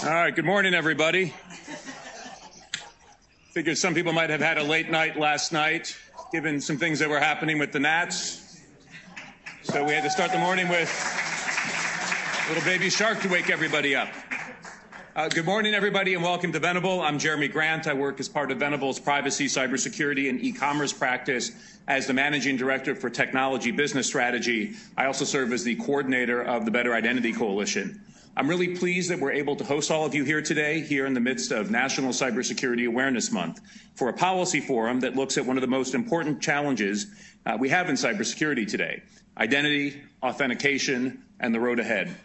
All right, good morning, everybody. Figured some people might have had a late night last night, given some things that were happening with the Nats. So we had to start the morning with little baby shark to wake everybody up. Good morning, everybody, and welcome to Venable. I'm Jeremy Grant. I work as part of Venable's privacy, cybersecurity, and e-commerce practice as the Managing Director for Technology Business Strategy. I also serve as the coordinator of the Better Identity Coalition. I'm really pleased that we're able to host all of you here today, here in the midst of National Cybersecurity Awareness Month, for a policy forum that looks at one of the most important challenges we have in cybersecurity today: identity, authentication, and the road ahead.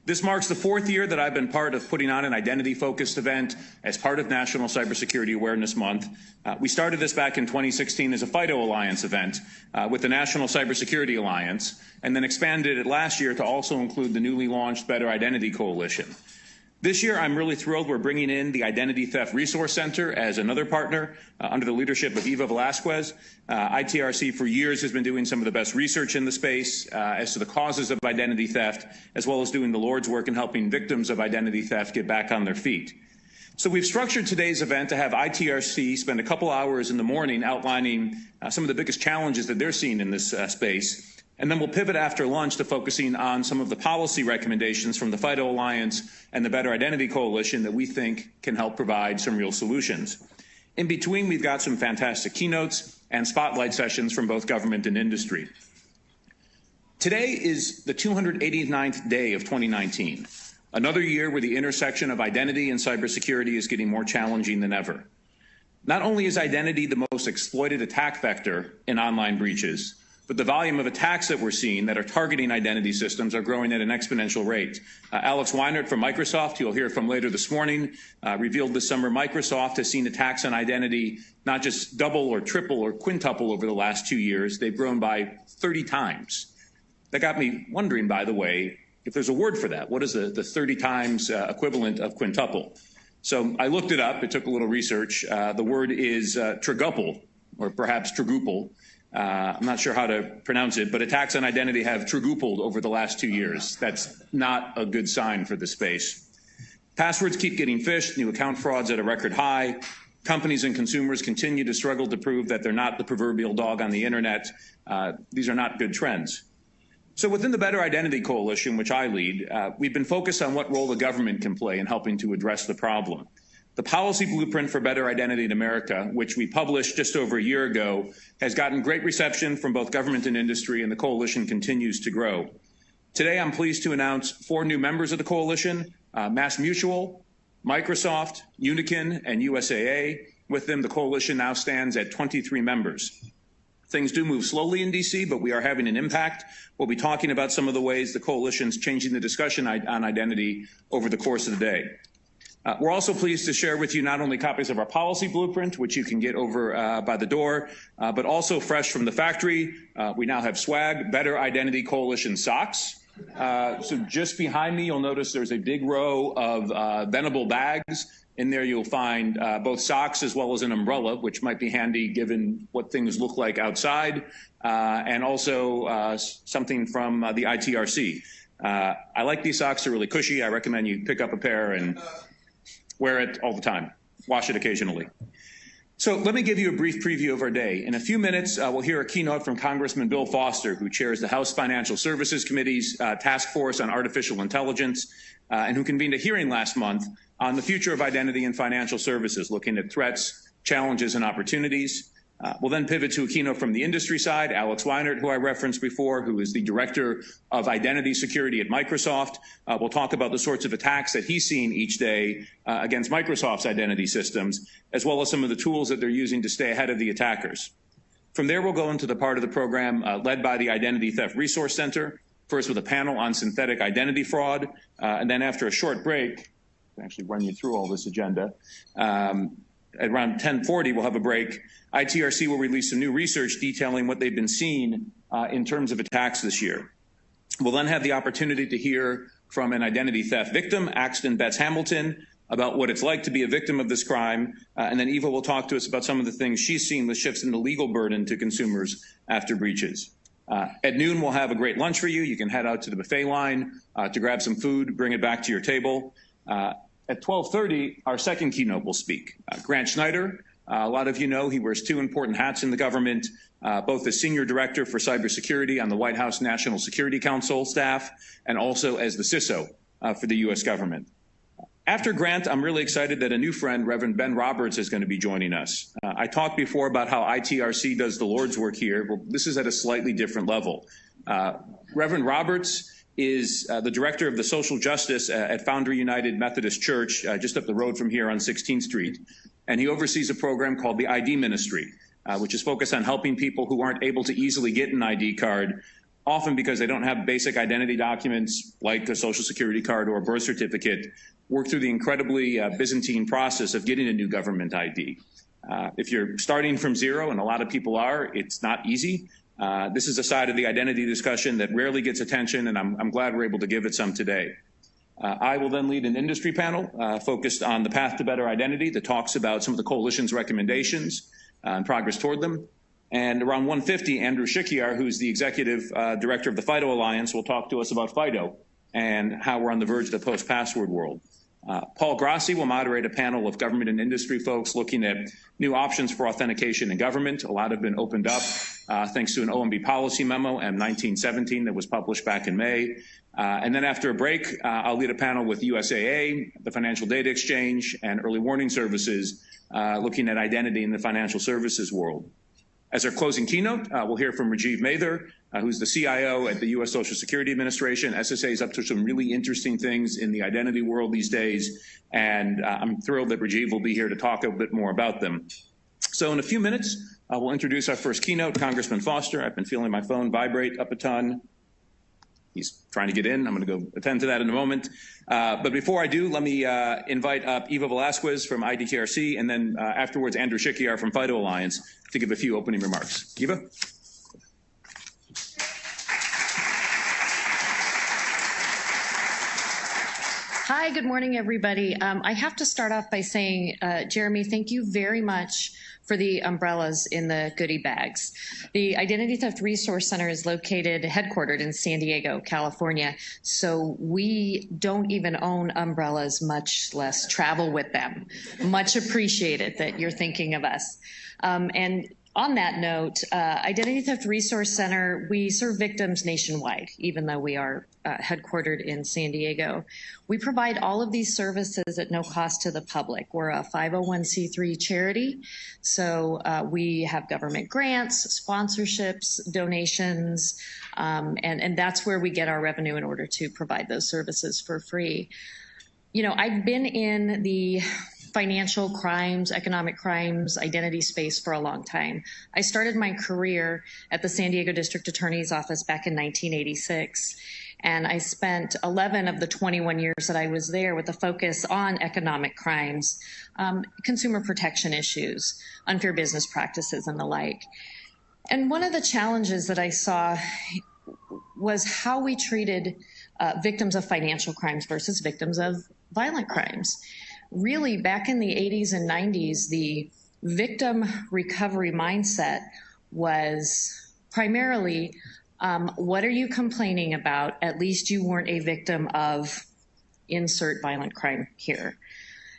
This marks the fourth year that I've been part of putting on an identity-focused event as part of National Cybersecurity Awareness Month. We started this back in 2016 as a FIDO Alliance event with the National Cybersecurity Alliance, and then expanded it last year to also include the newly launched Better Identity Coalition. This year, I'm really thrilled we're bringing in the Identity Theft Resource Center as another partner under the leadership of Eva Velasquez. ITRC for years has been doing some of the best research in the space as to the causes of identity theft, as well as doing the Lord's work in helping victims of identity theft get back on their feet. So we've structured today's event to have ITRC spend a couple hours in the morning outlining some of the biggest challenges that they're seeing in this space. And then we'll pivot after lunch to focusing on some of the policy recommendations from the FIDO Alliance and the Better Identity Coalition that we think can help provide some real solutions. In between, we've got some fantastic keynotes and spotlight sessions from both government and industry. Today is the 289th day of 2019, another year where the intersection of identity and cybersecurity is getting more challenging than ever. Not only is identity the most exploited attack vector in online breaches, but the volume of attacks that we're seeing that are targeting identity systems are growing at an exponential rate. Alex Weinert from Microsoft, who you'll hear from later this morning, revealed this summer Microsoft has seen attacks on identity not just double or triple or quintuple over the last 2 years. They've grown by 30 times. That got me wondering, by the way, if there's a word for that. What is the 30 times equivalent of quintuple? So I looked it up. It took a little research. The word is triguple, or perhaps triguple. I'm not sure how to pronounce it, but attacks on identity have trigupled over the last 2 years. That's not a good sign for the space. Passwords keep getting phished, new account frauds at a record high. Companies and consumers continue to struggle to prove that they're not the proverbial dog on the internet. These are not good trends. So within the Better Identity Coalition, which I lead, we've been focused on what role the government can play in helping to address the problem. The policy blueprint for better identity in America, which we published just over a year ago, has gotten great reception from both government and industry, and the coalition continues to grow. Today, I'm pleased to announce 4 new members of the coalition: MassMutual, Microsoft, Unikin, and USAA. With them, the coalition now stands at 23 members. Things do move slowly in D.C., but we are having an impact. We'll be talking about some of the ways the coalition's changing the discussion on identity over the course of the day. We're also pleased to share with you not only copies of our policy blueprint, which you can get over by the door, but also fresh from the factory. We now have swag, Better Identity Coalition socks. So just behind me, you'll notice there's a big row of Venable bags. In there you'll find both socks as well as an umbrella, which might be handy given what things look like outside, and also something from the ITRC. I like these socks, they're really cushy. I recommend you pick up a pair and wear it all the time. Wash it occasionally. So let me give you a brief preview of our day. In a few minutes, we'll hear a keynote from Congressman Bill Foster, who chairs the House Financial Services Committee's Task Force on Artificial Intelligence, and who convened a hearing last month on the future of identity in financial services, looking at threats, challenges, and opportunities. We'll then pivot to a keynote from the industry side, Alex Weinert, who I referenced before, who is the Director of Identity Security at Microsoft. We'll talk about the sorts of attacks that he's seen each day against Microsoft's identity systems, as well as some of the tools that they're using to stay ahead of the attackers. From there, we'll go into the part of the program led by the Identity Theft Resource Center, first with a panel on synthetic identity fraud, and then after a short break, I'll actually run you through all this agenda. At around 10:40, we'll have a break. ITRC will release some new research detailing what they've been seeing in terms of attacks this year. We'll then have the opportunity to hear from an identity theft victim, Axton Betts Hamilton, about what it's like to be a victim of this crime. And then Eva will talk to us about some of the things she's seen with shifts in the legal burden to consumers after breaches. At noon, we'll have a great lunch for you. You can head out to the buffet line to grab some food, bring it back to your table. At 12:30, our second keynote will speak. Grant Schneider, a lot of you know he wears two important hats in the government, both as Senior Director for Cybersecurity on the White House National Security Council staff and also as the CISO for the U.S. government. After Grant, I'm really excited that a new friend, Reverend Ben Roberts, is going to be joining us. I talked before about how ITRC does the Lord's work here. Well, this is at a slightly different level. Reverend Roberts is the director of the social justice at Foundry United Methodist Church, just up the road from here on 16th Street. And he oversees a program called the ID Ministry, which is focused on helping people who aren't able to easily get an ID card, often because they don't have basic identity documents like a social security card or a birth certificate, work through the incredibly Byzantine process of getting a new government ID. If you're starting from zero, and a lot of people are, it's not easy. This is a side of the identity discussion that rarely gets attention, and I'm glad we're able to give it some today. I will then lead an industry panel focused on the path to better identity that talks about some of the coalition's recommendations and progress toward them. And around 1:50, Andrew Shikiar, who's the executive director of the FIDO Alliance, will talk to us about FIDO and how we're on the verge of the post-password world. Paul Grassi will moderate a panel of government and industry folks looking at new options for authentication in government. A lot have been opened up thanks to an OMB policy memo, M1917, that was published back in May. And then after a break, I'll lead a panel with USAA, the Financial Data Exchange, and Early Warning Services, looking at identity in the financial services world. As our closing keynote, we'll hear from Rajiv Mather, who's the CIO at the U.S. Social Security Administration. SSA is up to some really interesting things in the identity world these days, and I'm thrilled that Rajiv will be here to talk a bit more about them. So in a few minutes, we'll introduce our first keynote, Congressman Foster. I've been feeling my phone vibrate up a ton. He's trying to get in. I'm going to go attend to that in a moment. But before I do, let me invite up Eva Velasquez from IDTRC, and then afterwards, Andrew Shikiar from FIDO Alliance to give a few opening remarks. Eva? Hi, good morning, everybody. I have to start off by saying, Jeremy, thank you very much for the umbrellas in the goodie bags. The Identity Theft Resource Center is headquartered in San Diego, California, so we don't even own umbrellas, much less travel with them. Much appreciated that you're thinking of us. And on that note, Identity Theft Resource Center, we serve victims nationwide, even though we are headquartered in San Diego. We provide all of these services at no cost to the public. We're a 501c3 charity, so we have government grants, sponsorships, donations, and that's where we get our revenue in order to provide those services for free. You know, I've been in the financial crimes, economic crimes, identity space for a long time. I started my career at the San Diego District Attorney's Office back in 1986, and I spent 11 of the 21 years that I was there with a focus on economic crimes, consumer protection issues, unfair business practices, and the like. And one of the challenges that I saw was how we treated victims of financial crimes versus victims of violent crimes. Really, back in the 80s and 90s, the victim recovery mindset was primarily, what are you complaining about? At least you weren't a victim of insert violent crime here.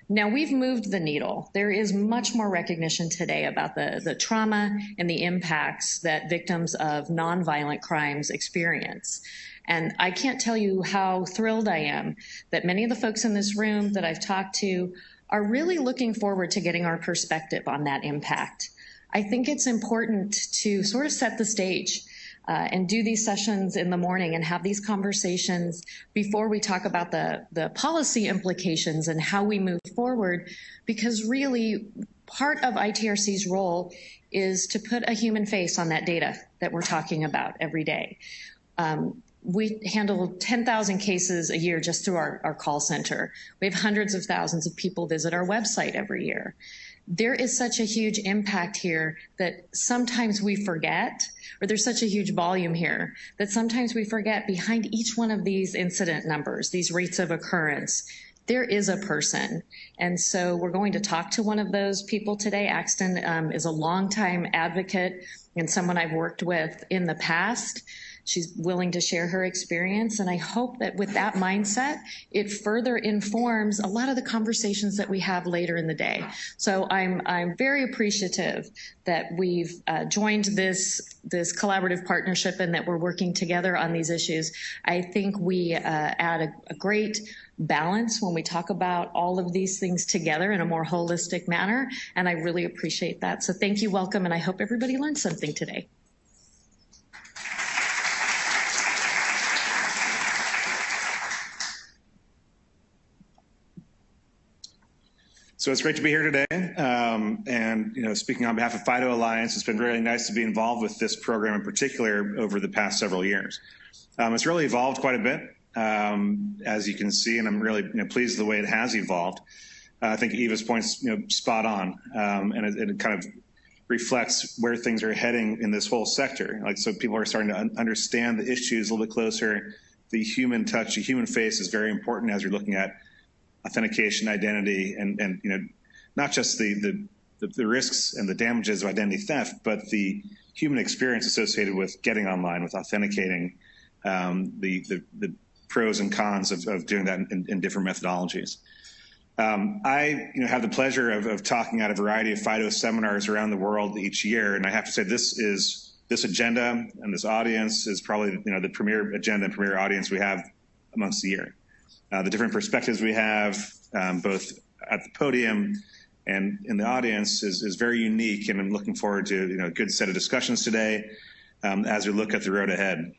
Now, we've moved the needle. There is much more recognition today about the trauma and the impacts that victims of nonviolent crimes experience. And I can't tell you how thrilled I am that many of the folks in this room that I've talked to are really looking forward to getting our perspective on that impact. I think it's important to sort of set the stage and do these sessions in the morning and have these conversations before we talk about the policy implications and how we move forward, because really part of ITRC's role is to put a human face on that data that we're talking about every day. We handle 10,000 cases a year just through our call center. We have hundreds of thousands of people visit our website every year. There is such a huge impact here that sometimes we forget, or there's such a huge volume here that sometimes we forget behind each one of these incident numbers, these rates of occurrence, there is a person. And so we're going to talk to one of those people today. Axton is a longtime advocate and someone I've worked with in the past. She's willing to share her experience, and I hope that with that mindset, it further informs a lot of the conversations that we have later in the day. So I'm very appreciative that we've joined this collaborative partnership and that we're working together on these issues. I think we add a great balance when we talk about all of these things together in a more holistic manner, and I really appreciate that. So thank you, welcome, and I hope everybody learned something today. So it's great to be here today. And speaking on behalf of FIDO Alliance, it's been really nice to be involved with this program in particular over the past several years. It's really evolved quite a bit, as you can see, and I'm really pleased with the way it has evolved. I think Eva's point's spot on, and it kind of reflects where things are heading in this whole sector. So people are starting to understand the issues a little bit closer. The human touch, the human face is very important as you're looking at authentication, identity, and not just the risks and the damages of identity theft, but the human experience associated with getting online, with authenticating, the pros and cons of doing that in different methodologies. I have the pleasure of talking at a variety of FIDO seminars around the world each year, and I have to say this agenda and this audience is probably the premier agenda and premier audience we have amongst the year. The different perspectives we have, both at the podium and in the audience, is very unique, and I'm looking forward to a good set of discussions today as we look at the road ahead.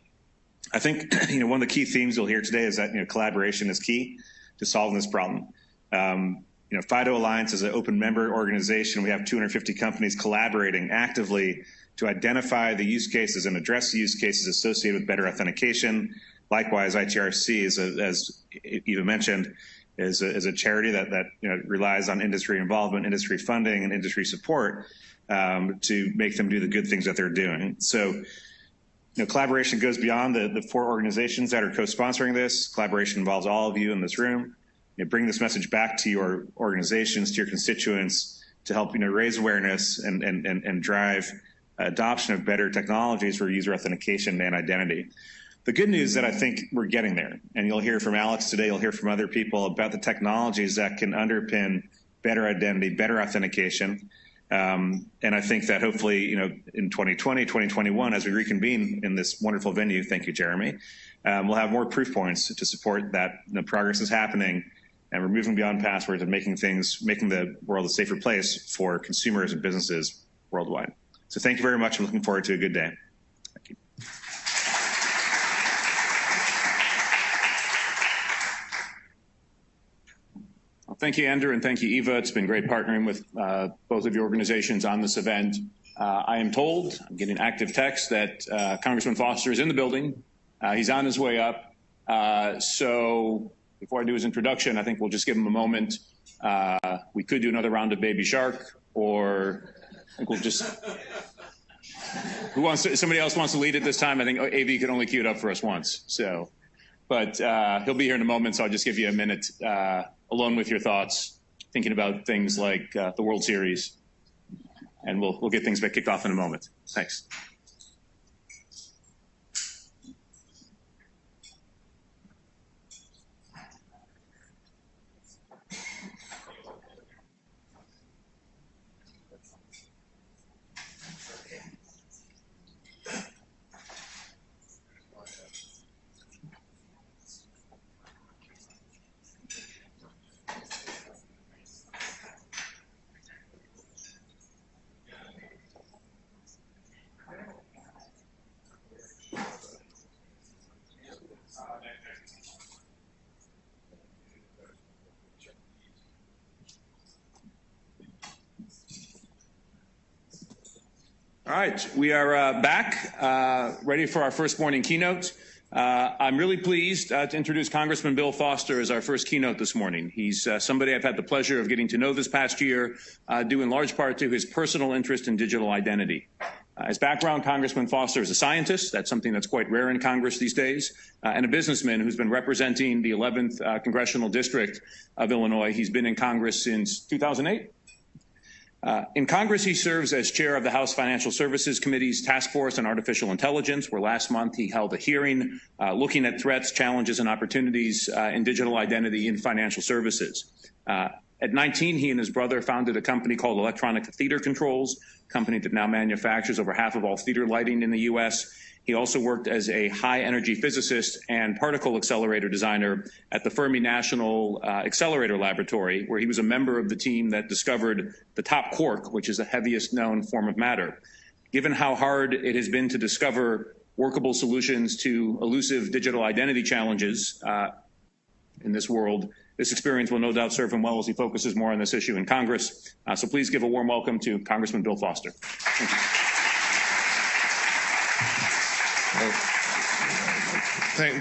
I think one of the key themes you'll hear today is that collaboration is key to solving this problem. FIDO Alliance is an open member organization. We have 250 companies collaborating actively to identify the use cases and address the use cases associated with better authentication. Likewise, ITRC, as Eva mentioned, is a charity that relies on industry involvement, industry funding, and industry support to make them do the good things that they're doing. So, collaboration goes beyond the 4 organizations that are co-sponsoring this. Collaboration involves all of you in this room. Bring this message back to your organizations, to your constituents, to help raise awareness and drive adoption of better technologies for user authentication and identity. The good news is that I think we're getting there, and you'll hear from Alex today, you'll hear from other people about the technologies that can underpin better identity, better authentication, and I think that hopefully, in 2020, 2021, as we reconvene in this wonderful venue, thank you, Jeremy, we'll have more proof points to support that the progress is happening, and we're moving beyond passwords and making the world a safer place for consumers and businesses worldwide. So thank you very much. I'm looking forward to a good day. Thank you. Thank you, Andrew, and thank you, Eva. It's been great partnering with both of your organizations on this event. I am told, I'm getting active text, that Congressman Foster is in the building. He's on his way up. So before I do his introduction, I think we'll just give him a moment. We could do another round of Baby Shark, or I think we'll just... somebody else wants to lead it this time? I think AV could only cue it up for us once. So, but he'll be here in a moment, so I'll just give you a minute alone with your thoughts, thinking about things like the World Series, and we'll get things kicked off in a moment. Thanks. All right, we are back, ready for our first morning keynote. I'm really pleased to introduce Congressman Bill Foster as our first keynote this morning. He's somebody I've had the pleasure of getting to know this past year, due in large part to his personal interest in digital identity. His background, Congressman Foster is a scientist. That's something that's quite rare in Congress these days, and a businessman who's been representing the 11th Congressional District of Illinois. He's been in Congress since 2008. In Congress, he serves as chair of the House Financial Services Committee's Task Force on Artificial Intelligence, where last month he held a hearing looking at threats, challenges, and opportunities in digital identity in financial services. At 19, he and his brother founded a company called Electronic Theater Controls, a company that now manufactures over half of all theater lighting in the U.S. He also worked as a high-energy physicist and particle accelerator designer at the Fermi National Accelerator Laboratory, where he was a member of the team that discovered the top quark, which is the heaviest known form of matter. Given how hard it has been to discover workable solutions to elusive digital identity challenges in this world, this experience will no doubt serve him well as he focuses more on this issue in Congress. So please give a warm welcome to Congressman Bill Foster. Thank you.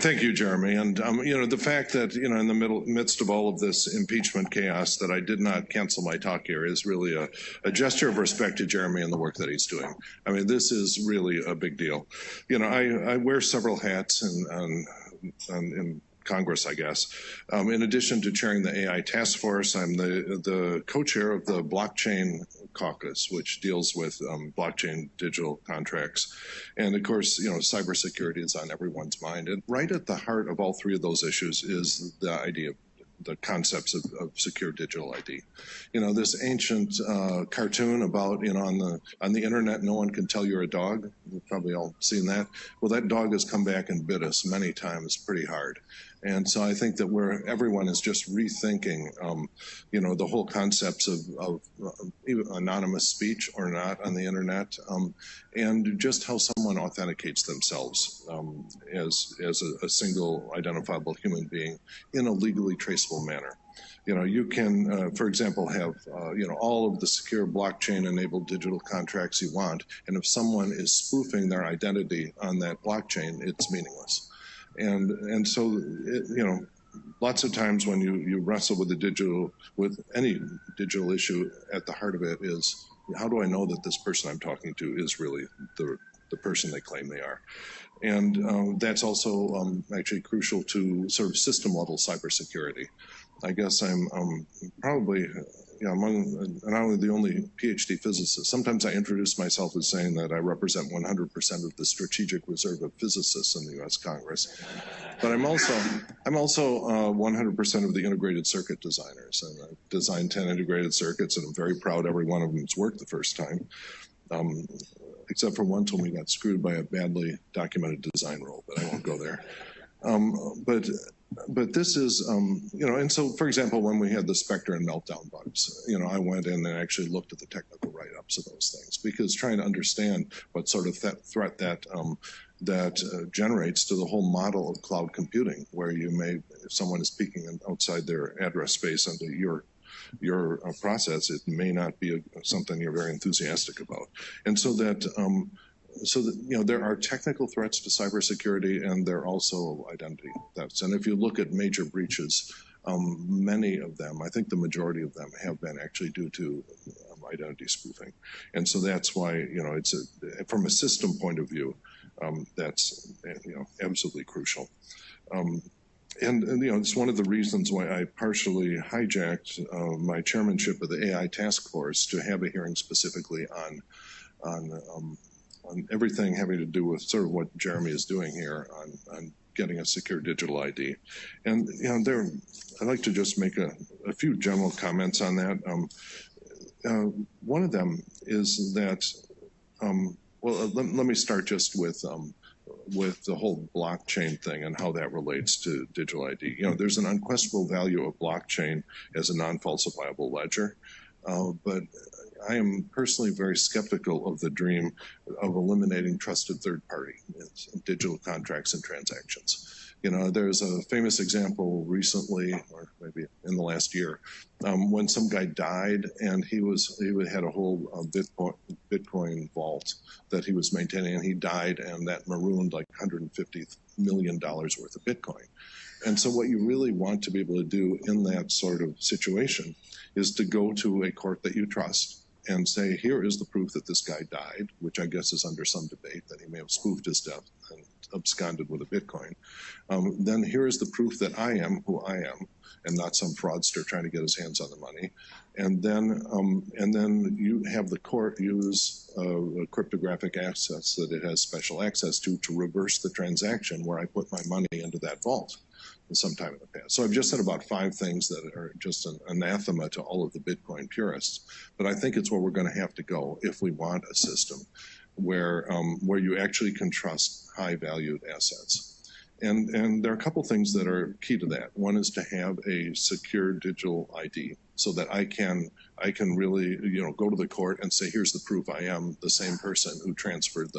Thank you, Jeremy. And, the fact that, in the midst of all of this impeachment chaos, that I did not cancel my talk here is really a gesture of respect to Jeremy and the work that he's doing. I mean, this is really a big deal. I wear several hats in Congress, I guess. In addition to chairing the AI task force, I'm the co-chair of the blockchain caucus, which deals with blockchain digital contracts. And of course, cybersecurity is on everyone's mind. And right at the heart of all three of those issues is the idea of the concepts of secure digital ID. This ancient cartoon about, on the internet, no one can tell you're a dog. You've probably all seen that. Well, that dog has come back and bit us many times pretty hard. And so I think that everyone is just rethinking, the whole concepts of anonymous speech or not on the internet, and just how someone authenticates themselves as a single identifiable human being in a legally traceable manner. You can, for example, have, all of the secure blockchain-enabled digital contracts you want, and if someone is spoofing their identity on that blockchain, it's meaningless. And so, lots of times when you wrestle with any digital issue, at the heart of it is, how do I know that this person I'm talking to is really the person they claim they are? And that's also actually crucial to sort of system-level cybersecurity. I guess I'm probably among not only the only PhD physicist. Sometimes I introduce myself as saying that I represent 100% of the strategic reserve of physicists in the U.S. Congress. But I'm also 100% of the integrated circuit designers. And I've designed 10 integrated circuits, and I'm very proud every one of them's worked the first time. Except for once when we got screwed by a badly documented design rule, but I won't go there. But this is, and so, for example, when we had the Spectre and Meltdown bugs, I went in and actually looked at the technical write-ups of those things, because trying to understand what sort of threat that generates to the whole model of cloud computing, where if someone is peeking outside their address space into your process, it may not be something you're very enthusiastic about. And so that there are technical threats to cybersecurity, and there are also identity thefts. And if you look at major breaches, many of them, I think the majority of them, have been actually due to identity spoofing. And so that's why, from a system point of view, that's absolutely crucial. And it's one of the reasons why I partially hijacked my chairmanship of the AI task force to have a hearing specifically on everything having to do with sort of what Jeremy is doing here on getting a secure digital ID. And I'd like to just make a few general comments on that. One of them is that, let me start just with the whole blockchain thing and how that relates to digital ID. There's an unquestionable value of blockchain as a non-falsifiable ledger, but I am personally very skeptical of the dream of eliminating trusted third party digital contracts and transactions. There's a famous example recently, or maybe in the last year, when some guy died and he had a whole Bitcoin vault that he was maintaining, and he died, and that marooned like $150 million worth of Bitcoin. And so what you really want to be able to do in that sort of situation is to go to a court that you trust and say, here is the proof that this guy died, which I guess is under some debate, that he may have spoofed his death absconded with a Bitcoin. Then here is the proof that I am who I am, and not some fraudster trying to get his hands on the money. And then you have the court use cryptographic access that it has special access to reverse the transaction where I put my money into that vault sometime in the past. So I've just said about 5 things that are just an anathema to all of the Bitcoin purists, but I think it's where we're going to have to go if we want a system where you actually can trust high-valued assets. And there are a couple things that are key to that. One is to have a secure digital ID so that I can really go to the court and say, here's the proof I am the same person who transferred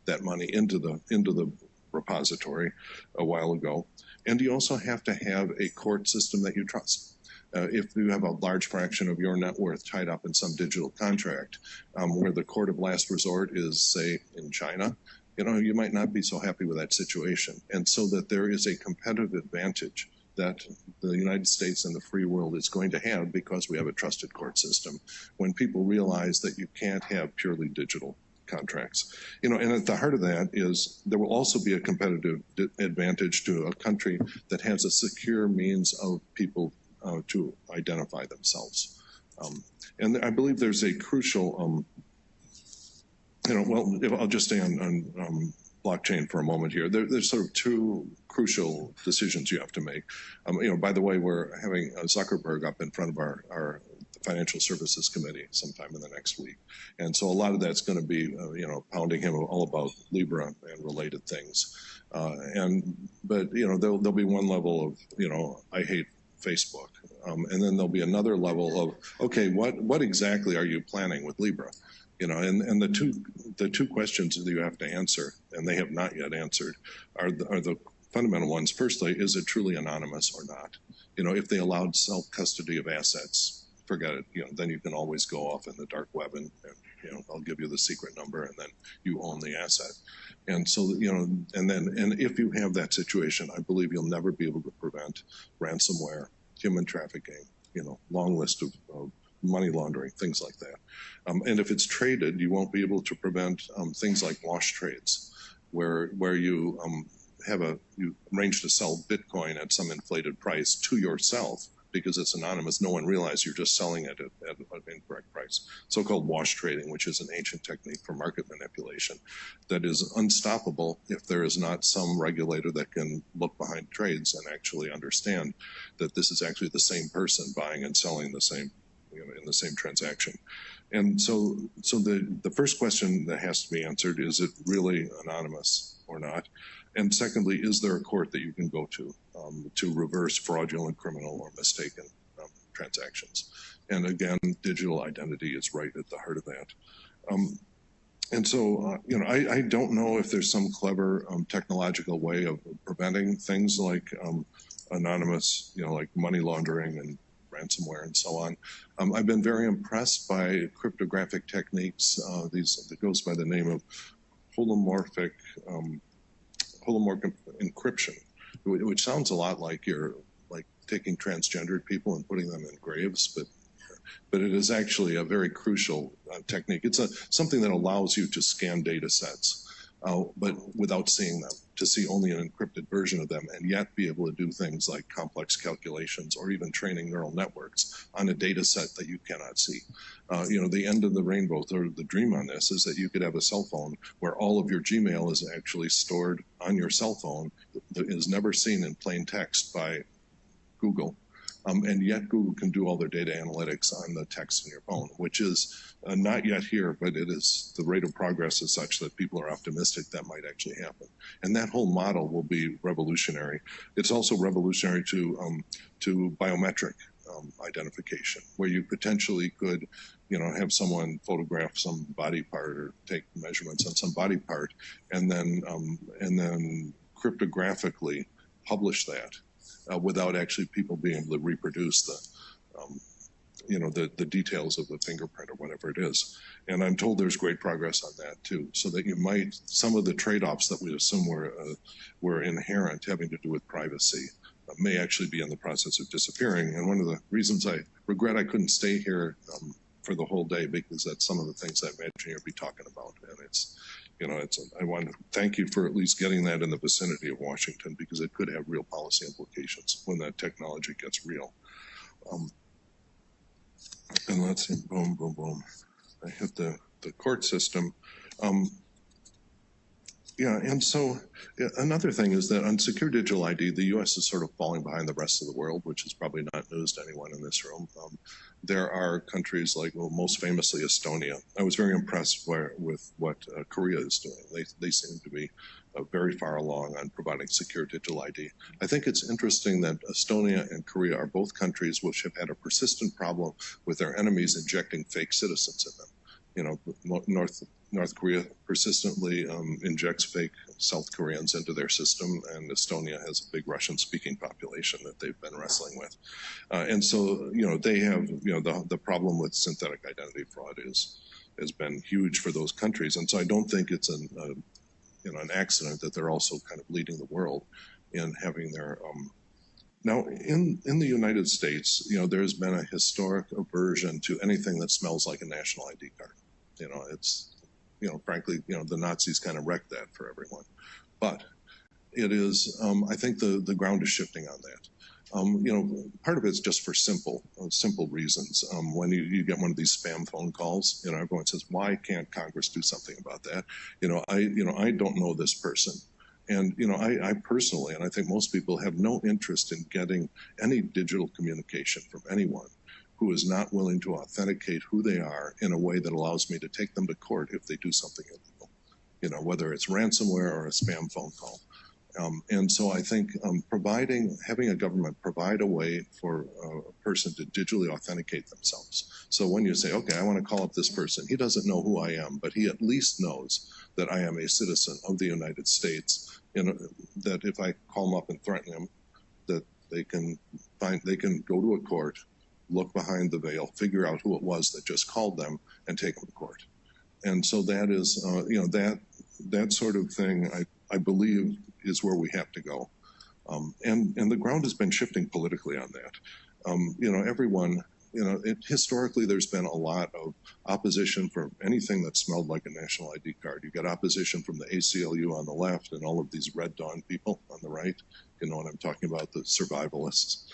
that money into the repository a while ago. And you also have to have a court system that you trust. If you have a large fraction of your net worth tied up in some digital contract where the court of last resort is, say, in China, you might not be so happy with that situation. And so that there is a competitive advantage that the United States and the free world is going to have because we have a trusted court system when people realize that you can't have purely digital contracts. And at the heart of that is there will also be a competitive advantage to a country that has a secure means of people to identify themselves. And I believe there's a crucial, I'll just stay on blockchain for a moment here. There's sort of 2 crucial decisions you have to make. By the way, we're having Zuckerberg up in front of our Financial Services Committee sometime in the next week. And so a lot of that's going to be, pounding him all about Libra and related things. But there'll be one level of, I hate Facebook. And then there'll be another level of, okay, what exactly are you planning with Libra? And the two questions that you have to answer, and they have not yet answered, are the fundamental ones. Firstly, is it truly anonymous or not? If they allowed self-custody of assets, forget it. Then you can always go off in the dark web and I'll give you the secret number and then you own the asset. And so, and if you have that situation, I believe you'll never be able to prevent ransomware, human trafficking, long list of money laundering, things like that. And if it's traded, you won't be able to prevent things like wash trades, where you you arrange to sell Bitcoin at some inflated price to yourself because it's anonymous. No one realizes you're just selling it at an incorrect price. So-called wash trading, which is an ancient technique for market manipulation that is unstoppable if there is not some regulator that can look behind trades and actually understand that this is actually the same person buying and selling the same, in the same transaction. And so the first question that has to be answered, is it really anonymous or not? And secondly, is there a court that you can go to reverse fraudulent, criminal, or mistaken transactions? And again, digital identity is right at the heart of that. And so, I don't know if there's some clever technological way of preventing things like anonymous, like money laundering and ransomware and so on. I've been very impressed by cryptographic techniques. That goes by the name of holomorphic encryption, which sounds a lot like you're taking transgendered people and putting them in graves, but it is actually a very crucial technique. It's something that allows you to scan data sets, but without seeing them, to see only an encrypted version of them, and yet be able to do things like complex calculations or even training neural networks on a data set that you cannot see. The end of the rainbow, or the dream on this, is that you could have a cell phone where all of your Gmail is actually stored on your cell phone, that is never seen in plain text by Google. And yet Google can do all their data analytics on the text in your phone, which is not yet here, but it is, the rate of progress is such that people are optimistic that might actually happen. And that whole model will be revolutionary. It's also revolutionary to biometric identification, where you potentially could, have someone photograph some body part or take measurements on some body part, and then cryptographically publish that. Without actually people being able to reproduce the details of the fingerprint or whatever it is. And I'm told there's great progress on that too, so that you might, some of the trade-offs that we assume were inherent, having to do with privacy, may actually be in the process of disappearing. And one of the reasons I regret I couldn't stay here for the whole day, because that's some of the things I imagine you'll be talking about. And I want to thank you for at least getting that in the vicinity of Washington, because it could have real policy implications when that technology gets real. And let's see, boom, boom, boom. I hit the court system. And so another thing is that on secure digital ID, the U.S. is sort of falling behind the rest of the world, which is probably not news to anyone in this room. There are countries like, well, most famously Estonia. I was very impressed with what Korea is doing. They seem to be very far along on providing secure digital ID. I think it's interesting that Estonia and Korea are both countries which have had a persistent problem with their enemies injecting fake citizens in them. North Korea persistently injects fake South Koreans into their system, and Estonia has a big Russian-speaking population that they've been wrestling with. And so, they have, the problem with synthetic identity fraud has been huge for those countries. And so I don't think it's an accident that they're also kind of leading the world in having their now, in the United States, there's been a historic aversion to anything that smells like a national ID card. It's, frankly, the Nazis kind of wrecked that for everyone. But it is, I think the ground is shifting on that. Part of it's just for simple reasons. When you get one of these spam phone calls, everyone says, "Why can't Congress do something about that?" I don't know this person. And, I personally, and I think most people, have no interest in getting any digital communication from anyone who is not willing to authenticate who they are in a way that allows me to take them to court if they do something illegal, whether it's ransomware or a spam phone call. And so I think having a government provide a way for a person to digitally authenticate themselves. So when you say, okay, I want to call up this person, he doesn't know who I am, but he at least knows that I am a citizen of the United States, that if I call him up and threaten him, that they can go to a court, look behind the veil, figure out who it was that just called them, and take them to court. And so that is, that sort of thing, I believe, is where we have to go. And the ground has been shifting politically on that. Everyone, historically, there's been a lot of opposition for anything that smelled like a national ID card. You got opposition from the ACLU on the left and all of these Red Dawn people on the right. You know what I'm talking about, the survivalists,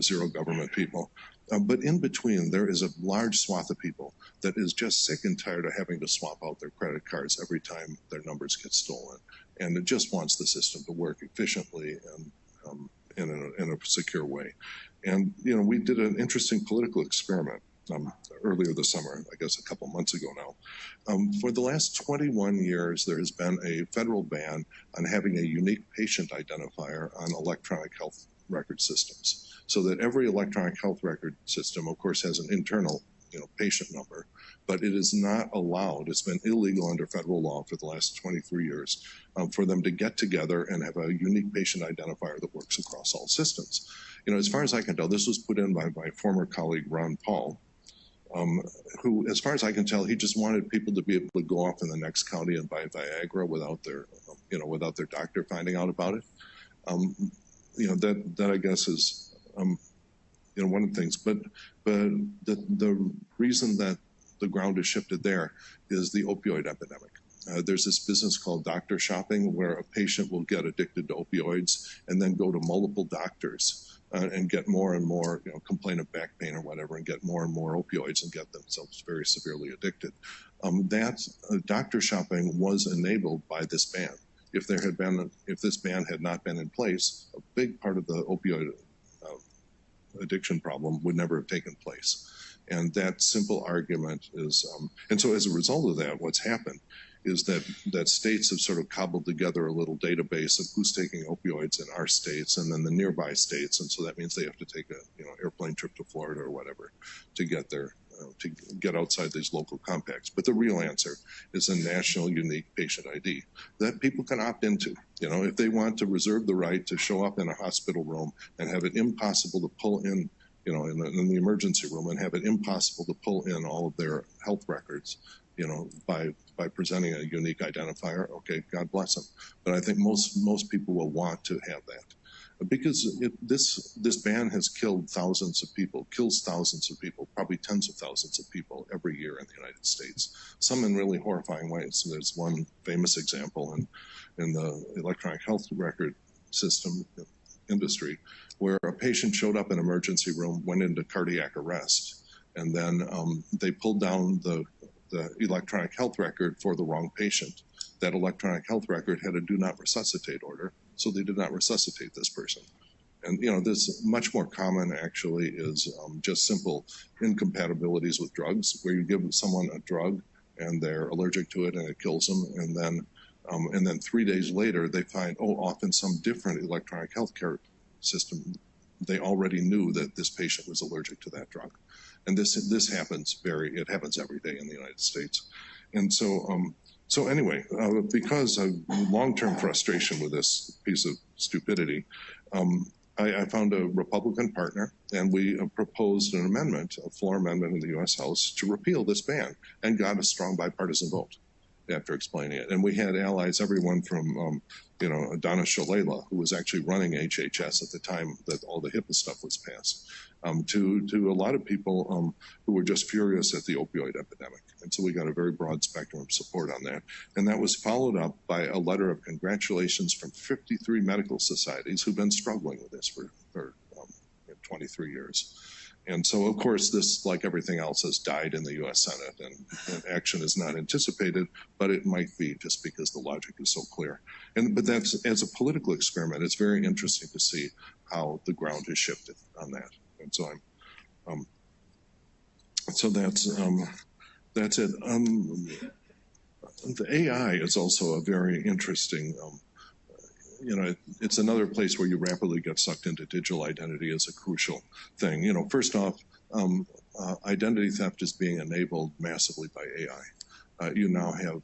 zero government people. But in between, there is a large swath of people that is just sick and tired of having to swap out their credit cards every time their numbers get stolen. And it just wants the system to work efficiently and in a secure way. And, we did an interesting political experiment earlier this summer, I guess a couple months ago now. For the last 21 years, there has been a federal ban on having a unique patient identifier on electronic health record systems. So that every electronic health record system, of course, has an internal patient number, but it is not allowed. It's been illegal under federal law for the last 23 years for them to get together and have a unique patient identifier that works across all systems. As far as I can tell, this was put in by my former colleague, Ron Paul, who, as far as I can tell, he just wanted people to be able to go off in the next county and buy Viagra without their doctor finding out about it. That I guess is, one of the things, but the reason that the ground has shifted there is the opioid epidemic. There's this business called doctor shopping, where a patient will get addicted to opioids and then go to multiple doctors and get more and more, complain of back pain or whatever, and get more and more opioids and get themselves very severely addicted. That doctor shopping was enabled by this ban. If this ban had not been in place, a big part of the opioid addiction problem would never have taken place. And that simple argument is, and so as a result of that, what's happened is that states have sort of cobbled together a little database of who's taking opioids in our states and then the nearby states. And so that means they have to take a airplane trip to Florida or whatever to get to get outside these local compacts. But the real answer is a national unique patient ID that people can opt into. If they want to reserve the right to show up in a hospital room and have it impossible to pull in, in the emergency room and have it impossible to pull in all of their health records, by presenting a unique identifier, okay, God bless them. But I think most people will want to have that. because this ban has killed thousands of people, kills thousands of people, probably tens of thousands of people every year in the United States, some in really horrifying ways. So there's one famous example in the electronic health record system industry where a patient showed up in an emergency room, went into cardiac arrest, and then they pulled down the electronic health record for the wrong patient. That electronic health record had a do not resuscitate order, so they did not resuscitate this person. And this much more common actually is just simple incompatibilities with drugs, where you give someone a drug and they're allergic to it and it kills them, and then 3 days later they find, off in some different electronic healthcare system, they already knew that this patient was allergic to that drug. And this happens it happens every day in the United States. And so anyway, because of long-term frustration with this piece of stupidity, I found a Republican partner, and we proposed an amendment, a floor amendment in the U.S. House, to repeal this ban, and got a strong bipartisan vote after explaining it. And we had allies, everyone from Donna Shalala, who was actually running HHS at the time that all the HIPAA stuff was passed, to a lot of people who were just furious at the opioid epidemic. And so we got a very broad spectrum of support on that. And that was followed up by a letter of congratulations from 53 medical societies who've been struggling with this for 23 years. And so, of course, this, like everything else, has died in the U.S. Senate, and action is not anticipated, but it might be just because the logic is so clear. But that's, as a political experiment, it's very interesting to see how the ground has shifted on that. And so that's it. The AI is also a very interesting. It's another place where you rapidly get sucked into digital identity as a crucial thing. First off, identity theft is being enabled massively by AI. You now have,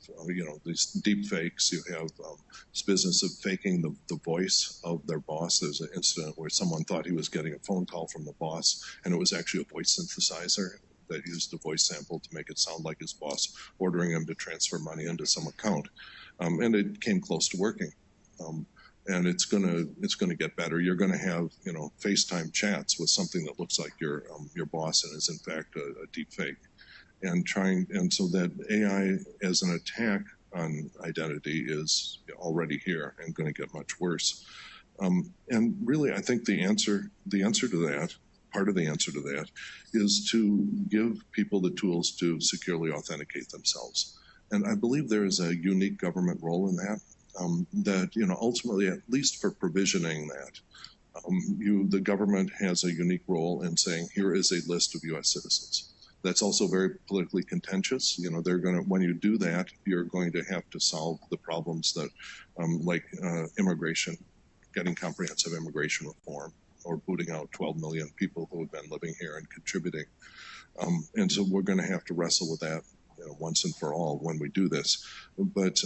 these deep fakes. You have this business of faking the voice of their boss. There's an incident where someone thought he was getting a phone call from the boss, and it was actually a voice synthesizer that used a voice sample to make it sound like his boss ordering him to transfer money into some account. And it came close to working. And it's gonna get better. You're gonna have FaceTime chats with something that looks like your boss and is in fact a deep fake, and so that AI as an attack on identity is already here and going to get much worse. And really, I think the answer to that, part of the answer to that, is to give people the tools to securely authenticate themselves. And I believe there is a unique government role in that. That ultimately, at least for provisioning that, the government has a unique role in saying, here is a list of U.S. citizens. That's also very politically contentious. They're going to, when you do that, you're going to have to solve the problems that, like immigration, getting comprehensive immigration reform, or booting out 12 million people who have been living here and contributing. And so we're going to have to wrestle with that once and for all when we do this. But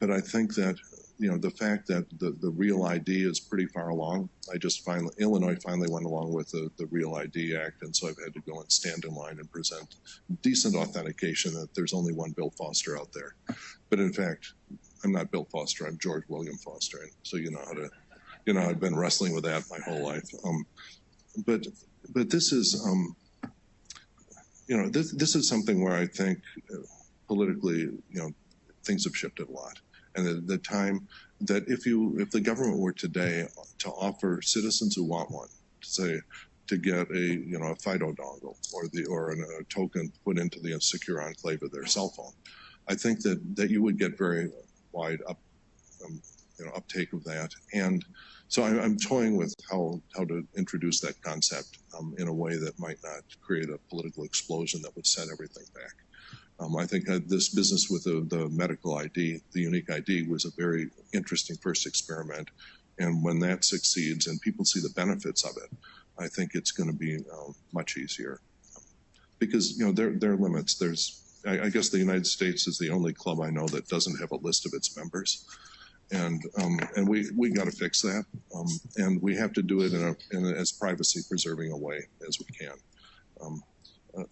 I think that the fact that the Real ID is pretty far along. Illinois finally went along with the Real ID Act, and so I've had to go and stand in line and present decent authentication that there's only one Bill Foster out there. But in fact, I'm not Bill Foster. I'm George William Foster, and so I've been wrestling with that my whole life. But this is. This is something where I think politically, things have shifted a lot. And the time that if the government were today to offer citizens who want one, to get a FIDO dongle or a token put into the secure enclave of their cell phone, I think that you would get very wide uptake of that. And so I'm toying with how to introduce that concept in a way that might not create a political explosion that would set everything back. I think this business with the medical ID, the unique ID, was a very interesting first experiment. And when that succeeds and people see the benefits of it, I think it's going to be much easier. Because there are limits. I guess the United States is the only club I know that doesn't have a list of its members. And we got to fix that, and we have to do it in as privacy preserving a way as we can.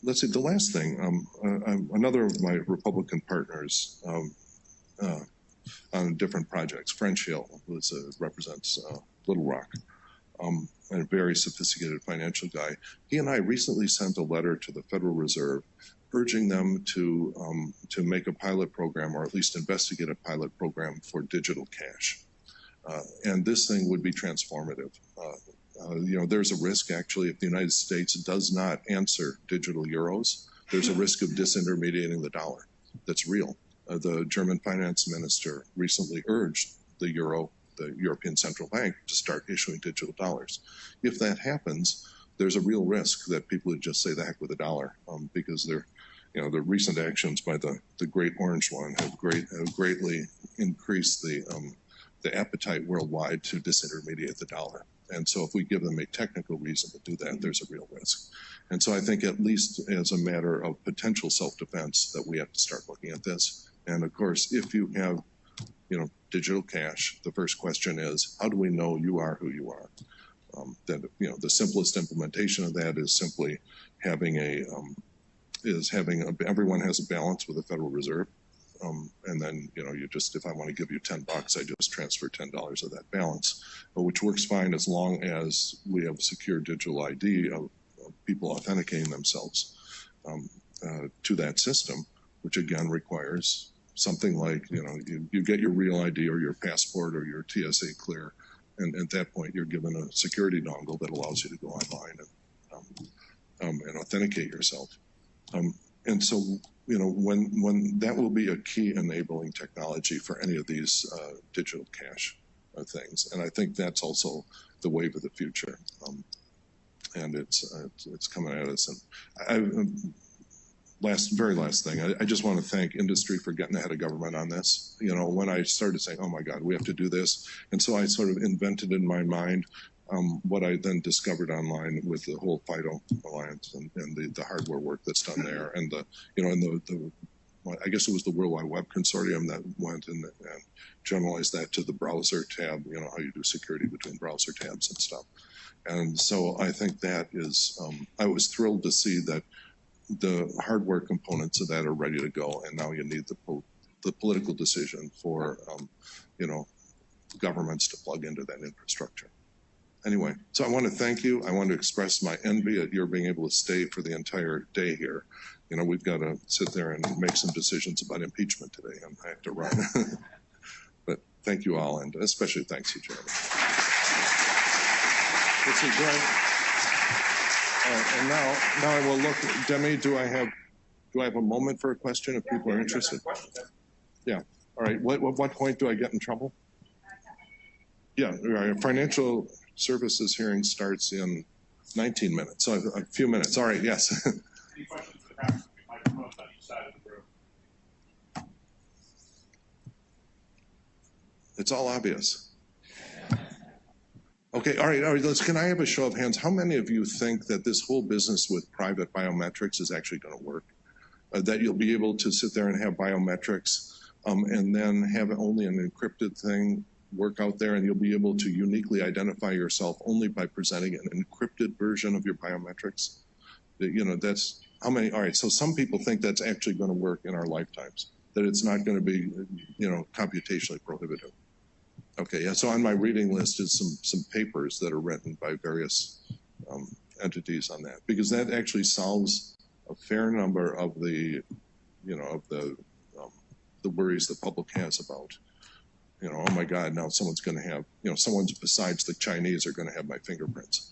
Let's see. The last thing, another of my Republican partners on different projects, French Hill, who represents Little Rock, a very sophisticated financial guy. He and I recently sent a letter to the Federal Reserve urging them to make a pilot program, or at least investigate a pilot program for digital cash. And this thing would be transformative. You know, there's a risk, actually, if the United States does not answer digital euros, there's a risk of disintermediating the dollar. That's real. The German finance minister recently urged the European Central Bank, to start issuing digital dollars. If that happens, there's a real risk that people would just say the heck with the dollar, because the recent actions by the Great Orange One have greatly increased the appetite worldwide to disintermediate the dollar. And so if we give them a technical reason to do that, there's a real risk. And so I think, at least as a matter of potential self-defense, that we have to start looking at this. And of course, if you have, digital cash, the first question is, how do we know you are who you are? The simplest implementation of that is simply having everyone has a balance with the Federal Reserve. And then, if I want to give you $10, I just transfer $10 of that balance, which works fine as long as we have secure digital ID of people authenticating themselves to that system, which again requires something like, you get your real ID or your passport or your TSA clear, and at that point you're given a security dongle that allows you to go online and authenticate yourself. And so, when that will be a key enabling technology for any of these digital cash things, and I think that's also the wave of the future. And it's coming at us. And very last thing, I just want to thank industry for getting ahead of government on this. When I started saying, oh my God, we have to do this, and so I sort of invented in my mind what I then discovered online with the whole FIDO Alliance and the hardware work that's done there, and I guess it was the World Wide Web Consortium that went and generalized that to the browser tab, how you do security between browser tabs and stuff. And so I think that is, I was thrilled to see that the hardware components of that are ready to go, and now you need the political decision for, governments to plug into that infrastructure. Anyway, so I want to thank you. I want to express my envy at your being able to stay for the entire day here. We've got to sit there and make some decisions about impeachment today, and I have to run. But thank you all, and especially thanks to you, Jeremy. This is great. And now I will look. Demi, do I have a moment for a question if people are interested? Yeah. All right. What point do I get in trouble? Yeah. Our financial services hearing starts in 19 minutes, so a few minutes. All right. Yes. Any questions for the conference? Microphones on each side of the room. It's all obvious. Okay, all right, can I have a show of hands? How many of you think that this whole business with private biometrics is actually going to work? That you'll be able to sit there and have biometrics and then have only an encrypted thing work out there, and you'll be able to uniquely identify yourself only by presenting an encrypted version of your biometrics? That's how many, all right, so some people think that's actually going to work in our lifetimes, that it's not going to be, computationally prohibitive. Okay, yeah, so on my reading list is some papers that are written by various entities on that, because that actually solves a fair number of the worries the public has about, oh my God, now someone's going to have, someone besides the Chinese are going to have my fingerprints.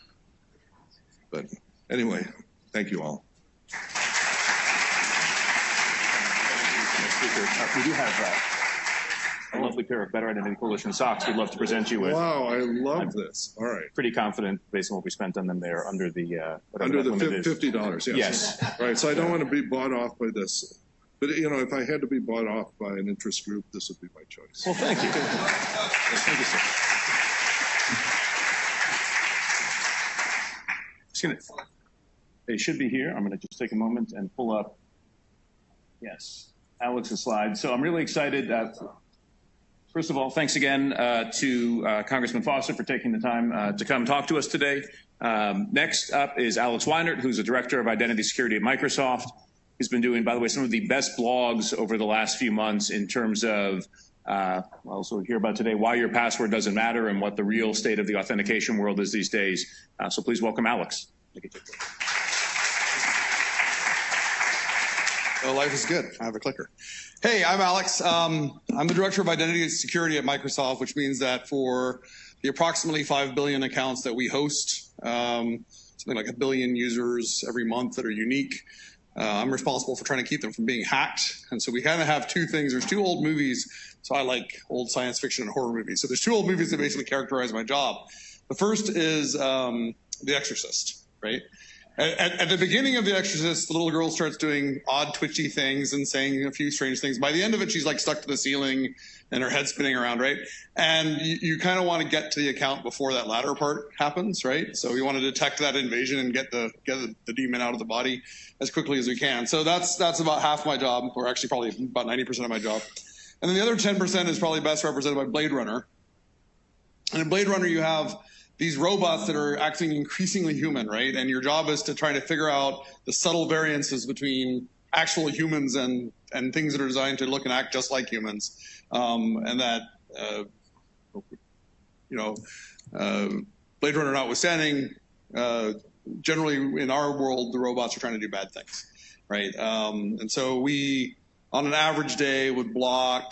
But anyway, thank you all. We do have a lovely pair of Better Identity Coalition socks we'd love to present you with. Wow, I love this. All right. Pretty confident, based on what we spent on them, they're under the $50. Yes. Yes. All right. So I don't want to be bought off by this, but if I had to be bought off by an interest group, this would be my choice. Well, thank you. Thank you, sir. They should be here. I'm going to just take a moment and pull up. Yes, Alex's slide. So I'm really excited. First of all, thanks again to Congressman Foster for taking the time to come talk to us today. Next up is Alex Weinert, who's the Director of Identity Security at Microsoft. He's been doing, by the way, some of the best blogs over the last few months in terms of We'll also hear about today why your password doesn't matter and what the real state of the authentication world is these days. So please welcome Alex. Oh, life is good. I have a clicker. Hey, I'm Alex. I'm the Director of Identity and Security at Microsoft, which means that for the approximately 5 billion accounts that we host, something like 1 billion users every month that are unique, I'm responsible for trying to keep them from being hacked. And so we kind of have two things. There's two old movies. So I like old science fiction and horror movies. So there's two old movies that basically characterize my job. The first is The Exorcist, right? At the beginning of The Exorcist, the little girl starts doing odd, twitchy things and saying a few strange things. By the end of it, she's like stuck to the ceiling and her head spinning around, right? And you kind of want to get to the account before that latter part happens, right? So we want to detect that invasion and get the demon out of the body as quickly as we can. So that's about half my job, or actually probably about 90% of my job. And then the other 10% is probably best represented by Blade Runner. And in Blade Runner, you have these robots that are acting increasingly human, right? And your job is to try to figure out the subtle variances between actual humans and things that are designed to look and act just like humans. And that, Blade Runner notwithstanding, generally in our world, the robots are trying to do bad things, right? And so we, on an average day, would block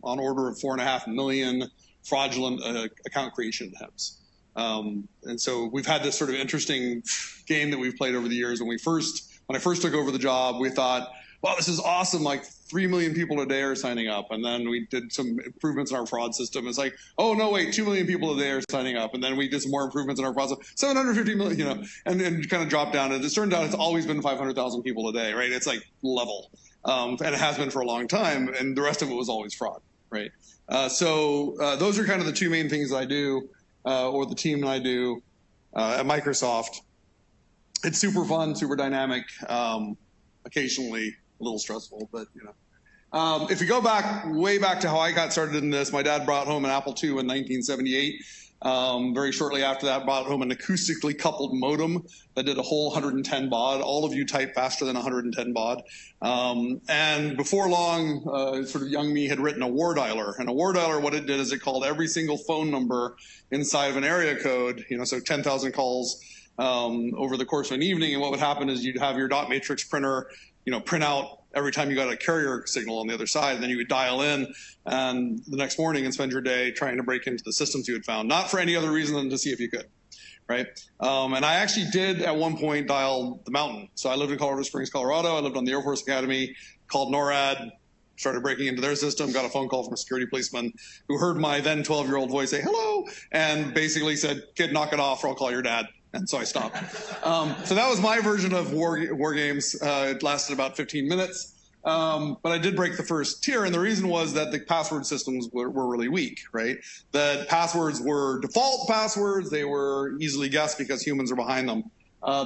on order of 4.5 million fraudulent account creation attempts. And so we've had this sort of interesting game that we've played over the years. When I first took over the job, we thought, wow, this is awesome. Like 3 million people a day are signing up. And then we did some improvements in our fraud system. It's like, oh, no, wait, 2 million people a day are signing up. And then we did some more improvements in our fraud system, 750 million, and kind of dropped down. And it turned out it's always been 500,000 people a day, right? It's like level. And it has been for a long time. And the rest of it was always fraud, right? So those are kind of the two main things I do. Or the team and I do at Microsoft. It's super fun, super dynamic, occasionally a little stressful, but if you go way back to how I got started in this, my dad brought home an Apple II in 1978. Very shortly after that, brought home an acoustically coupled modem that did a whole 110 baud. All of you type faster than 110 baud. And before long, sort of young me had written a war dialer. And a war dialer, what it did is it called every single phone number inside of an area code, so 10,000 calls over the course of an evening. And what would happen is you'd have your dot matrix printer, print out every time you got a carrier signal on the other side, and then you would dial in and the next morning and spend your day trying to break into the systems you had found, not for any other reason than to see if you could, right? And I actually did at one point dial the mountain. So I lived in Colorado Springs, Colorado. I lived on the Air Force Academy, called NORAD, started breaking into their system, got a phone call from a security policeman who heard my then 12-year-old voice say, hello, and basically said, kid, knock it off or I'll call your dad. And so I stopped. So that was my version of war games. It lasted about 15 minutes. But I did break the first tier, and the reason was that the password systems were really weak, right? That passwords were default passwords. They were easily guessed because humans are behind them.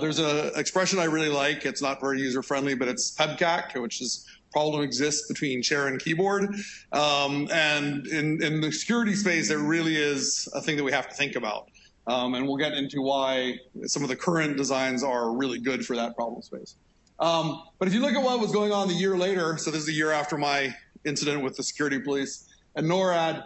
There's an expression I really like. It's not very user-friendly, but it's PEBCAC, which is problem exists between chair and keyboard. And in the security space, it really is a thing that we have to think about. And we'll get into why some of the current designs are really good for that problem space. But if you look at what was going on the year later, so this is a year after my incident with the security police at NORAD,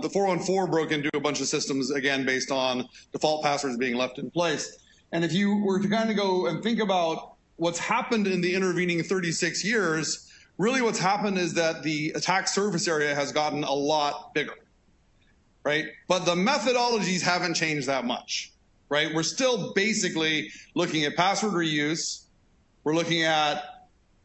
the 414 broke into a bunch of systems, again, based on default passwords being left in place. And if you were to kind of go and think about what's happened in the intervening 36 years, really what's happened is that the attack surface area has gotten a lot bigger. Right? But the methodologies haven't changed that much, right? We're still basically looking at password reuse. We're looking at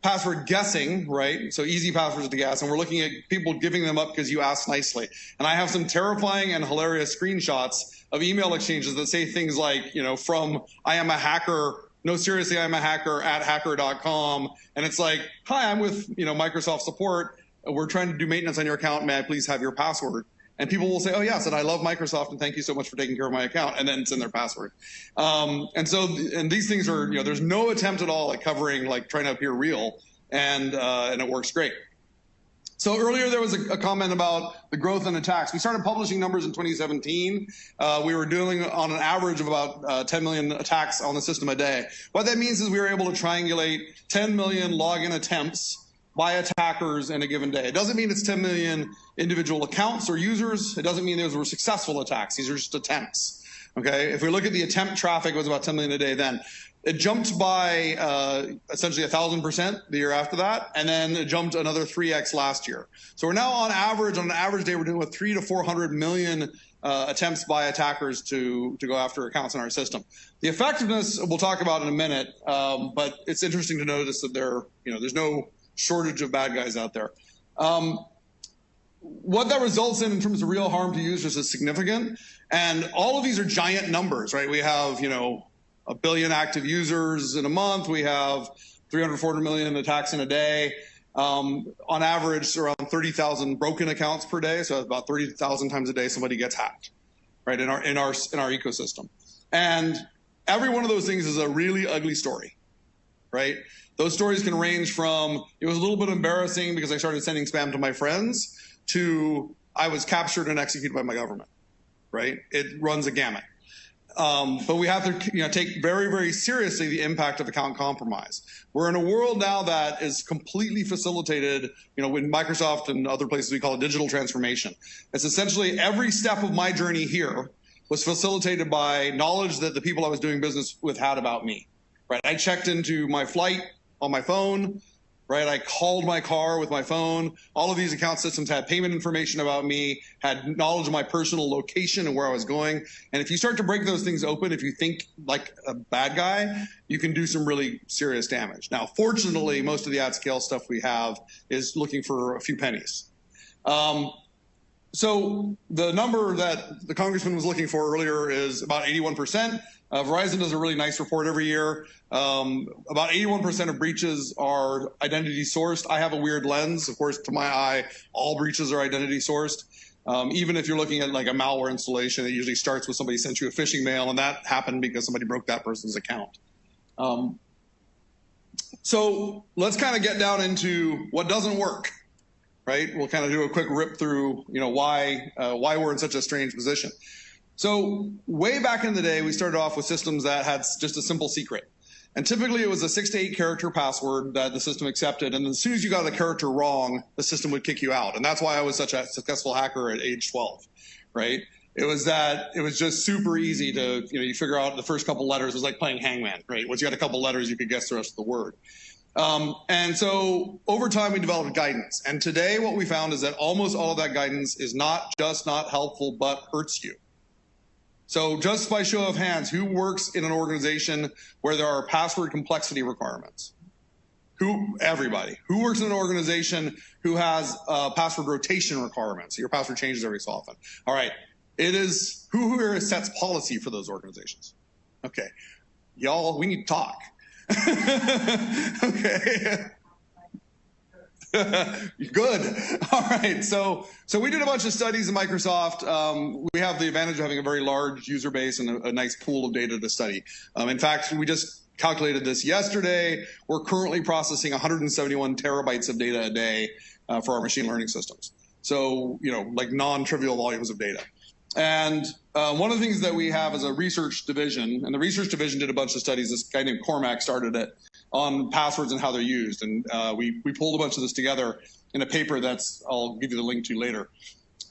password guessing, right? So easy passwords to guess. And we're looking at people giving them up because you asked nicely. And I have some terrifying and hilarious screenshots of email exchanges that say things like, from I am a hacker, no, seriously, I'm a hacker at hacker.com. And it's like, hi, I'm with, Microsoft support. We're trying to do maintenance on your account. May I please have your password? And people will say, oh, yes, and I love Microsoft, and thank you so much for taking care of my account, and then it's in their password. And these things are, there's no attempt at all at covering, trying to appear real, and it works great. So earlier there was a comment about the growth in attacks. We started publishing numbers in 2017. We were doing on an average of about 10 million attacks on the system a day. What that means is we were able to triangulate 10 million login attempts by attackers in a given day. It doesn't mean it's 10 million individual accounts or users. It doesn't mean those were successful attacks. These are just attempts. Okay, if we look at the attempt traffic, it was about 10 million a day then. It jumped by essentially 1,000% the year after that, and then it jumped another 3x last year. So we're now on an average day, we're dealing with 300 to 400 million attempts by attackers to go after accounts in our system. The effectiveness we'll talk about in a minute, but it's interesting to notice that there's no shortage of bad guys out there. What that results in terms of real harm to users is significant, and all of these are giant numbers, right? We have 1 billion active users in a month. We have 300, 400 million attacks in a day. On average, around 30,000 broken accounts per day. So about 30,000 times a day somebody gets hacked, right? In our ecosystem, and every one of those things is a really ugly story, right? Those stories can range from it was a little bit embarrassing because I started sending spam to my friends to I was captured and executed by my government, right? It runs a gamut. But we have to take very, very seriously the impact of account compromise. We're in a world now that is completely facilitated, with Microsoft and other places we call it digital transformation. It's essentially every step of my journey here was facilitated by knowledge that the people I was doing business with had about me, right? I checked into my flight on my phone, right? I called my car with my phone. All of these account systems had payment information about me, had knowledge of my personal location and where I was going. And if you start to break those things open, if you think like a bad guy, you can do some really serious damage. Now, fortunately, most of the at-scale stuff we have is looking for a few pennies. So the number that the congressman was looking for earlier is about 81%. Verizon does a really nice report every year. About 81% of breaches are identity sourced. I have a weird lens. Of course, to my eye, all breaches are identity sourced. Even if you're looking at like a malware installation, it usually starts with somebody sent you a phishing mail, and that happened because somebody broke that person's account. So let's kind of get down into what doesn't work, right? We'll kind of do a quick rip through, why we're in such a strange position. So way back in the day, we started off with systems that had just a simple secret. And typically it was a 6 to 8 character password that the system accepted. And as soon as you got the character wrong, the system would kick you out. And that's why I was such a successful hacker at age 12, right? It was just super easy to, you figure out the first couple letters. It was like playing hangman, right? Once you got a couple letters, you could guess the rest of the word. And so over time, we developed guidance. And today what we found is that almost all of that guidance is not just not helpful, but hurts you. So just by show of hands, who works in an organization where there are password complexity requirements? Everybody. Who works in an organization who has password rotation requirements? Your password changes every so often. All right. It is who here sets policy for those organizations? Okay. Y'all, we need to talk. Okay. Good. All right. So we did a bunch of studies in Microsoft. We have the advantage of having a very large user base and a nice pool of data to study. In fact, we just calculated this yesterday. We're currently processing 171 terabytes of data a day for our machine learning systems. So, like non-trivial volumes of data. And one of the things that we have is a research division, and the research division did a bunch of studies. This guy named Cormac started it on passwords and how they're used. And we pulled a bunch of this together in a paper I'll give you the link to later.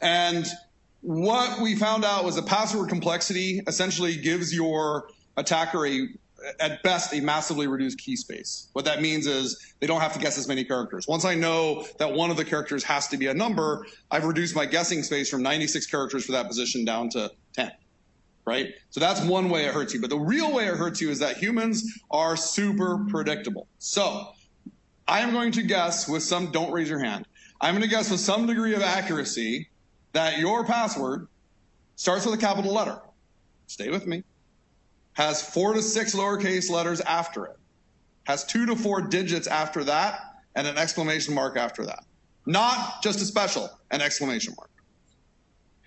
And what we found out was that password complexity essentially gives your attacker at best a massively reduced key space. What that means is they don't have to guess as many characters. Once I know that one of the characters has to be a number, I've reduced my guessing space from 96 characters for that position down to 10. Right? So that's one way it hurts you. But the real way it hurts you is that humans are super predictable. So I am going to guess don't raise your hand. I'm going to guess with some degree of accuracy that your password starts with a capital letter. Stay with me. Has 4 to 6 lowercase letters after it. Has 2 to 4 digits after that and an exclamation mark after that. Not just a special, an exclamation mark.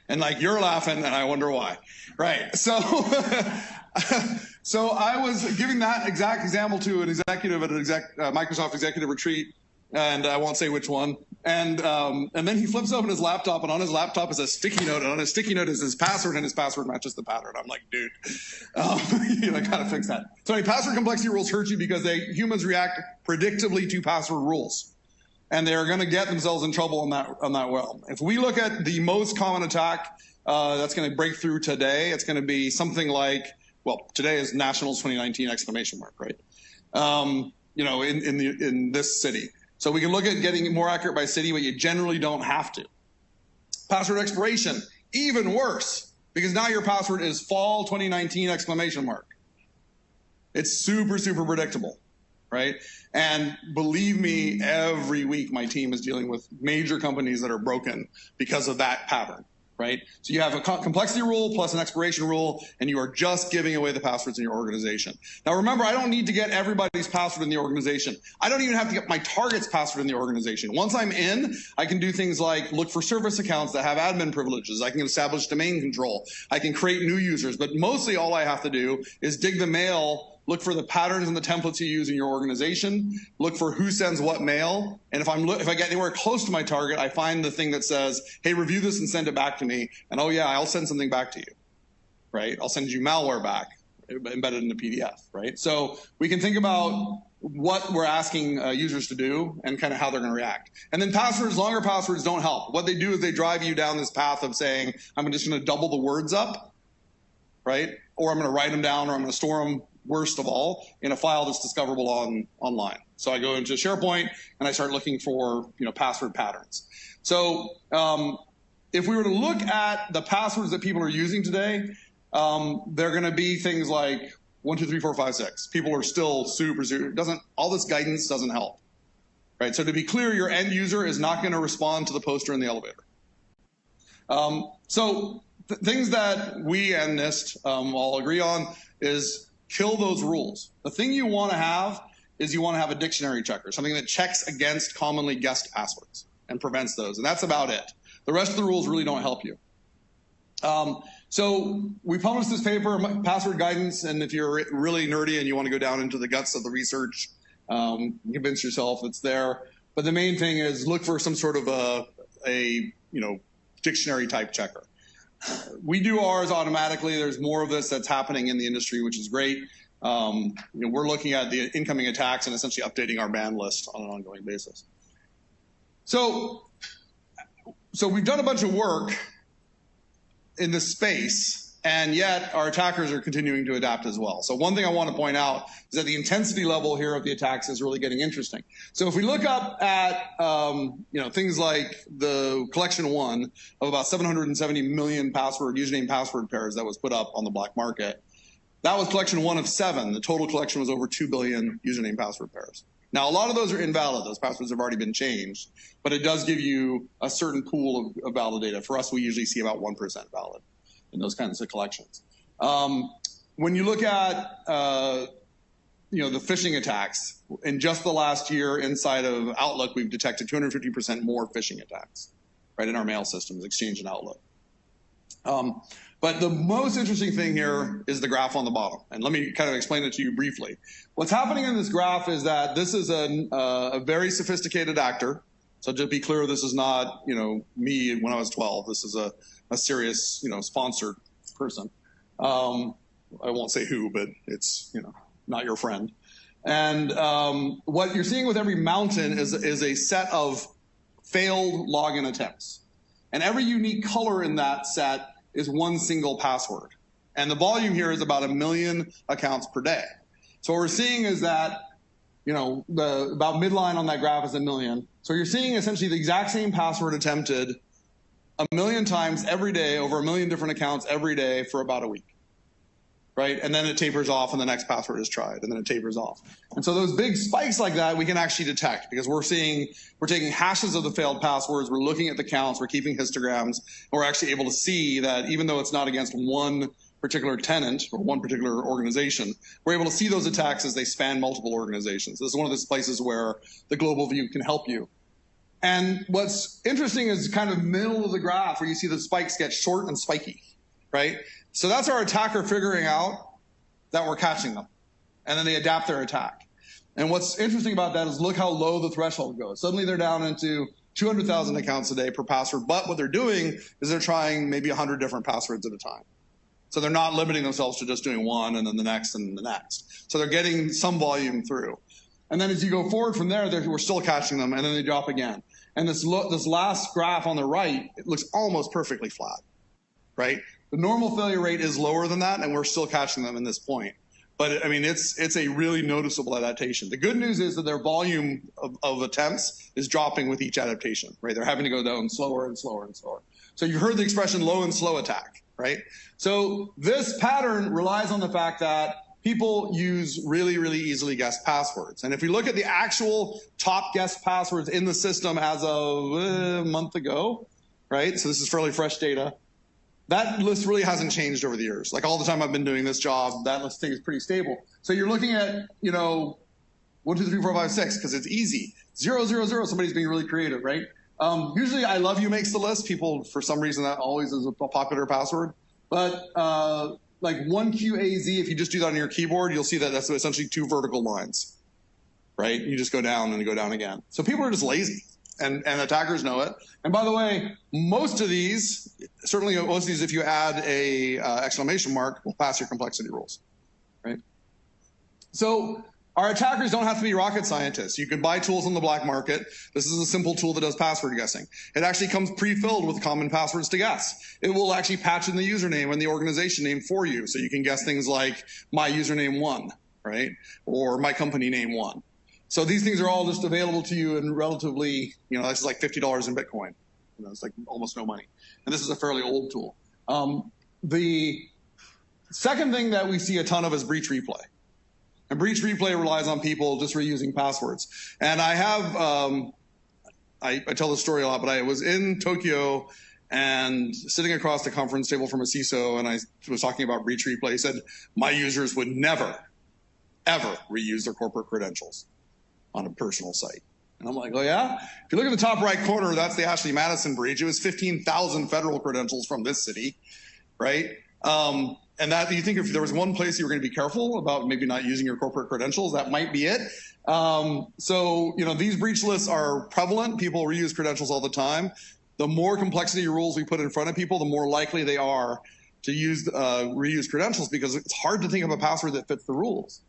And you're laughing, and I wonder why. Right. So, so I was giving that exact example to an executive at an Microsoft executive retreat, and I won't say which one. And then he flips open his laptop, and on his laptop is a sticky note, and on his sticky note is his password, and his password matches the pattern. I'm like, dude, I gotta fix that. So password complexity rules hurt you because humans react predictably to password rules. and they're going to get themselves in trouble on that realm. If we look at the most common attack that's going to break through today, it's going to be something like, well, today is Nationals 2019 exclamation mark, right? You know, in this city. So we can look at getting it more accurate by city, but you generally don't have to. Password expiration, even worse, because now your password is fall 2019 exclamation mark. It's super, super predictable, right? And believe me, every week my team is dealing with major companies that are broken because of that pattern, right? So you have a complexity rule plus an expiration rule, and you are just giving away the passwords in your organization. Now remember, I don't need to get everybody's password in the organization. I don't even have to get my target's password in the organization. Once I'm in, I can do things like look for service accounts that have admin privileges. I can establish domain control. I can create new users, but mostly all I have to do is dig the mail, look for the patterns and the templates you use in your organization, look for who sends what mail, and if I get anywhere close to my target, I find the thing that says, hey, review this and send it back to me, and oh yeah, I'll send something back to you, right? I'll send you malware back, embedded in a PDF, right? So we can think about what we're asking users to do and kind of how they're going to react. And then passwords, longer passwords don't help. What they do is they drive you down this path of saying, I'm just going to double the words up, right? Or I'm going to write them down, or I'm going to store them, worst of all, in a file that's discoverable online. So I go into SharePoint and I start looking for, you know, password patterns. So if we were to look at the passwords that people are using today, they're going to be things like 1, 2, 3, 4, 5, 6. People are still super. All this guidance doesn't help, right? So to be clear, your end user is not going to respond to the poster in the elevator. Things that we and NIST all agree on is kill those rules. The thing you want to have is you want to have a dictionary checker, something that checks against commonly guessed passwords and prevents those. And that's about it. The rest of the rules really don't help you. So we published this paper, Password Guidance, and if you're really nerdy and you want to go down into the guts of the research, convince yourself it's there. But the main thing is look for some sort of a dictionary type checker. We do ours automatically. There's more of this that's happening in the industry, which is great. We're looking at the incoming attacks and essentially updating our ban list on an ongoing basis. So we've done a bunch of work in this space, and yet our attackers are continuing to adapt as well. So one thing I want to point out is that the intensity level here of the attacks is really getting interesting. So if we look up at things like the collection one of about 770 million username password pairs that was put up on the black market, that was collection one of 7. The total collection was over 2 billion username password pairs. Now, a lot of those are invalid. Those passwords have already been changed, but it does give you a certain pool of valid data. For us, we usually see about 1% valid in those kinds of collections. When you look at the phishing attacks, in just the last year inside of Outlook, we've detected 250% more phishing attacks, right, in our mail systems, Exchange and Outlook. But the most interesting thing here is the graph on the bottom. And let me kind of explain it to you briefly. What's happening in this graph is that this is a very sophisticated actor. So to be clear, this is not, me when I was 12. This is a serious, sponsored person. I won't say who, but it's, not your friend. And what you're seeing with every mountain is a set of failed login attempts. And every unique color in that set is one single password. And the volume here is about 1 million accounts per day. So what we're seeing is that, about midline on that graph is 1 million. So you're seeing essentially the exact same password attempted 1 million times every day over 1 million different accounts every day for about a week. Right? And then it tapers off and the next password is tried and then it tapers off. And so those big spikes like that we can actually detect because we're taking hashes of the failed passwords, we're looking at the counts, we're keeping histograms, and we're actually able to see that even though it's not against one particular tenant or one particular organization, we're able to see those attacks as they span multiple organizations. This is one of those places where the global view can help you. And what's interesting is kind of middle of the graph where you see the spikes get short and spiky, right? So that's our attacker figuring out that we're catching them. And then they adapt their attack. And what's interesting about that is look how low the threshold goes. Suddenly they're down into 200,000 accounts a day per password. But what they're doing is they're trying maybe 100 different passwords at a time. So they're not limiting themselves to just doing one and then the next and the next. So they're getting some volume through. And then as you go forward from there, we're still catching them, and then they drop again. And this last graph on the right, it looks almost perfectly flat, right? The normal failure rate is lower than that, and we're still catching them in this point. But I mean, it's a really noticeable adaptation. The good news is that their volume of attempts is dropping with each adaptation, right? They're having to go down slower and slower and slower. So you heard the expression low and slow attack, right? So this pattern relies on the fact that people use really, really easily guessed passwords. And if we look at the actual top guessed passwords in the system as of a month ago, right? So this is fairly fresh data. That list really hasn't changed over the years. Like all the time I've been doing this job, that list thing is pretty stable. So you're looking at, 1, 2, 3, 4, 5, 6, because it's easy. 0, 0, 0, somebody's being really creative, right? Usually I love you makes the list. People, for some reason, that always is a popular password. But like 1QAZ, if you just do that on your keyboard, you'll see that that's essentially 2 vertical lines, right? You just go down and go down again. So people are just lazy, and attackers know it. And by the way, most of these, certainly most of these, if you add a exclamation mark, will pass your complexity rules, right? So our attackers don't have to be rocket scientists. You can buy tools on the black market. This is a simple tool that does password guessing. It actually comes pre-filled with common passwords to guess. It will actually patch in the username and the organization name for you. So you can guess things like my username 1, right? Or my company name 1. So these things are all just available to you in relatively, this is like $50 in Bitcoin. It's like almost no money. And this is a fairly old tool. The second thing that we see a ton of is breach replay. And breach replay relies on people just reusing passwords. And I have, I tell this story a lot, but I was in Tokyo and sitting across the conference table from a CISO, and I was talking about breach replay. He said, my users would never, ever reuse their corporate credentials on a personal site. And I'm like, oh yeah? If you look at the top right corner, that's the Ashley Madison breach. It was 15,000 federal credentials from this city, right? And that, you think if there was one place you were going to be careful about maybe not using your corporate credentials, that might be it. So, these breach lists are prevalent. People reuse credentials all the time. The more complexity rules we put in front of people, the more likely they are to use reuse credentials, because it's hard to think of a password that fits the rules.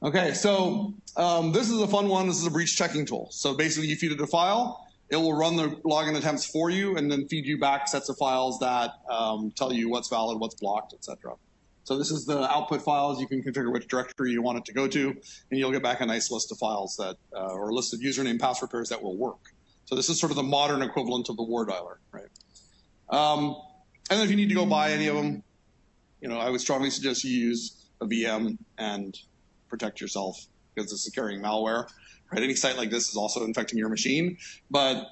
Okay, so this is a fun one. This is a breach checking tool. So basically you feed it a file, it will run the login attempts for you and then feed you back sets of files that tell you what's valid, what's blocked, etc. So this is the output files. You can configure which directory you want it to go to, and you'll get back a nice list of files that, or a list of username password pairs that will work. So this is sort of the modern equivalent of the war dialer, right? And then if you need to go buy any of them, I would strongly suggest you use a VM and protect yourself, because this is carrying malware, right? Any site like this is also infecting your machine. But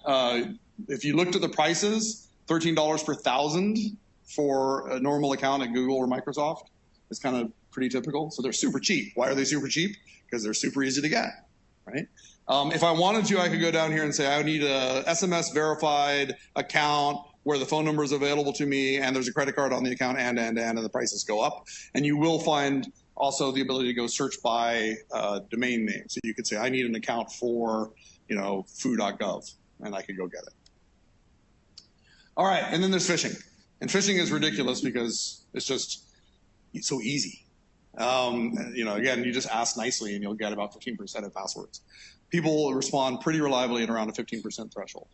if you looked at the prices, $13 per 1,000 for a normal account at Google or Microsoft is kind of pretty typical. So they're super cheap. Why are they super cheap? Because they're super easy to get, right? If I wanted to, I could go down here and say I need a SMS verified account where the phone number is available to me and there's a credit card on the account and the prices go up. And you will find also the ability to go search by domain name. So you could say, I need an account for, foo.gov, and I could go get it. All right, and then there's phishing. And phishing is ridiculous because it's so easy. Again, you just ask nicely and you'll get about 15% of passwords. People respond pretty reliably at around a 15% threshold.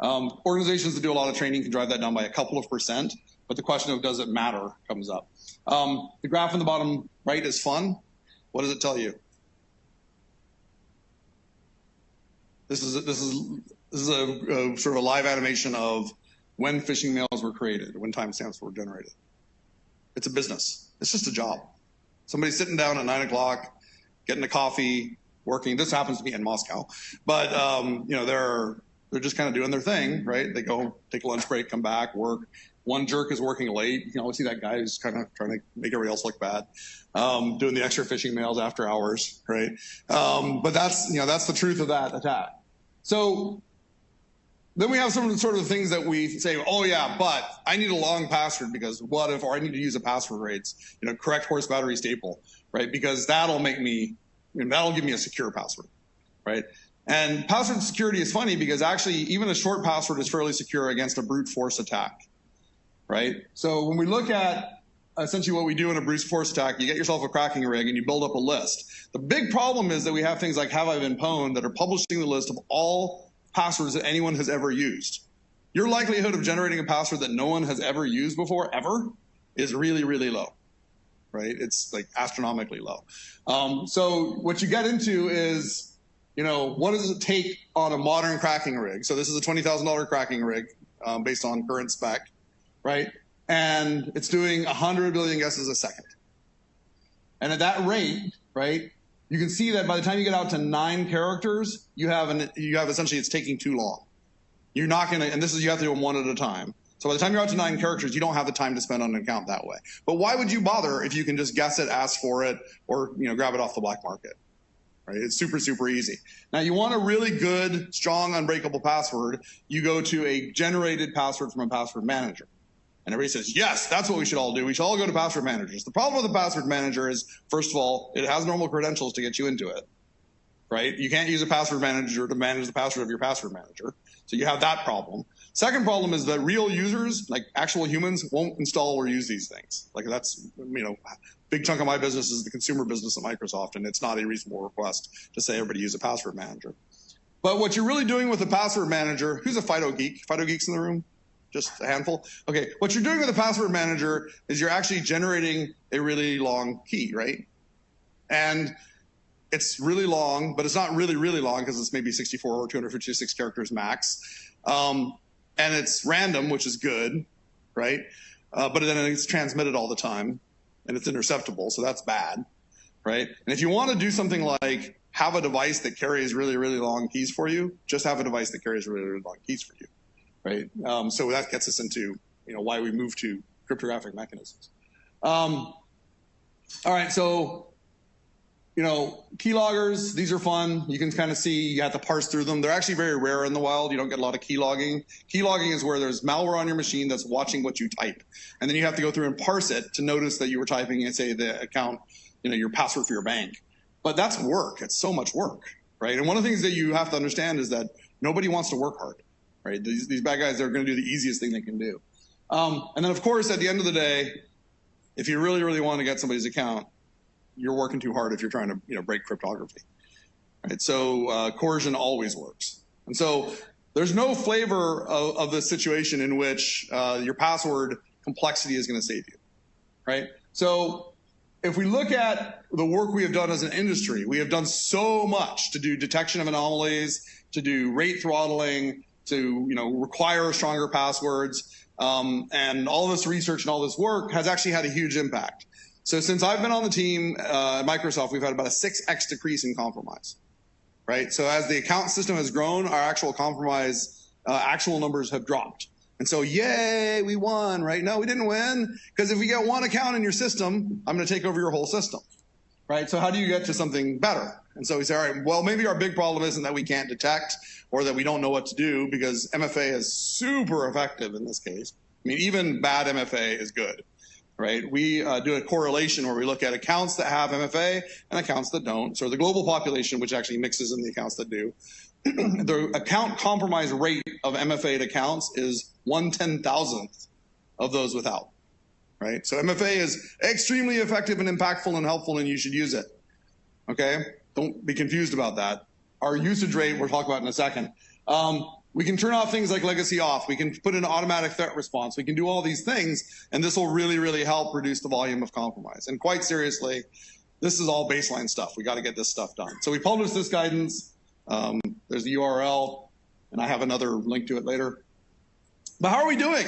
Organizations that do a lot of training can drive that down by a couple of percent, but the question of does it matter comes up. The graph on the bottom right is fun. What does it tell you? This is a sort of a live animation of when phishing mails were created, when timestamps were generated. It's a business. It's just a job. Somebody's sitting down at 9 o'clock, getting a coffee, working. This happens to be in Moscow, but they're just kind of doing their thing, right? They go take a lunch break, come back, work. One jerk is working late. You can always see that guy who's kind of trying to make everybody else look bad, doing the extra phishing mails after hours, right? But that's the truth of that attack. So then we have some of the sort of things that we say, oh yeah, but I need a long password because what if, or I need to use a password rates, correct horse battery staple, right? Because that'll make me, that'll give me a secure password, right? And password security is funny because actually even a short password is fairly secure against a brute force attack, right? So when we look at essentially what we do in a brute force attack. You get yourself a cracking rig and you build up a list. The big problem is that we have things like Have I Been Pwned that are publishing the list of all passwords that anyone has ever used. Your likelihood of generating a password that no one has ever used before, ever, is really, really low, right? It's like astronomically low. So what you get into is, what does it take on a modern cracking rig? So this is a $20,000 cracking rig based on current spec, right? And it's doing 100 billion guesses a second. And at that rate, right, you can see that by the time you get out to 9 characters, you have essentially it's taking too long. You're not going to, and this is, you have to do them one at a time. So by the time you're out to 9 characters, you don't have the time to spend on an account that way. But why would you bother if you can just guess it, ask for it, or grab it off the black market? Right? It's super, super easy. Now you want a really good, strong, unbreakable password, you go to a generated password from a password manager. And everybody says, yes, that's what we should all do. We should all go to password managers. The problem with the password manager is, first of all, it has normal credentials to get you into it, right? You can't use a password manager to manage the password of your password manager. So you have that problem. Second problem is that real users, like actual humans, won't install or use these things. Like that's, big chunk of my business is the consumer business at Microsoft, and it's not a reasonable request to say everybody use a password manager. But what you're really doing with a password manager, who's a FIDO geek? FIDO geeks in the room? Just a handful? Okay, what you're doing with a password manager is you're actually generating a really long key, right? And it's really long, but it's not really, really long because it's maybe 64 or 256 characters max. And it's random, which is good, right? But then it's transmitted all the time and it's interceptable, so that's bad, right? And if you want to do something like have a device that carries really, really long keys for you, just have a device that carries really, really long keys for you. Right, so that gets us into why we move to cryptographic mechanisms. All right, so keyloggers, these are fun. You can kind of see you have to parse through them. They're actually very rare in the wild. You don't get a lot of keylogging. Keylogging is where there's malware on your machine that's watching what you type, and then you have to go through and parse it to notice that you were typing and say the account, your password for your bank. But that's work. It's so much work, right? And one of the things that you have to understand is that nobody wants to work hard. Right? These bad guys are going to do the easiest thing they can do. And then, of course, at the end of the day, if you really, really want to get somebody's account, you're working too hard if you're trying to break cryptography. Right? So coercion always works. And so there's no flavor of the situation in which your password complexity is going to save you. Right? So if we look at the work we have done as an industry, we have done so much to do detection of anomalies, to do rate throttling, to require stronger passwords, and all this research and all this work has actually had a huge impact. So since I've been on the team at Microsoft, we've had about a 6x decrease in compromise, right? So as the account system has grown, our actual compromise actual numbers have dropped. And so, yay, we won, right? No, we didn't win, because if we get one account in your system, I'm going to take over your whole system, right? So how do you get to something better? And so we say, all right, well, maybe our big problem isn't that we can't detect or that we don't know what to do, because MFA is super effective in this case. I mean, even bad MFA is good, right? We do a correlation where we look at accounts that have MFA and accounts that don't. So the global population, which actually mixes in the accounts that do, the account compromise rate of MFA'd accounts is 1/10,000th of those without, right? So MFA is extremely effective and impactful and helpful, and you should use it, okay? Don't be confused about that. Our usage rate, we'll talk about in a second. We can turn off things like legacy off. We can put in automatic threat response. We can do all these things, and this will really, really help reduce the volume of compromise. And quite seriously, this is all baseline stuff. We got to get this stuff done. So we published this guidance. There's the URL, and I have another link to it later. But how are we doing?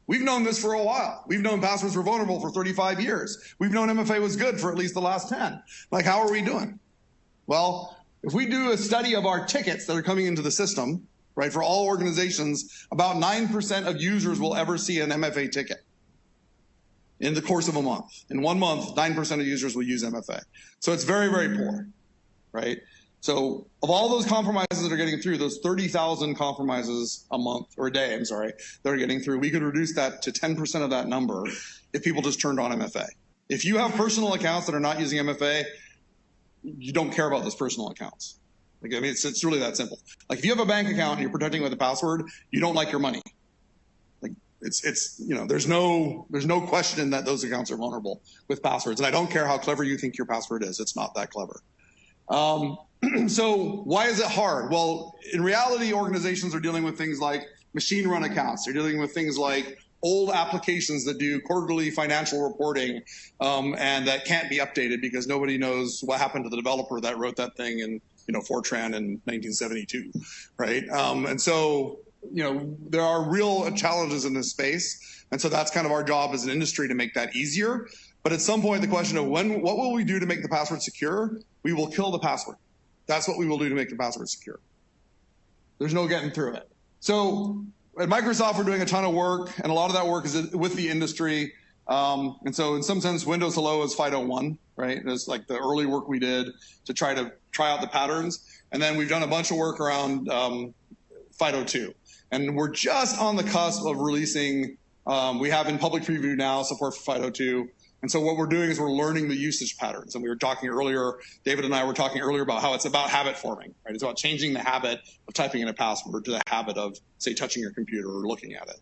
We've known this for a while. We've known passwords were vulnerable for 35 years. We've known MFA was good for at least the last 10. Like, how are we doing? Well, if we do a study of our tickets that are coming into the system, right, for all organizations, about 9% of users will ever see an MFA ticket in the course of a month. In 1 month, 9% of users will use MFA. So it's very, very poor, right? So of all those compromises that are getting through, those 30,000 compromises a month, or a day, I'm sorry, that are getting through, we could reduce that to 10% of that number if people just turned on MFA. If you have personal accounts that are not using MFA, you don't care about those personal accounts. Like, I mean, it's really that simple. Like, if you have a bank account and you're protecting it with a password, you don't like your money. Like, there's no question that those accounts are vulnerable with passwords. And I don't care how clever you think your password is, it's not that clever. So why is it hard? Well, in reality, organizations are dealing with things like machine run accounts. They're dealing with things like old applications that do quarterly financial reporting and that can't be updated because nobody knows what happened to the developer that wrote that thing in Fortran in 1972, right? And so there are real challenges in this space. And so that's kind of our job as an industry to make that easier. But at some point, the question of what will we do to make the password secure? We will kill the password. That's what we will do to make the password secure. There's no getting through it. So at Microsoft, we're doing a ton of work, and a lot of that work is with the industry. And so in some sense, Windows Hello is FIDO1, right? It's like the early work we did to try out the patterns. And then we've done a bunch of work around FIDO2. And we're just on the cusp of releasing, we have in public preview now support for FIDO2. And so what we're doing is we're learning the usage patterns. And we were talking earlier, David and I were talking earlier about how it's about habit forming, right? It's about changing the habit of typing in a password to the habit of, say, touching your computer or looking at it.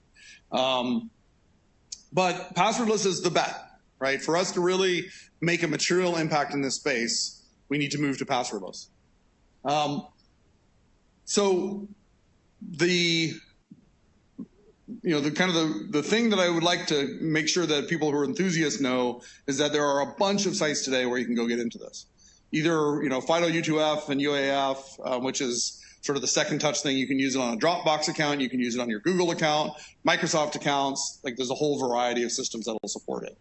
But passwordless is the bet, right? For us to really make a material impact in this space, we need to move to passwordless. So the thing that I would like to make sure that people who are enthusiasts know is that there are a bunch of sites today where you can go get into this. Either, FIDO U2F and UAF, which is sort of the second touch thing. You can use it on a Dropbox account. You can use it on your Google account, Microsoft accounts. Like there's a whole variety of systems that will support it.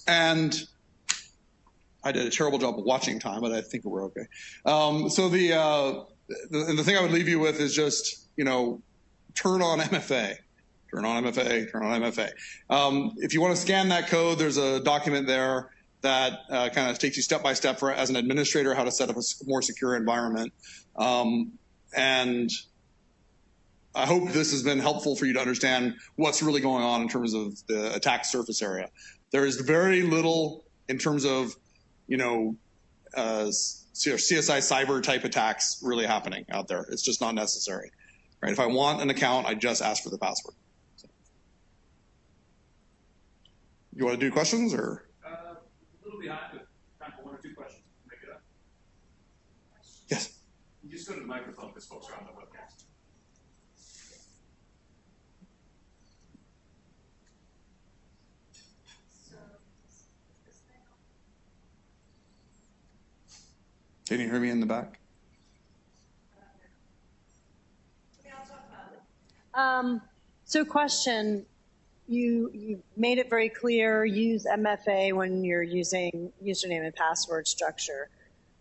And I did a terrible job of watching time, but I think we're okay. So the thing I would leave you with is just, turn on MFA. Turn on MFA, turn on MFA. If you want to scan that code, there's a document there that kind of takes you step by step as an administrator how to set up a more secure environment. And I hope this has been helpful for you to understand what's really going on in terms of the attack surface area. There is very little in terms of, CSI cyber type attacks really happening out there. It's just not necessary. Right? If I want an account, I just ask for the password. So. You want to do questions or? A little behind, but time for one or two questions. Make it up. Yes. You just go to the microphone because folks are on the webcast. Can you hear me in the back? So question, you made it very clear, use MFA when you're using username and password structure.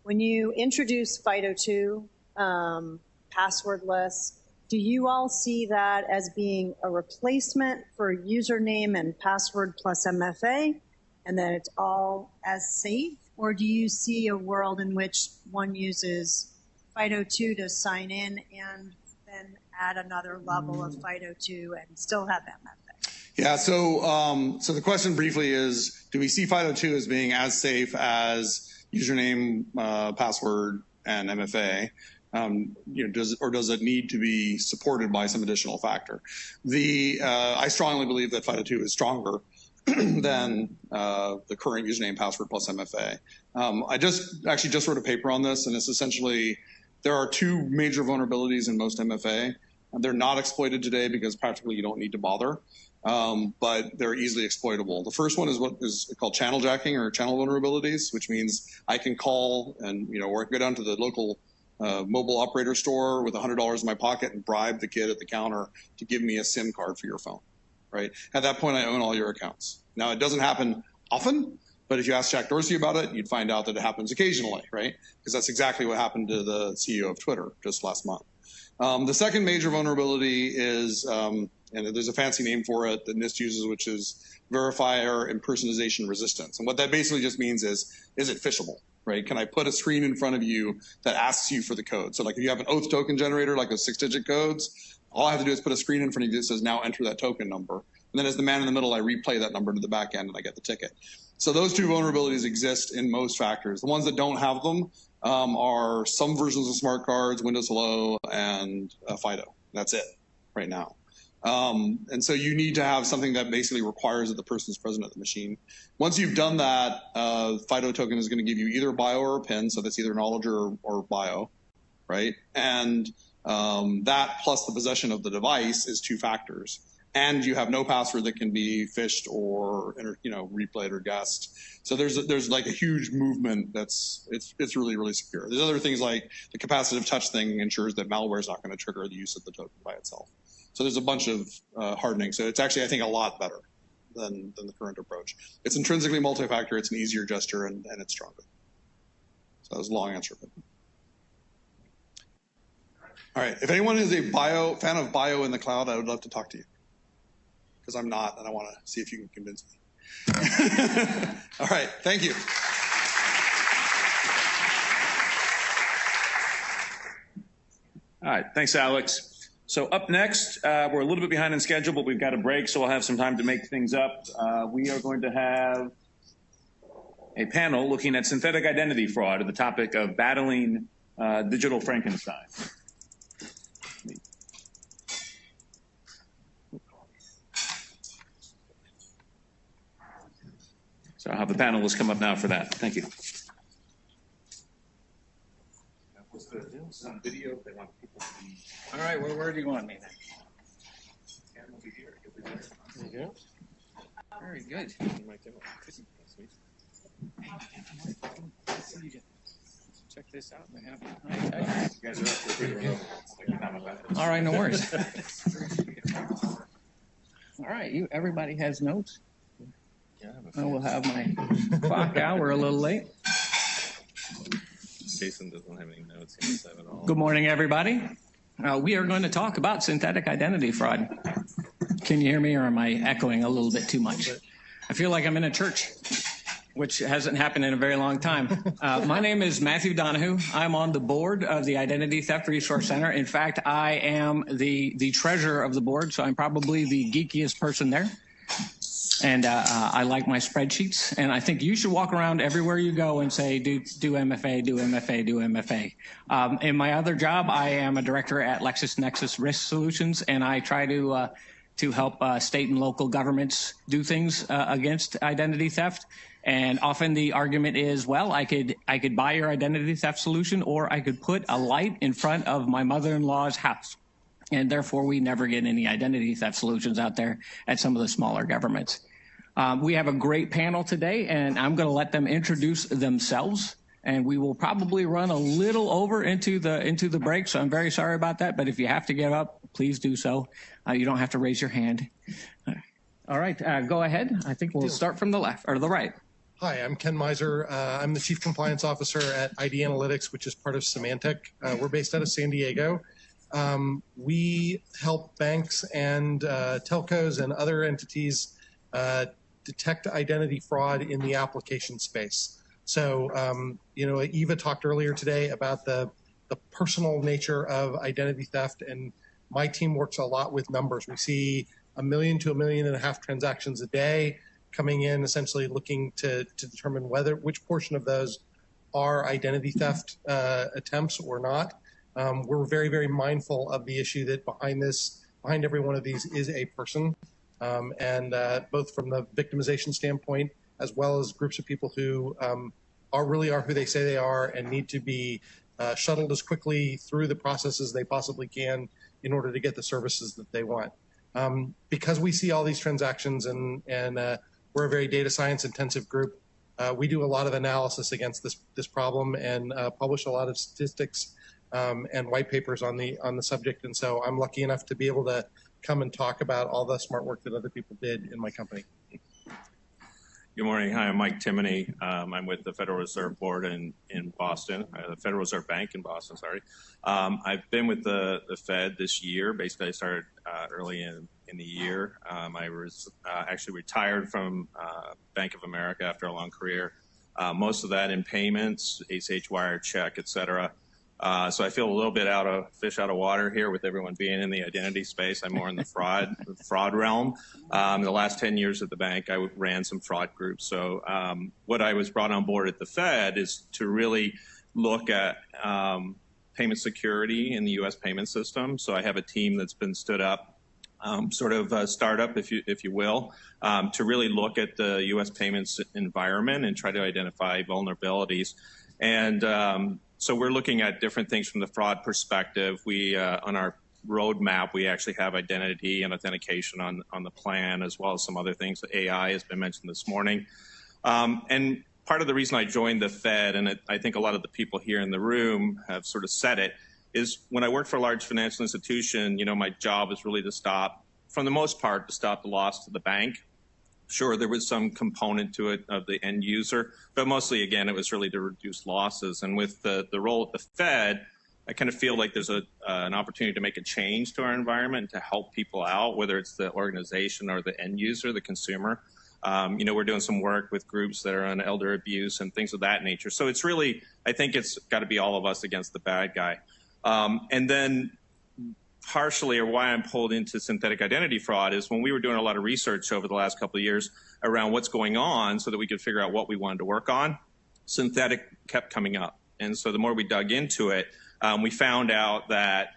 When you introduce FIDO2, passwordless, do you all see that as being a replacement for username and password plus MFA, and that it's all as safe? Or do you see a world in which one uses FIDO2 to sign in and then add another level of FIDO2 and still have MFA? Yeah, so the question briefly is, do we see FIDO2 as being as safe as username, password, and MFA? Does it need to be supported by some additional factor? I strongly believe that FIDO2 is stronger than the current username, password plus MFA. I just wrote a paper on this, and it's essentially there are two major vulnerabilities in most MFA. They're not exploited today because practically you don't need to bother, but they're easily exploitable. The first one is what is called channel jacking or channel vulnerabilities, which means I can call and or I can go down to the local mobile operator store with $100 in my pocket and bribe the kid at the counter to give me a SIM card for your phone. Right? At that point, I own all your accounts. Now, it doesn't happen often, but if you ask Jack Dorsey about it, you'd find out that it happens occasionally, right? Because that's exactly what happened to the CEO of Twitter just last month. The second major vulnerability is, and there's a fancy name for it that NIST uses, which is verifier impersonation resistance. And what that basically just means is it phishable, right? Can I put a screen in front of you that asks you for the code? So like if you have an oath token generator, like those 6-digit codes, all I have to do is put a screen in front of you that says, now enter that token number. And then as the man in the middle, I replay that number to the back end and I get the ticket. So those two vulnerabilities exist in most factors. The ones that don't have them are some versions of smart cards, Windows Hello, and FIDO. That's it right now. And so you need to have something that basically requires that the person is present at the machine. Once you've done that, FIDO token is going to give you either a bio or a PIN, so that's either knowledge or bio, right? And that plus the possession of the device is 2 factors. And you have no password that can be phished or replayed or guessed. So there's like a huge movement it's really, really secure. There's other things like the capacitive touch thing ensures that malware is not going to trigger the use of the token by itself. So there's a bunch of hardening. So it's actually, I think, a lot better than the current approach. It's intrinsically multi-factor, it's an easier gesture, and it's stronger. So that was a long answer. All right, if anyone is a fan of bio in the cloud, I would love to talk to you. Because I'm not, and I want to see if you can convince me. All right, thank you. All right, thanks, Alex. So up next, we're a little bit behind on schedule, but we've got a break, so we'll have some time to make things up. We are going to have a panel looking at synthetic identity fraud, the topic of battling digital Frankenstein. So I'll have the panelists come up now for that. Thank you. All right, where do you want me then? There you go. Very good. Check this out. All right, no worries. All right, everybody has notes? I will have my clock out. We're a little late. Jason doesn't have any notes. He must have it all. Good morning, everybody. We are going to talk about synthetic identity fraud. Can you hear me, or am I echoing a little bit too much? I feel like I'm in a church, which hasn't happened in a very long time. My name is Matthew Donahue. I'm on the board of the Identity Theft Resource Center. In fact, I am the treasurer of the board, so I'm probably the geekiest person there. And I like my spreadsheets, and I think you should walk around everywhere you go and say, do MFA, do MFA, do MFA. In my other job, I am a director at LexisNexis Risk Solutions, and I try to help state and local governments do things against identity theft. And often the argument is, well, I could buy your identity theft solution, or I could put a light in front of my mother-in-law's house. And therefore, we never get any identity theft solutions out there at some of the smaller governments. We have a great panel today, and I'm going to let them introduce themselves. And we will probably run a little over into the break, so I'm very sorry about that. But if you have to get up, please do so. You don't have to raise your hand. All right, go ahead. I think we'll start from the left or the right. Hi, I'm Ken Miser. I'm the Chief Compliance Officer at ID Analytics, which is part of Symantec. We're based out of San Diego. We help banks and telcos and other entities detect identity fraud in the application space. So, Eva talked earlier today about the personal nature of identity theft, and my team works a lot with numbers. We see 1 million to 1.5 million transactions a day coming in, essentially looking to determine which portion of those are identity theft attempts or not. We're very, very mindful of the issue that behind every one of these is a person, and both from the victimization standpoint as well as groups of people who are who they say they are and need to be shuttled as quickly through the process as they possibly can in order to get the services that they want. Because we see all these transactions and we're a very data science intensive group, we do a lot of analysis against this problem and publish a lot of statistics and white papers on the subject. And so I'm lucky enough to be able to come and talk about all the smart work that other people did in my company. Good morning. Hi, I'm Mike Timoney. I'm with the Federal Reserve Board in Boston, the Federal Reserve Bank in Boston, sorry. I've been with the Fed this year. Basically, I started early in the year. I was actually retired from Bank of America after a long career, most of that in payments, ACH wire, check, et cetera. So I feel a little bit fish out of water here with everyone being in the identity space. I'm more in the fraud realm. The last 10 years at the bank, I ran some fraud groups. So what I was brought on board at the Fed is to really look at payment security in the U.S. payment system. So I have a team that's been stood up sort of startup, if you will, to really look at the U.S. payments environment and try to identify vulnerabilities. And so we're looking at different things from the fraud perspective. We on our roadmap, we actually have identity and authentication on the plan, as well as some other things. AI has been mentioned this morning. And part of the reason I joined the Fed, and I think a lot of the people here in the room have sort of said it, is when I worked for a large financial institution, you know, my job is really to stop, for the most part, to stop the loss to the bank. Sure, there was some component to it of the end user, but mostly, again, it was really to reduce losses. And with the role at the Fed, I kind of feel like there's an opportunity to make a change to our environment to help people out, whether it's the organization or the end user, the consumer. You know, we're doing some work with groups that are on elder abuse and things of that nature. So it's really, I think it's got to be all of us against the bad guy. And then partially, or why I'm pulled into synthetic identity fraud, is when we were doing a lot of research over the last couple of years around what's going on so that we could figure out what we wanted to work on, synthetic kept coming up. And so the more we dug into it, we found out that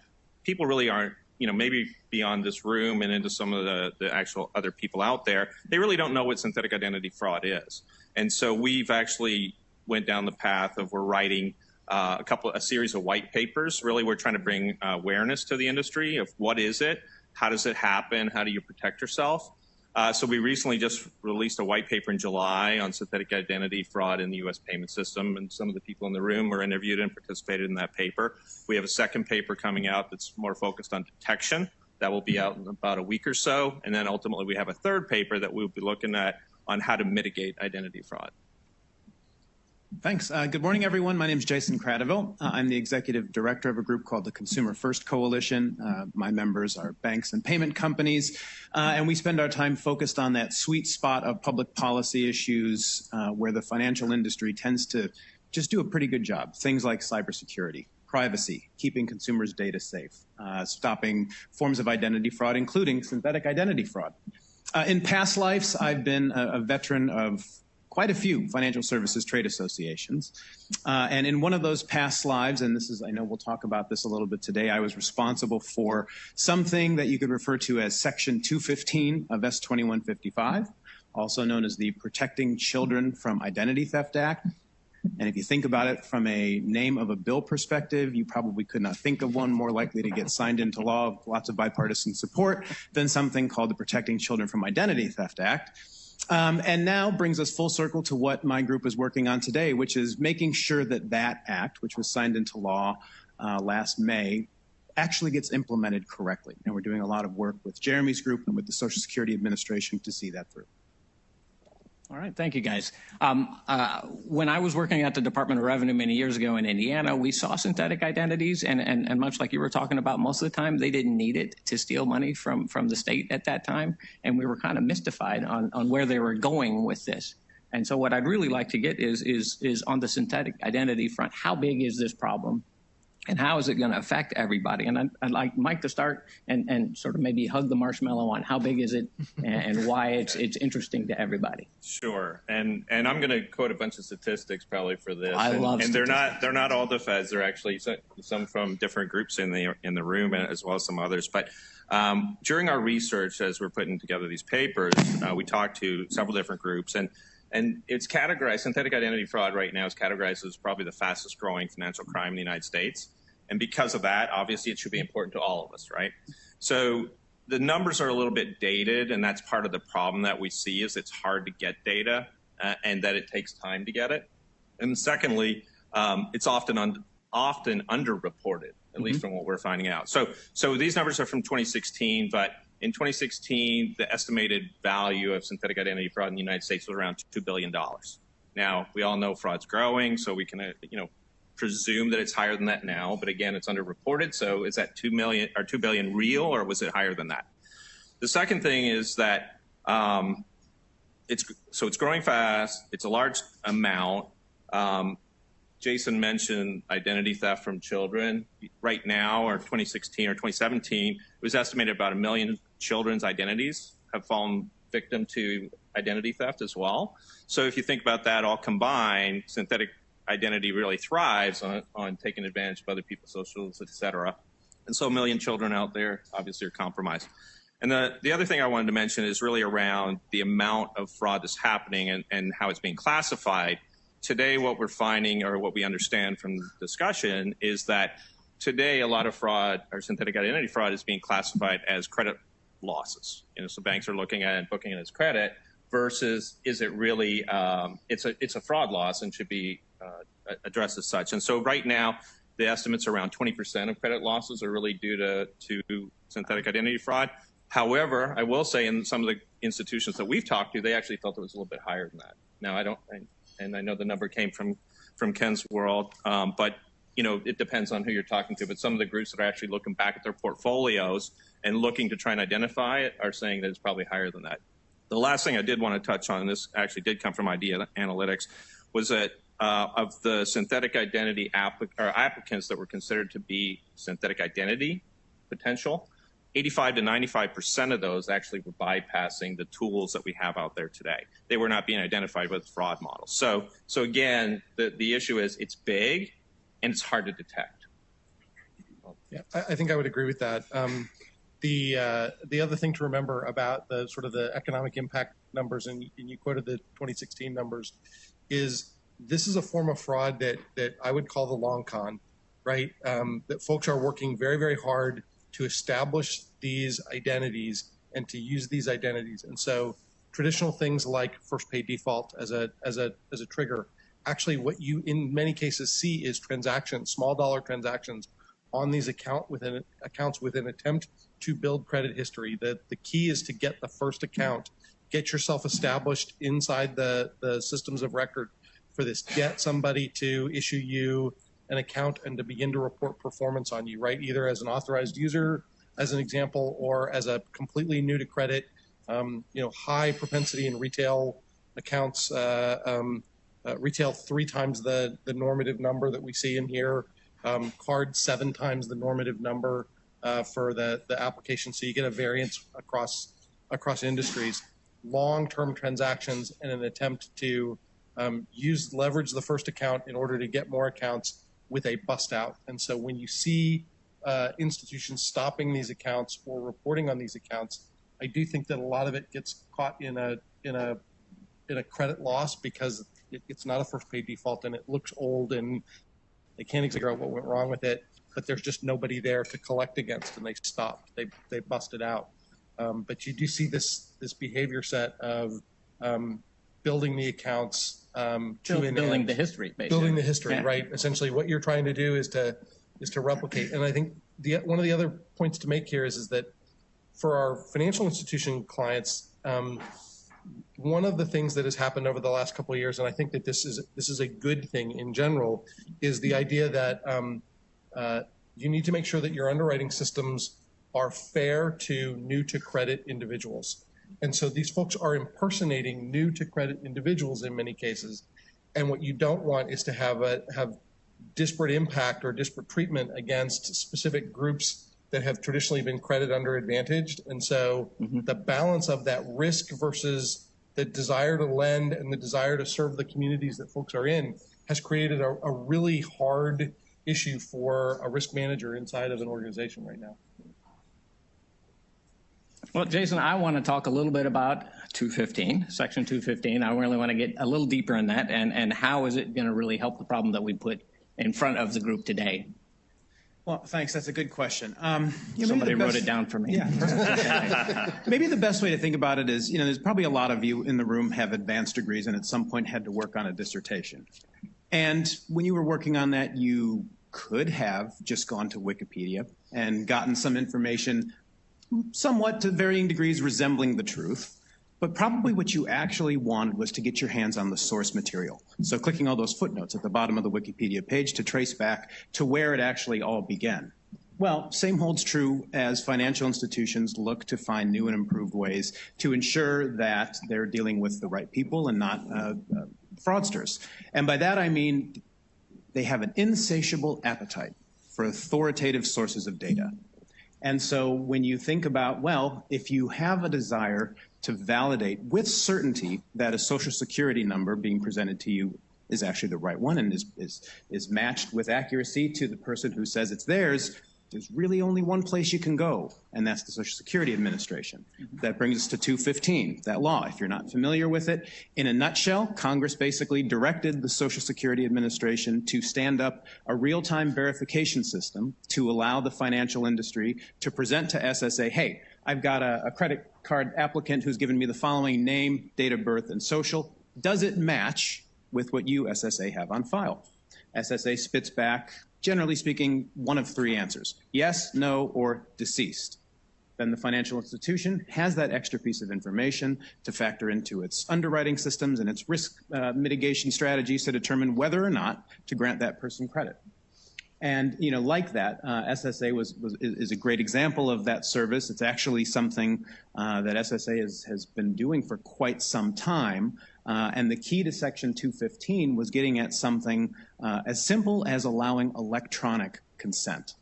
people really aren't, you know, maybe beyond this room and into some of the actual other people out there, they really don't know what synthetic identity fraud is. And so we've actually went down the path of we're writing a series of white papers. Really, we're trying to bring awareness to the industry of what is it, how does it happen, how do you protect yourself. So we recently just released a white paper in July on synthetic identity fraud in the U.S. payment system, and some of the people in the room were interviewed and participated in that paper. We have a second paper coming out that's more focused on detection. That will be out in about a week or so. And then ultimately we have a third paper that we'll be looking at on how to mitigate identity fraud. Thanks. Good morning, everyone. My name is Jason Cradaville. I'm the executive director of a group called the Consumer First Coalition. My members are banks and payment companies, and we spend our time focused on that sweet spot of public policy issues where the financial industry tends to just do a pretty good job. Things like cybersecurity, privacy, keeping consumers' data safe, stopping forms of identity fraud, including synthetic identity fraud. In past lives, I've been a veteran of quite a few financial services trade associations. And in one of those past lives, and this is, I know we'll talk about this a little bit today, I was responsible for something that you could refer to as Section 215 of S2155, also known as the Protecting Children from Identity Theft Act. And if you think about it from a name of a bill perspective, you probably could not think of one more likely to get signed into law, lots of bipartisan support, than something called the Protecting Children from Identity Theft Act. And now brings us full circle to what my group is working on today, which is making sure that that act, which was signed into law last May, actually gets implemented correctly. And we're doing a lot of work with Jeremy's group and with the Social Security Administration to see that through. All right, thank you, guys. When I was working at the Department of Revenue many years ago in Indiana, we saw synthetic identities, and much like you were talking about, most of the time they didn't need it to steal money from the state at that time, and we were kind of mystified on where they were going with this. And so what I'd really like to get is on the synthetic identity front, how big is this problem? And how is it going to affect everybody? And I'd like Mike to start and sort of maybe hug the marshmallow on how big is it and why it's interesting to everybody. Sure, and I'm going to quote a bunch of statistics probably for this. I love and statistics. they're not all the feds. They're actually some from different groups in the room, as well as some others. But during our research, as we're putting together these papers, we talked to several different groups, and it's categorized, synthetic identity fraud right now is categorized as probably the fastest growing financial crime in the United States. And because of that, obviously it should be important to all of us, right? So the numbers are a little bit dated, and that's part of the problem that we see is it's hard to get data and that it takes time to get it. And secondly, it's often underreported, at least from what we're finding out. So these numbers are from 2016, but in 2016, the estimated value of synthetic identity fraud in the United States was around $2 billion. Now, we all know fraud's growing, so we can, presume that it's higher than that now. But again, it's underreported. So is that $2 billion real, or was it higher than that? The second thing is that it's growing fast. It's a large amount. Jason mentioned identity theft from children. Right now, or 2016 or 2017, it was estimated about 1 million children's identities have fallen victim to identity theft as well. So if you think about that all combined, synthetic identity really thrives on taking advantage of other people's socials, et cetera. And so 1 million children out there obviously are compromised. And the other thing I wanted to mention is really around the amount of fraud that's happening and how it's being classified. Today, what we're finding, or what we understand from the discussion, is that today a lot of fraud, or synthetic identity fraud, is being classified as credit losses. So banks are looking at it and booking it as credit, versus is it really it's a fraud loss and should be addressed as such. And so right now, the estimates around 20% of credit losses are really due to synthetic identity fraud. However, I will say in some of the institutions that we've talked to, they actually felt it was a little bit higher than that. Now, I know the number came from Ken's world, but it depends on who you're talking to. But some of the groups that are actually looking back at their portfolios and looking to try and identify it are saying that it's probably higher than that. The last thing I did want to touch on, and this actually did come from ID Analytics, was that of the synthetic identity applicants that were considered to be synthetic identity potential, 85 to 95% of those actually were bypassing the tools that we have out there today. They were not being identified with fraud models. So again, the issue is it's big and it's hard to detect. Yeah, I think I would agree with that. The other thing to remember about the sort of the economic impact numbers, and you quoted the 2016 numbers, is this is a form of fraud that I would call the long con, right? That folks are working very, very hard to establish these identities and to use these identities. And so traditional things like first pay default as a trigger, actually what you in many cases see is transactions, small dollar transactions on these accounts with an attempt to build credit history. The key is to get the first account, get yourself established inside the systems of record for this, get somebody to issue you an account and to begin to report performance on you, right? Either as an authorized user, as an example, or as a completely new to credit, high propensity in retail accounts, retail 3 times the normative number that we see in here, card 7 times the normative number for the application. So you get a variance across industries, long-term transactions, and an attempt to leverage the first account in order to get more accounts with a bust out. And so when you see institutions stopping these accounts or reporting on these accounts, I do think that a lot of it gets caught in a credit loss because it's not a first pay default and it looks old and they can't figure out what went wrong with it, but there's just nobody there to collect against and they stopped. They busted out. But you do see this behavior set of building the accounts building the history, basically. Building the history, yeah. Right? Essentially, what you're trying to do is to replicate. And I think one of the other points to make here is that for our financial institution clients, one of the things that has happened over the last couple of years, and I think that this is a good thing in general, is the idea that you need to make sure that your underwriting systems are fair to new to credit individuals. And so these folks are impersonating new to credit individuals in many cases. And what you don't want is to have disparate impact or disparate treatment against specific groups that have traditionally been credit under advantaged. And so the balance of that risk versus the desire to lend and the desire to serve the communities that folks are in has created a really hard issue for a risk manager inside of an organization right now. Well, Jason, I want to talk a little bit about 215, Section 215. I really want to get a little deeper in that and how is it going to really help the problem that we put in front of the group today? Well, thanks. That's a good question. Somebody wrote it down for me. Yeah. Maybe the best way to think about it is, there's probably a lot of you in the room have advanced degrees and at some point had to work on a dissertation. And when you were working on that, you could have just gone to Wikipedia and gotten some information somewhat to varying degrees resembling the truth. But probably what you actually wanted was to get your hands on the source material. So clicking all those footnotes at the bottom of the Wikipedia page to trace back to where it actually all began. Well, same holds true as financial institutions look to find new and improved ways to ensure that they're dealing with the right people and not fraudsters. And by that I mean they have an insatiable appetite for authoritative sources of data. And so when you think about, well, if you have a desire to validate with certainty that a Social Security number being presented to you is actually the right one and is matched with accuracy to the person who says it's theirs, there's really only one place you can go, and that's the Social Security Administration. That brings us to 215, that law. If you're not familiar with it, in a nutshell, Congress basically directed the Social Security Administration to stand up a real-time verification system to allow the financial industry to present to SSA, hey, I've got a credit card applicant who's given me the following name, date of birth, and social. Does it match with what you, SSA, have on file? SSA spits back, generally speaking, one of three answers: yes, no, or deceased. Then the financial institution has that extra piece of information to factor into its underwriting systems and its risk mitigation strategies to determine whether or not to grant that person credit. And like that, SSA is a great example of that service. It's actually something that SSA has been doing for quite some time. And the key to Section 215 was getting at something as simple as allowing electronic consent.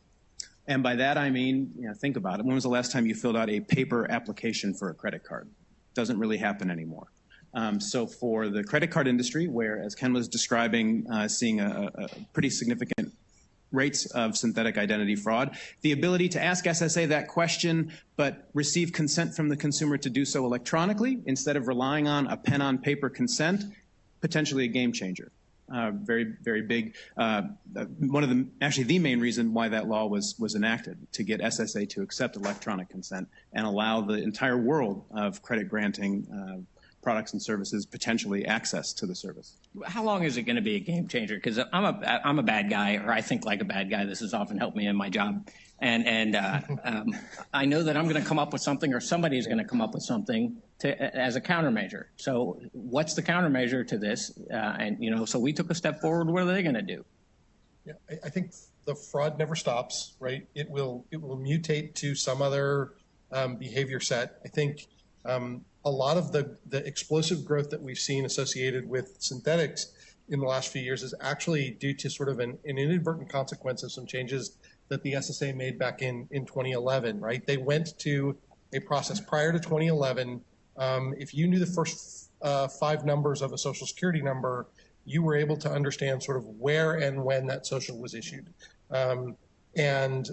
And by that I mean, think about it. When was the last time you filled out a paper application for a credit card? Doesn't really happen anymore. So for the credit card industry, where, as Ken was describing, seeing a pretty significant rates of synthetic identity fraud, the ability to ask SSA that question but receive consent from the consumer to do so electronically instead of relying on a pen on paper consent, potentially a game changer. Very, very big. Actually the main reason why that law was enacted, to get SSA to accept electronic consent and allow the entire world of credit granting products and services potentially access to the service. How long is it going to be a game changer? Because I'm a bad guy, or I think like a bad guy. This has often helped me in my job. And I know that I'm going to come up with something, or somebody's going to come up with something as a countermeasure. So what's the countermeasure to this? So we took a step forward. What are they going to do? Yeah, I think the fraud never stops, right? It will mutate to some other behavior set. I think a lot of the explosive growth that we've seen associated with synthetics in the last few years is actually due to sort of an inadvertent consequence of some changes that the SSA made back in 2011, right? They went to a process prior to 2011. If you knew the first 5 numbers of a Social Security number, you were able to understand sort of where and when that social was issued. After June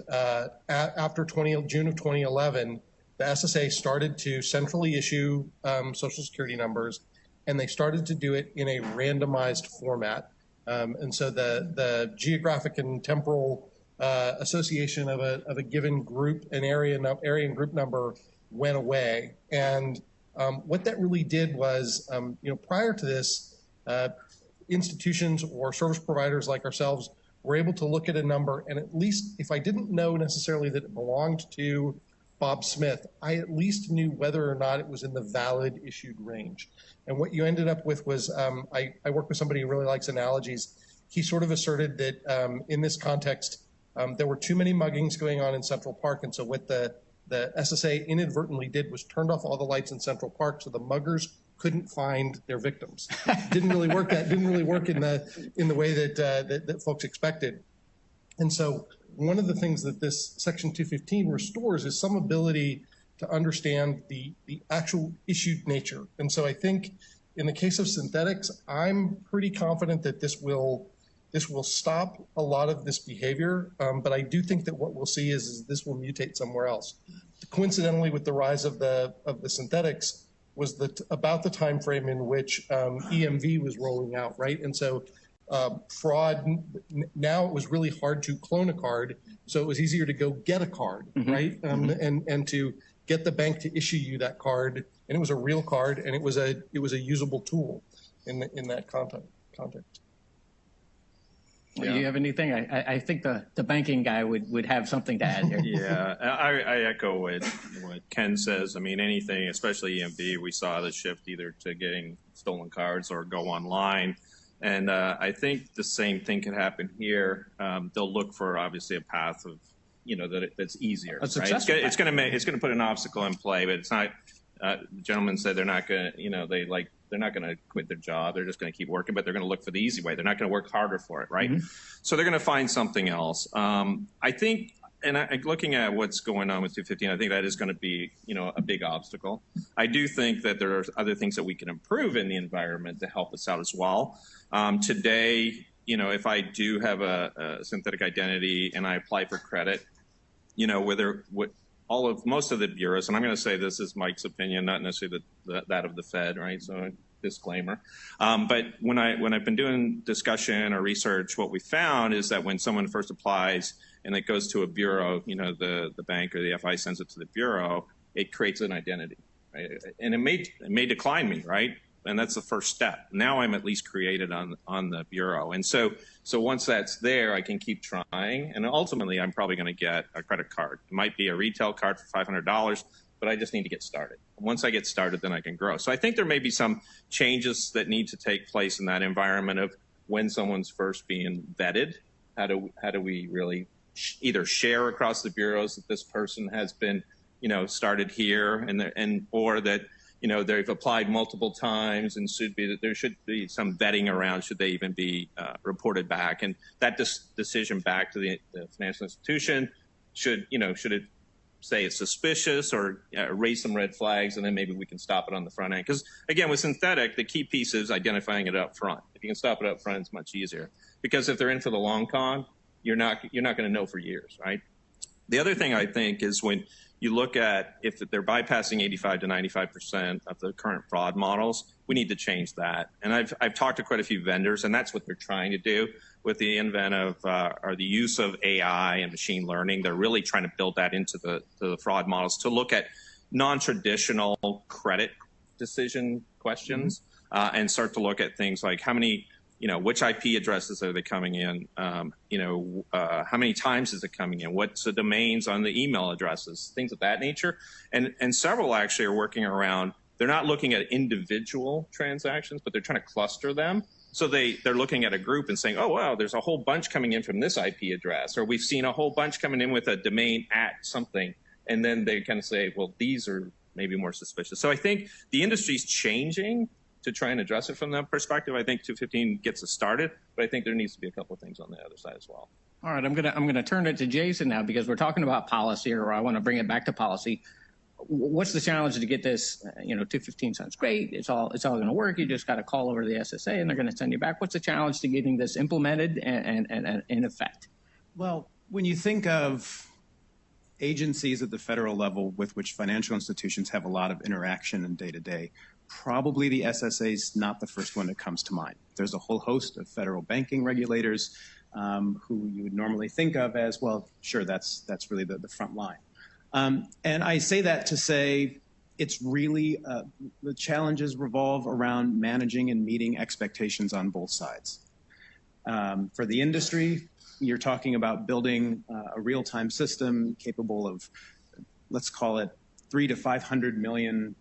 of 2011, the SSA started to centrally issue Social Security numbers, and they started to do it in a randomized format. And so the geographic and temporal association of a given group, an area and group number went away. And what that really did was, prior to this, institutions or service providers like ourselves were able to look at a number, and at least if I didn't know necessarily that it belonged to Bob Smith, I at least knew whether or not it was in the valid issued range. And what you ended up with was, I work with somebody who really likes analogies. He sort of asserted that in this context, there were too many muggings going on in Central Park. And so what the SSA inadvertently did was turned off all the lights in Central Park so the muggers couldn't find their victims. Didn't really work in the way that folks expected. And so one of the things that this Section 215 restores is some ability to understand the actual issued nature. And so I think in the case of synthetics, I'm pretty confident that this will stop a lot of this behavior. But I do think that what we'll see is this will mutate somewhere else. Coincidentally, with the rise of the synthetics was about the time frame in which EMV was rolling out, right? And so fraud, now it was really hard to clone a card, so it was easier to go get a card, right? And to get the bank to issue you that card, and it was a real card, and it was a usable tool in that context. Do you have anything? I think the banking guy would have something to add here. Yeah, I echo what Ken says. I mean, anything, especially EMV, we saw the shift either to getting stolen cards or go online. And I think the same thing could happen here. They'll look for obviously a path of, that's easier. Right? It's going to put an obstacle in play, but it's not. The gentleman said they're not going to, they're not going to quit their job. They're just going to keep working, but they're going to look for the easy way. They're not going to work harder for it, right? So they're going to find something else. I think, and looking at what's going on with 215, I think that is going to be, a big obstacle. I do think that there are other things that we can improve in the environment to help us out as well. Today, if I do have a synthetic identity and I apply for credit, most of the bureaus, and I'm going to say this is Mike's opinion, not necessarily that of the Fed, right? So disclaimer. But when I've been doing discussion or research, what we found is that when someone first applies and it goes to a bureau, the bank or the FI sends it to the bureau, it creates an identity, right? And it may decline me, right? And that's the first step. Now I'm at least created on the bureau. And so once that's there, I can keep trying. And ultimately, I'm probably going to get a credit card. It might be a retail card for $500, but I just need to get started. Once I get started, then I can grow. So I think there may be some changes that need to take place in that environment of when someone's first being vetted. How do we really either share across the bureaus that this person has been, started here or that they've applied multiple times, and there should be some vetting around should they even be reported back, and that decision back to the financial institution should it say it's suspicious or raise some red flags, and then maybe we can stop it on the front end. Because again, with synthetic, the key piece is identifying it up front. If you can stop it up front, it's much easier. Because if they're in for the long con, you're not going to know for years, right? The other thing I think is when you look at if they're bypassing 85 to 95% of the current fraud models, we need to change that. And I've talked to quite a few vendors, and that's what they're trying to do with the invent of or the use of AI and machine learning. They're really trying to build that into the fraud models to look at non-traditional credit decision questions and start to look at things like how many, which IP addresses are they coming in? How many times is it coming in? What's the domains on the email addresses? Things of that nature. And several actually are working around, they're not looking at individual transactions, but they're trying to cluster them. So they're looking at a group and saying, oh, wow, there's a whole bunch coming in from this IP address, or we've seen a whole bunch coming in with a domain at something. And then they kind of say, well, these are maybe more suspicious. So I think the industry's changing to try and address it from that perspective. I think 215 gets us started, but I think there needs to be a couple of things on the other side as well. All right, I'm gonna turn it to Jason now because we're talking about policy, or I want to bring it back to policy. What's the challenge to get this? 215 sounds great. It's all going to work. You just got to call over to the SSA and they're going to send you back. What's the challenge to getting this implemented and in effect? Well, when you think of agencies at the federal level with which financial institutions have a lot of interaction in day-to-day, probably the SSA is not the first one that comes to mind. There's a whole host of federal banking regulators who you would normally think of as, well, sure, that's really the front line. And I say that to say it's really the challenges revolve around managing and meeting expectations on both sides. For the industry, you're talking about building a real-time system capable of, let's call it 300 to 500 million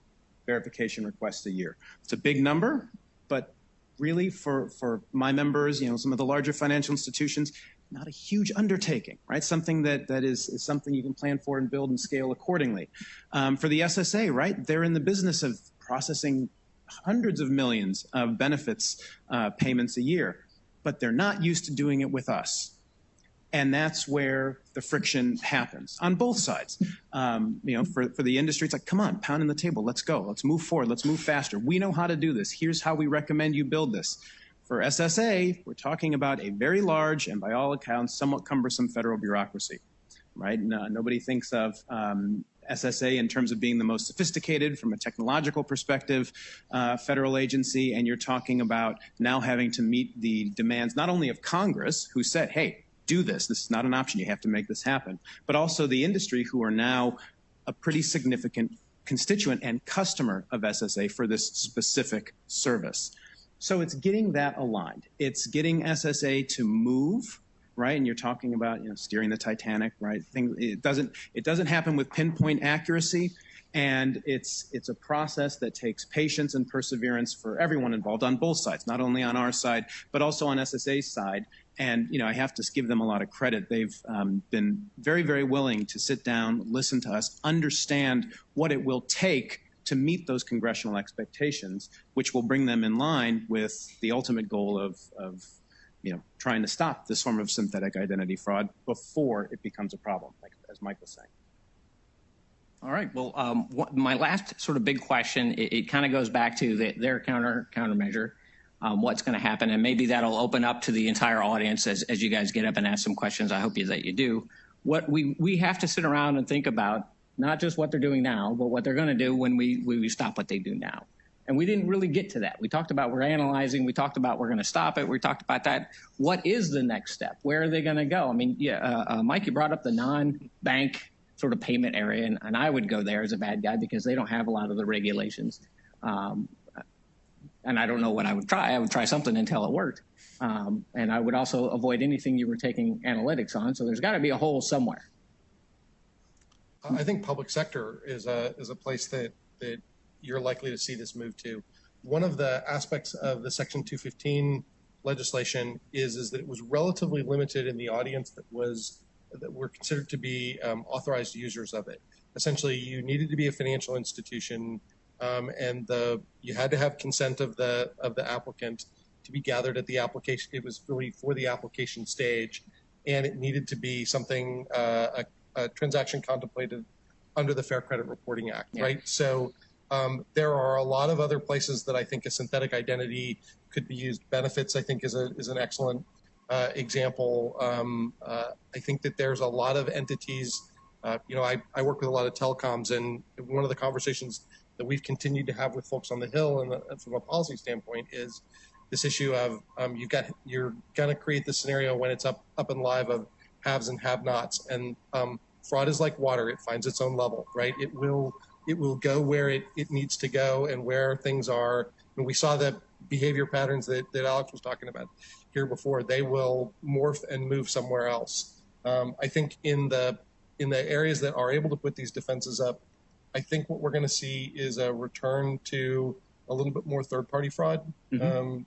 verification requests a year. It's a big number, but really for my members, some of the larger financial institutions, not a huge undertaking, right? Something that is something you can plan for and build and scale accordingly. For the SSA, right, they're in the business of processing hundreds of millions of benefits payments a year, but they're not used to doing it with us. And that's where the friction happens on both sides. For the industry, it's like, come on, pound on the table. Let's go. Let's move forward. Let's move faster. We know how to do this. Here's how we recommend you build this. For SSA, we're talking about a very large and by all accounts, somewhat cumbersome federal bureaucracy, right? Nobody thinks of SSA in terms of being the most sophisticated from a technological perspective federal agency. And you're talking about now having to meet the demands not only of Congress, who said, hey, do this. This is not an option. You have to make this happen. But also the industry, who are now a pretty significant constituent and customer of SSA for this specific service. So it's getting that aligned. It's getting SSA to move, right? And you're talking about steering the Titanic, right? It doesn't happen with pinpoint accuracy, and it's a process that takes patience and perseverance for everyone involved on both sides, not only on our side but also on SSA's side. And I have to give them a lot of credit. They've been very, very willing to sit down, listen to us, understand what it will take to meet those congressional expectations, which will bring them in line with the ultimate goal of trying to stop this form of synthetic identity fraud before it becomes a problem, like as Mike was saying. All right. Well, my last sort of big question, it kind of goes back to their countermeasure. What's going to happen, and maybe that'll open up to the entire audience as you guys get up and ask some questions. I hope that you do. what we have to sit around and think about not just what they're doing now, but what they're going to do when we stop what they do now. And we didn't really get to that. We talked about we're analyzing. We talked about we're going to stop it. We talked about that. What is the next step? Where are they going to go? I mean, Mike, you brought up the non-bank sort of payment area, and I would go there as a bad guy because they don't have a lot of the regulations. And I don't know what I would try. I would try something until it worked. And I would also avoid anything you were taking analytics on. So there's got to be a hole somewhere. I think public sector is a place that you're likely to see this move to. One of the aspects of the Section 215 legislation is that it was relatively limited in the audience that were considered to be authorized users of it. Essentially, you needed to be a financial institution, and you had to have consent of the applicant to be gathered at the application. It was really for the application stage, and it needed to be something a transaction contemplated under the Fair Credit Reporting Act, right? So there are a lot of other places that I think a synthetic identity could be used. Benefits, I think, is an excellent example. I think that there's a lot of entities. I work with a lot of telecoms, and one of the conversations that we've continued to have with folks on the Hill and from a policy standpoint is this issue of you're going to create this scenario when it's up and live of haves and have-nots, and fraud is like water; it finds its own level, right? It will go where it needs to go and where things are. And we saw the behavior patterns that Alex was talking about here before. They will morph and move somewhere else. I think in the areas that are able to put these defenses up, I think what we're going to see is a return to a little bit more third-party fraud,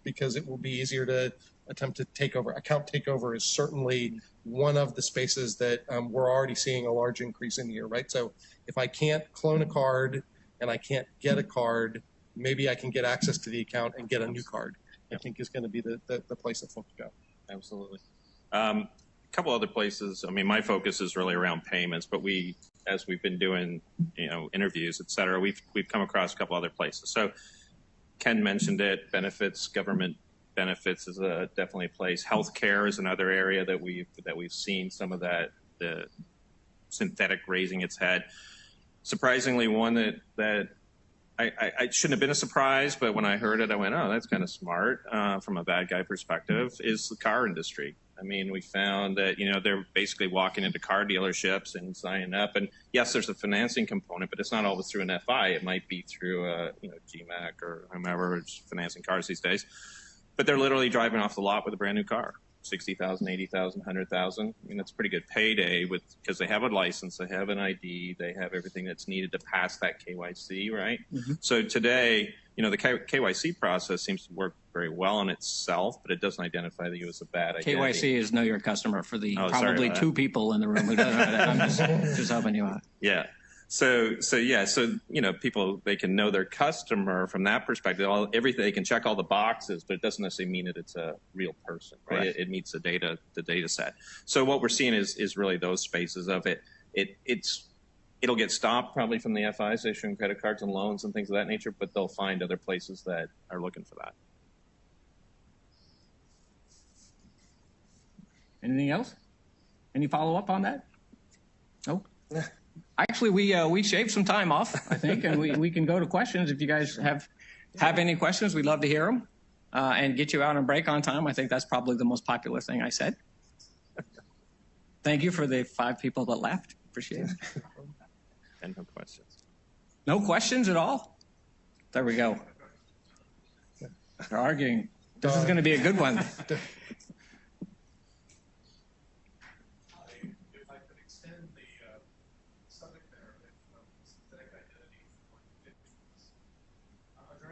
because it will be easier to attempt to take over. Account takeover is certainly one of the spaces that we're already seeing a large increase in here, right? So if I can't clone a card and I can't get a card, maybe I can get access to the account and get a new card. I think is going to be the place that folks go. Absolutely. A couple other places. I mean, my focus is really around payments, but as we've been doing, interviews, et cetera, we've come across a couple other places. So Ken mentioned it, benefits, government benefits is definitely a place. Healthcare is another area that we've seen some of the synthetic raising its head. Surprisingly, one that I shouldn't have been a surprise, but when I heard it, I went, oh, that's kind of smart from a bad guy perspective, is the car industry. I mean, we found that, they're basically walking into car dealerships and signing up. And yes, there's a financing component, but it's not always through an FI. It might be through GMAC or whomever is financing cars these days. But they're literally driving off the lot with a brand new car. 60,000, 80,000, 100,000. I mean, that's a pretty good payday because they have a license, they have an ID, they have everything that's needed to pass that KYC, right? So today, the KYC process seems to work very well in itself, but it doesn't identify you as a bad identity. KYC is know your customer for the probably two people in the room who don't know that. I'm just helping you out. Yeah. So people, they can know their customer from that perspective. Everything, they can check all the boxes, but it doesn't necessarily mean that it's a real person, right? It meets the data set. So what we're seeing is really those spaces of it. It'll get stopped probably from the FIs issuing credit cards and loans and things of that nature, but they'll find other places that are looking for that. Anything else? Any follow up on that? No. Actually, we shaved some time off, I think, and we can go to questions. If you guys have any questions, we'd love to hear them and get you out on break on time. I think that's probably the most popular thing I said. Thank you for the 5 people that left. Appreciate it. And no questions. No questions at all? There we go. They're arguing. This is going to be a good one.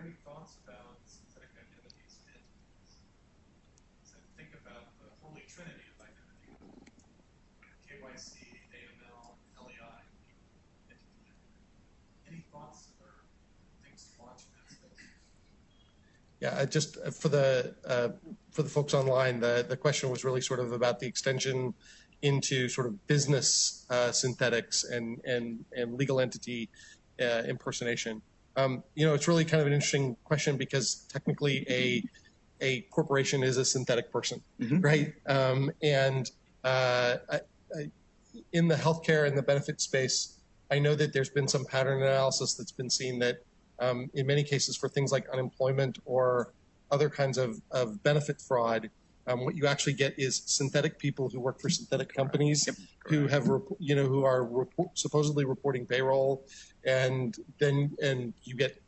Any thoughts about synthetic identities and think about the holy trinity of identity: KYC, AML, LEI. Any thoughts or things to watch in that space? Yeah, just for the folks online, the question was really sort of about the extension into sort of business synthetics and legal entity impersonation. It's really kind of an interesting question because technically a corporation is a synthetic person, right? And in the healthcare and the benefit space, I know that there's been some pattern analysis that's been seen that in many cases for things like unemployment or other kinds of benefit fraud, what you actually get is synthetic people who work for synthetic companies who have, who are supposedly reporting payroll, and you get,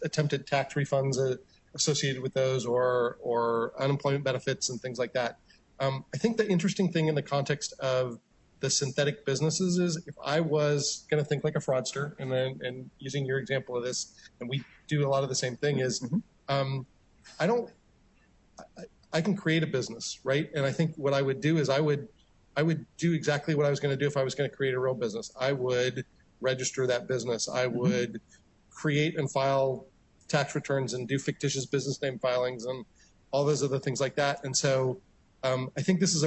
attempted tax refunds associated with those, or unemployment benefits and things like that. I think the interesting thing in the context of the synthetic businesses is, if I was going to think like a fraudster, and using your example of this, and we do a lot of the same thing, is I can create a business, right? And I think what I would do is I would do exactly what I was going to do if I was going to create a real business. I would register that business. I would create and file tax returns and do fictitious business name filings and all those other things like that. And so I think this is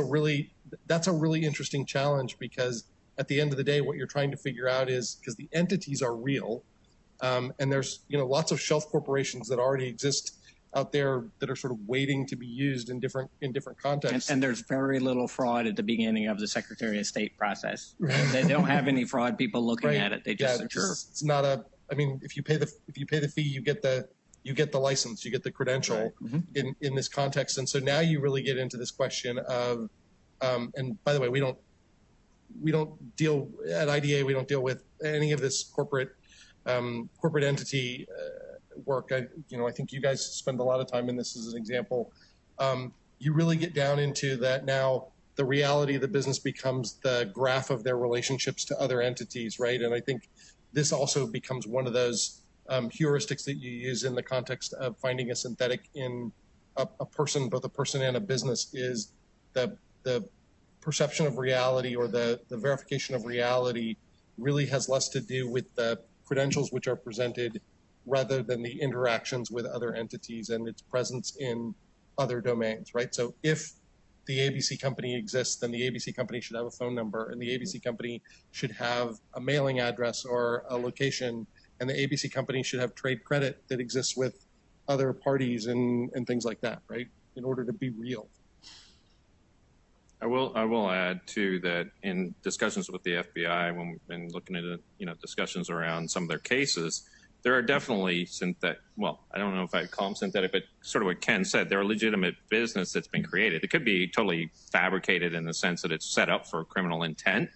that's a really interesting challenge, because at the end of the day, what you're trying to figure out is, because the entities are real, and there's lots of shelf corporations that already exist out there that are sort of waiting to be used in different contexts. And there's very little fraud at the beginning of the Secretary of State process. They don't have any fraud people looking at it. They just it's not a. I mean, if you pay the fee, you get the license, you get the credential in this context. And so now you really get into this question of, and by the way, we don't deal at IDA. We don't deal with any of this corporate entity work. I think you guys spend a lot of time in this as an example. You really get down into that now. The reality of the business becomes the graph of their relationships to other entities, right? And I think this also becomes one of those heuristics that you use in the context of finding a synthetic in a person, both a person and a business, is the perception of reality, or the verification of reality, really has less to do with the credentials which are presented rather than the interactions with other entities and its presence in other domains, right? So if the ABC company exists, then the ABC company should have a phone number, and the ABC company should have a mailing address or a location, and the ABC company should have trade credit that exists with other parties and things like that, right? In order to be real. I will add too that in discussions with the FBI, when we've been looking at discussions around some of their cases, there are definitely synthetic, well, I don't know if I'd call them synthetic, but sort of what Ken said, they're a legitimate business that's been created. It could be totally fabricated in the sense that it's set up for criminal intent,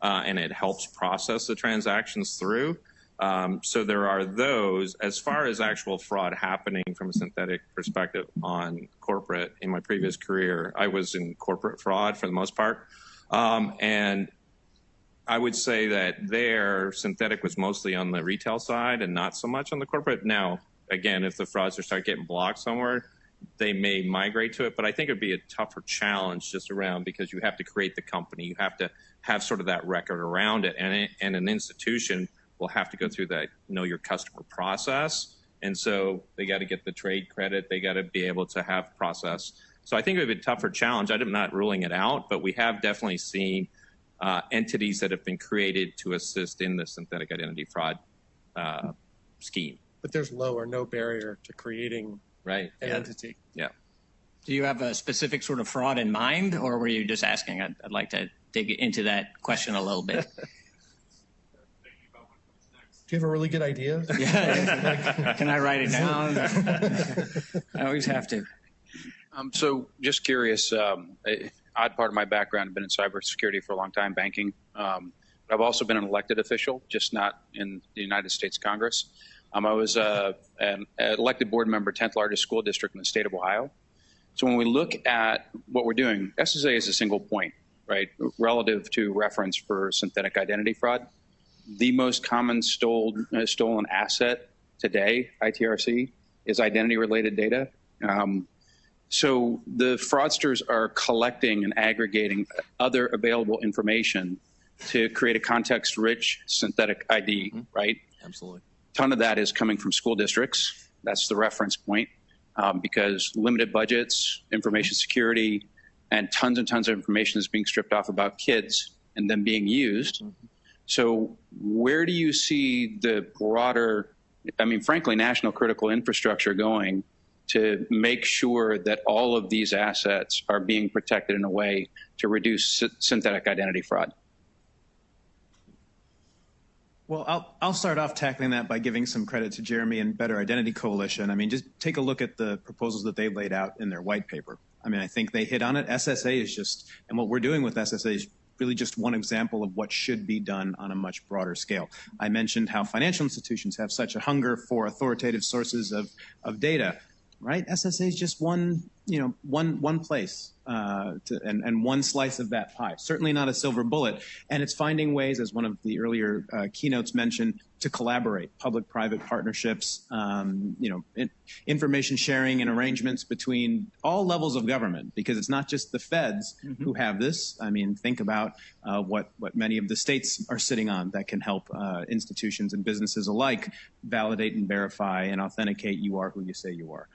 and it helps process the transactions through. So there are those. As far as actual fraud happening from a synthetic perspective on corporate, in my previous career, I was in corporate fraud for the most part. And I would say that there, synthetic was mostly on the retail side and not so much on the corporate. Now, again, if the fraudsters start getting blocked somewhere, they may migrate to it. But I think it would be a tougher challenge just around, because you have to create the company. You have to have sort of that record around it. And an institution will have to go through that know your customer process. And so they got to get the trade credit. They got to be able to have process. So I think it would be a tougher challenge. I'm not ruling it out, but we have definitely seen entities that have been created to assist in the synthetic identity fraud scheme. But there's low or no barrier to creating an entity. Yeah. Do you have a specific sort of fraud in mind, or were you just asking? I'd like to dig into that question a little bit. Do you have a really good idea? Yeah. Can I write it down? I always have to. So just curious, odd part of my background, I've been in cybersecurity for a long time, banking. But I've also been an elected official, just not in the United States Congress. I was an elected board member, 10th largest school district in the state of Ohio. So when we look at what we're doing, SSA is a single point, right, relative to reference for synthetic identity fraud. The most common stolen asset today, ITRC, is identity-related data. So the fraudsters are collecting and aggregating other available information to create a context-rich synthetic ID, right? Absolutely. A ton of that is coming from school districts. That's the reference point, because limited budgets, information security, and tons of information is being stripped off about kids and then being used. So where do you see the broader, I mean, frankly, national critical infrastructure going to make sure that all of these assets are being protected in a way to reduce synthetic identity fraud? Well, I'll start off tackling that by giving some credit to Jeremy and Better Identity Coalition. I mean, just take a look at the proposals that they laid out in their white paper. I mean, I think they hit on it. SSA is just, and what we're doing with SSA is really just one example of what should be done on a much broader scale. I mentioned how financial institutions have such a hunger for authoritative sources of data, right? SSA is just one place and one slice of that pie. Certainly not a silver bullet. And it's finding ways, as one of the earlier keynotes mentioned, to collaborate, public-private partnerships, information sharing and arrangements between all levels of government, because it's not just the feds who have this. I mean, think about what many of the states are sitting on that can help institutions and businesses alike validate and verify and authenticate you are who you say you are.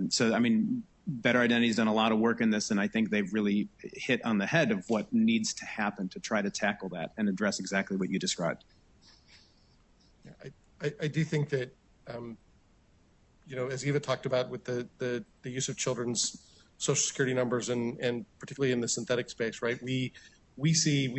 So, I mean, Better Identity has done a lot of work in this, and I think they've really hit on the head of what needs to happen to try to tackle that and address exactly what you described. I do think that, as Eva talked about with the use of children's social security numbers and particularly in the synthetic space, right? We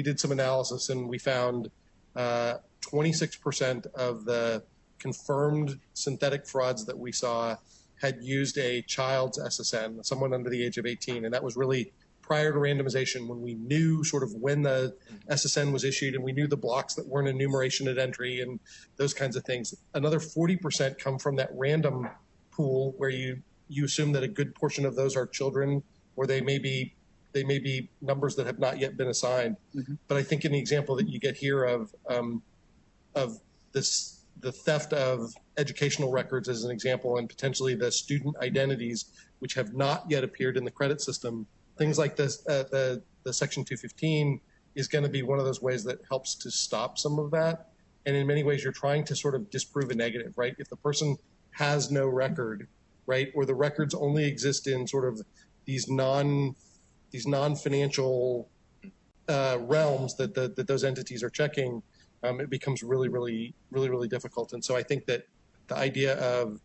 did some analysis and we found 26% of the confirmed synthetic frauds that we saw had used a child's SSN, someone under the age of 18, and that was really prior to randomization, when we knew sort of when the SSN was issued and we knew the blocks that weren't enumeration at entry and those kinds of things. Another 40% come from that random pool where you assume that a good portion of those are children, or they may be numbers that have not yet been assigned. But I think in the example that you get here of this, the theft of educational records as an example, and potentially the student identities which have not yet appeared in the credit system, things like this, the Section 215 is going to be one of those ways that helps to stop some of that. And in many ways, you're trying to sort of disprove a negative, right? If the person has no record, right, or the records only exist in sort of these non-financial realms that those entities are checking, it becomes really difficult. And so I think that the idea of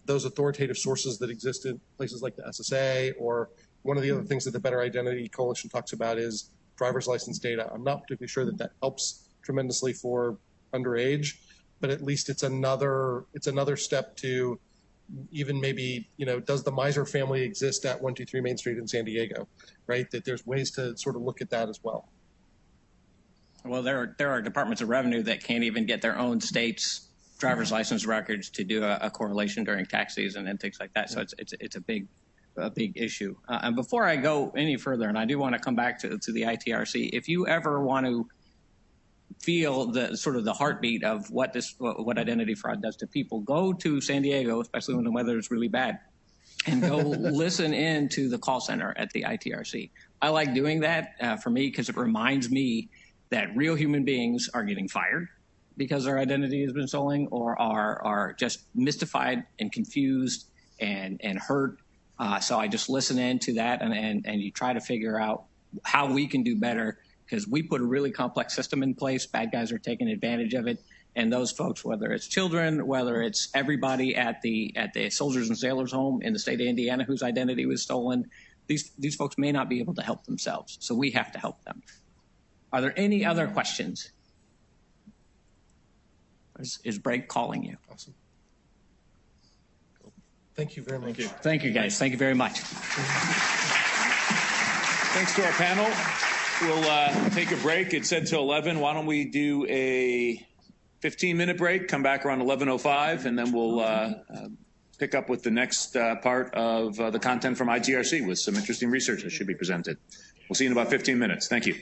those authoritative sources that exist in places like the SSA, or one of the other things that the Better Identity Coalition talks about is driver's license data. I'm not particularly sure that helps tremendously for underage, but at least it's another step to even maybe, does the Miser family exist at 123 Main Street in San Diego, right? That there's ways to sort of look at that as well. Well, there are departments of revenue that can't even get their own state's driver's license records to do a correlation during tax season and things like that. So it's a big issue. And before I go any further, and I do want to come back to the ITRC, if you ever want to feel the sort of the heartbeat of what identity fraud does to people, go to San Diego, especially when the weather is really bad, and go listen in to the call center at the ITRC. I like doing that for me because it reminds me that real human beings are getting fired because their identity has been stolen, or are just mystified and confused and hurt. So I just listen in to that and you try to figure out how we can do better, because we put a really complex system in place. Bad guys are taking advantage of it. And those folks, whether it's children, whether it's everybody at the Soldiers and Sailors Home in the state of Indiana whose identity was stolen, these folks may not be able to help themselves. So we have to help them. Are there any other questions? Is Brake calling you? Awesome. Thank you very much. Thank you, guys. Thank you very much. Thanks to our panel. We'll take a break. It said till 11. Why don't we do a 15-minute break, come back around 11:05, and then we'll pick up with the next part of the content from ITRC with some interesting research that should be presented. We'll see you in about 15 minutes. Thank you.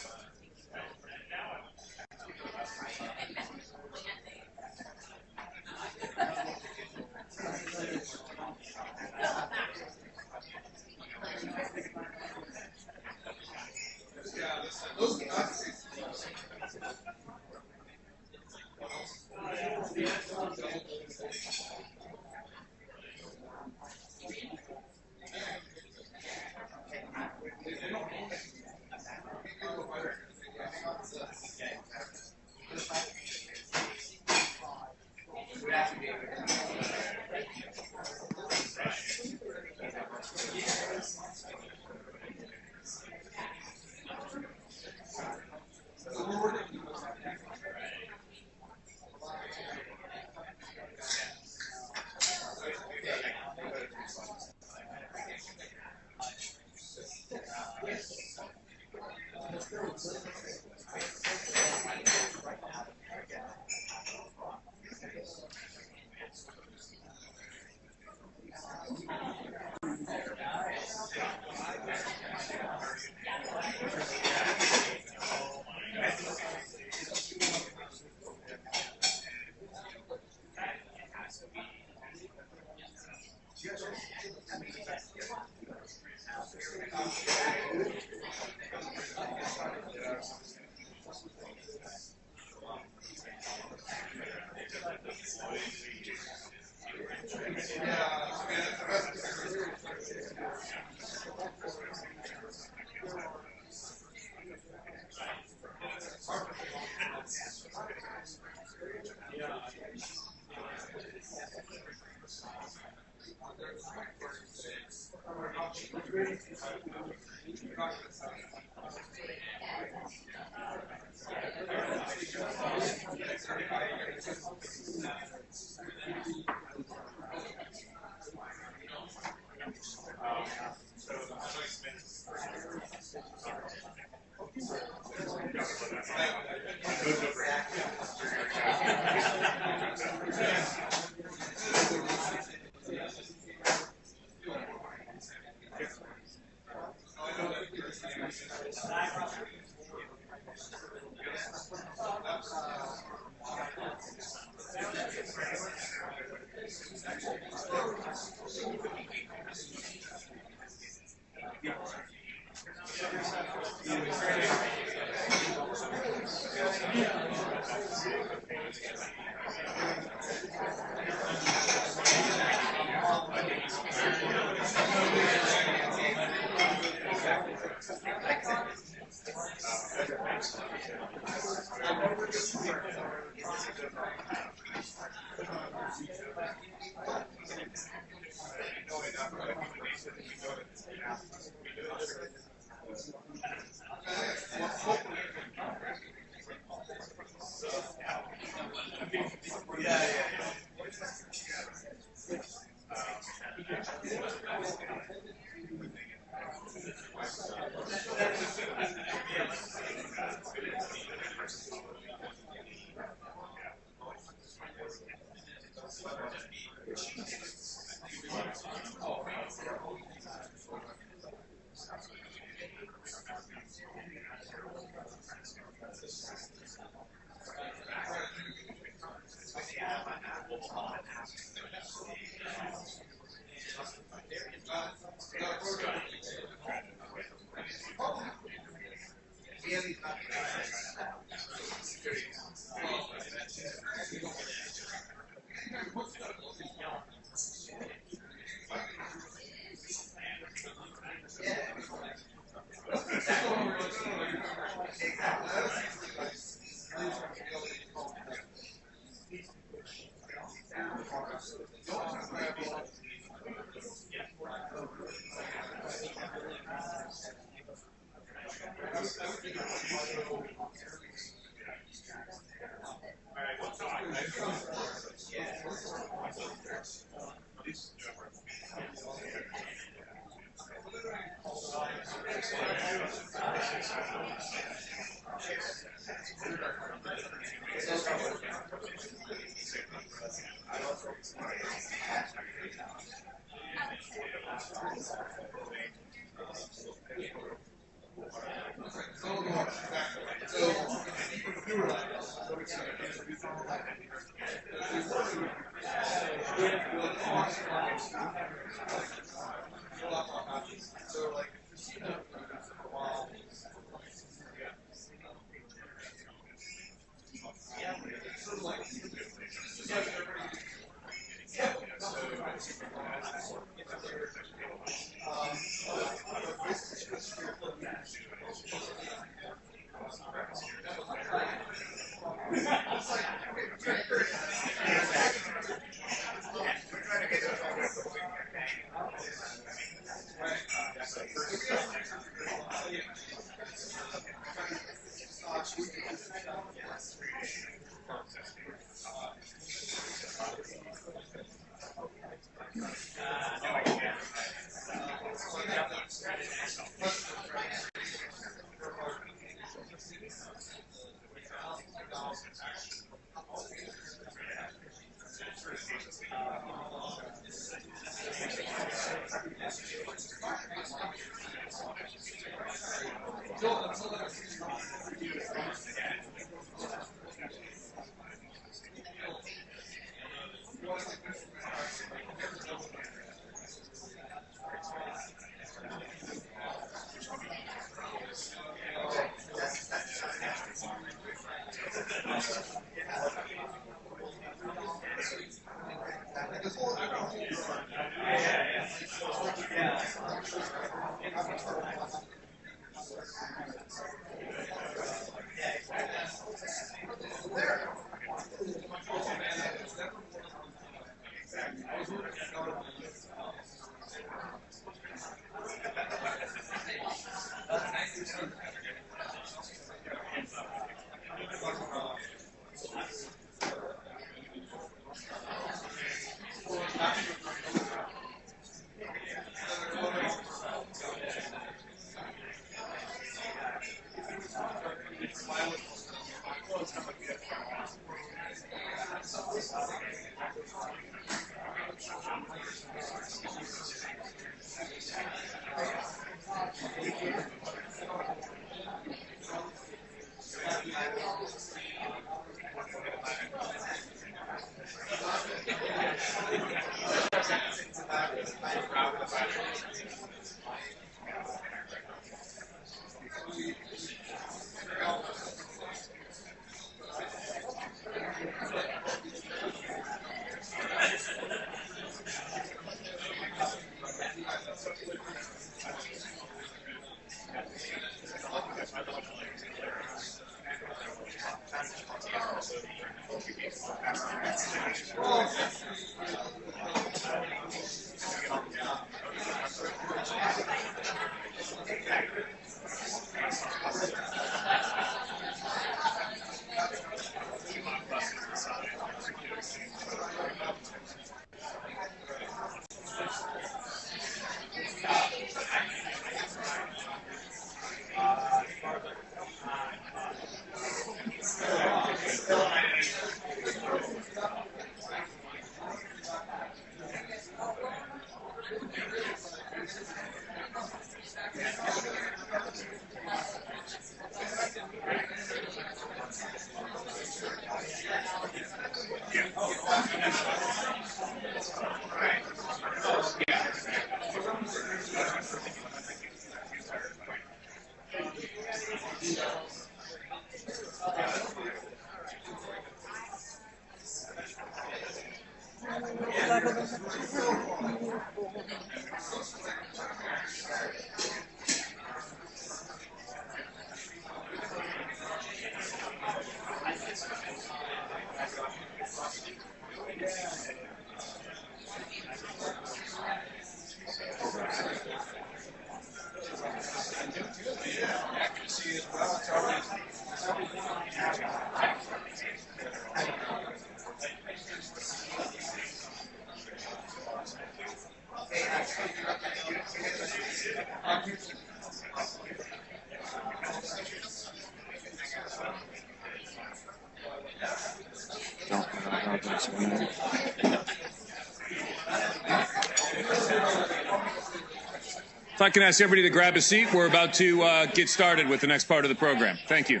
If I can ask everybody to grab a seat, we're about to get started with the next part of the program. Thank you.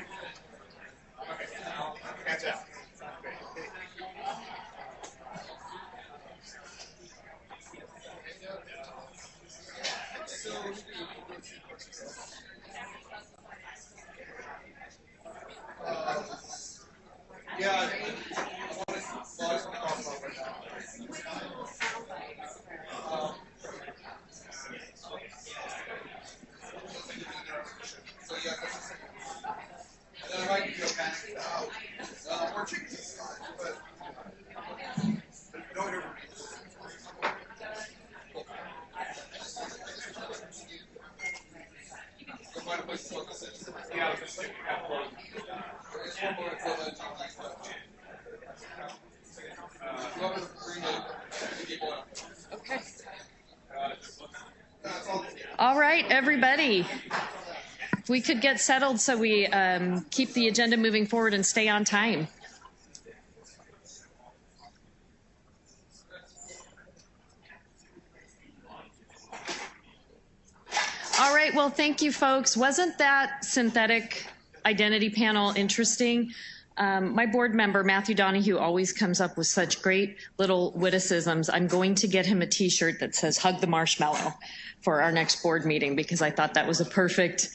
Okay. All right, everybody. If we could get settled so we keep the agenda moving forward and stay on time. All right, well, thank you, folks. Wasn't that synthetic identity panel interesting? My board member, Matthew Donahue, always comes up with such great little witticisms. I'm going to get him a T-shirt that says, "Hug the marshmallow," for our next board meeting, because I thought that was a perfect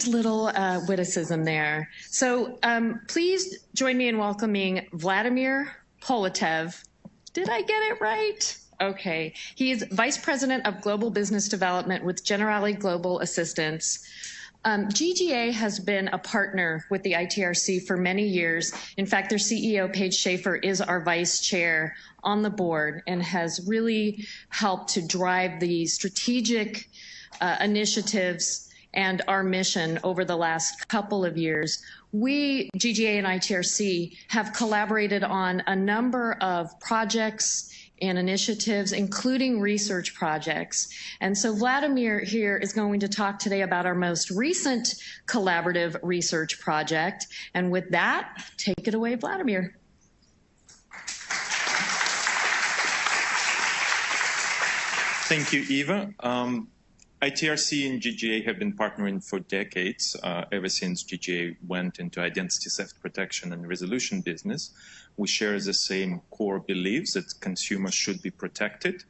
little witticism there. So please join me in welcoming Vladimir Polatev. Did I get it right? Okay. He is Vice President of Global Business Development with Generali Global Assistance. GGA has been a partner with the ITRC for many years. In fact, their CEO, Paige Schaefer, is our vice chair on the board and has really helped to drive the strategic initiatives and our mission over the last couple of years. We, GGA and ITRC, have collaborated on a number of projects and initiatives, including research projects. And so Vladimir here is going to talk today about our most recent collaborative research project. And with that, take it away, Vladimir. Thank you, Eva. ITRC and GGA have been partnering for decades, ever since GGA went into identity theft protection and resolution business. We share the same core beliefs that consumers should be protected.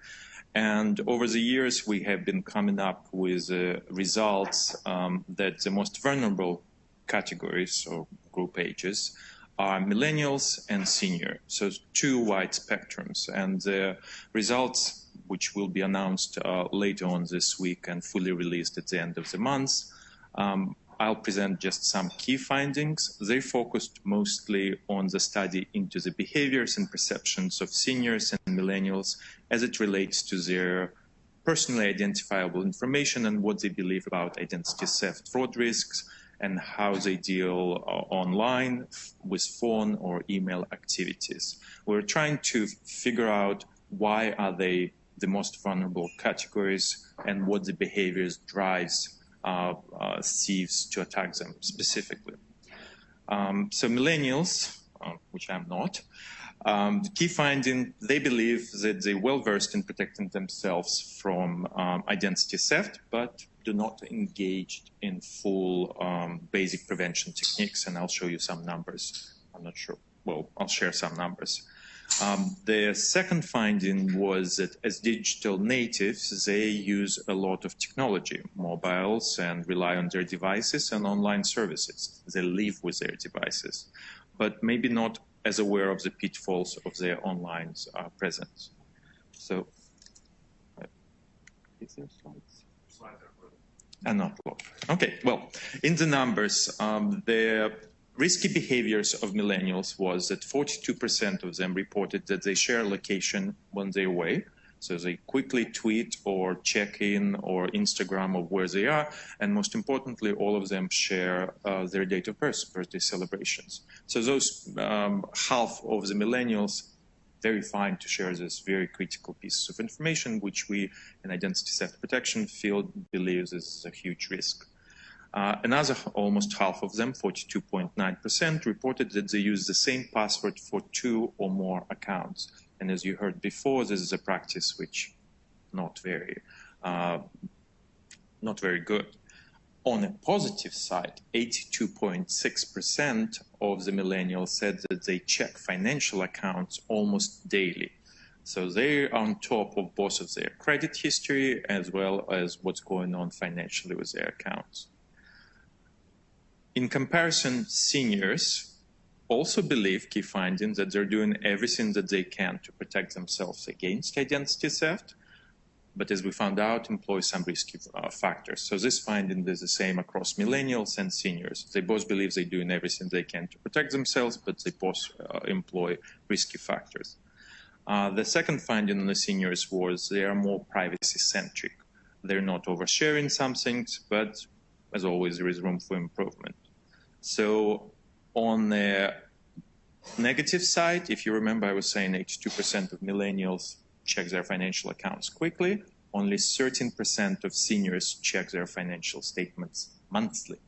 And over the years, we have been coming up with results that the most vulnerable categories or group ages are millennials and senior, so two wide spectrums. And the results, which will be announced later on this week and fully released at the end of the month, I'll present just some key findings. They focused mostly on the study into the behaviors and perceptions of seniors and millennials as it relates to their personally identifiable information and what they believe about identity theft, fraud risks, and how they deal online with phone or email activities. We're trying to figure out why are they the most vulnerable categories and what the behaviors drives thieves to attack them specifically. So millennials, which I'm not, the key finding, they believe that they're well-versed in protecting themselves from identity theft, but do not engage in full basic prevention techniques, and I'll show you some numbers. I'm not sure, well, I'll share some numbers. The second finding was that as digital natives, they use a lot of technology, mobiles, and rely on their devices and online services. They live with their devices, but maybe not as aware of the pitfalls of their online presence. So, is there slides? Not long. Okay, well, in the numbers, the risky behaviors of millennials was that 42% of them reported that they share location when they're away. So they quickly tweet or check in or Instagram of where they are. And most importantly, all of them share their date of birth, birthday celebrations. So those half of the millennials, very fine to share this very critical pieces of information, which we in identity theft protection field believes is a huge risk. Another almost half of them, 42.9%, reported that they use the same password for 2 or more accounts. And as you heard before, this is a practice which not very good. On a positive side, 82.6% of the millennials said that they check financial accounts almost daily. So they're on top of both of their credit history as well as what's going on financially with their accounts. In comparison, seniors also believe, key findings, that they're doing everything that they can to protect themselves against identity theft, but as we found out, employ some risky factors. So this finding is the same across millennials and seniors. They both believe they're doing everything they can to protect themselves, but they both employ risky factors. The second finding on the seniors was they are more privacy-centric. They're not oversharing some things, but as always, there is room for improvement. So on the negative side, if you remember, I was saying 82% of millennials check their financial accounts quickly. Only 13% of seniors check their financial statements monthly.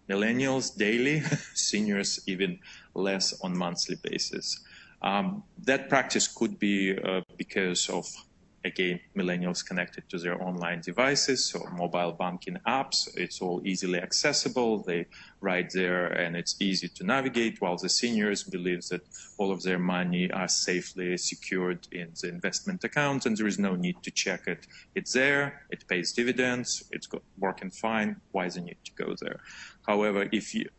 Millennials daily, seniors even less on monthly basis. That practice could be because of, again, millennials connected to their online devices, so mobile banking apps. It's all easily accessible. They right there and it's easy to navigate, while the seniors believe that all of their money are safely secured in the investment account and there is no need to check it. It's there, it pays dividends, it's working fine. Why is the need to go there? However, if you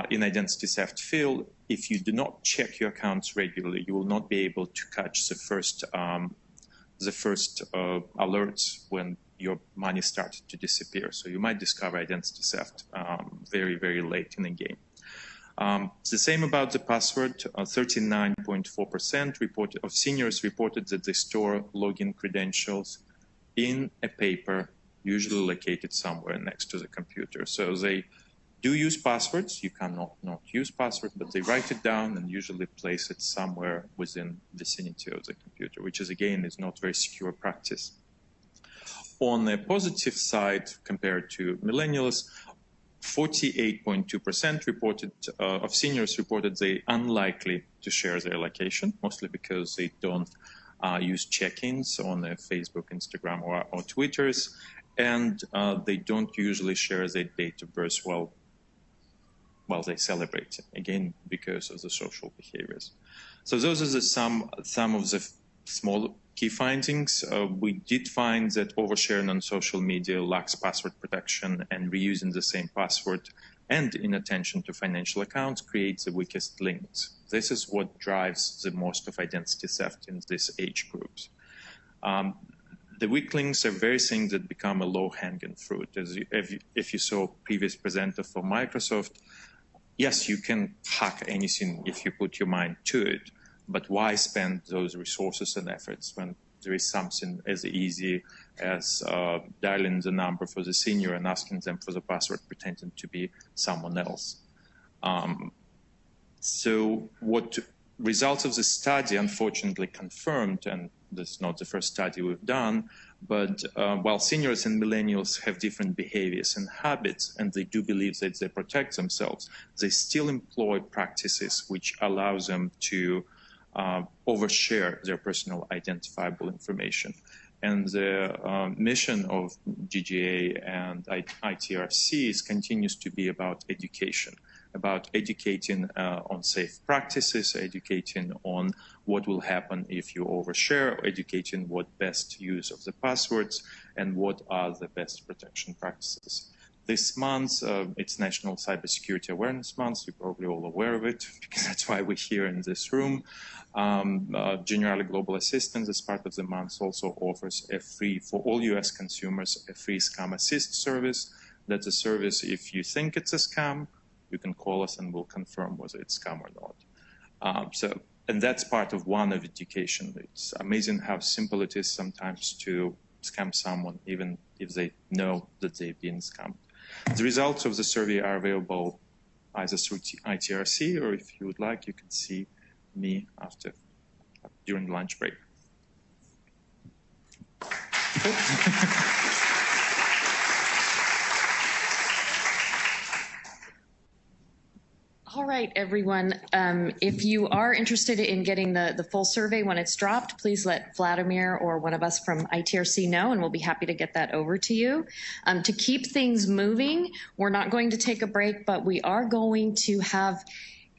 in identity theft field, if you do not check your accounts regularly, you will not be able to catch the first alerts when your money started to disappear. So you might discover identity theft very, very late in the game. The same about the password. 39.4% of seniors reported that they store login credentials in a paper, usually located somewhere next to the computer. So they do use passwords. You cannot not use password, but they write it down and usually place it somewhere within the vicinity of the computer, which is, again, is not very secure practice. On the positive side, compared to millennials, 48.2% reported of seniors reported they unlikely to share their location, mostly because they don't use check-ins on Facebook, Instagram, or Twitters, and they don't usually share their date of birth while they celebrate, again, because of the social behaviors. So those are some of the small key findings. We did find that oversharing on social media lacks password protection, and reusing the same password and inattention to financial accounts creates the weakest links. This is what drives the most of identity theft in these age groups. The weak links are very things that become a low-hanging fruit. If you saw previous presenter for Microsoft, yes, you can hack anything if you put your mind to it, but why spend those resources and efforts when there is something as easy as dialing the number for the senior and asking them for the password pretending to be someone else? So what results of the study unfortunately confirmed, and this is not the first study we've done, but while seniors and millennials have different behaviors and habits, and they do believe that they protect themselves, they still employ practices which allow them to overshare their personal identifiable information. And the mission of GGA and ITRCs continues to be about education, about educating on safe practices, educating on what will happen if you overshare, educating what best use of the passwords, and what are the best protection practices. This month, it's National Cybersecurity Awareness Month. You're probably all aware of it, because that's why we're here in this room. Generally, Global Assistance, as part of the month, also offers a free, for all US consumers, a free scam assist service. That's a service, if you think it's a scam, you can call us and we'll confirm whether it's scam or not. And that's part of one of education. It's amazing how simple it is sometimes to scam someone, even if they know that they've been scammed. The results of the survey are available either through ITRC, or if you would like, you can see me during lunch break. All right, everyone. If you are interested in getting the full survey when it's dropped, please let Vladimir or one of us from ITRC know, and we'll be happy to get that over to you. To keep things moving, we're not going to take a break, but we are going to have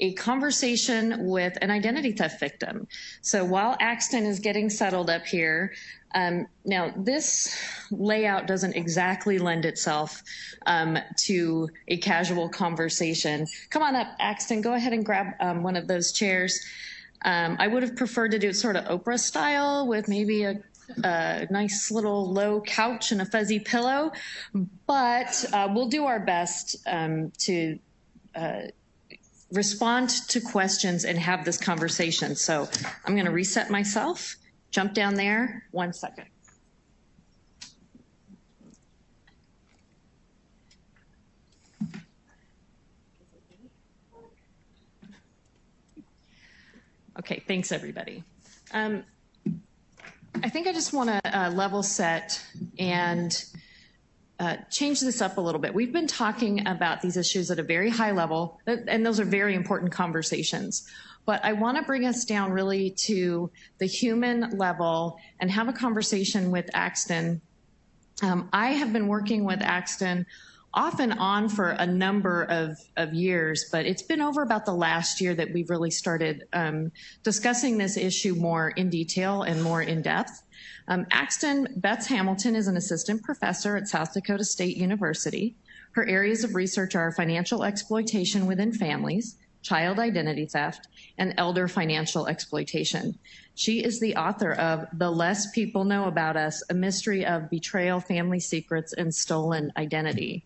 a conversation with an identity theft victim. So while Axton is getting settled up here, now this layout doesn't exactly lend itself to a casual conversation. Come on up, Axton, go ahead and grab one of those chairs. I would have preferred to do it sort of Oprah style with maybe a nice little low couch and a fuzzy pillow, but we'll do our best to respond to questions and have this conversation. So I'm going to reset myself, jump down there, 1 second. Okay, thanks everybody. I think I just want to level set and change this up a little bit. We've been talking about these issues at a very high level, and those are very important conversations. But I want to bring us down really to the human level and have a conversation with Axton. I have been working with Axton off and on for a number of years, but it's been over about the last year that we've really started discussing this issue more in detail and more in depth. Axton Betts Hamilton is an assistant professor at South Dakota State University. Her areas of research are financial exploitation within families, child identity theft, and elder financial exploitation. She is the author of The Less People Know About Us, A Mystery of Betrayal, Family Secrets, and Stolen Identity.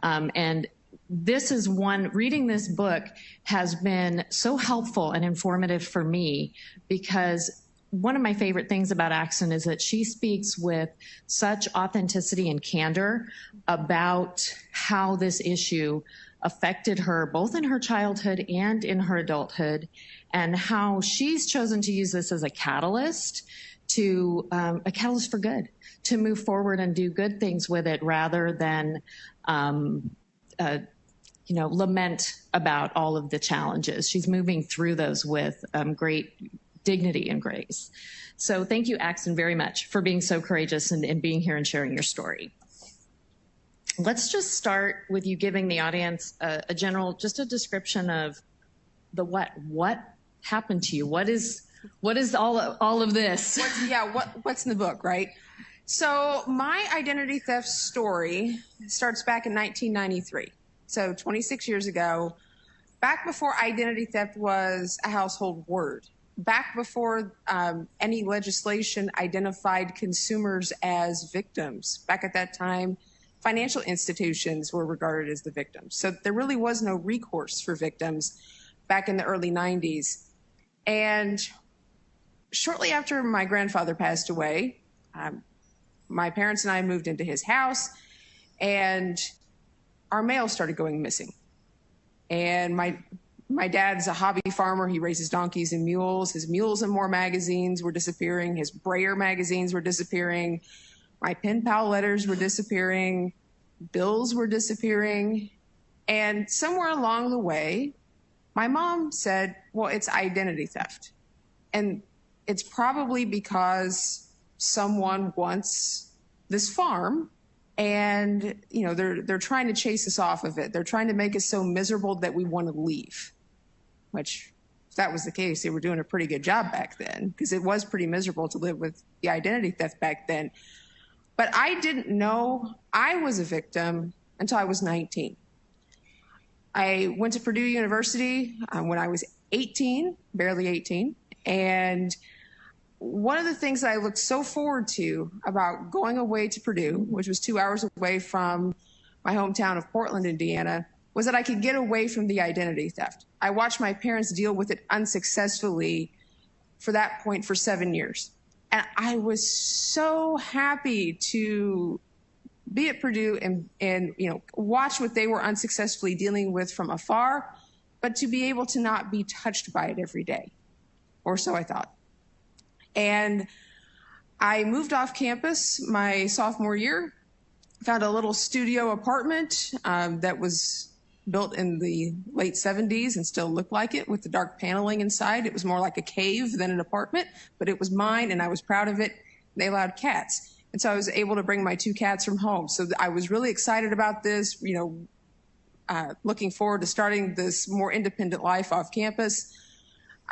And this is one, reading this book has been so helpful and informative for me, because one of my favorite things about Axton is that she speaks with such authenticity and candor about how this issue affected her both in her childhood and in her adulthood, and how she's chosen to use this as a catalyst for good, to move forward and do good things with it rather than lament about all of the challenges. She's moving through those with great dignity and grace. So thank you, Axon, very much for being so courageous and being here and sharing your story. Let's just start with you giving the audience a general, just a description of the what. What happened to you? What is all of this? What's in the book, right? So my identity theft story starts back in 1993. So 26 years ago, back before identity theft was a household word, back before any legislation identified consumers as victims. Back at that time, financial institutions were regarded as the victims. So there really was no recourse for victims back in the early 90s. And shortly after my grandfather passed away, my parents and I moved into his house, and our mail started going missing. And my dad's a hobby farmer. He raises donkeys and mules. His Mules and More magazines were disappearing. His Brayer magazines were disappearing. My pen pal letters were disappearing. Bills were disappearing. And somewhere along the way, my mom said, well, it's identity theft. And it's probably because someone wants this farm, and they're trying to chase us off of it. They're trying to make us so miserable that we want to leave, which, if that was the case, they were doing a pretty good job back then, because it was pretty miserable to live with the identity theft back then. But I didn't know I was a victim until I was 19. I went to Purdue University when I was 18, barely 18, and one of the things that I looked so forward to about going away to Purdue, which was 2 hours away from my hometown of Portland, Indiana, was that I could get away from the identity theft. I watched my parents deal with it unsuccessfully for that point for 7 years. And I was so happy to be at Purdue and watch what they were unsuccessfully dealing with from afar, but to be able to not be touched by it every day, or so I thought. And I moved off campus my sophomore year, found a little studio apartment that was built in the late 70s and still looked like it, with the dark paneling inside. It was more like a cave than an apartment, but it was mine and I was proud of it. They allowed cats. And so I was able to bring my 2 cats from home. So I was really excited about this, looking forward to starting this more independent life off campus.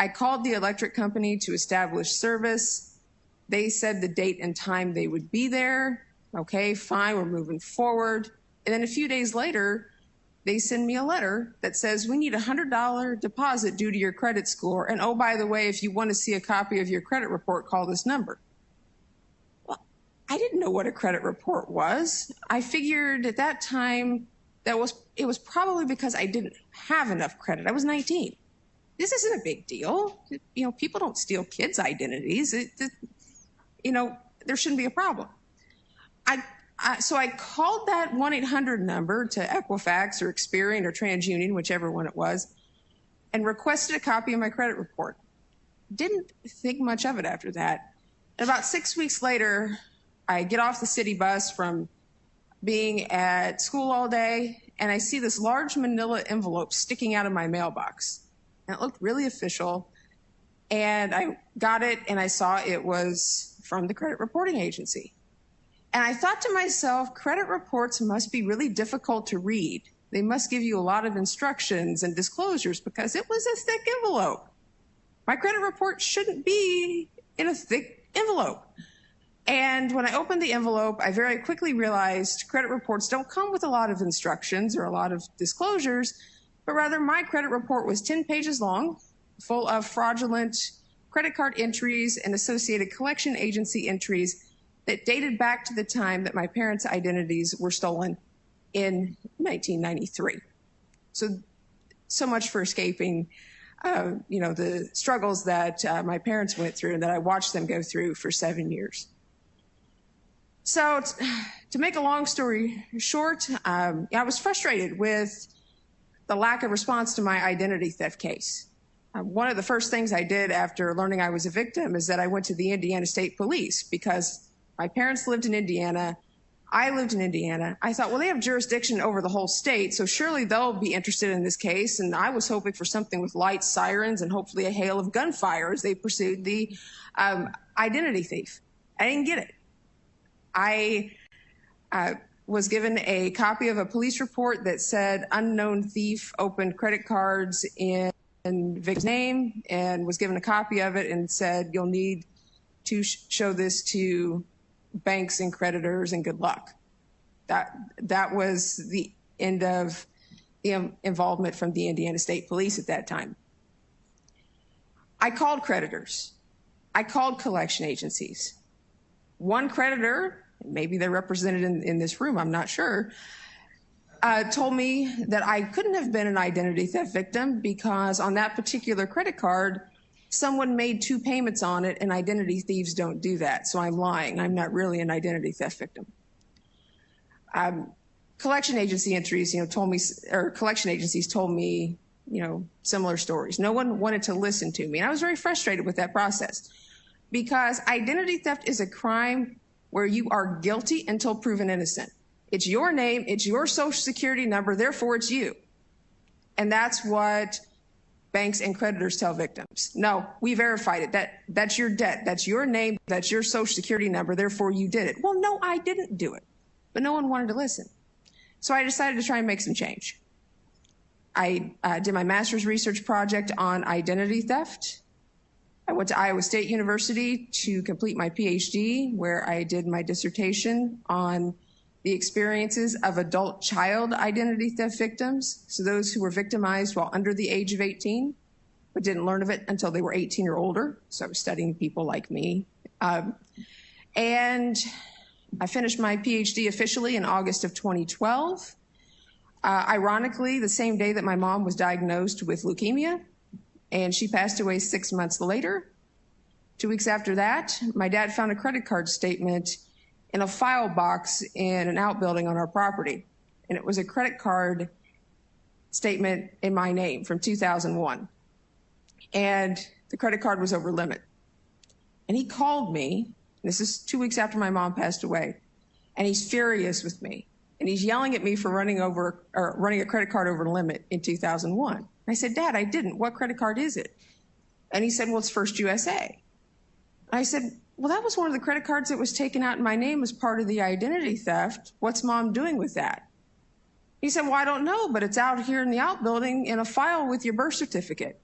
I called the electric company to establish service. They said the date and time they would be there. Okay, fine, we're moving forward. And then a few days later, they send me a letter that says, we need a $100 deposit due to your credit score. And oh, by the way, if you want to see a copy of your credit report, call this number. Well, I didn't know what a credit report was. I figured at that time it was probably because I didn't have enough credit. I was 19. This isn't a big deal. People don't steal kids' identities. There shouldn't be a problem. So I called that 1-800 number to Equifax or Experian or TransUnion, whichever one it was, and requested a copy of my credit report. Didn't think much of it after that. And about 6 weeks later, I get off the city bus from being at school all day, and I see this large manila envelope sticking out of my mailbox. And it looked really official. And I got it, and I saw it was from the credit reporting agency. And I thought to myself, credit reports must be really difficult to read. They must give you a lot of instructions and disclosures, because it was a thick envelope. My credit report shouldn't be in a thick envelope. And when I opened the envelope, I very quickly realized credit reports don't come with a lot of instructions or a lot of disclosures, but rather my credit report was 10 pages long, full of fraudulent credit card entries and associated collection agency entries that dated back to the time that my parents' identities were stolen in 1993. So much for escaping, the struggles that my parents went through and that I watched them go through for 7 years. So to make a long story short, I was frustrated with the lack of response to my identity theft case. One of the first things I did after learning I was a victim is that I went to the Indiana State Police, because my parents lived in Indiana. I lived in Indiana. I thought, well, they have jurisdiction over the whole state, so surely they'll be interested in this case. And I was hoping for something with lights, sirens, and hopefully a hail of gunfire as they pursued the identity thief. I didn't get it. I was given a copy of a police report that said unknown thief opened credit cards in victim's name, and was given a copy of it and said, you'll need to show this to banks and creditors, and good luck. That was the end of the involvement from the Indiana State Police at that time. I called creditors. I called collection agencies. One creditor, maybe they're represented in this room, I'm not sure, told me that I couldn't have been an identity theft victim because on that particular credit card, someone made 2 payments on it, and identity thieves don't do that. So I'm lying. I'm not really an identity theft victim. Collection agency entries, told me, or collection agencies told me, similar stories. No one wanted to listen to me. And I was very frustrated with that process because identity theft is a crime where you are guilty until proven innocent. It's your name, it's your social security number, therefore it's you. And that's what banks and creditors tell victims. No, we verified it. That's your debt. That's your name. That's your social security number. Therefore, you did it. Well, no, I didn't do it. But no one wanted to listen. So I decided to try and make some change. I did my master's research project on identity theft. I went to Iowa State University to complete my PhD, where I did my dissertation on the experiences of adult child identity theft victims, so those who were victimized while under the age of 18, but didn't learn of it until they were 18 or older. So I was studying people like me. And I finished my PhD officially in August of 2012. Ironically, the same day that my mom was diagnosed with leukemia, and she passed away 6 months later. 2 weeks after that, my dad found a credit card statement in a file box in an outbuilding on our property. And it was a credit card statement in my name from 2001. And the credit card was over limit. And he called me, this is 2 weeks after my mom passed away, and he's furious with me. And he's yelling at me for running a credit card over limit in 2001. And I said, Dad, I didn't. What credit card is it? And he said, well, it's First USA. I said, well, that was one of the credit cards that was taken out in my name as part of the identity theft. What's Mom doing with that? He said, well, I don't know, but it's out here in the outbuilding in a file with your birth certificate.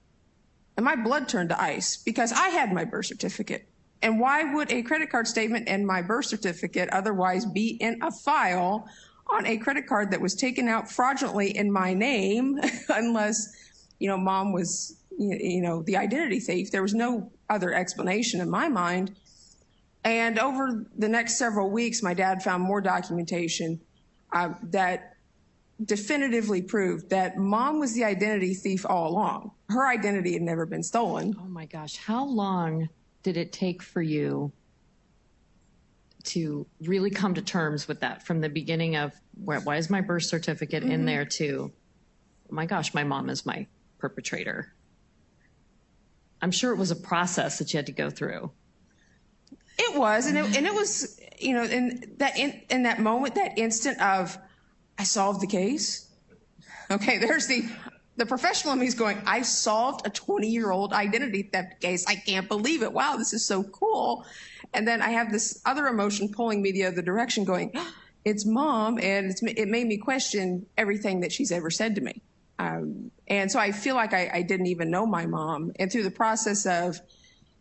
And my blood turned to ice because I had my birth certificate. And why would a credit card statement and my birth certificate otherwise be in a file on a credit card that was taken out fraudulently in my name unless, Mom was, the identity thief? There was no other explanation in my mind. And over the next several weeks, my dad found more documentation that definitively proved that Mom was the identity thief all along. Her identity had never been stolen. Oh my gosh, how long did it take for you to really come to terms with that from the beginning of why is my birth certificate in there to, oh my gosh, my mom is my perpetrator? I'm sure it was a process that you had to go through. It was, and it was, in that moment, that instant of, I solved the case. Okay, there's the professional in me is going, I solved a 20-year-old identity theft case. I can't believe it. Wow, this is so cool. And then I have this other emotion pulling me the other direction going, it's Mom, and it made me question everything that she's ever said to me. And so I feel like I didn't even know my mom. And through the process of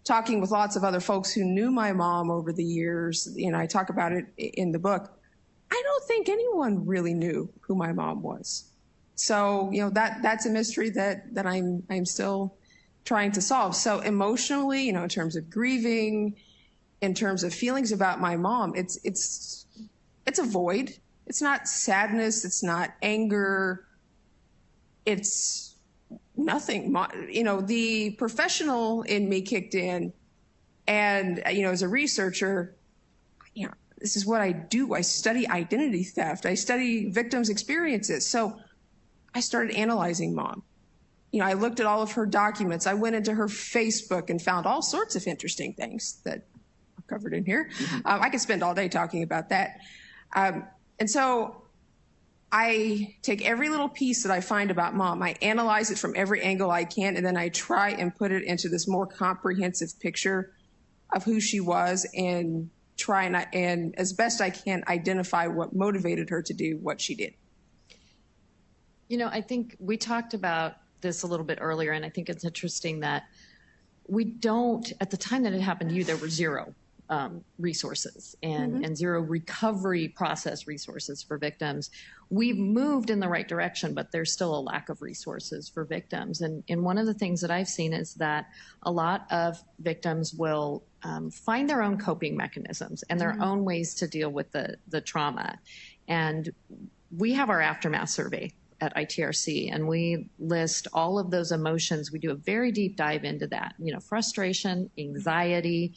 talking with lots of other folks who knew my mom over the years, I talk about it in the book, I don't think anyone really knew who my mom was. So, that's a mystery that I'm still trying to solve. So emotionally, in terms of grieving, in terms of feelings about my mom, it's a void. It's not sadness. It's not anger. It's nothing. The professional in me kicked in, and as a researcher, this is what I do. I study identity theft. I study victims' experiences. So I started analyzing Mom. I looked at all of her documents. I went into her Facebook and found all sorts of interesting things that are covered in here. I could spend all day talking about that. And so I take every little piece that I find about Mom, I analyze it from every angle I can, and then I try and put it into this more comprehensive picture of who she was and try and as best I can identify what motivated her to do what she did. You know, I think we talked about this a little bit earlier, and I think it's interesting that we don't, at the time that it happened to you, there were zero resources and zero recovery process resources for victims. We've moved in the right direction, but there's still a lack of resources for victims. And one of the things that I've seen is that a lot of victims will find their own coping mechanisms and their own ways to deal with the trauma. And we have our aftermath survey at ITRC, and we list all of those emotions. We do a very deep dive into that, you know, frustration, anxiety.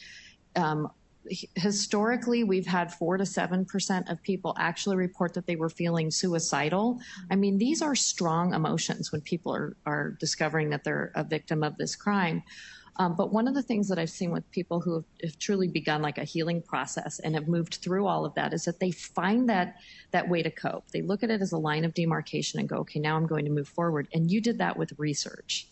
Historically, we've had 4 to 7% of people actually report that they were feeling suicidal. I mean, these are strong emotions when people are discovering that they're a victim of this crime. But one of the things that I've seen with people who have truly begun like a healing process and have moved through all of that is that they find that way to cope. They look at it as a line of demarcation and go, okay, now I'm going to move forward. And you did that with research.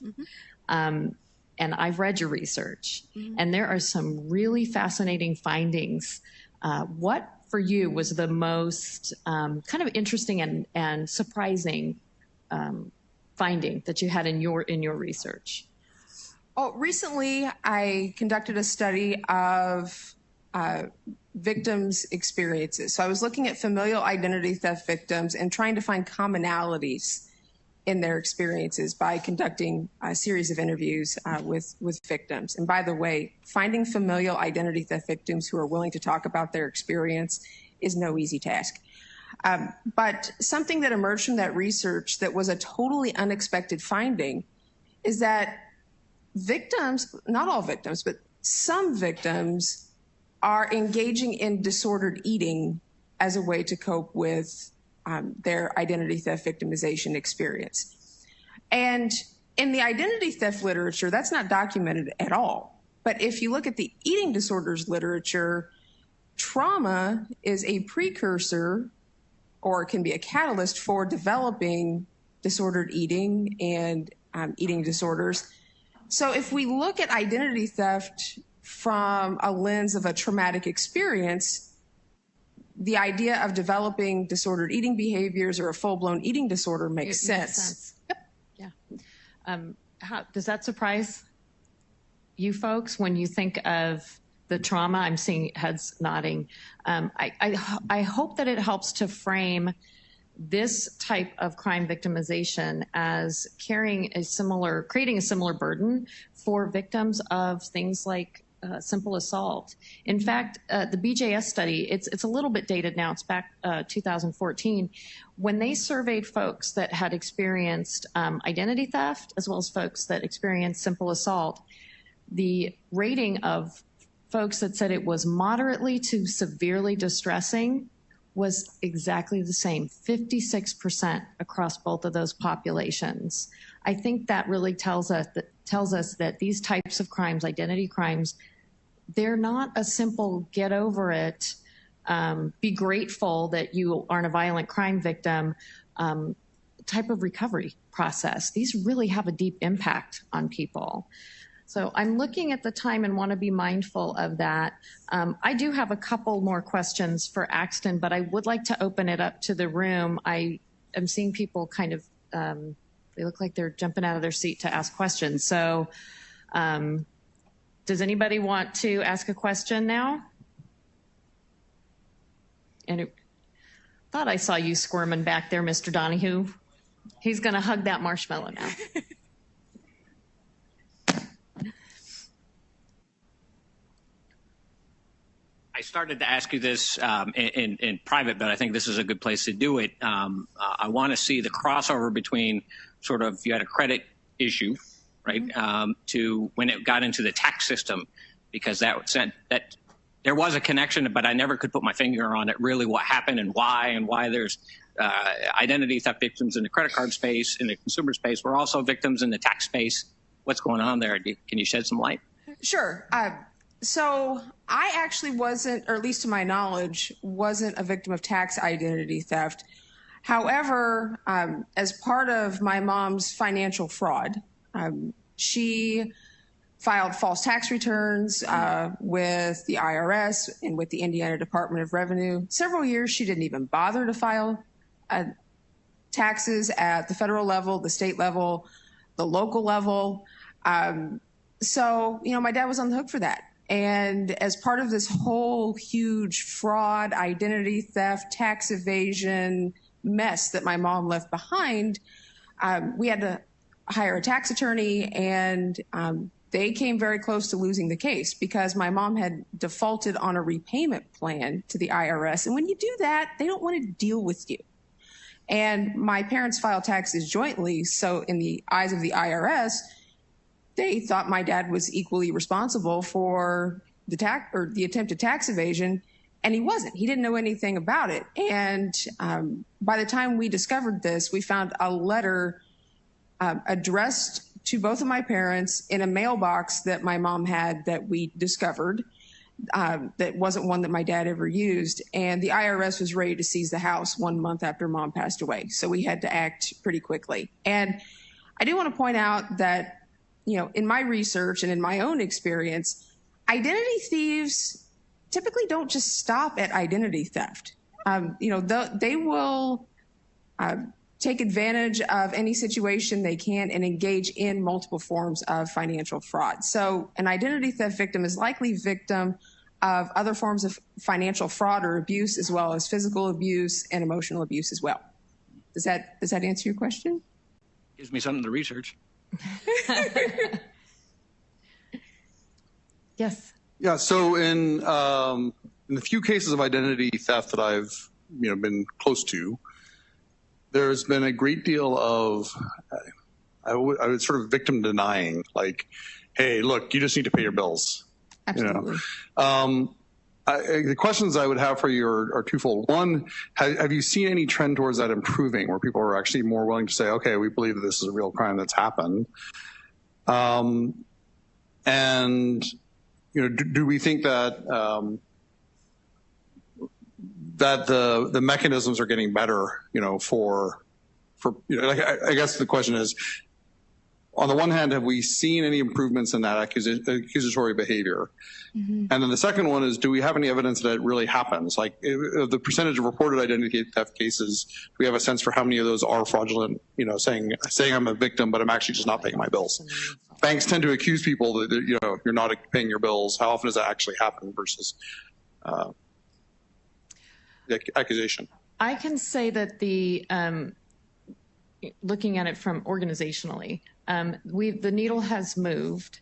And I've read your research, and there are some really fascinating findings. What for you was the most kind of interesting and surprising finding that you had in your research? Oh, recently I conducted a study of victims' experiences. So I was looking at familial identity theft victims and trying to find commonalities in their experiences by conducting a series of interviews with victims. And by the way, finding familial identity theft victims who are willing to talk about their experience is no easy task. But something that emerged from that research that was a totally unexpected finding is that victims, not all victims, but some victims are engaging in disordered eating as a way to cope with their identity theft victimization experience. And in the identity theft literature, that's not documented at all. But if you look at the eating disorders literature, trauma is a precursor or can be a catalyst for developing disordered eating and eating disorders. So if we look at identity theft from a lens of a traumatic experience, the idea of developing disordered eating behaviors or a full-blown eating disorder makes sense. Yep. Yeah. Does that surprise you folks when you think of the trauma? I'm seeing heads nodding. I hope that it helps to frame this type of crime victimization as creating a similar burden for victims of things like simple assault. In fact, the BJS study, it's a little bit dated now, it's back 2014, when they surveyed folks that had experienced identity theft as well as folks that experienced simple assault, the rating of folks that said it was moderately to severely distressing was exactly the same, 56% across both of those populations. I think that really tells us that these types of crimes, identity crimes, they're not a simple get over it, be grateful that you aren't a violent crime victim type of recovery process. These really have a deep impact on people. So I'm looking at the time and want to be mindful of that. I do have a couple more questions for Axton, but I would like to open it up to the room. I am seeing people kind of, they look like they're jumping out of their seat to ask questions. So does anybody want to ask a question now? And I thought I saw you squirming back there, Mr. Donahue. He's going to hug that marshmallow now. I started to ask you this in private, but I think this is a good place to do it. I want to see the crossover between sort of, you had a credit issue, right, to when it got into the tax system, because that there was a connection, but I never could put my finger on it, really what happened and why there's identity theft victims in the credit card space, in the consumer space. We're also victims in the tax space. What's going on there? Can you shed some light? Sure. So I actually wasn't, or at least to my knowledge, wasn't a victim of tax identity theft. However, as part of my mom's financial fraud, she filed false tax returns with the IRS and with the Indiana Department of Revenue. Several years she didn't even bother to file taxes at the federal level, the state level, the local level. So, my dad was on the hook for that. And as part of this whole huge fraud, identity theft, tax evasion mess that my mom left behind, we had to hire a tax attorney, and they came very close to losing the case because my mom had defaulted on a repayment plan to the IRS. And when you do that, they don't want to deal with you. And my parents filed taxes jointly, so in the eyes of the IRS, they thought my dad was equally responsible for the attempted tax evasion, and he wasn't. He didn't know anything about it. And by the time we discovered this, we found a letter addressed to both of my parents in a mailbox that my mom had that we discovered. That wasn't one that my dad ever used. And the IRS was ready to seize the house 1 month after mom passed away. So we had to act pretty quickly. And I do want to point out that, in my research and in my own experience, identity thieves typically don't just stop at identity theft. They will take advantage of any situation they can and engage in multiple forms of financial fraud. So an identity theft victim is likely victim of other forms of financial fraud or abuse, as well as physical abuse and emotional abuse as well. Does that answer your question? Gives me something to research. Yes. Yeah. So in the few cases of identity theft that I've been close to, there's been a great deal of I would sort of victim denying, like, hey, look, you just need to pay your bills. Absolutely. The questions I would have for you are twofold. One, have you seen any trend towards that improving, where people are actually more willing to say, okay, we believe that this is a real crime that's happened? And do we think that that the mechanisms are getting better? I guess the question is, on the one hand, have we seen any improvements in that accusatory behavior? Mm-hmm. And then the second one is, do we have any evidence that it really happens? Like, the percentage of reported identity theft cases, do we have a sense for how many of those are fraudulent, saying I'm a victim, but I'm actually just not paying my bills? Banks tend to accuse people that, you're not paying your bills. How often does that actually happen versus the accusation? I can say that looking at it from organizationally, the needle has moved.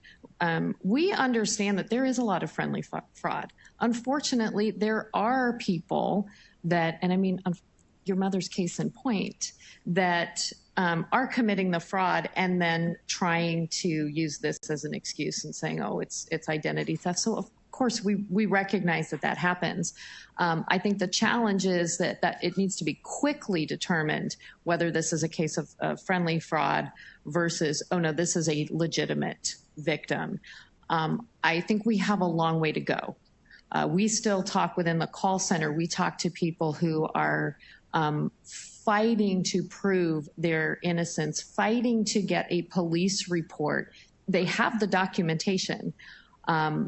We understand that there is a lot of friendly fraud. Unfortunately, there are people that, and I mean, your mother's case in point, that are committing the fraud and then trying to use this as an excuse and saying, oh, it's identity theft. So of course, we recognize that happens. I think the challenge is that it needs to be quickly determined whether this is a case of friendly fraud versus, oh no, this is a legitimate victim. I think we have a long way to go. We still talk within the call center. We talk to people who are fighting to prove their innocence, fighting to get a police report. They have the documentation,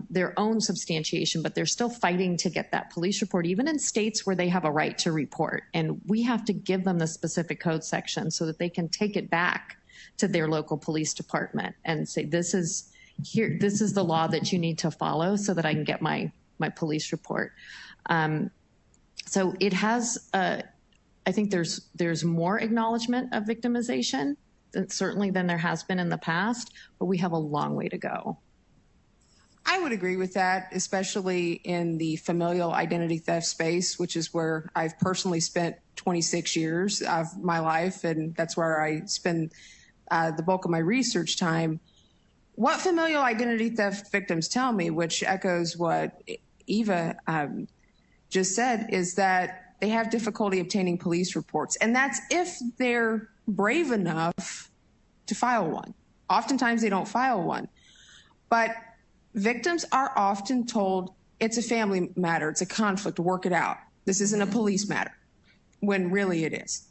their own substantiation, but they're still fighting to get that police report, even in states where they have a right to report. And we have to give them the specific code section so that they can take it back to their local police department and say, this is the law that you need to follow so that I can get my police report. So it has, I think there's more acknowledgement of victimization, certainly than there has been in the past, but we have a long way to go. I would agree with that, especially in the familial identity theft space, which is where I've personally spent 26 years of my life, and that's where I spend the bulk of my research time. What familial identity theft victims tell me, which echoes what Eva just said, is that they have difficulty obtaining police reports, and that's if they're brave enough to file one. Oftentimes they don't file one. But Victims are often told it's a family matter, it's a conflict, work it out. This isn't a police matter, when really it is.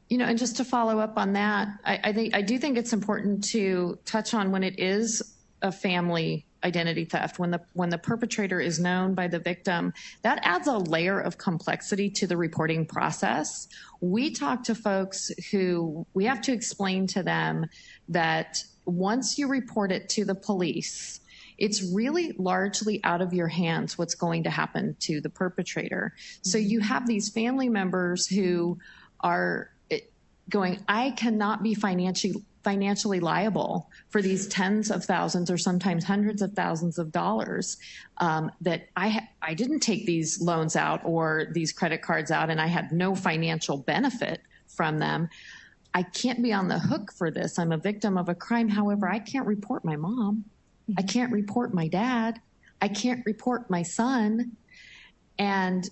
You know, and just to follow up on that, I do think it's important to touch on when it is a family identity theft, when the perpetrator is known by the victim, that adds a layer of complexity to the reporting process. We talk to folks who we have to explain to them that once you report it to the police, it's really largely out of your hands what's going to happen to the perpetrator. So you have these family members who are going, I cannot be financially liable for these tens of thousands or sometimes hundreds of thousands of dollars that I didn't take these loans out or these credit cards out and I had no financial benefit from them. I can't be on the hook for this. I'm a victim of a crime. However, I can't report my mom. I can't report my dad. I can't report my son. And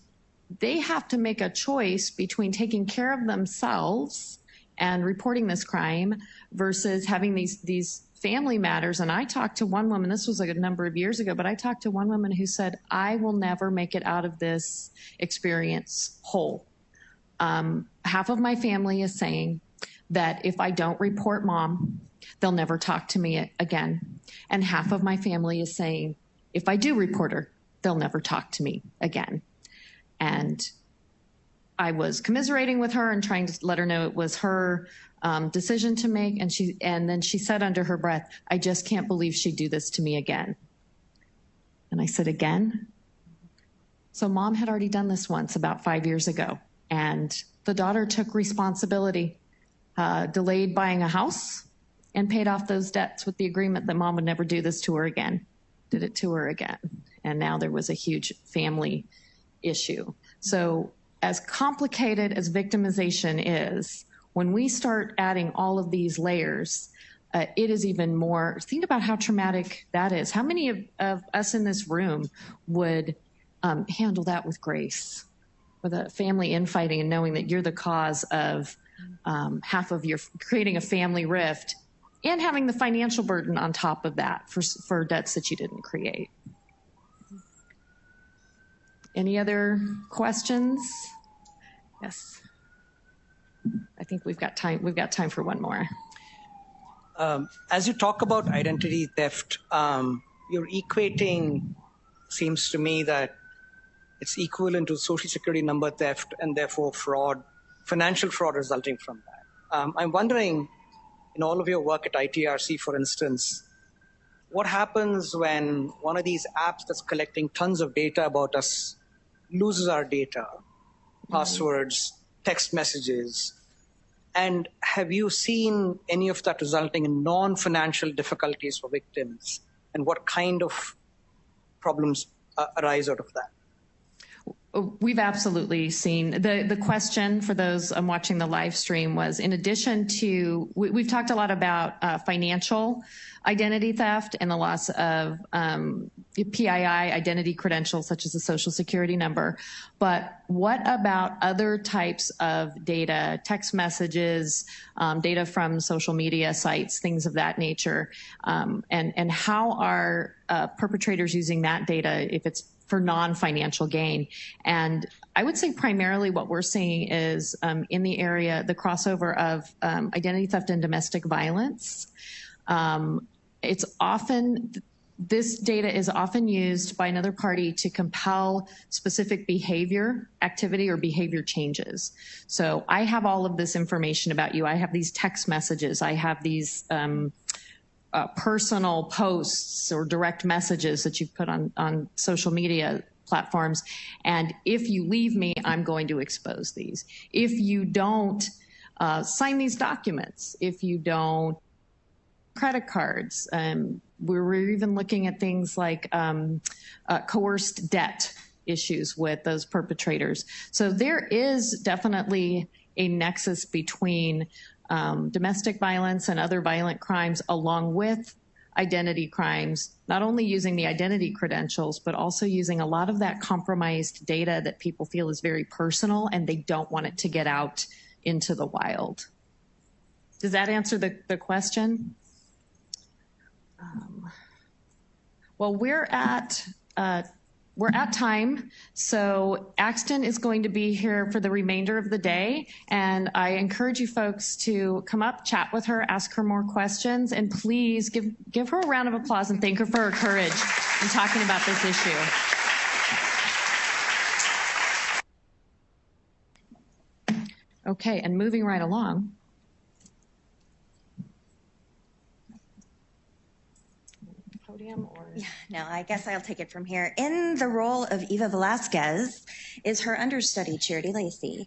they have to make a choice between taking care of themselves and reporting this crime versus having these family matters. And I talked to one woman, this was a number of years ago, but I talked to one woman who said, I will never make it out of this experience whole. Half of my family is saying that if I don't report mom, they'll never talk to me again. And half of my family is saying, if I do report her, they'll never talk to me again. And I was commiserating with her and trying to let her know it was her decision to make. And then she said under her breath, I just can't believe she'd do this to me again. And I said, again? So mom had already done this once about 5 years ago. And the daughter took responsibility, delayed buying a house, and paid off those debts with the agreement that mom would never do this to her again. Did it to her again. And now there was a huge family issue. So as complicated as victimization is, when we start adding all of these layers, it is even more, think about how traumatic that is. How many of us in this room would handle that with grace, with a family infighting and knowing that you're the cause of half of your, creating a family rift and having the financial burden on top of that for debts that you didn't create. Any other questions? Yes. I think we've got time. We've got time for one more. As you talk about identity theft, you're equating, seems to me that it's equivalent to social security number theft and therefore fraud, financial fraud resulting from that. I'm wondering, in all of your work at ITRC, for instance, what happens when one of these apps that's collecting tons of data about us loses our data, passwords, text messages, and have you seen any of that resulting in non-financial difficulties for victims, and what kind of problems arise out of that? We've absolutely seen the question for those watching the live stream was, in addition to, we've talked a lot about financial identity theft and the loss of PII identity credentials, such as a social security number. But what about other types of data, text messages, data from social media sites, things of that nature? And how are perpetrators using that data if it's for non-financial gain? And I would say primarily what we're seeing is in the area, the crossover of identity theft and domestic violence. It's often, this data is often used by another party to compel specific behavior, activity, or behavior changes. So I have all of this information about you. I have these text messages. I have these personal posts or direct messages that you've put on social media platforms. And if you leave me, I'm going to expose these. If you don't sign these documents, if you don't credit cards, we're even looking at things like coerced debt issues with those perpetrators. So there is definitely a nexus between domestic violence and other violent crimes, along with identity crimes, not only using the identity credentials, but also using a lot of that compromised data that people feel is very personal and they don't want it to get out into the wild. Does that answer the question? Well, we're at time, so Axton is going to be here for the remainder of the day, and I encourage you folks to come up, chat with her, ask her more questions, and please give her a round of applause and thank her for her courage in talking about this issue. Okay, and moving right along. Podium or? Yeah, no, I guess I'll take it from here. In the role of Eva Velasquez is her understudy, Charity Lacey.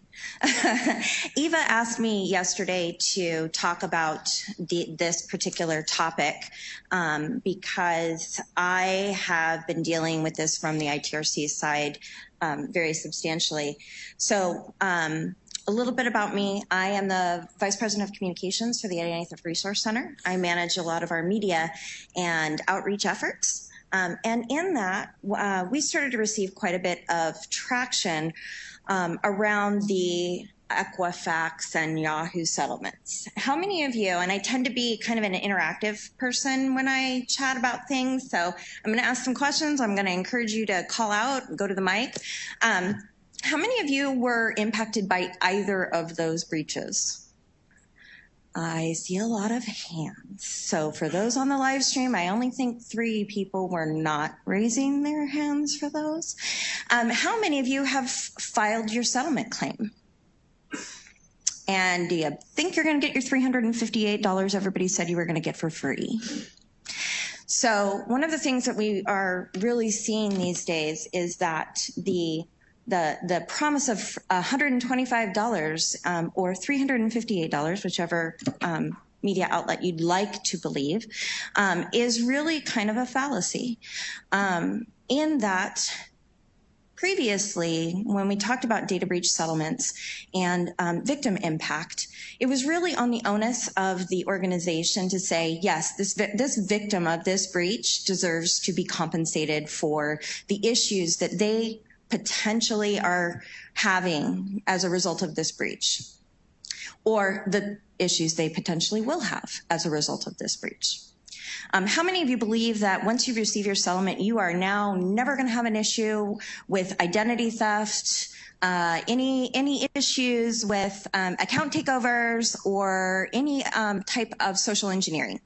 Eva asked me yesterday to talk about this particular topic because I have been dealing with this from the ITRC side very substantially. So a little bit about me. I am the Vice President of Communications for the Identity Theft Resource Center. I manage a lot of our media and outreach efforts. And in that, we started to receive quite a bit of traction around the Equifax and Yahoo settlements. How many of you, and I tend to be kind of an interactive person when I chat about things, so I'm going to ask some questions. I'm going to encourage you to call out, go to the mic. How many of you were impacted by either of those breaches? I see a lot of hands. So for those on the live stream, I only think 3 people were not raising their hands for those. How many of you have filed your settlement claim? And do you think you're going to get your $358 everybody said you were going to get for free? So one of the things that we are really seeing these days is that the promise of $125 or $358, whichever media outlet you'd like to believe, is really kind of a fallacy. In that previously, when we talked about data breach settlements and victim impact, it was really on the onus of the organization to say, yes, this victim of this breach deserves to be compensated for the issues that they potentially are having as a result of this breach, or the issues they potentially will have as a result of this breach. How many of you believe that once you receive your settlement, you are now never going to have an issue with identity theft, any issues with account takeovers, or any type of social engineering?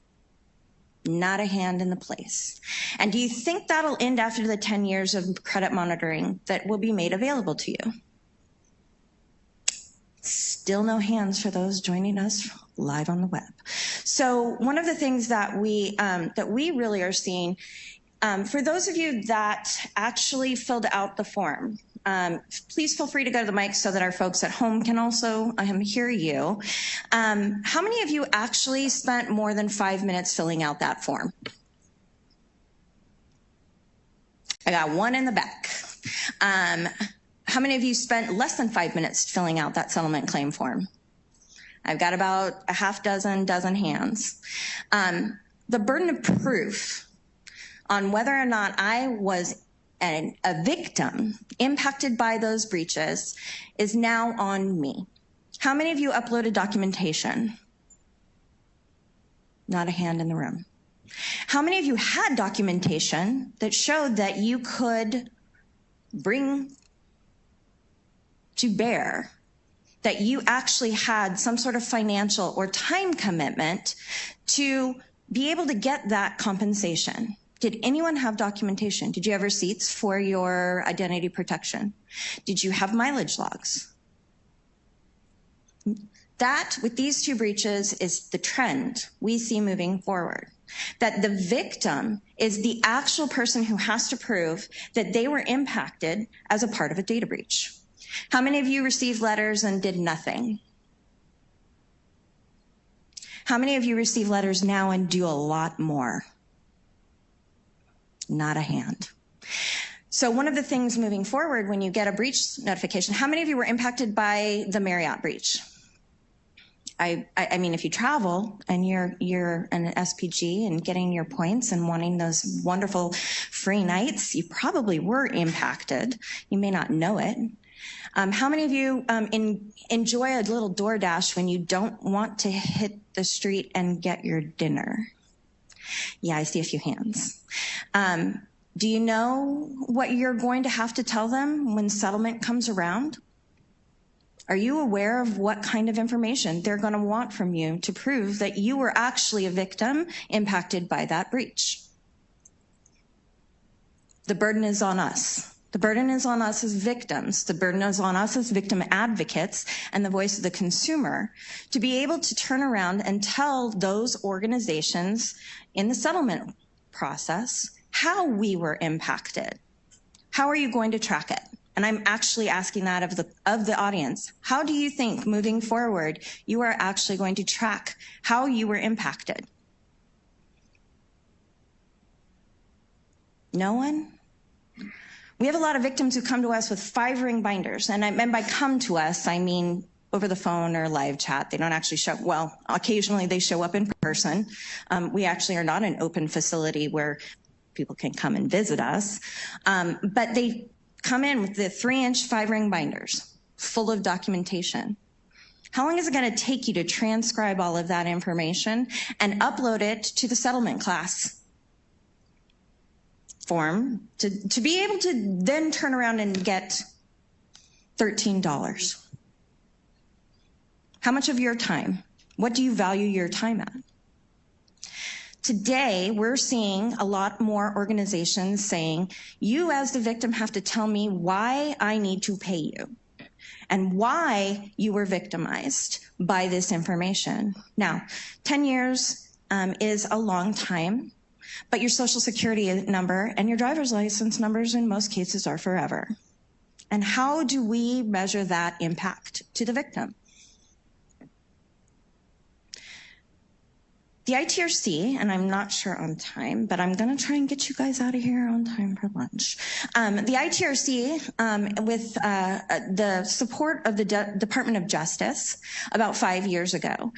Not a hand in the place. And do you think that'll end after the 10 years of credit monitoring that will be made available to you? Still no hands for those joining us live on the web. So one of the things that we really are seeing, for those of you that actually filled out the form, please feel free to go to the mic so that our folks at home can also hear you. How many of you actually spent more than 5 minutes filling out that form? I got one in the back. How many of you spent less than 5 minutes filling out that settlement claim form? I've got about a half dozen hands. The burden of proof on whether or not I was a victim impacted by those breaches is now on me. How many of you uploaded documentation? Not a hand in the room. How many of you had documentation that showed that you could bring to bear that you actually had some sort of financial or time commitment to be able to get that compensation? Did anyone have documentation? Did you have receipts for your identity protection? Did you have mileage logs? That, with these 2 breaches, is the trend we see moving forward. That the victim is the actual person who has to prove that they were impacted as a part of a data breach. How many of you received letters and did nothing? How many of you receive letters now and do a lot more? Not a hand. So one of the things moving forward when you get a breach notification, how many of you were impacted by the Marriott breach? I mean, if you travel and you're an SPG and getting your points and wanting those wonderful free nights, you probably were impacted. You may not know it. How many of you enjoy a little DoorDash when you don't want to hit the street and get your dinner? Yeah, I see a few hands. Do you know what you're going to have to tell them when settlement comes around? Are you aware of what kind of information they're going to want from you to prove that you were actually a victim impacted by that breach? The burden is on us. The burden is on us as victims. The burden is on us as victim advocates and the voice of the consumer to be able to turn around and tell those organizations in the settlement process how we were impacted. How are you going to track it? And I'm actually asking that of the audience. How do you think moving forward you are actually going to track how you were impacted? No one? We have a lot of victims who come to us with 5-ring binders. And by come to us, I mean over the phone or live chat. They don't actually show up. Well, occasionally they show up in person. We actually are not an open facility where people can come and visit us. But they come in with the 3-inch 5-ring binders full of documentation. How long is it going to take you to transcribe all of that information and upload it to the settlement class form to be able to then turn around and get $13? How much of your time? What do you value your time at? Today, we're seeing a lot more organizations saying, you as the victim have to tell me why I need to pay you and why you were victimized by this information. Now, 10 years is a long time, but your social security number and your driver's license numbers in most cases are forever. And how do we measure that impact to the victim? The ITRC, and I'm not sure on time, but I'm going to try and get you guys out of here on time for lunch. The ITRC, with the support of the Department of Justice about 5 years ago,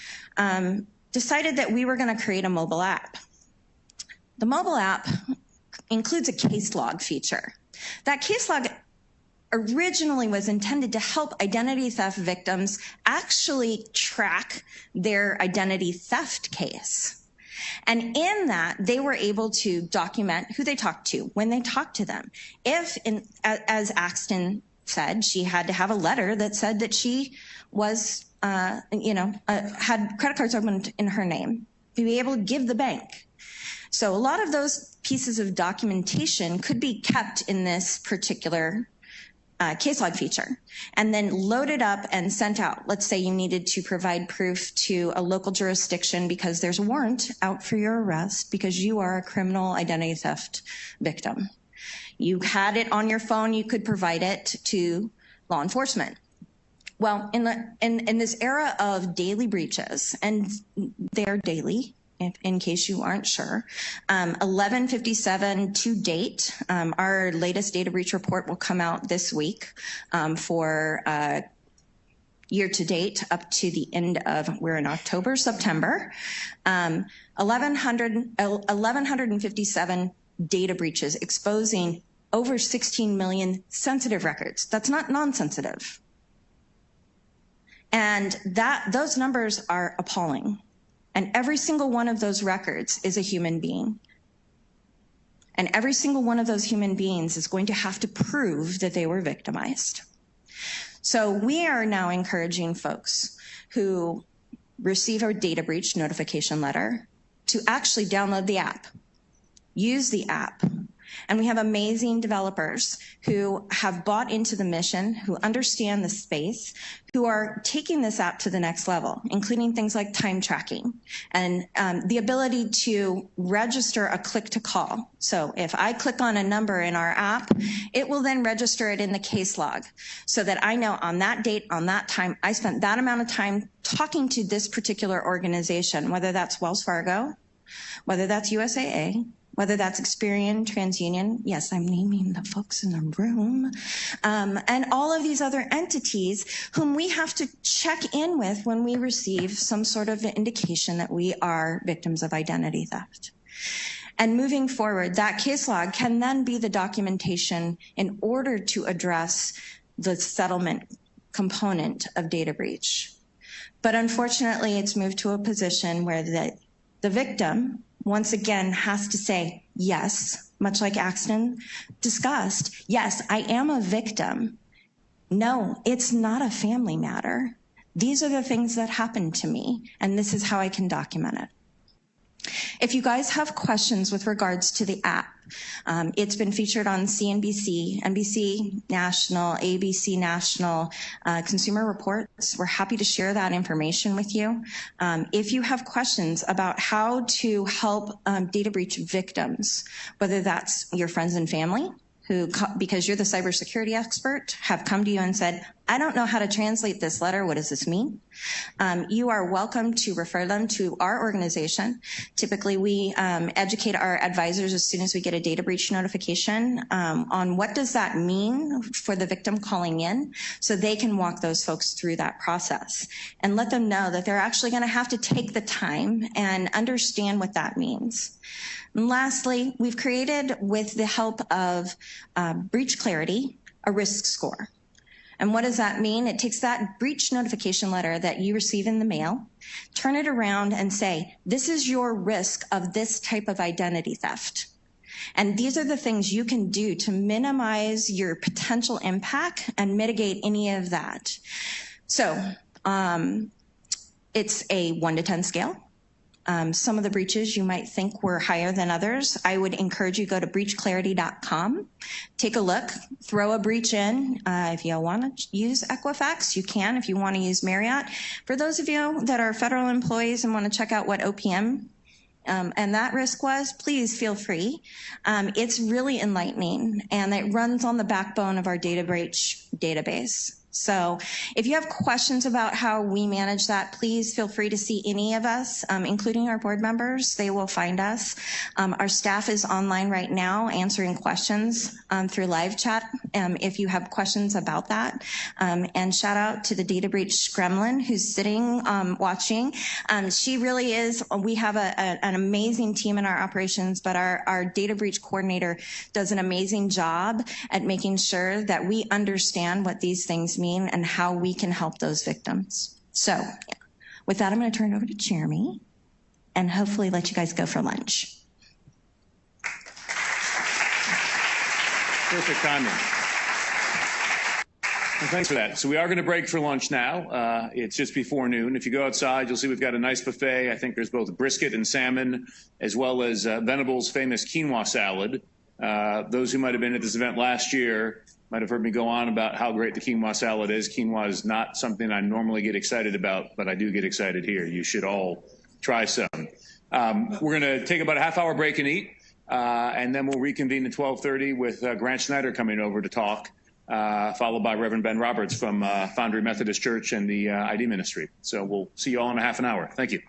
decided that we were going to create a mobile app. The mobile app includes a case log feature. That case log originally was intended to help identity theft victims actually track their identity theft case. And in that, they were able to document who they talked to, when they talked to them. If, as Axton said, she had to have a letter that said that she was, had credit cards opened in her name, to be able to give the bank. So a lot of those pieces of documentation could be kept in this particular case log feature and then loaded up and sent out. Let's say you needed to provide proof to a local jurisdiction because there's a warrant out for your arrest because you are a criminal identity theft victim. You had it on your phone, you could provide it to law enforcement. Well, in this era of daily breaches, and they are daily, in case you aren't sure. 1157 to date. Our latest data breach report will come out this week for year to date up to the end of, we're in October, September. 1157 data breaches exposing over 16 million sensitive records. That's not non-sensitive. And those numbers are appalling. And every single one of those records is a human being. And every single one of those human beings is going to have to prove that they were victimized. So we are now encouraging folks who receive a data breach notification letter to actually download the app, use the app. And we have amazing developers who have bought into the mission, who understand the space, who are taking this app to the next level, including things like time tracking and the ability to register a click to call. So if I click on a number in our app, it will then register it in the case log so that I know on that date, on that time, I spent that amount of time talking to this particular organization, whether that's Wells Fargo, whether that's USAA, whether that's Experian, TransUnion, yes, I'm naming the folks in the room, and all of these other entities whom we have to check in with when we receive some sort of indication that we are victims of identity theft. And moving forward, that case log can then be the documentation in order to address the settlement component of data breach. But unfortunately, it's moved to a position where the victim once again, has to say, yes, much like Axton discussed, yes, I am a victim. No, it's not a family matter. These are the things that happened to me, and this is how I can document it. If you guys have questions with regards to the app, it's been featured on CNBC, NBC National, ABC National, Consumer Reports. We're happy to share that information with you. If you have questions about how to help data breach victims, whether that's your friends and family, who, because you're the cybersecurity expert, have come to you and said, I don't know how to translate this letter. What does this mean? You are welcome to refer them to our organization. Typically, we educate our advisors as soon as we get a data breach notification on what does that mean for the victim calling in, so they can walk those folks through that process and let them know that they're actually going to have to take the time and understand what that means. And lastly, we've created, with the help of Breach Clarity, a risk score. And what does that mean? It takes that breach notification letter that you receive in the mail, turn it around and say, this is your risk of this type of identity theft. And these are the things you can do to minimize your potential impact and mitigate any of that. So it's a 1 to 10 scale. Some of the breaches you might think were higher than others. I would encourage you to go to breachclarity.com, take a look, throw a breach in. If you want to use Equifax, you can. If you want to use Marriott. For those of you that are federal employees and want to check out what OPM and that risk was, please feel free. It's really enlightening, and it runs on the backbone of our data breach database. So if you have questions about how we manage that, please feel free to see any of us, including our board members. They will find us. Our staff is online right now answering questions through live chat if you have questions about that. And shout out to the data breach gremlin who's sitting watching. She really is, we have an amazing team in our operations, but our data breach coordinator does an amazing job at making sure that we understand what these things mean and how we can help those victims. So with that, I'm going to turn it over to Jeremy and hopefully let you guys go for lunch. Perfect timing. Well, thanks for that. So we are going to break for lunch now. It's just before noon. If you go outside, you'll see we've got a nice buffet. I think there's both brisket and salmon, as well as Venable's famous quinoa salad. Those who might have been at this event last year might have heard me go on about how great the quinoa salad is. Quinoa is not something I normally get excited about, but I do get excited here. You should all try some. We're going to take about a half-hour break and eat, and then we'll reconvene at 12:30 with Grant Schneider coming over to talk, followed by Reverend Ben Roberts from Foundry Methodist Church and the ID Ministry. So we'll see you all in a half an hour. Thank you.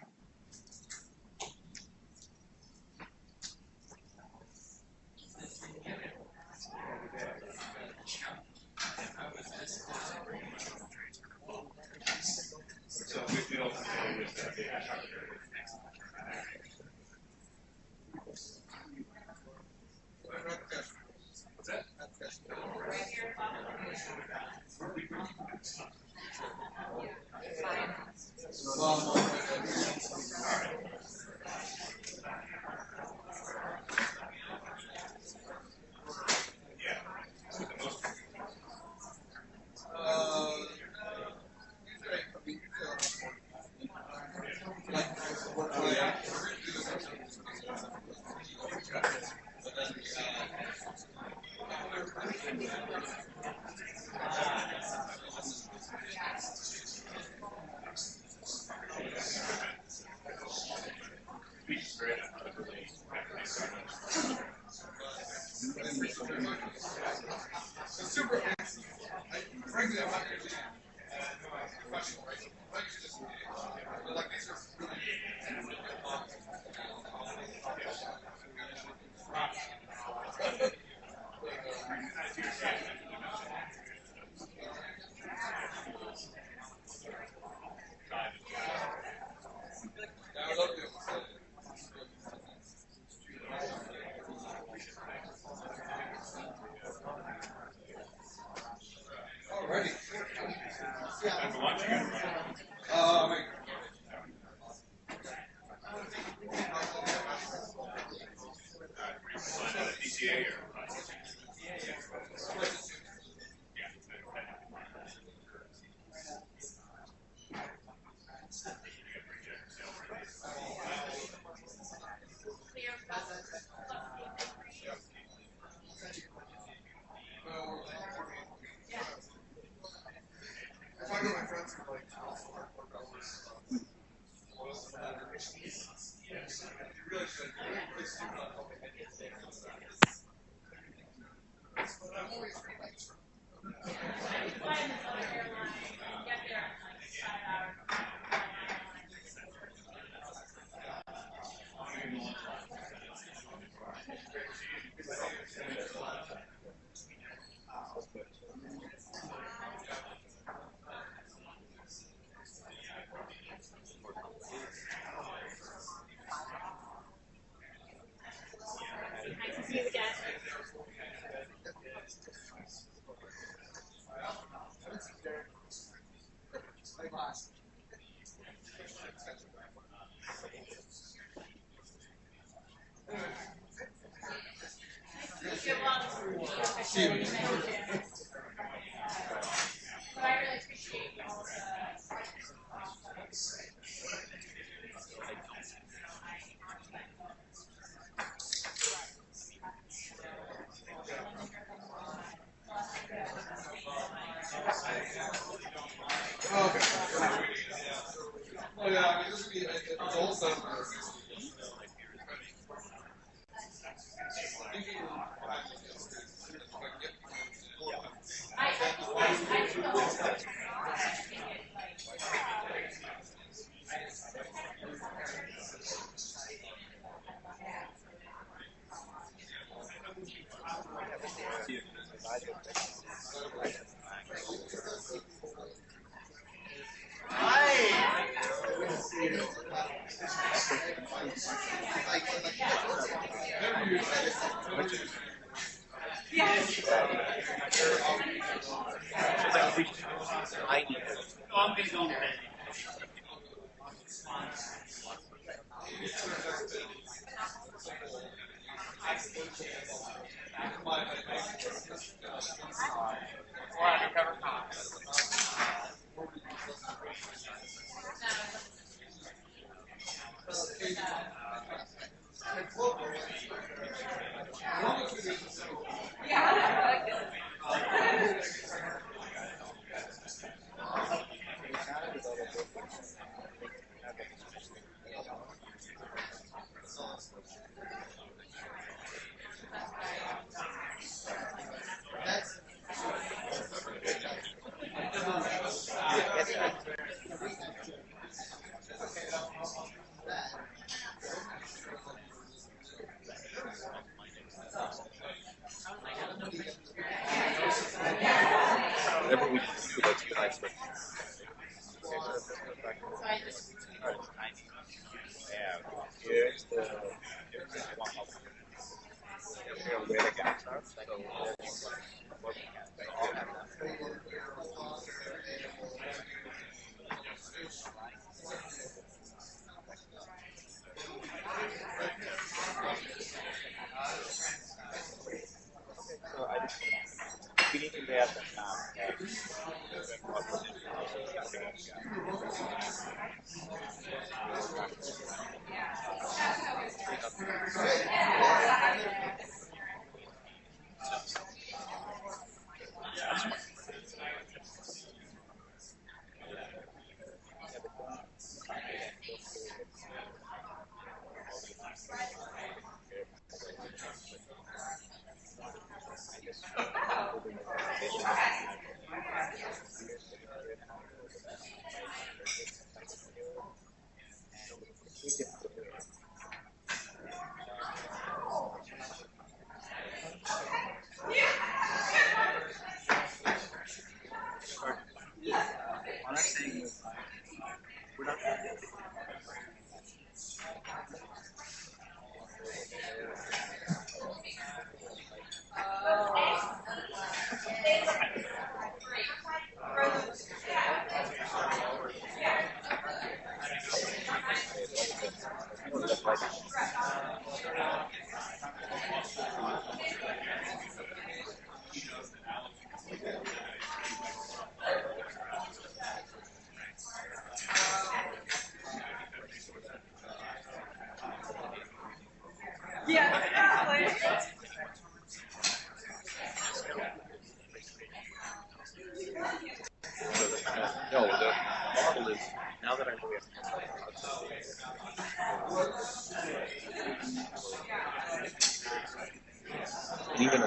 even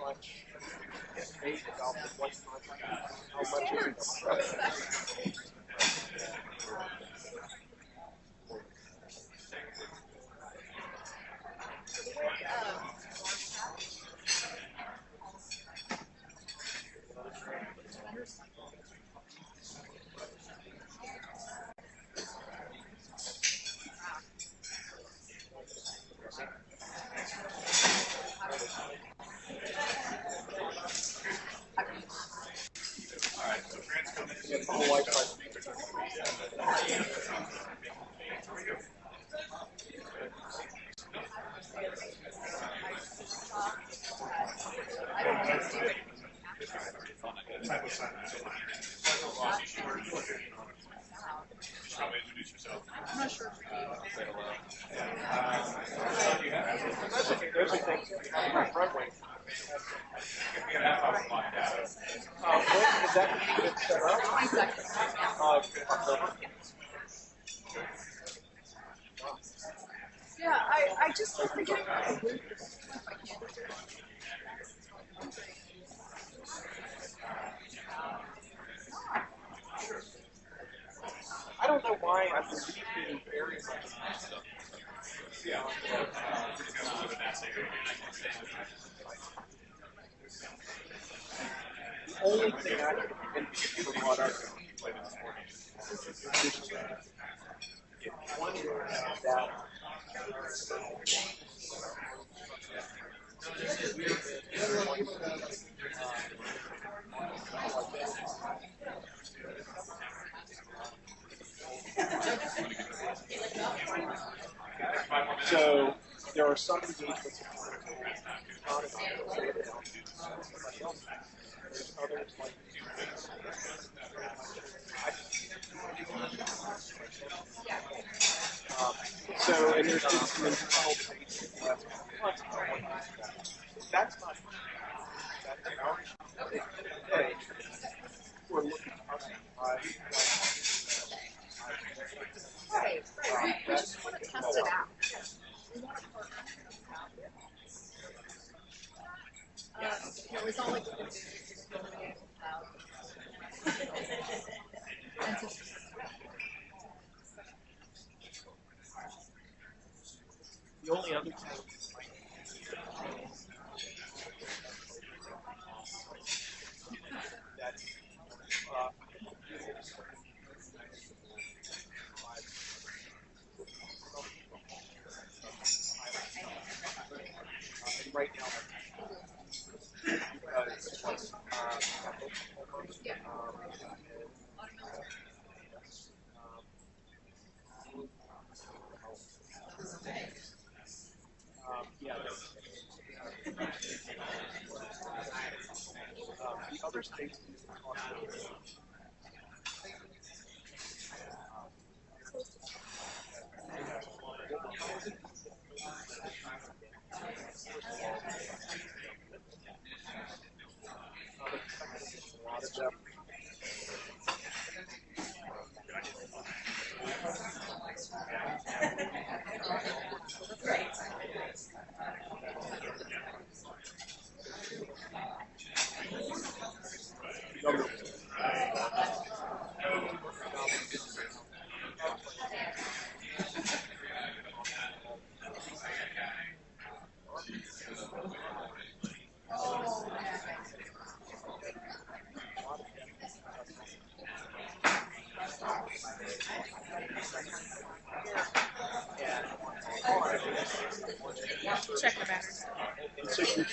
much is made about the white content, how much is it. I'm not sure. When is that being set up? 22nd of October. Yeah, I just was thinking. I don't know why I believe in very much. Yeah. The only thing I can convince you about our one is that so there are some engagements there's others like so and there's been some internal debates in the last couple months about what that's not that's our today we're looking Right. We just want to test it out. We want to partner it's not like we can do this the only other thing that right now the other states Check the batteries. And so you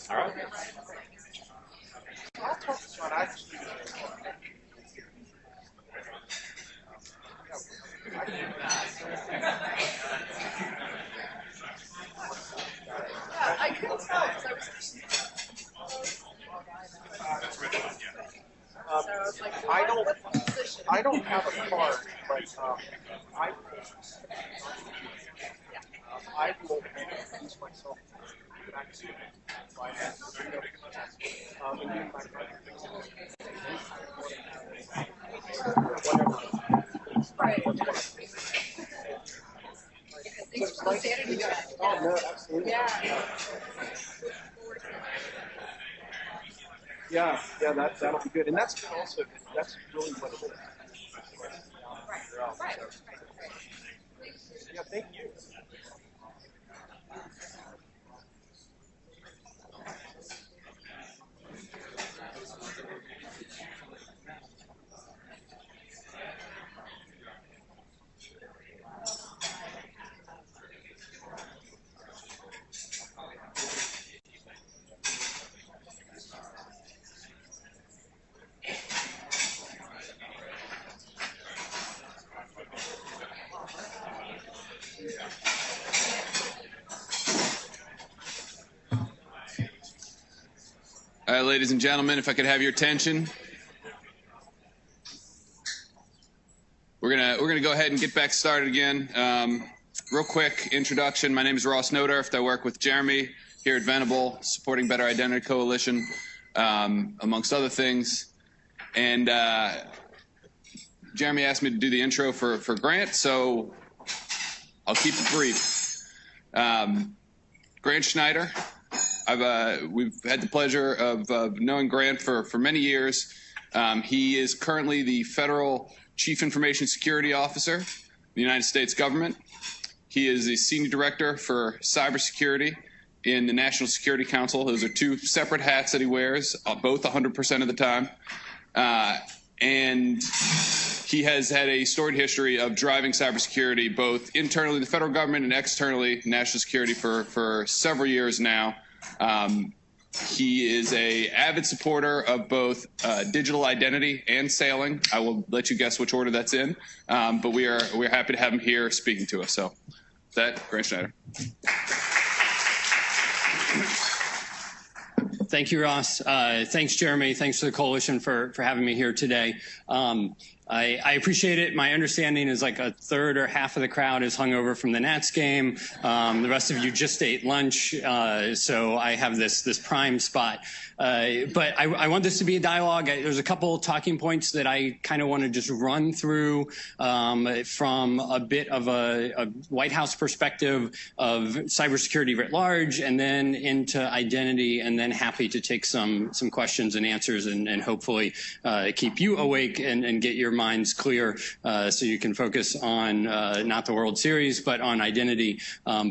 All right. I'll talk to John. I couldn't tell because I was. I don't have a card, but I will use myself. Yeah, that'll be good. And that's good also, that's really what it is. Yeah, thank you. All right, ladies and gentlemen, if I could have your attention. We're gonna go ahead and get back started again. Real quick introduction. My name is Ross Nodorf. I work with Jeremy here at Venable, supporting Better Identity Coalition, amongst other things. And Jeremy asked me to do the intro for Grant, so I'll keep it brief. Grant Schneider. We've had the pleasure of knowing Grant for many years. He is currently the Federal Chief Information Security Officer of the United States government. He is the Senior Director for Cybersecurity in the National Security Council. Those are two separate hats that he wears, both 100% of the time. And he has had a storied history of driving cybersecurity, both internally in the federal government and externally national security for several years now. He is an avid supporter of both digital identity and sailing. I will let you guess which order that's in, but we're happy to have him here speaking to us. So, with that, Grant Schneider. Thank you, Ross. Thanks, Jeremy. Thanks to the coalition for having me here today. I appreciate it. My understanding is like a third or half of the crowd is hungover from the Nats game. The rest of you just ate lunch, so I have this prime spot. But I want this to be a dialogue. There's a couple talking points that I kind of want to just run through from a bit of a White House perspective of cybersecurity writ large, and then into identity, and then happy to take some questions and answers and hopefully keep you awake and get your minds clear so you can focus on not the World Series, but on identity,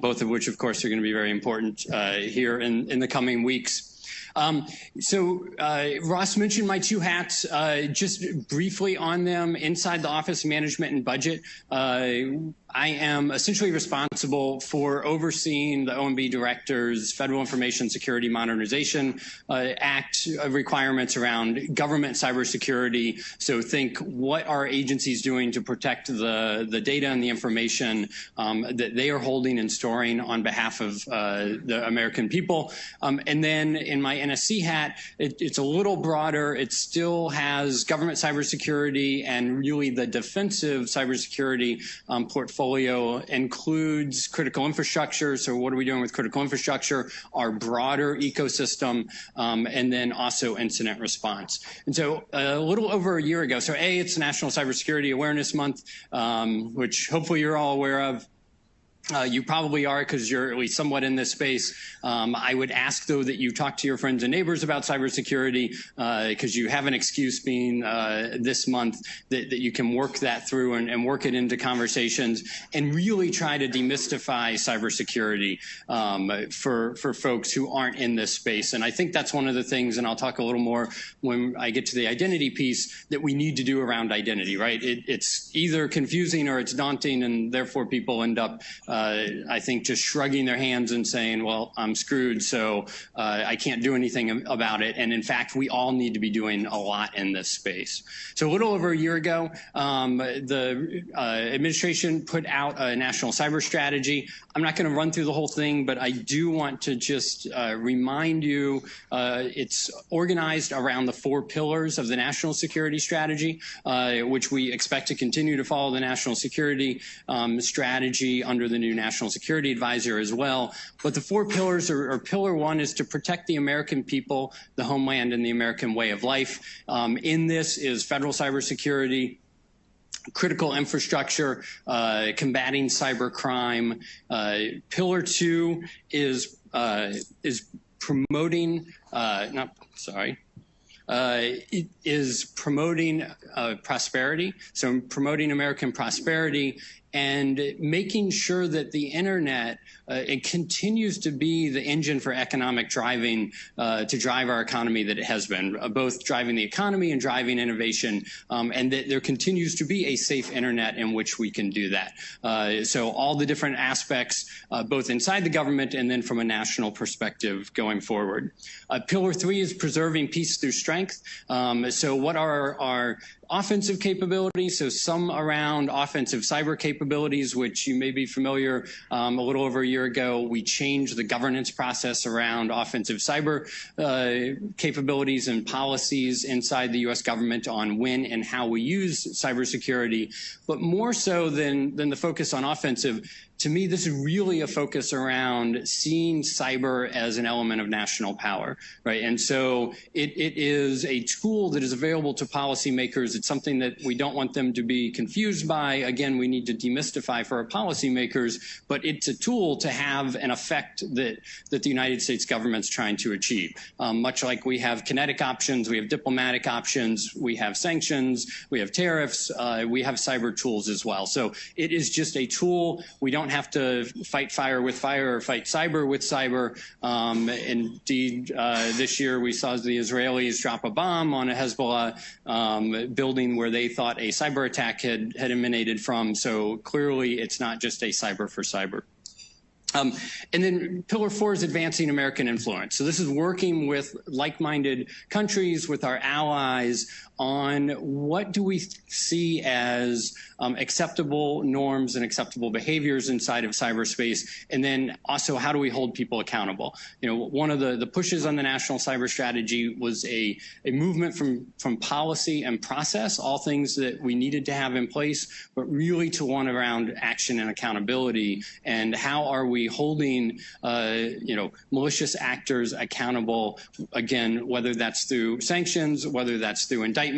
both of which, of course, are going to be very important here in the coming weeks. So Ross mentioned my two hats. Just briefly on them, inside the Office of Management and Budget, I am essentially responsible for overseeing the OMB Director's Federal Information Security Modernization Act requirements around government cybersecurity. So think, what are agencies doing to protect the data and the information that they are holding and storing on behalf of the American people? And then in my NSC hat, it's a little broader. It still has government cybersecurity, and really the defensive cybersecurity portfolio includes critical infrastructure. So what are we doing with critical infrastructure, our broader ecosystem, and then also incident response. And so a little over a year ago, so it's National Cybersecurity Awareness Month, which hopefully you're all aware of. You probably are, because you're at least somewhat in this space. I would ask, though, that you talk to your friends and neighbors about cybersecurity, because you have an excuse being this month that you can work that through and work it into conversations and really try to demystify cybersecurity for folks who aren't in this space. And I think that's one of the things, and I'll talk a little more when I get to the identity piece, that we need to do around identity, right? It's either confusing or it's daunting, and therefore people end up I think just shrugging their hands and saying, well, I'm screwed, so I can't do anything about it. And in fact, we all need to be doing a lot in this space. So a little over a year ago, the administration put out a national cyber strategy. I'm not going to run through the whole thing, but I do want to just remind you it's organized around the 4 pillars of the national security strategy, which we expect to continue to follow the national security strategy under the new National Security Advisor as well. But the 4 pillars are pillar 1 is to protect the American people, the homeland, and the American way of life. In this is federal cybersecurity, critical infrastructure, combating cybercrime. Pillar 2 is promoting, it is promoting prosperity, so promoting American prosperity and making sure that the internet it continues to be the engine for economic driving to drive our economy that it has been, both driving the economy and driving innovation, and that there continues to be a safe internet in which we can do that. So all the different aspects, both inside the government and then from a national perspective going forward. Pillar 3 is preserving peace through strength. So what are our offensive capabilities? So some around offensive cyber capabilities, which you may be familiar. A little over a year ago, we changed the governance process around offensive cyber capabilities and policies inside the U.S. government on when and how we use cybersecurity. But more so than the focus on offensive, to me, this is really a focus around seeing cyber as an element of national power, right? And so it is a tool that is available to policymakers. It's something that we don't want them to be confused by. Again, we need to demystify for our policymakers, but it's a tool to have an effect that the United States government's trying to achieve. Much like we have kinetic options, we have diplomatic options, we have sanctions, we have tariffs, we have cyber tools as well. So it is just a tool. We don't have to fight fire with fire or fight cyber with cyber. Indeed, this year we saw the Israelis drop a bomb on a Hezbollah building where they thought a cyber attack had emanated from. So clearly it's not just a cyber for cyber. And then pillar 4 is advancing American influence. So this is working with like-minded countries, with our allies on what do we see as acceptable norms and acceptable behaviors inside of cyberspace, and then also how do we hold people accountable? You know, one of the pushes on the national cyber strategy was a movement from policy and process, all things that we needed to have in place, but really to one around action and accountability, and how are we holding malicious actors accountable, again, whether that's through sanctions, whether that's through indictments,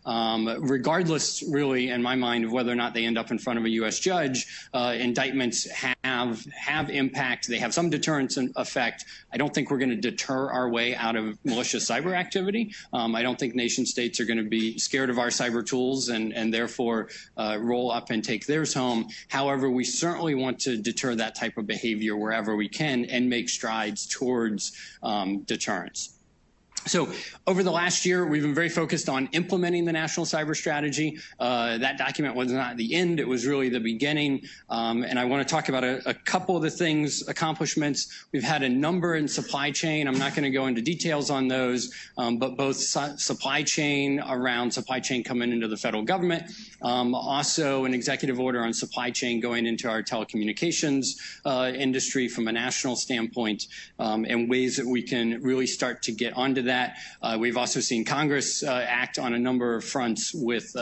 regardless, really, in my mind, of whether or not they end up in front of a U.S. judge. Indictments have impact. They have some deterrence effect. I don't think we're going to deter our way out of malicious cyber activity. I don't think nation states are going to be scared of our cyber tools and therefore roll up and take theirs home. However, we certainly want to deter that type of behavior wherever we can and make strides towards deterrence. So over the last year, we've been very focused on implementing the national cyber strategy. That document was not the end. It was really the beginning. And I want to talk about a couple of the things, accomplishments. We've had a number in supply chain. I'm not going to go into details on those, but both supply chain coming into the federal government, also an executive order on supply chain going into our telecommunications industry from a national standpoint, and ways that we can really start to get onto that. We've also seen Congress act on a number of fronts with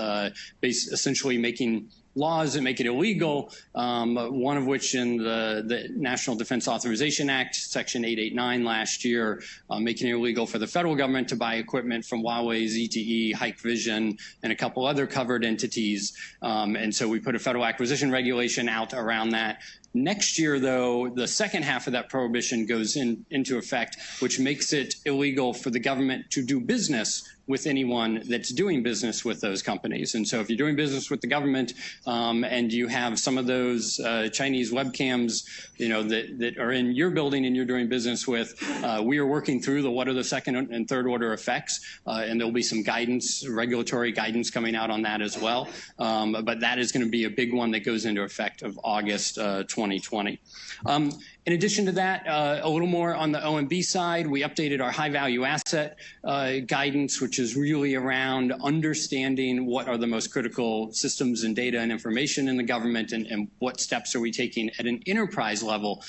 essentially making laws that make it illegal, one of which in the National Defense Authorization Act, Section 889 last year, making it illegal for the federal government to buy equipment from Huawei, ZTE, Hikvision, and a couple other covered entities. And so we put a federal acquisition regulation out around that. Next year, though, the second half of that prohibition goes into effect, which makes it illegal for the government to do business with anyone that's doing business with those companies. And so if you're doing business with the government and you have some of those Chinese webcams, that are in your building and you're doing business with, we are working through what are the second and third order effects, and there'll be some guidance, regulatory guidance coming out on that as well. But that is going to be a big one that goes into effect of August 2020. In addition to that, a little more on the OMB side, we updated our high value asset guidance, which is really around understanding what are the most critical systems and data and information in the government, and what steps are we taking at an enterprise level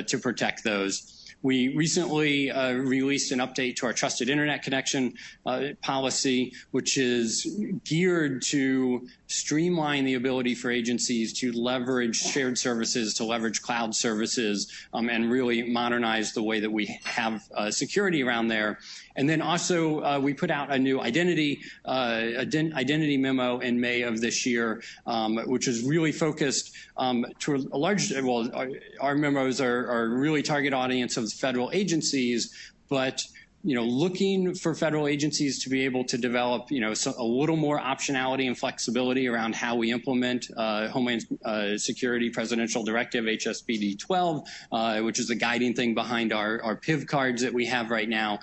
to protect those. We recently released an update to our trusted internet connection policy, which is geared to streamline the ability for agencies to leverage shared services, to leverage cloud services, and really modernize the way that we have security around there. And then also we put out a new identity memo in May of this year, which is really focused to a large, well, our memos are really target audience of federal agencies, but looking for federal agencies to be able to develop, a little more optionality and flexibility around how we implement Homeland Security Presidential Directive HSPD 12, which is the guiding thing behind our PIV cards that we have right now.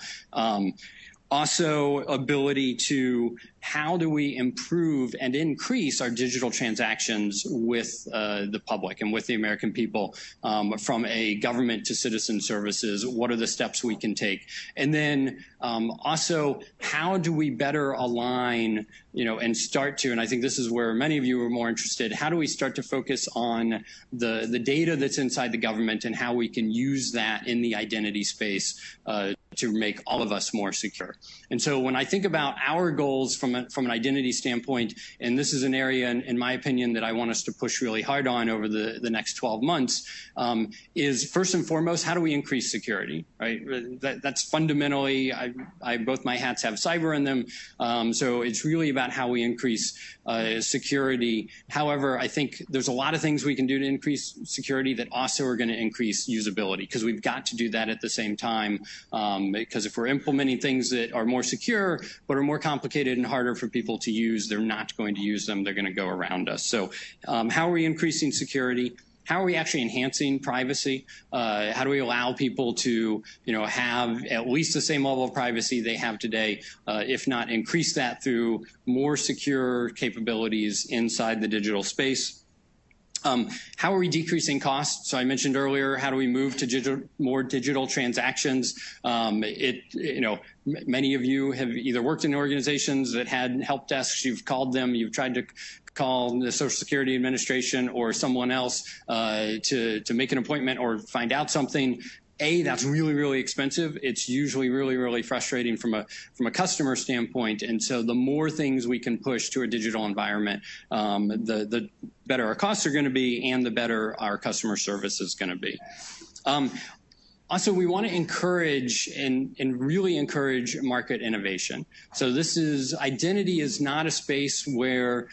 Also, ability to how do we improve and increase our digital transactions with the public and with the American people from a government to citizen services? What are the steps we can take? And then also, how do we better align, and start to, and I think this is where many of you are more interested, how do we start to focus on the data that's inside the government and how we can use that in the identity space to make all of us more secure? And so when I think about our goals from an identity standpoint, and this is an area, in my opinion, that I want us to push really hard on over the next 12 months, is first and foremost, how do we increase security, right? That's fundamentally, both my hats have cyber in them, so it's really about how we increase security. However, I think there's a lot of things we can do to increase security that also are going to increase usability, because we've got to do that at the same time, because if we're implementing things that are more secure but are more complicated and harder for people to use, they're not going to use them. They're going to go around us. So how are we increasing security? How are we actually enhancing privacy? How do we allow people to, have at least the same level of privacy they have today, if not increase that through more secure capabilities inside the digital space? How are we decreasing costs? So I mentioned earlier, how do we move to more digital transactions? Many of you have either worked in organizations that had help desks, you've called them, you've tried to call the Social Security Administration or someone else to make an appointment or find out something. That's really, really expensive. It's usually really, really frustrating from a customer standpoint. And so the more things we can push to a digital environment, the better our costs are going to be and the better our customer service is going to be. Also, we want to encourage and really encourage market innovation. So identity is not a space where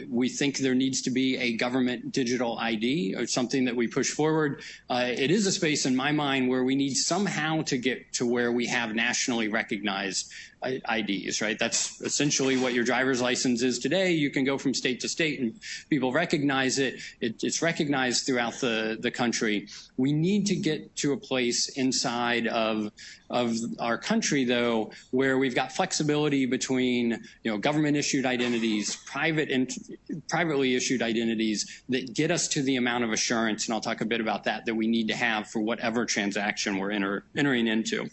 we think there needs to be a government digital ID or something that we push forward. It is a space in my mind where we need somehow to get to where we have nationally recognized IDs, right? That's essentially what your driver's license is today. You can go from state to state and people recognize it. It's recognized throughout the country. We need to get to a place inside of our country, though, where we've got flexibility between, government issued identities, privately issued identities that get us to the amount of assurance, and I'll talk a bit about that we need to have for whatever transaction we're entering into.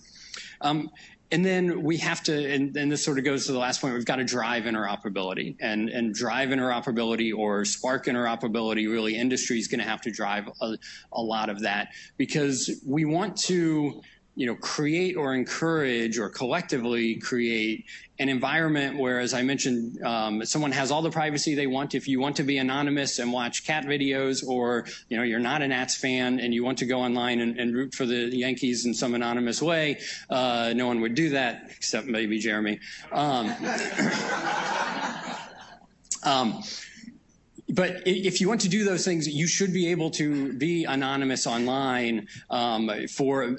And then we have to, and this sort of goes to the last point, we've got to drive interoperability and drive interoperability or spark interoperability. Really, industry is going to have to drive a lot of that, because we want to, create or encourage or collectively create an environment where, as I mentioned, someone has all the privacy they want. If you want to be anonymous and watch cat videos, or you're not a Nats fan and you want to go online and root for the Yankees in some anonymous way, no one would do that except maybe Jeremy. But if you want to do those things, you should be able to be anonymous online for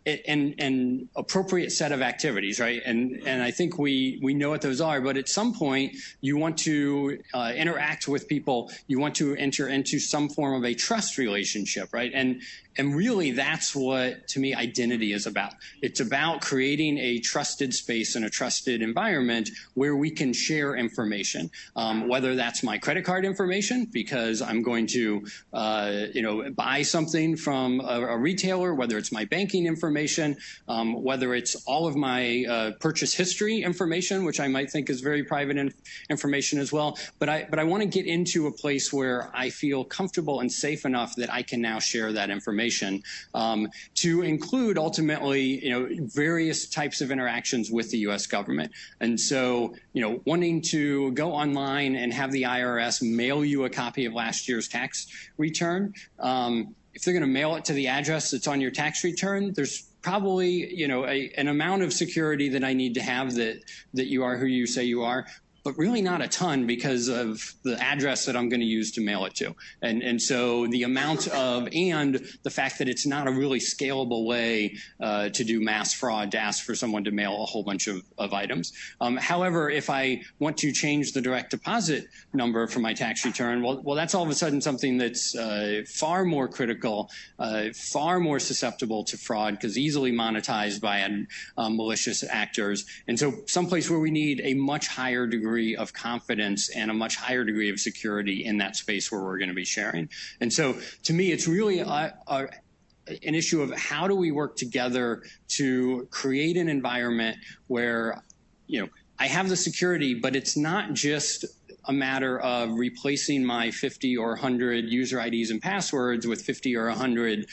an appropriate set of activities, right? And I think we know what those are, but at some point you want to interact with people, you want to enter into some form of a trust relationship, right? And really that's what, to me, identity is about. It's about creating a trusted space and a trusted environment where we can share information, whether that's my credit card information, because I'm going to buy something from a retailer, whether it's my banking information, information, whether it's all of my purchase history information, which I might think is very private information as well. But I want to get into a place where I feel comfortable and safe enough that I can now share that information, to include ultimately, various types of interactions with the U.S. government. And so, wanting to go online and have the IRS mail you a copy of last year's tax return, if they're going to mail it to the address that's on your tax return, there's probably, an amount of security that I need to have that you are who you say you are, but really not a ton because of the address that I'm going to use to mail it to. And so the amount of, and the fact that it's not a really scalable way to do mass fraud, to ask for someone to mail a whole bunch of items. However, if I want to change the direct deposit number for my tax return, well, that's all of a sudden something that's far more critical, far more susceptible to fraud because easily monetized by malicious actors. And so someplace where we need a much higher degree of confidence and a much higher degree of security in that space where we're going to be sharing. And so to me, it's really an issue of how do we work together to create an environment where, I have the security, but it's not just a matter of replacing my 50 or 100 user IDs and passwords with 50 or 100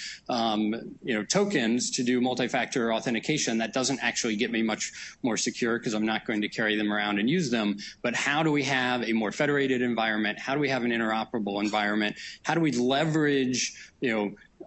tokens to do multi-factor authentication. That doesn't actually get me much more secure because I'm not going to carry them around and use them. But how do we have a more federated environment? How do we have an interoperable environment? How do we leverage,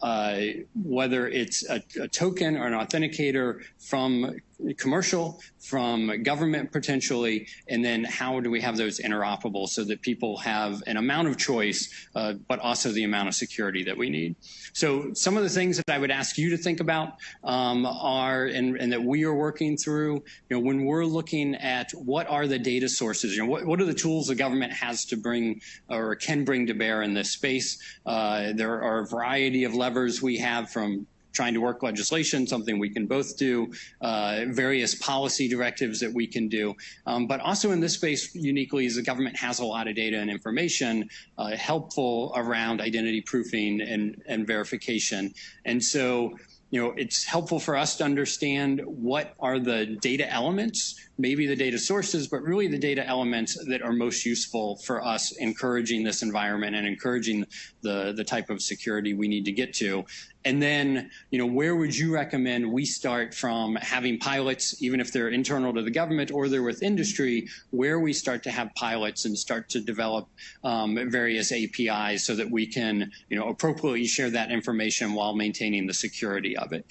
whether it's a token or an authenticator from commercial, from government potentially, and then how do we have those interoperable so that people have an amount of choice, but also the amount of security that we need. So some of the things that I would ask you to think about are, and that we are working through, when we're looking at what are the data sources, what are the tools the government has to bring or can bring to bear in this space. There are a variety of levers we have, from trying to work legislation, something we can both do, various policy directives that we can do. But also in this space, uniquely, is the government has a lot of data and information helpful around identity proofing and verification. And so, it's helpful for us to understand what are the data elements, maybe the data sources, but really the data elements that are most useful for us encouraging this environment and encouraging the type of security we need to get to. And then, where would you recommend we start from having pilots, even if they're internal to the government or they're with industry, where we start to have pilots and start to develop various APIs so that we can, appropriately share that information while maintaining the security of it.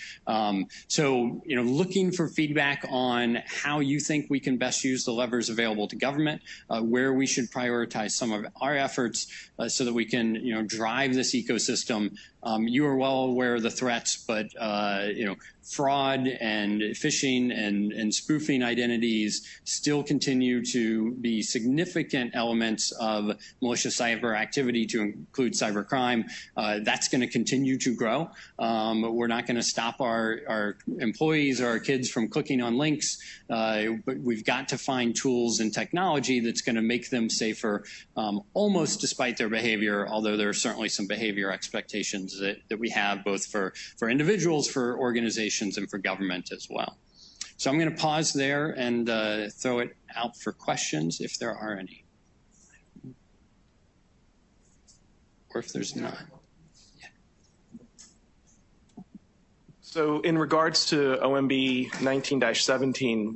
So, looking for feedback on how you think we can best use the levers available to government, where we should prioritize some of our efforts so that we can, drive this ecosystem. You are well aware of the threats, but fraud and phishing and spoofing identities still continue to be significant elements of malicious cyber activity, to include cybercrime. That's going to continue to grow. We're not going to stop our employees or our kids from clicking on links, but we've got to find tools and technology that's going to make them safer, almost despite their behavior, although there are certainly some behavior expectations that we have, both for individuals, for organizations, and for government as well. So I'm going to pause there and throw it out for questions if there are any. Or if there's none. Yeah. So in regards to OMB 19-17,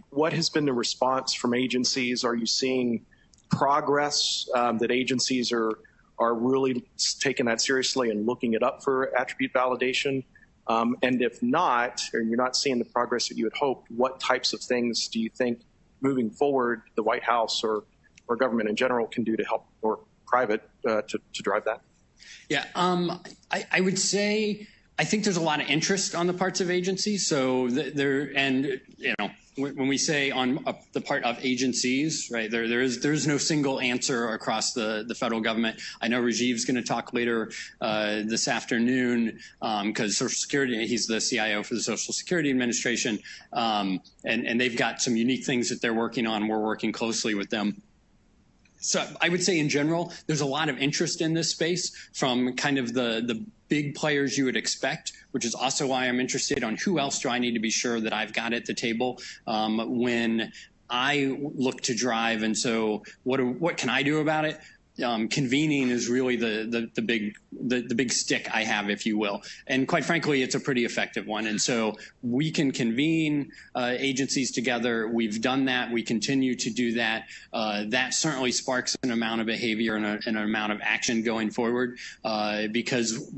what has been the response from agencies? Are you seeing progress that agencies are really taking that seriously and looking it up for attribute validation? And if not, or you're not seeing the progress that you had hoped, what types of things do you think moving forward the White House or government in general can do to help, or private, to drive that? Yeah, I would say I think there's a lot of interest on the parts of agencies. So when we say on the part of agencies, right, there's no single answer across the federal government. I know Rajiv's going to talk later this afternoon because Social Security, he's the CIO for the Social Security Administration, and they've got some unique things that they're working on. We're working closely with them. So I would say in general, there's a lot of interest in this space from kind of the big players you would expect, which is also why I'm interested on who else do I need to be sure that I've got at the table when I look to drive. And so what can I do about it? Convening is really the big stick I have, if you will. And quite frankly, it's a pretty effective one. And so we can convene agencies together. We've done that. We continue to do that. That certainly sparks an amount of behavior and an amount of action going forward because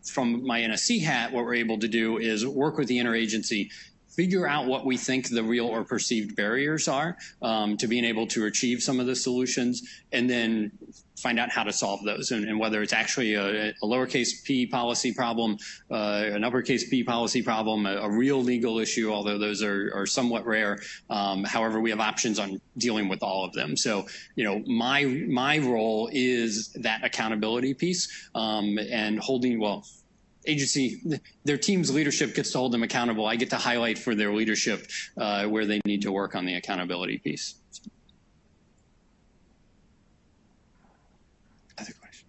from my NSC hat, what we're able to do is work with the interagency, figure out what we think the real or perceived barriers are to being able to achieve some of the solutions, and then find out how to solve those, and whether it's actually a lowercase p policy problem, an uppercase p policy problem, a real legal issue, although those are somewhat rare. However, we have options on dealing with all of them. So, my role is that accountability piece and holding, agency, their team's leadership gets to hold them accountable. I get to highlight for their leadership where they need to work on the accountability piece. Other question?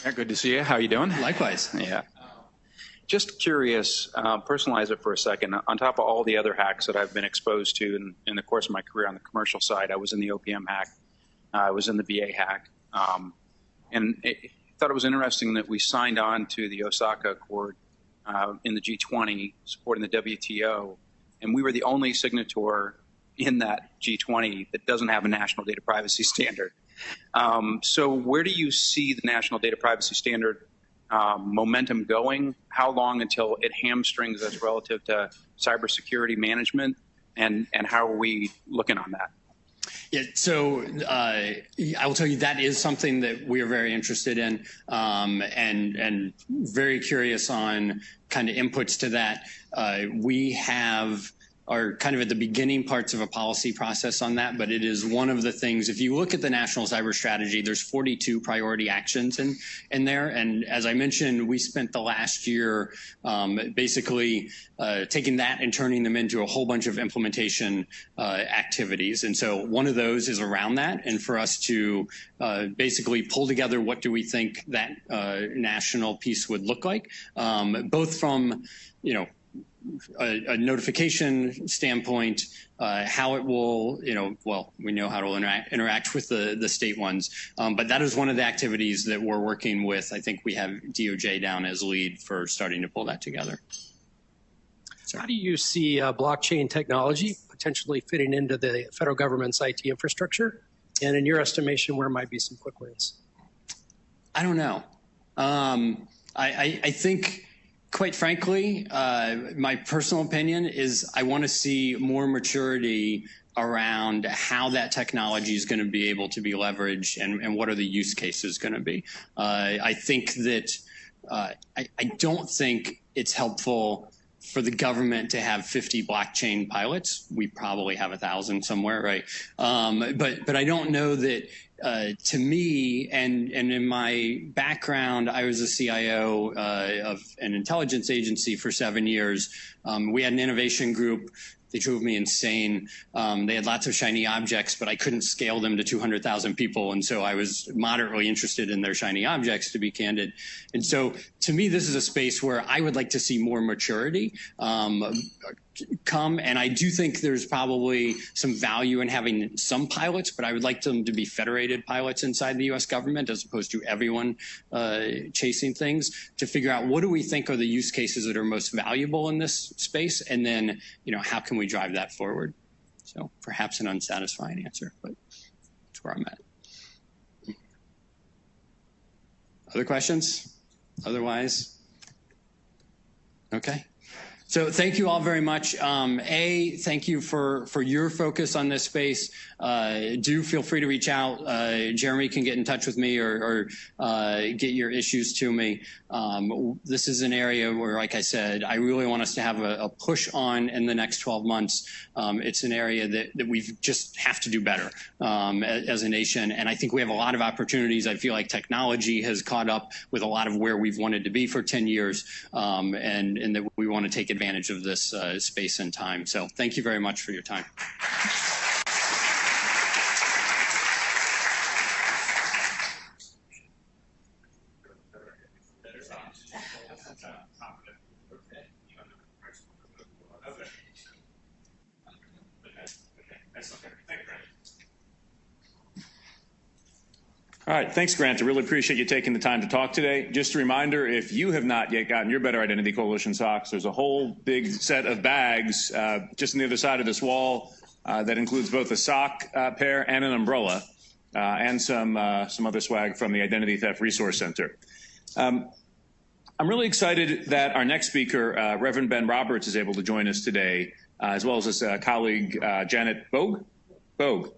Yeah, good to see you. How are you doing? Likewise. Yeah. Just curious, personalize it for a second. On top of all the other hacks that I've been exposed to in the course of my career on the commercial side, I was in the OPM hack. I was in the VA hack. And I thought it was interesting that we signed on to the Osaka Accord in the G20 supporting the WTO, and we were the only signatory in that G20 that doesn't have a national data privacy standard. So where do you see the national data privacy standard momentum going? How long until it hamstrings us relative to cybersecurity management, and how are we looking on that? Yeah, so I will tell you that is something that we are very interested in and very curious on kind of inputs to that. We are kind of at the beginning parts of a policy process on that, but it is one of the things, if you look at the National Cyber Strategy, there's 42 priority actions in there. And as I mentioned, we spent the last year basically taking that and turning them into a whole bunch of implementation activities. And so one of those is around that, and for us to basically pull together what do we think that national piece would look like, both from, a notification standpoint, how it will, we know how it will interact with the state ones. But that is one of the activities that we're working with. I think we have DOJ down as lead for starting to pull that together. How do you see blockchain technology potentially fitting into the federal government's IT infrastructure? And in your estimation, where might be some quick wins? I don't know. I think, quite frankly, my personal opinion is I want to see more maturity around how that technology is going to be able to be leveraged and what are the use cases going to be. I think that I don't think it's helpful for the government to have 50 blockchain pilots. We probably have 1,000 somewhere, right? But I don't know that to me, and in my background, I was a CIO of an intelligence agency for 7 years. We had an innovation group. They drove me insane. They had lots of shiny objects, but I couldn't scale them to 200,000 people. And so I was moderately interested in their shiny objects, to be candid. And so to me, this is a space where I would like to see more maturity come. And I do think there's probably some value in having some pilots, but I would like them to be federated pilots inside the US government as opposed to everyone chasing things, to figure out what do we think are the use cases that are most valuable in this space, and then how can we drive that forward. So perhaps an unsatisfying answer, but that's where I'm at. Other questions? Otherwise? Okay. So thank you all very much. Thank you for your focus on this space. Do feel free to reach out. Jeremy can get in touch with me or get your issues to me. This is an area where, like I said, I really want us to have a push on in the next 12 months. It's an area that we just have to do better as a nation. And I think we have a lot of opportunities. I feel like technology has caught up with a lot of where we've wanted to be for 10 years, and that we want to take advantage of this space and time. So thank you very much for your time. All right, thanks, Grant. I really appreciate you taking the time to talk today. Just a reminder, if you have not yet gotten your Better Identity Coalition socks, there's a whole big set of bags just on the other side of this wall that includes both a sock pair and an umbrella and some other swag from the Identity Theft Resource Center. I'm really excited that our next speaker, Reverend Ben Roberts, is able to join us today, as well as his colleague, Janet Bogue.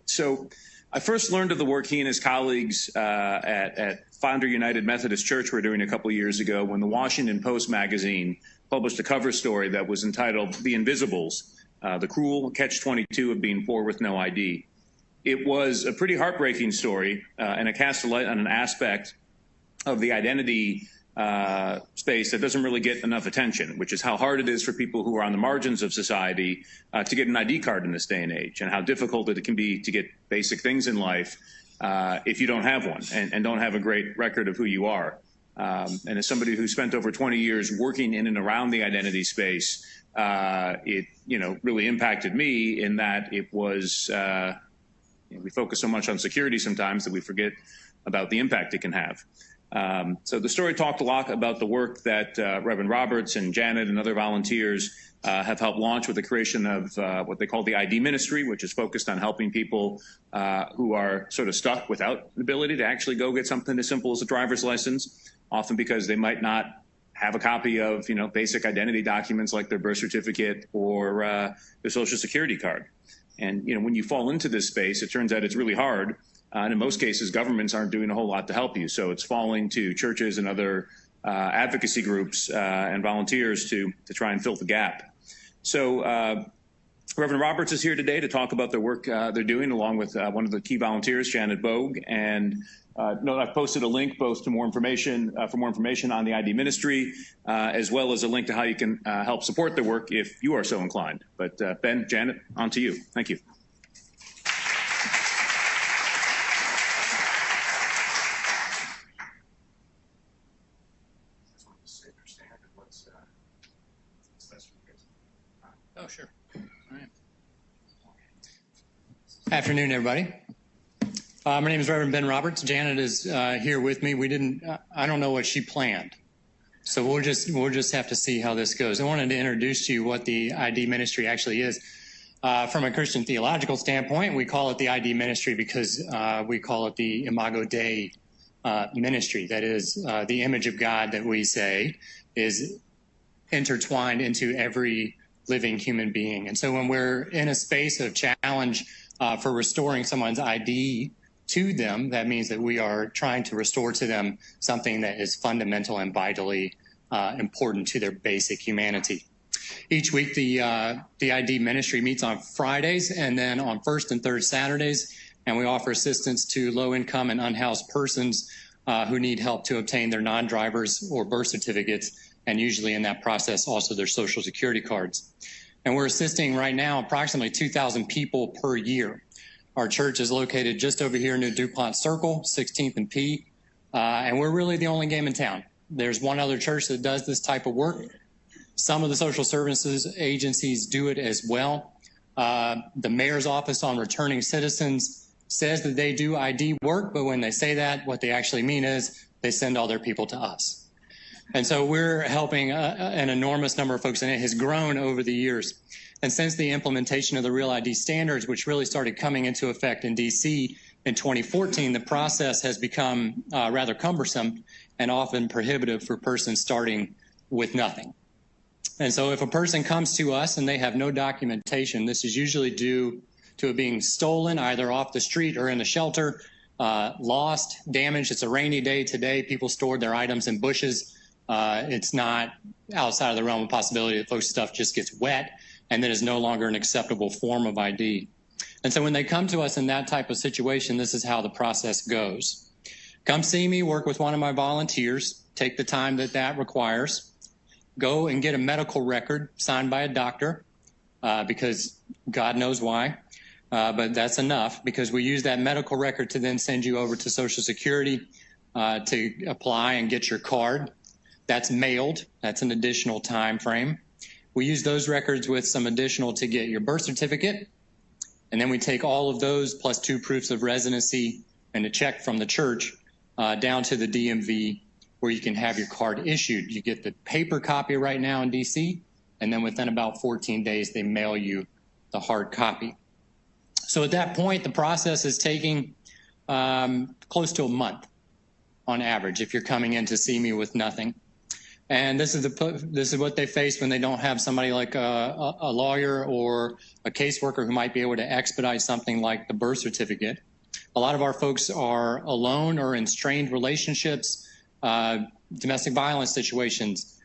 So I first learned of the work he and his colleagues at Founder United Methodist Church were doing a couple of years ago when the Washington Post magazine published a cover story that was entitled The Invisibles, the cruel catch-22 of being poor with no ID. It was a pretty heartbreaking story, and it cast a light on an aspect of the identity space that doesn't really get enough attention, which is how hard it is for people who are on the margins of society to get an ID card in this day and age, and how difficult it can be to get basic things in life if you don't have one and don't have a great record of who you are. And as somebody who spent over 20 years working in and around the identity space, it really impacted me in that it was we focus so much on security sometimes that we forget about the impact it can have. So the story talked a lot about the work that Reverend Roberts and Janet and other volunteers have helped launch with the creation of what they call the ID ministry, which is focused on helping people who are sort of stuck without the ability to actually go get something as simple as a driver's license, often because they might not have a copy of basic identity documents like their birth certificate or their social security card. And when you fall into this space, it turns out it's really hard. And in most cases, governments aren't doing a whole lot to help you. So it's falling to churches and other advocacy groups and volunteers to try and fill the gap. So Reverend Roberts is here today to talk about the work they're doing, along with one of the key volunteers, Janet Bogue. And I've posted a link both to more information on the ID ministry, as well as a link to how you can help support the work if you are so inclined. But Ben, Janet, on to you. Thank you. Oh, sure. All right. Afternoon, everybody. My name is Reverend Ben Roberts. Janet is here with me. I don't know what she planned, so we'll just have to see how this goes. I wanted to introduce to you what the ID ministry actually is. From a Christian theological standpoint, we call it the ID ministry because we call it the Imago Dei ministry. That is the image of God that we say is intertwined into every living human being. And so when we're in a space of challenge for restoring someone's ID to them, that means that we are trying to restore to them something that is fundamental and vitally important to their basic humanity. Each week, the ID ministry meets on Fridays and then on first and third Saturdays, and we offer assistance to low-income and unhoused persons who need help to obtain their non-drivers or birth certificates, and usually in that process also their social security cards. And we're assisting right now approximately 2,000 people per year. Our church is located just over here near DuPont Circle, 16th and P, and we're really the only game in town. There's one other church that does this type of work. Some of the social services agencies do it as well. The mayor's office on returning citizens says that they do ID work, but when they say that, what they actually mean is they send all their people to us. And so we're helping an enormous number of folks, and it has grown over the years. And since the implementation of the Real ID standards, which really started coming into effect in D.C. in 2014, the process has become rather cumbersome and often prohibitive for persons starting with nothing. And so if a person comes to us and they have no documentation, this is usually due to it being stolen either off the street or in a shelter, lost, damaged. It's a rainy day today. People stored their items in bushes. It's not outside of the realm of possibility that folks' stuff just gets wet and then is no longer an acceptable form of ID. And so when they come to us in that type of situation, this is how the process goes. Come see me, work with one of my volunteers, take the time that requires, go and get a medical record signed by a doctor because God knows why, but that's enough because we use that medical record to then send you over to Social Security to apply and get your card. That's mailed. That's an additional time frame. We use those records with some additional to get your birth certificate. And then we take all of those plus 2 proofs of residency and a check from the church down to the DMV where you can have your card issued. You get the paper copy right now in DC, and then within about 14 days, they mail you the hard copy. So at that point, the process is taking close to a month on average if you're coming in to see me with nothing. And this is what they face when they don't have somebody like a lawyer or a caseworker who might be able to expedite something like the birth certificate. A lot of our folks are alone or in strained relationships, domestic violence situations,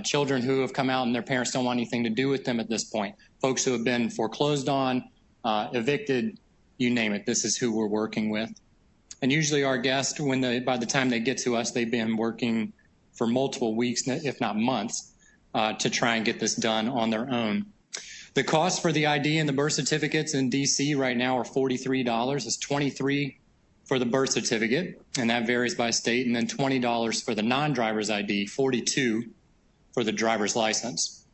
children who have come out and their parents don't want anything to do with them at this point, folks who have been foreclosed on, evicted, you name it. This is who we're working with. And usually our guests, by the time they get to us, they've been working for multiple weeks, if not months, to try and get this done on their own. The cost for the ID and the birth certificates in DC right now are $43. It's $23 for the birth certificate, and that varies by state, and then $20 for the non-driver's ID, $42 for the driver's license.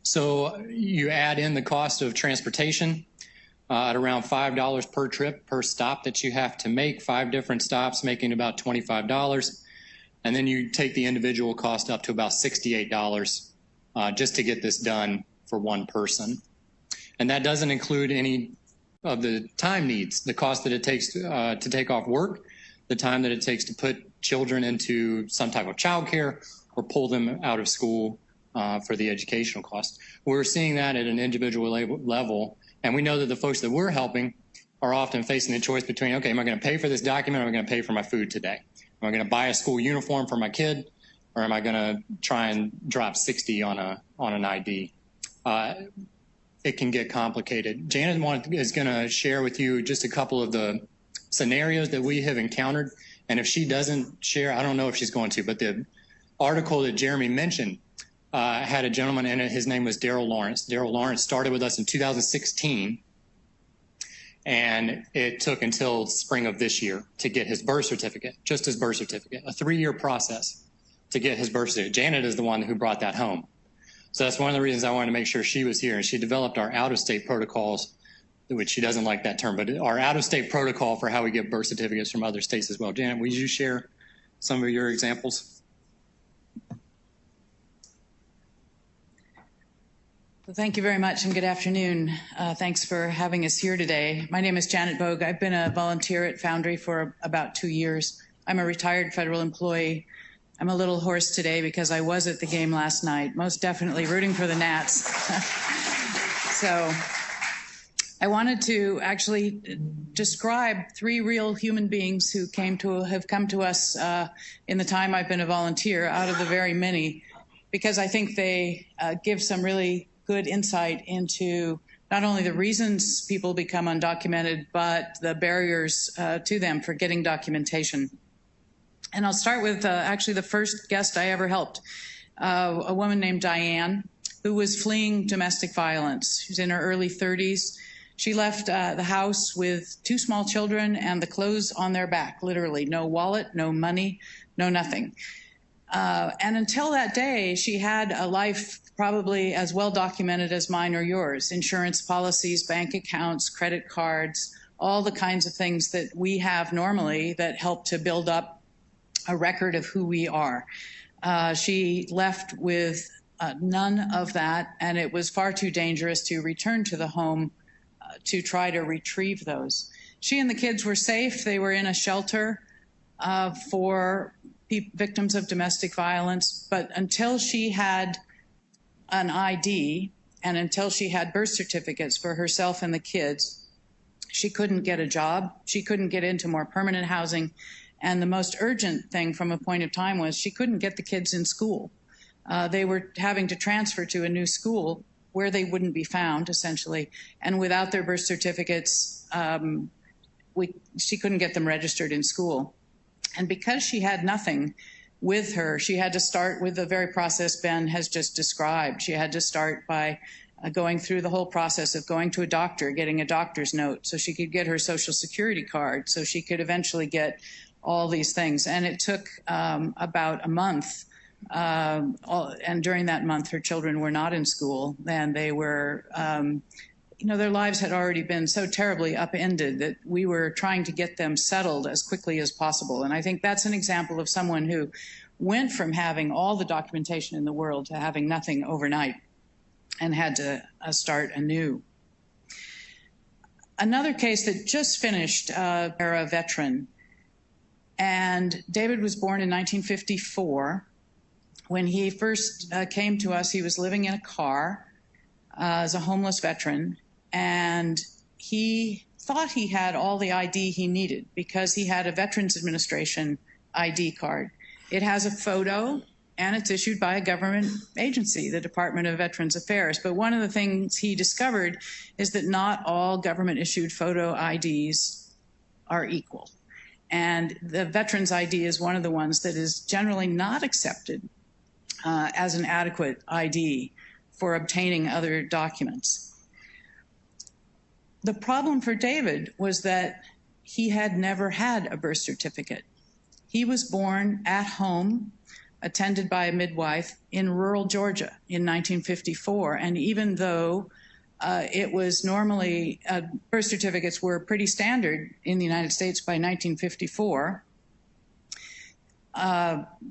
So you add in the cost of transportation at around $5 per trip per stop that you have to make, 5 different stops making about $25. And then you take the individual cost up to about $68 just to get this done for one person. And that doesn't include any of the time needs, the cost that it takes to take off work, the time that it takes to put children into some type of childcare or pull them out of school for the educational cost. We're seeing that at an individual level, and we know that the folks that we're helping are often facing the choice between, okay, am I going to pay for this document or am I going to pay for my food today? Am I going to buy a school uniform for my kid, or am I going to try and drop 60 on an ID? It can get complicated. Janet is going to share with you just a couple of the scenarios that we have encountered. And if she doesn't share, I don't know if she's going to, but the article that Jeremy mentioned had a gentleman in it. His name was Daryl Lawrence. Daryl Lawrence started with us in 2016. And it took until spring of this year to get his birth certificate, just his birth certificate, a 3-year process to get his birth certificate. Janet is the one who brought that home. So that's one of the reasons I wanted to make sure she was here. And she developed our out-of-state protocols, which she doesn't like that term, but our out-of-state protocol for how we get birth certificates from other states as well. Janet, would you share some of your examples? Well, thank you very much and good afternoon. Thanks for having us here today. My name is Janet Bogue. I've been a volunteer at Foundry for about 2 years. I'm a retired federal employee. I'm a little hoarse today because I was at the game last night, most definitely rooting for the Nats. So I wanted to actually describe 3 real human beings who have come to us in the time I've been a volunteer out of the very many, because I think they give some really good insight into not only the reasons people become undocumented, but the barriers to them for getting documentation. And I'll start with actually the first guest I ever helped, a woman named Diane, who was fleeing domestic violence. She was in her early 30s. She left the house with 2 small children and the clothes on their back, literally. No wallet, no money, no nothing. And until that day, she had a life probably as well documented as mine or yours. Insurance policies, bank accounts, credit cards, all the kinds of things that we have normally that help to build up a record of who we are. She left with none of that, and it was far too dangerous to return to the home to try to retrieve those. She and the kids were safe. They were in a shelter for victims of domestic violence, but until she had an ID and until she had birth certificates for herself and the kids, she couldn't get a job. She couldn't get into more permanent housing. And the most urgent thing from a point of time was she couldn't get the kids in school. They were having to transfer to a new school where they wouldn't be found, essentially. And without their birth certificates, she couldn't get them registered in school. And because she had nothing with her, she had to start with the very process Ben has just described. She had to start by going through the whole process of going to a doctor, getting a doctor's note so she could get her Social Security card, so she could eventually get all these things. And it took about a month and during that month, her children were not in school, and they were, their lives had already been so terribly upended that we were trying to get them settled as quickly as possible. And I think that's an example of someone who went from having all the documentation in the world to having nothing overnight and had to start anew. Another case that just finished, era veteran. And David was born in 1954. When he first came to us, he was living in a car as a homeless veteran, and he thought he had all the ID he needed because he had a Veterans Administration ID card. It has a photo, and it's issued by a government agency, the Department of Veterans Affairs. But one of the things he discovered is that not all government-issued photo IDs are equal. And the Veterans ID is one of the ones that is generally not accepted as an adequate ID for obtaining other documents. The problem for David was that he had never had a birth certificate. He was born at home, attended by a midwife in rural Georgia in 1954. And even though it was normally, birth certificates were pretty standard in the United States by 1954,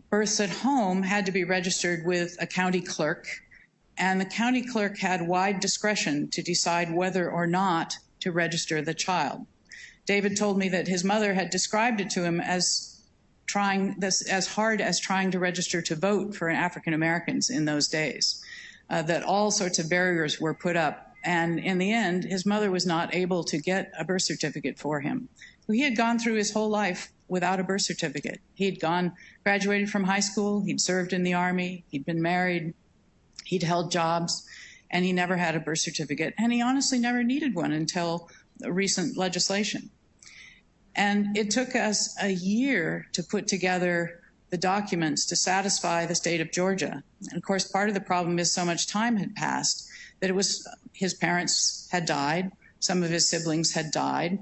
births at home had to be registered with a county clerk, and the county clerk had wide discretion to decide whether or not to register the child. David told me that his mother had described it to him as as hard as trying to register to vote for African Americans in those days, that all sorts of barriers were put up. And in the end, his mother was not able to get a birth certificate for him. So he had gone through his whole life without a birth certificate. He'd graduated from high school, he'd served in the Army, he'd been married, he'd held jobs, and he never had a birth certificate. And he honestly never needed one until recent legislation. And it took us a year to put together the documents to satisfy the state of Georgia. And of course, part of the problem is so much time had passed that his parents had died, some of his siblings had died.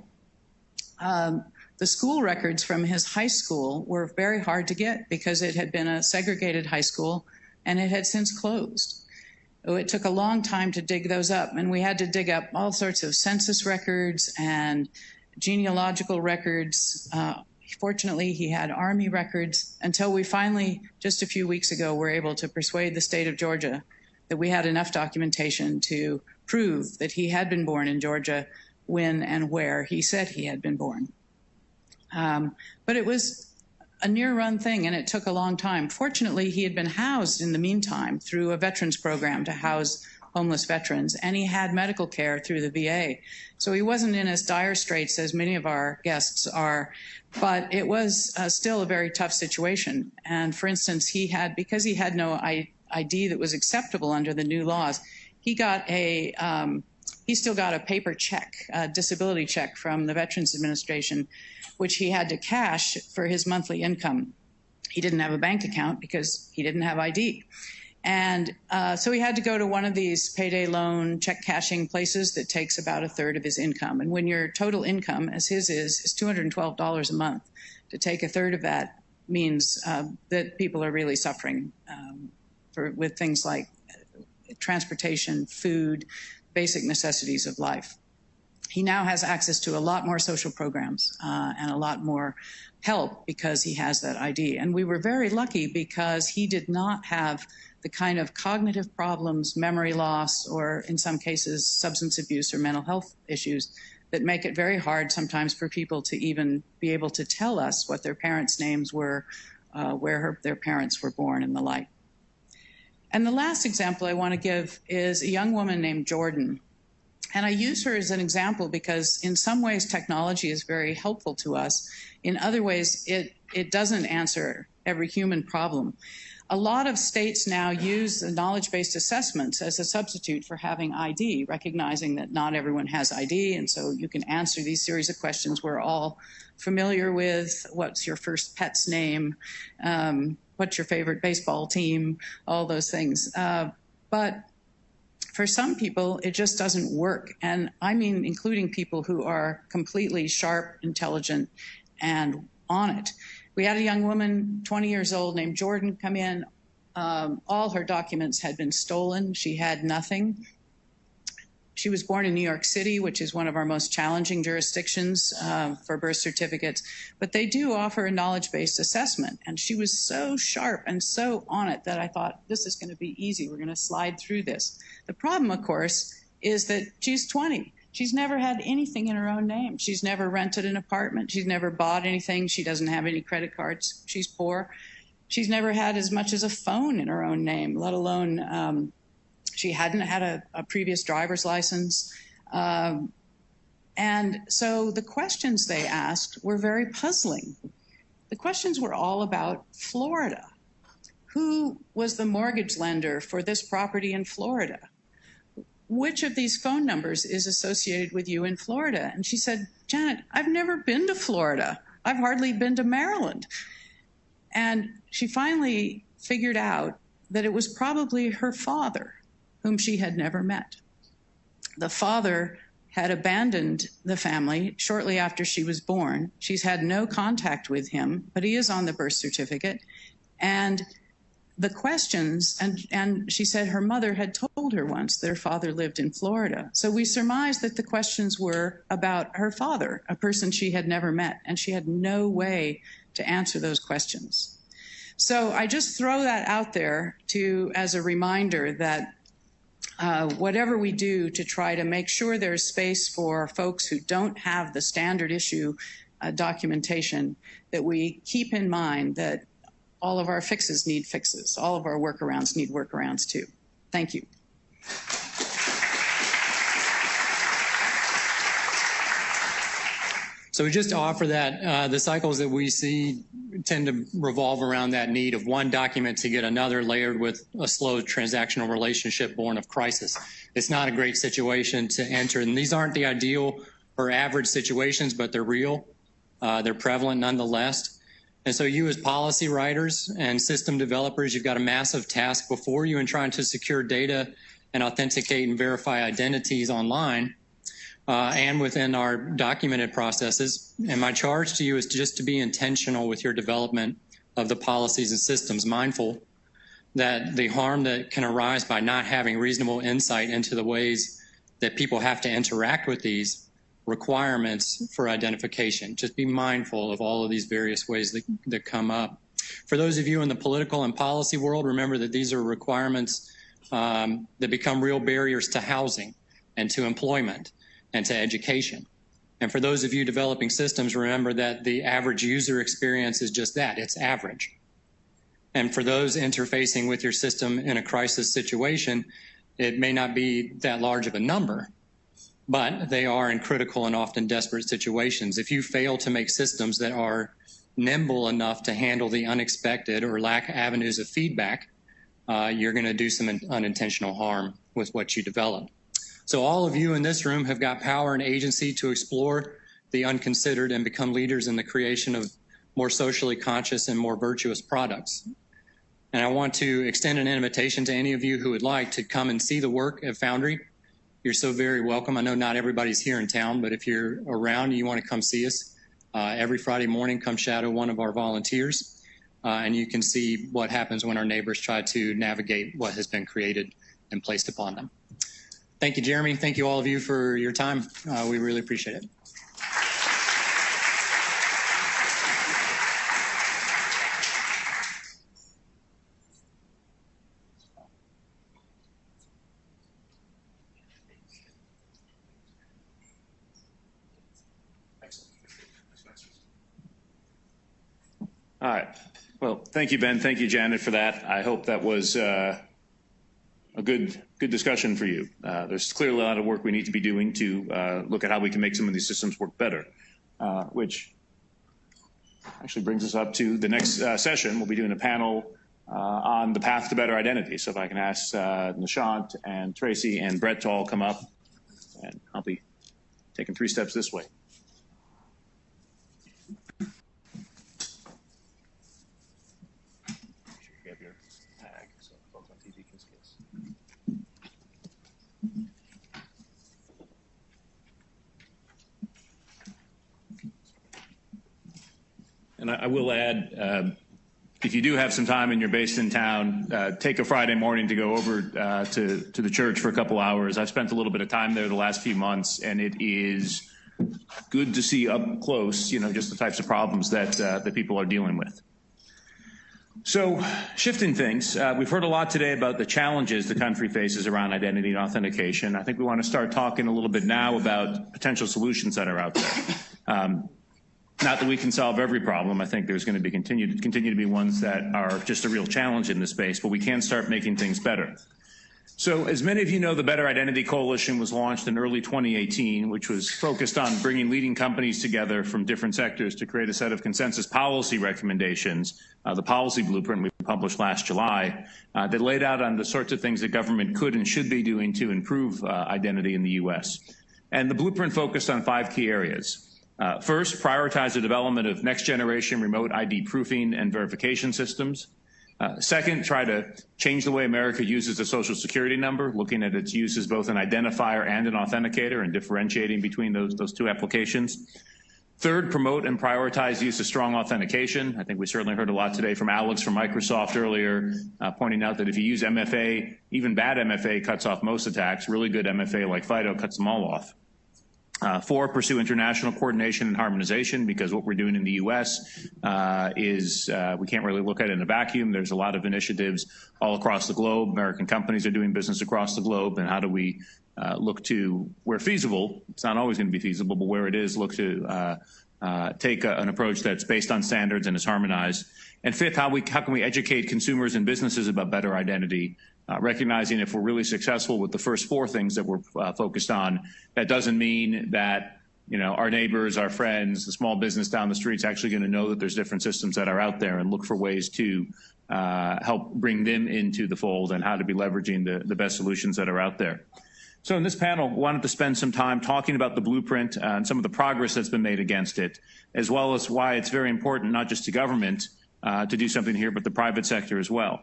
The school records from his high school were very hard to get because it had been a segregated high school and it had since closed. It took a long time to dig those up, and we had to dig up all sorts of census records and genealogical records. Fortunately, he had Army records until we finally, just a few weeks ago, were able to persuade the state of Georgia that we had enough documentation to prove that he had been born in Georgia when and where he said he had been born. But it was a near-run thing, and it took a long time. Fortunately, he had been housed in the meantime through a veterans program to house homeless veterans, and he had medical care through the VA. So he wasn't in as dire straits as many of our guests are, but it was still a very tough situation. And for instance, because he had no ID that was acceptable under the new laws, he still got a paper check, a disability check from the Veterans Administration, which he had to cash for his monthly income. He didn't have a bank account because he didn't have ID. And so he had to go to one of these payday loan check cashing places that takes about a third of his income. And when your total income, as his is $212 a month, to take a third of that means that people are really suffering with things like transportation, food, basic necessities of life. He now has access to a lot more social programs and a lot more help because he has that ID. And we were very lucky because he did not have the kind of cognitive problems, memory loss, or in some cases, substance abuse or mental health issues that make it very hard sometimes for people to even be able to tell us what their parents' names were, where their parents were born and the like. And the last example I want to give is a young woman named Jordan. And I use her as an example because in some ways technology is very helpful to us. In other ways, it doesn't answer every human problem. A lot of states now use the knowledge-based assessments as a substitute for having ID, recognizing that not everyone has ID, and so you can answer these series of questions we're all familiar with. What's your first pet's name? What's your favorite baseball team? All those things. But for some people, it just doesn't work. And I mean, including people who are completely sharp, intelligent, and on it. We had a young woman, 20 years old, named Jordan, come in. All her documents had been stolen. She had nothing. She was born in New York City, which is one of our most challenging jurisdictions for birth certificates, but they do offer a knowledge-based assessment. And she was so sharp and so on it that I thought, this is going to be easy. We're going to slide through this. The problem, of course, is that she's 20. She's never had anything in her own name. She's never rented an apartment. She's never bought anything. She doesn't have any credit cards. She's poor. She's never had as much as a phone in her own name, let alone she hadn't had a previous driver's license. And so the questions they asked were very puzzling. The questions were all about Florida. Who was the mortgage lender for this property in Florida? Which of these phone numbers is associated with you in Florida? And she said, Janet, I've never been to Florida. I've hardly been to Maryland. And she finally figured out that it was probably her father, whom she had never met. The father had abandoned the family shortly after she was born. She's had no contact with him, but he is on the birth certificate. And the questions, and she said her mother had told her once that her father lived in Florida. So we surmised that the questions were about her father, a person she had never met, and she had no way to answer those questions. So I just throw that out there as a reminder that whatever we do to try to make sure there's space for folks who don't have the standard issue documentation, that we keep in mind that all of our fixes need fixes. All of our workarounds need workarounds too. Thank you. So just to offer that, the cycles that we see tend to revolve around that need of one document to get another layered with a slow transactional relationship born of crisis. It's not a great situation to enter, and these aren't the ideal or average situations, but they're real. They're prevalent nonetheless. And so you as policy writers and system developers, you've got a massive task before you in trying to secure data and authenticate and verify identities online and within our documented processes. And my charge to you is just to be intentional with your development of the policies and systems, mindful that the harm that can arise by not having reasonable insight into the ways that people have to interact with these requirements for identification. Just be mindful of all of these various ways that come up. For those of you in the political and policy world, remember that these are requirements that become real barriers to housing and to employment and to education. And for those of you developing systems, remember that the average user experience is just that, it's average. And for those interfacing with your system in a crisis situation, it may not be that large of a number, but they are in critical and often desperate situations. If you fail to make systems that are nimble enough to handle the unexpected or lack avenues of feedback, you're going to do some unintentional harm with what you develop. So all of you in this room have got power and agency to explore the unconsidered and become leaders in the creation of more socially conscious and more virtuous products. And I want to extend an invitation to any of you who would like to come and see the work at Foundry. You're so very welcome. I know not everybody's here in town, but if you're around and you want to come see us, every Friday morning, come shadow one of our volunteers, and you can see what happens when our neighbors try to navigate what has been created and placed upon them. Thank you, Jeremy. Thank you all of you for your time. We really appreciate it. All right. Well, thank you, Ben. Thank you, Janet, for that. I hope that was a good discussion for you. There's clearly a lot of work we need to be doing to look at how we can make some of these systems work better, which actually brings us up to the next session. We'll be doing a panel on the path to better identity. So if I can ask Nishant and Tracy and Brett to all come up, and I'll be taking 3 steps this way. And I will add, if if you do have some time and you're based in town, take a Friday morning to go over to the church for a couple hours. I've spent a little bit of time there the last few months, and it is good to see up close, just the types of problems that people are dealing with. So, shifting things, we've heard a lot today about the challenges the country faces around identity and authentication. I think we want to start talking a little bit now about potential solutions that are out there. Not that we can solve every problem. I think there's going to be continue to be ones that are just a real challenge in this space, but we can start making things better. So, as many of you know, the Better Identity Coalition was launched in early 2018, which was focused on bringing leading companies together from different sectors to create a set of consensus policy recommendations, the policy blueprint we published last July, that laid out on the sorts of things that government could and should be doing to improve identity in the U.S. And the blueprint focused on 5 key areas. First, prioritize the development of next-generation remote ID proofing and verification systems. Second, try to change the way America uses the Social Security number, looking at its use as both an identifier and an authenticator and differentiating between those two applications. Third, promote and prioritize use of strong authentication. I think we certainly heard a lot today from Alex from Microsoft earlier, pointing out that if you use MFA, even bad MFA cuts off most attacks. Really good MFA like FIDO cuts them all off. 4, pursue international coordination and harmonization, because what we're doing in the U.S. is we can't really look at it in a vacuum. There's a lot of initiatives all across the globe. American companies are doing business across the globe, and how do we look to, where feasible, it's not always going to be feasible, but where it is, look to take an approach that's based on standards and is harmonized. And 5th, how can we educate consumers and businesses about better identity, recognizing if we're really successful with the first 4 things that we're focused on, that doesn't mean that our neighbors, our friends, the small business down the street is actually going to know that there's different systems that are out there, and look for ways to help bring them into the fold and how to be leveraging the best solutions that are out there. So in this panel, we wanted to spend some time talking about the blueprint and some of the progress that's been made against it, as well as why it's very important not just to government to do something here, but the private sector as well.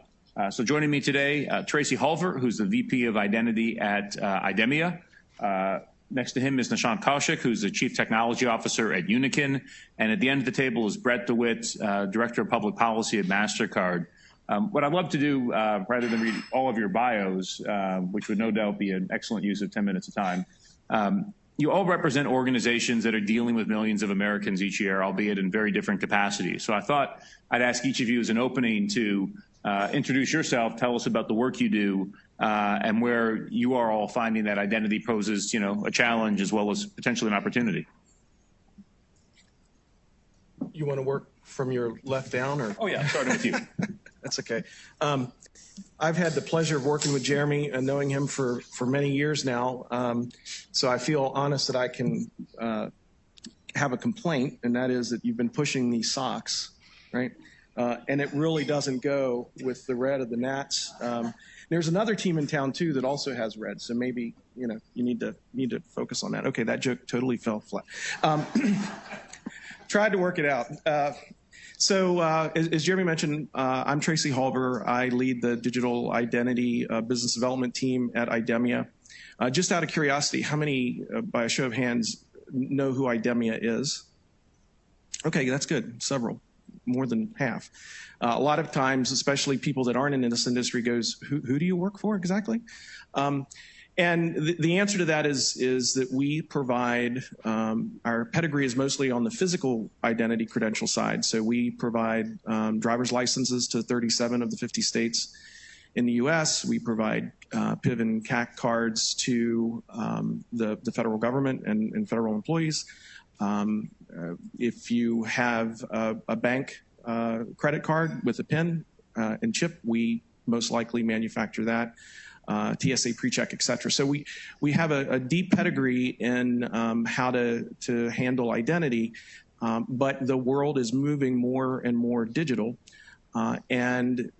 So joining me today, Tracy Hulver, who's the VP of Identity at IDEMIA. Next to him is Nishant Kaushik, who's the Chief Technology Officer at Unikin. And at the end of the table is Brett DeWitt, Director of Public Policy at MasterCard. What I'd love to do, rather than read all of your bios, which would no doubt be an excellent use of 10 minutes of time, you all represent organizations that are dealing with millions of Americans each year, albeit in very different capacities. So I thought I'd ask each of you as an opening to introduce yourself, tell us about the work you do, and where you are all finding that identity poses, a challenge as well as potentially an opportunity. You want to work from your left down, or? Oh yeah, starting with you. That's okay. I've had the pleasure of working with Jeremy and knowing him for many years now. So I feel honest that I can have a complaint, and that is that you've been pushing these socks, right? And it really doesn't go with the red of the Nats. There's another team in town too that also has red, so maybe you need to focus on that. Okay, that joke totally fell flat. Tried to work it out. So as Jeremy mentioned, I'm Tracy Hulver. I lead the digital identity business development team at IDEMIA. Just out of curiosity, how many, by a show of hands, know who IDEMIA is? Okay, that's good. Several, more than half. A lot of times, especially people that aren't in this industry, goes, who do you work for exactly? And the answer to that is that we provide, our pedigree is mostly on the physical identity credential side. So we provide driver's licenses to 37 of the 50 states in the U.S. We provide PIV and CAC cards to the federal government and federal employees. If you have a bank credit card with a PIN and chip, we most likely manufacture that. TSA PreCheck, et cetera. So we have a deep pedigree in how to handle identity, but the world is moving more and more digital, and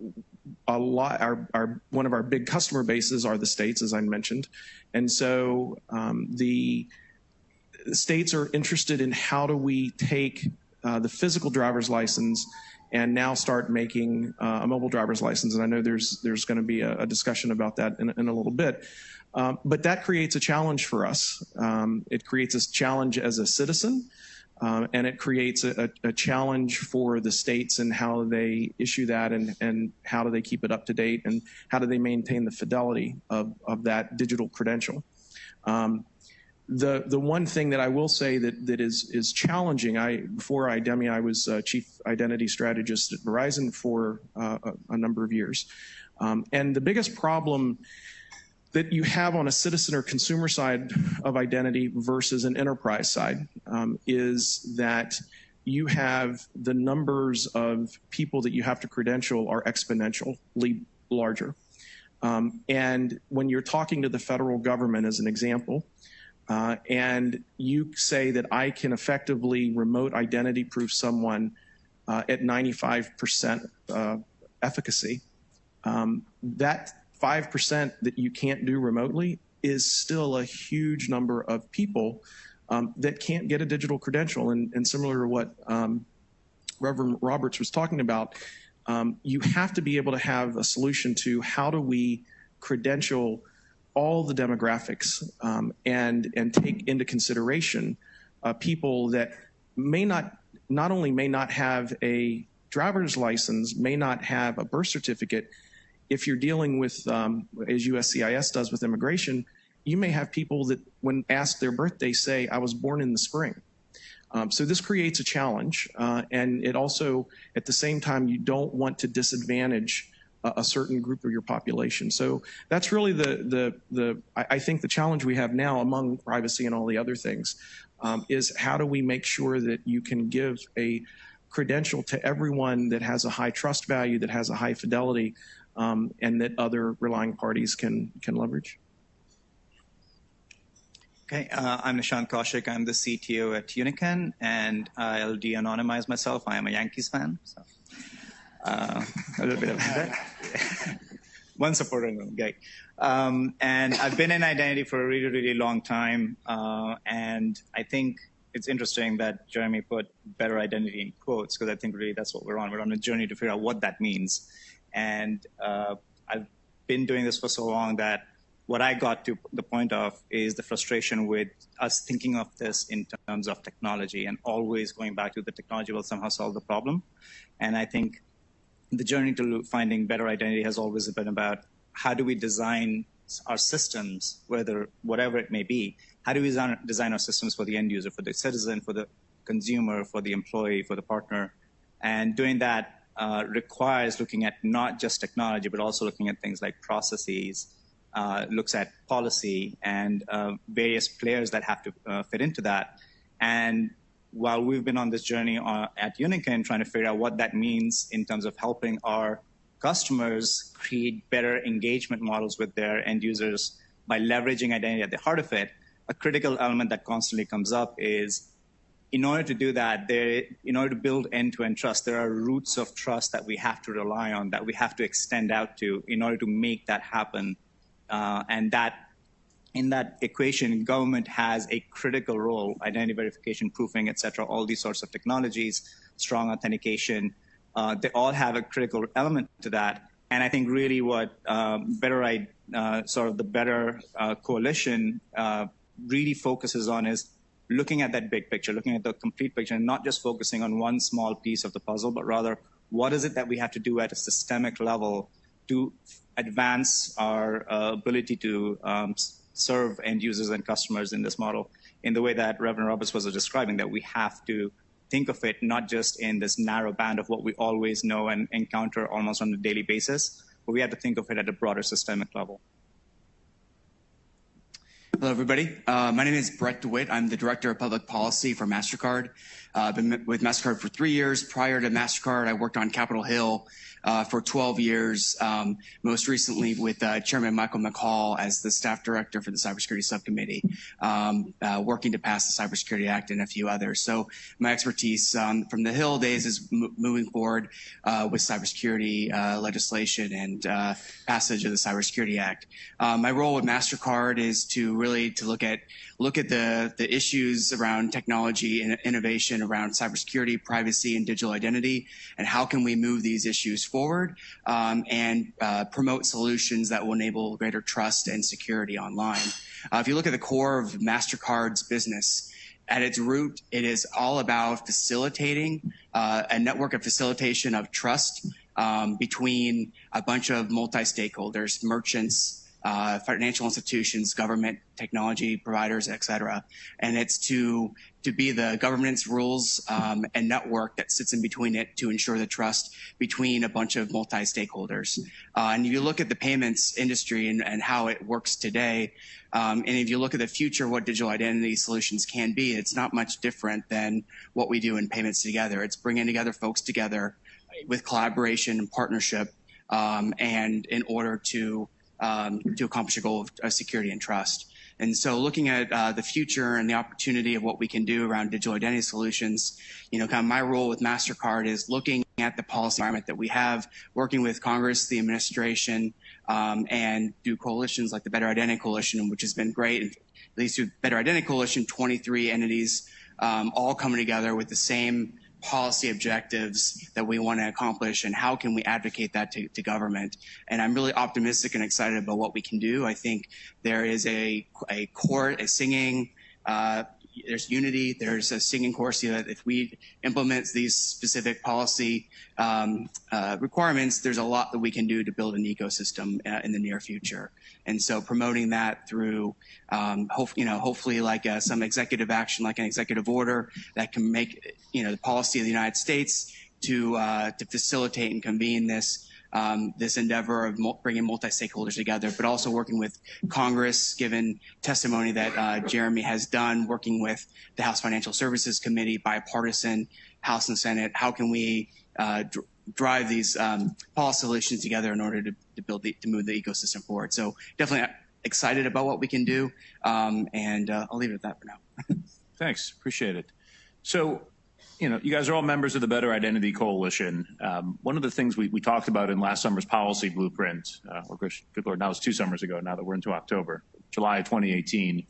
one of our big customer bases are the states, as I mentioned, and so the states are interested in how do we take the physical driver's license and now start making a mobile driver's license. And I know there's going to be a discussion about that in a little bit. But that creates a challenge for us. It creates a challenge as a citizen. and it creates a challenge for the states in how they issue that and how do they keep it up to date and how do they maintain the fidelity of that digital credential. The one thing that I will say that is challenging, before IDEMI, I was Chief Identity Strategist at Verizon for a number of years. And the biggest problem that you have on a citizen or consumer side of identity versus an enterprise side is that you have the numbers of people that you have to credential are exponentially larger. And when you're talking to the federal government, as an example, and you say that I can effectively remote identity proof someone at 95% efficacy, that 5% that you can't do remotely is still a huge number of people that can't get a digital credential. And similar to what Reverend Roberts was talking about, you have to be able to have a solution to how do we credential all the demographics and take into consideration people that not only may not have a driver's license, may not have a birth certificate. If you're dealing with, as USCIS does with immigration, you may have people that when asked their birthday say, I was born in the spring. So this creates a challenge. And it also, at the same time, you don't want to disadvantage a certain group of your population. So that's really I think the challenge we have now among privacy and all the other things is how do we make sure that you can give a credential to everyone that has a high trust value, that has a high fidelity, and that other relying parties can leverage. Okay, I'm Nishant Kaushik. I'm the CTO at Unicorn, and I'll de-anonymize myself. I am a Yankees fan, so a little bit of that. One supporter, okay. And I've been in identity for a really, really long time, and I think it's interesting that Jeremy put better identity in quotes, because I think really that's what we're on. We're on a journey to figure out what that means. And I've been doing this for so long that what I got to the point of is the frustration with us thinking of this in terms of technology and always going back to the technology will somehow solve the problem. And I think the journey to finding better identity has always been about how do we design our systems, whatever it may be, how do we design our systems for the end user, for the citizen, for the consumer, for the employee, for the partner. And doing that requires looking at not just technology, but also looking at things like processes, looks at policy and various players that have to fit into that. And while we've been on this journey at Unicorn trying to figure out what that means in terms of helping our customers create better engagement models with their end users by leveraging identity at the heart of it, a critical element that constantly comes up is in order to do that, in order to build end-to-end trust, there are roots of trust that we have to rely on, that we have to extend out to in order to make that happen. And that in that equation, government has a critical role, identity verification, proofing, et cetera, all these sorts of technologies, strong authentication, they all have a critical element to that. And I think really what the better coalition really focuses on is looking at that big picture, looking at the complete picture, and not just focusing on one small piece of the puzzle, but rather what is it that we have to do at a systemic level to advance our ability to serve end users and customers in this model in the way that Reverend Roberts was describing, that we have to think of it not just in this narrow band of what we always know and encounter almost on a daily basis, but we have to think of it at a broader systemic level. Hello, everybody. My name is Brett DeWitt. I'm the Director of Public Policy for MasterCard. I've been with MasterCard for 3 years. Prior to MasterCard, I worked on Capitol Hill for 12 years, most recently with Chairman Michael McCall as the Staff Director for the Cybersecurity Subcommittee, working to pass the Cybersecurity Act and a few others. So my expertise from the Hill days is moving forward with cybersecurity legislation and passage of the Cybersecurity Act. My role with MasterCard is to really look at the issues around technology and innovation around cybersecurity, privacy, and digital identity, and how can we move these issues forward and promote solutions that will enable greater trust and security online. If you look at the core of MasterCard's business, at its root, it is all about facilitating a network of facilitation of trust between a bunch of multi-stakeholders, merchants, financial institutions, government, technology providers, et cetera. And it's to be the governance rules and network that sits in between it to ensure the trust between a bunch of multi-stakeholders. And if you look at the payments industry and how it works today, and if you look at the future, what digital identity solutions can be, it's not much different than what we do in payments together. It's bringing together folks together with collaboration and partnership, and in order to accomplish a goal of security and trust. And so looking at the future and the opportunity of what we can do around digital identity solutions, you know, kind of my role with MasterCard is looking at the policy environment that we have, working with Congress, the administration, and through coalitions like the Better Identity Coalition, which has been great. At least through Better Identity Coalition, 23 entities all coming together with the same policy objectives that we want to accomplish, and how can we advocate that to government. And I'm really optimistic and excited about what we can do. I think there is a core, a singing, there's unity, there's a singing chorus that if we implement these specific policy requirements, there's a lot that we can do to build an ecosystem in the near future. And so promoting that through, hopefully like some executive action, like an executive order that can make, the policy of the United States to facilitate and convene this endeavor of bringing multi-stakeholders together, but also working with Congress, given testimony that Jeremy has done, working with the House Financial Services Committee, bipartisan, House and Senate. How can we drive these policy solutions together in order to move the ecosystem forward? So definitely excited about what we can do, and I'll leave it at that for now. Thanks, appreciate it. So, you guys are all members of the Better Identity Coalition. One of the things we talked about in last summer's policy blueprint, or good Lord, now it's 2 summers ago, now that we're into October, July of 2018,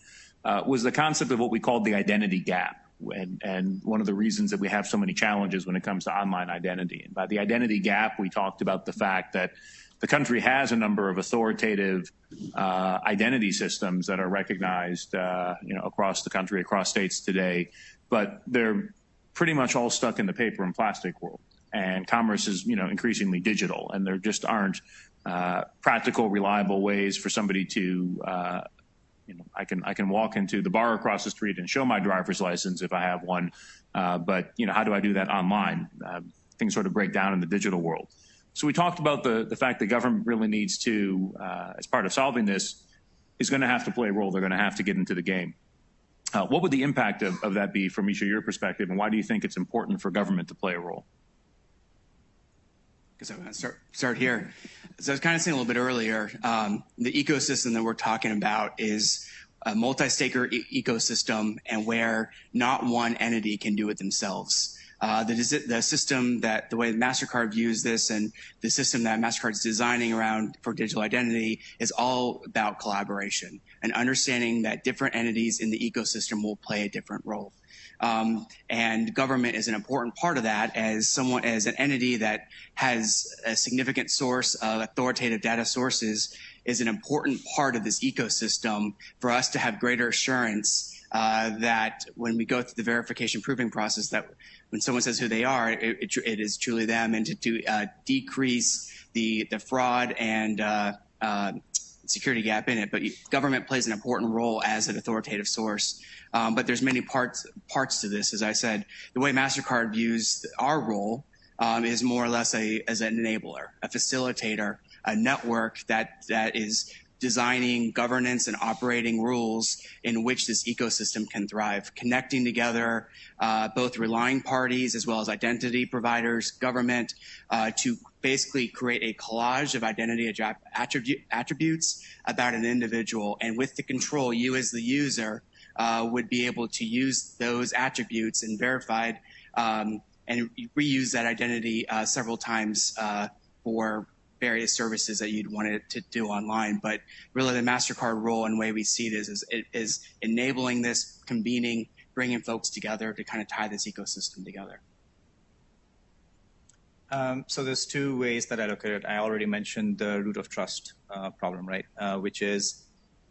was the concept of what we called the identity gap. And one of the reasons that we have so many challenges when it comes to online identity. And by the identity gap, we talked about the fact that the country has a number of authoritative identity systems that are recognized, across the country, across states today, but they're pretty much all stuck in the paper and plastic world. And commerce is, increasingly digital, and there just aren't practical, reliable ways for somebody to, I can walk into the bar across the street and show my driver's license if I have one, but how do I do that online? Things sort of break down in the digital world. So we talked about the fact that government really needs to, as part of solving this, is going to have to play a role. They're going to have to get into the game. What would the impact of that be from each of your perspective, and why do you think it's important for government to play a role? Because I'm going to start here. As I was kind of saying a little bit earlier, the ecosystem that we're talking about is a multi-stakeholder ecosystem, and where not one entity can do it themselves. The system that, the way MasterCard views this, and the system that MasterCard's designing around for digital identity, is all about collaboration and understanding that different entities in the ecosystem will play a different role. And government is an important part of that, as an entity that has a significant source of authoritative data sources, is an important part of this ecosystem for us to have greater assurance that when we go through the verification proving process, that when someone says who they are, it is truly them, and to decrease the fraud and security gap in it. But government plays an important role as an authoritative source. But there's many parts to this. As I said, the way MasterCard views our role is more or less as an enabler, a facilitator, a network that is designing governance and operating rules in which this ecosystem can thrive, connecting together both relying parties as well as identity providers, government, to basically create a collage of identity attributes about an individual. And with the control, you as the user would be able to use those attributes and verified and reuse that identity several times for various services that you'd want it to do online. But really the MasterCard role and way we see it is enabling this, convening, bringing folks together to kind of tie this ecosystem together. So there's 2 ways that I look at it. I already mentioned the root of trust problem, right? Which is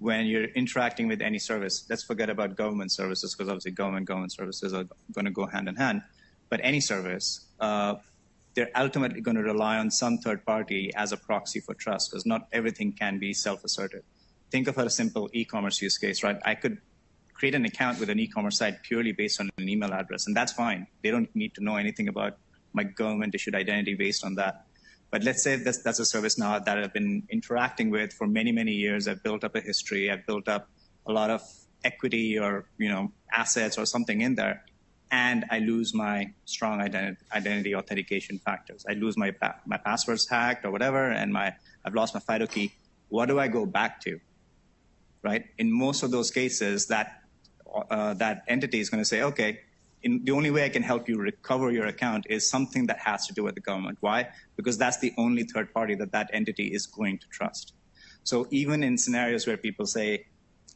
when you're interacting with any service. Let's forget about government services, because obviously government services are going to go hand in hand. But any service, they're ultimately going to rely on some third party as a proxy for trust, because not everything can be self-asserted. Think of a simple e-commerce use case, right? I could create an account with an e-commerce site purely based on an email address, and that's fine. They don't need to know anything about my government-issued identity based on that. But let's say that's a service now that I've been interacting with for many, many years. I've built up a history. I've built up a lot of equity or assets or something in there, and I lose my strong identity authentication factors. I lose my password's hacked or whatever, and I've lost my FIDO key. What do I go back to? Right? In most of those cases, that entity is going to say, okay, the only way I can help you recover your account is something that has to do with the government. Why? Because that's the only third party that entity is going to trust. So even in scenarios where people say,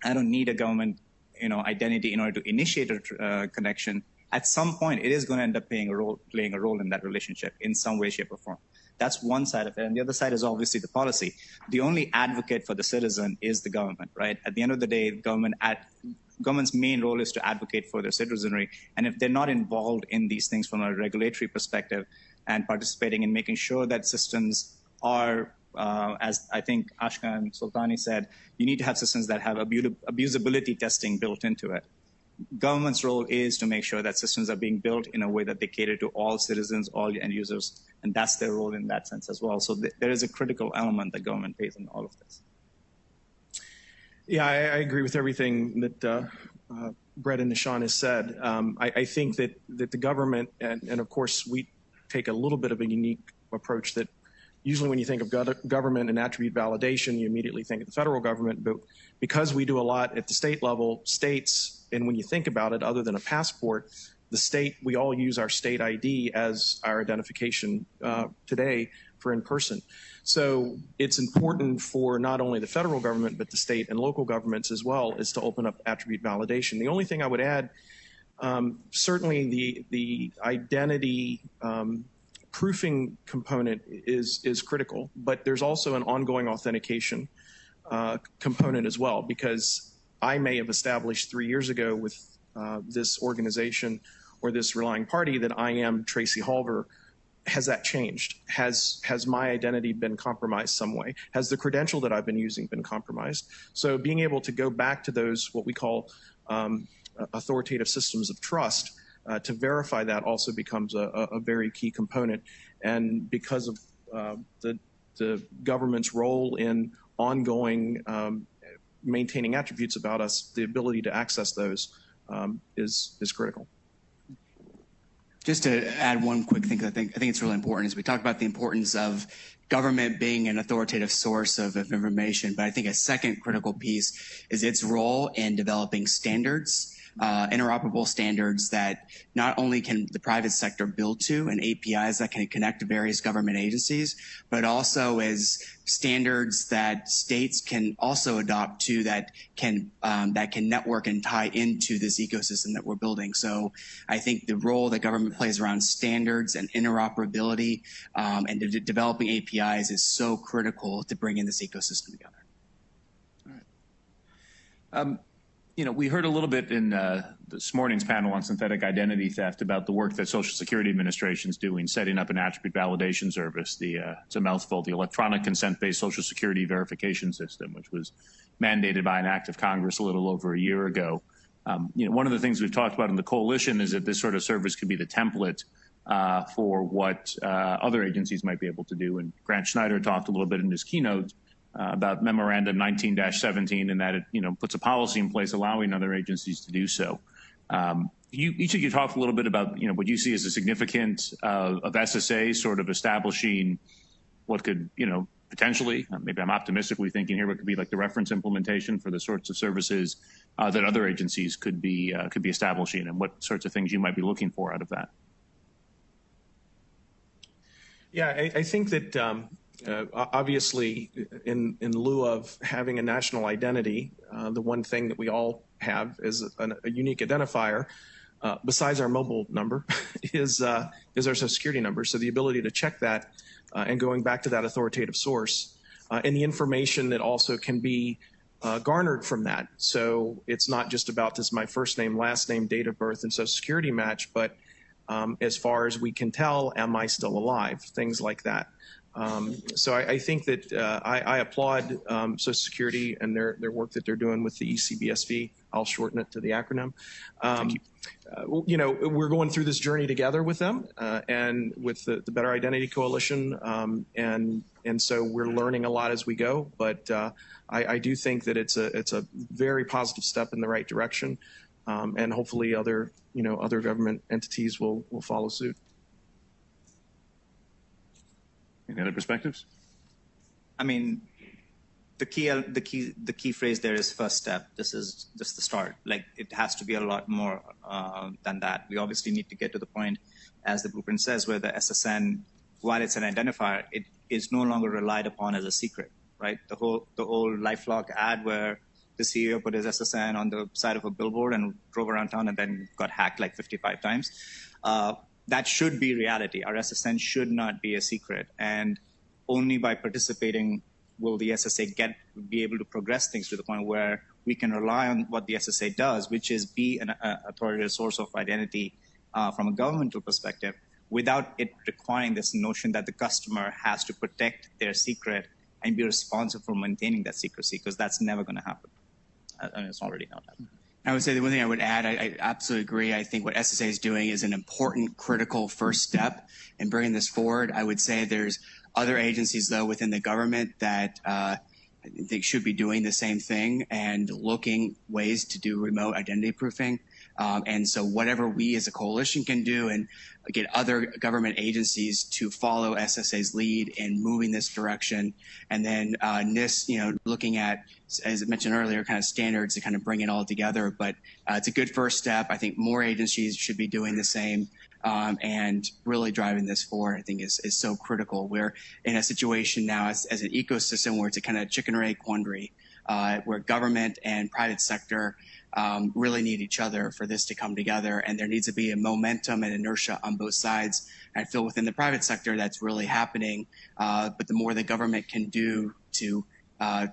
I don't need a government identity in order to initiate a connection, at some point it is going to end up playing a role in that relationship in some way, shape, or form. That's one side of it. And the other side is obviously the policy. The only advocate for the citizen is the government, right? At the end of the day, government's main role is to advocate for their citizenry. And if they're not involved in these things from a regulatory perspective and participating in making sure that systems are, as I think Ashkan Sultani said, you need to have systems that have abusability testing built into it. Government's role is to make sure that systems are being built in a way that they cater to all citizens, all end users, and that's their role in that sense as well. So there is a critical element that government plays in all of this. Yeah, I agree with everything that Brett and Nishan has said. I think that the government, and of course we take a little bit of a unique approach that usually when you think of government and attribute validation, you immediately think of the federal government. But because we do a lot at the state level, states, and when you think about it, other than a passport, the state, we all use our state ID as our identification today for in person. So it's important for not only the federal government, but the state and local governments as well, is to open up attribute validation. The only thing I would add, certainly the identity proofing component is critical, but there's also an ongoing authentication component as well, because I may have established 3 years ago with this organization or this relying party that I am Tracy Halver. Has that changed? Has my identity been compromised some way? Has the credential that I've been using been compromised? So being able to go back to those, what we call authoritative systems of trust, to verify that also becomes a very key component. And because of the government's role in ongoing maintaining attributes about us, the ability to access those is critical. Just to add one quick thing, I think it's really important, is we talk about the importance of government being an authoritative source of information, but I think a second critical piece is its role in developing standards, interoperable standards that not only can the private sector build to and APIs that can connect to various government agencies, but also as standards that states can also adopt to that can network and tie into this ecosystem that we're building. So I think the role that government plays around standards and interoperability and developing APIs is so critical to bringing this ecosystem together. All right. We heard a little bit in this morning's panel on synthetic identity theft about the work that Social Security Administration is doing, setting up an attribute validation service. It's a mouthful, the Electronic Consent-Based Social Security Verification System, which was mandated by an act of Congress a little over a year ago. One of the things we've talked about in the coalition is that this sort of service could be the template for what other agencies might be able to do. And Grant Schneider talked a little bit in his keynote about Memorandum 19-17, and that it puts a policy in place allowing other agencies to do so. Each of you talked a little bit about what you see as a significance of SSA sort of establishing what could potentially, maybe I'm optimistically thinking here, what could be like the reference implementation for the sorts of services that other agencies could be establishing, and what sorts of things you might be looking for out of that. Yeah, I think that obviously, in lieu of having a national identity, the one thing that we all have is a unique identifier, besides our mobile number, is our Social Security number. So the ability to check that and going back to that authoritative source, and the information that also can be garnered from that. So it's not just about this my first name, last name, date of birth, and social security match, but as far as we can tell, am I still alive? Things like that. So I think that I applaud Social Security and their work that they're doing with the ECBSV. I'll shorten it to the acronym. Thank you. You know, we're going through this journey together with them and with the Better Identity Coalition, and so we're learning a lot as we go. But I do think that it's a very positive step in the right direction, and hopefully other government entities will follow suit. Any other perspectives? I mean, the key phrase there is first step. This is just the start. Like, it has to be a lot more than that. We obviously need to get to the point, as the blueprint says, where the SSN, while it's an identifier, it is no longer relied upon as a secret, right? The old LifeLock ad where the CEO put his SSN on the side of a billboard and drove around town and then got hacked like 55 times. That should be reality. Our SSN should not be a secret, and only by participating will the SSA be able to progress things to the point where we can rely on what the SSA does, which is be an authoritative source of identity from a governmental perspective, without it requiring this notion that the customer has to protect their secret and be responsible for maintaining that secrecy, because that's never going to happen. And it's already not happening. I would say the one thing I would add, I absolutely agree. I think what SSA is doing is an important, critical first step in bringing this forward. I would say there's other agencies, though, within the government that I think should be doing the same thing and looking ways to do remote identity proofing. And so whatever we as a coalition can do and get other government agencies to follow SSA's lead in moving this direction. And then NIST, looking at, as I mentioned earlier, kind of standards to kind of bring it all together. But it's a good first step. I think more agencies should be doing the same. And really driving this forward, I think, is so critical. We're in a situation now as an ecosystem where it's a kind of chicken or egg quandary, where government and private sector really need each other for this to come together, and there needs to be a momentum and inertia on both sides. I feel within the private sector that's really happening, but the more the government can do to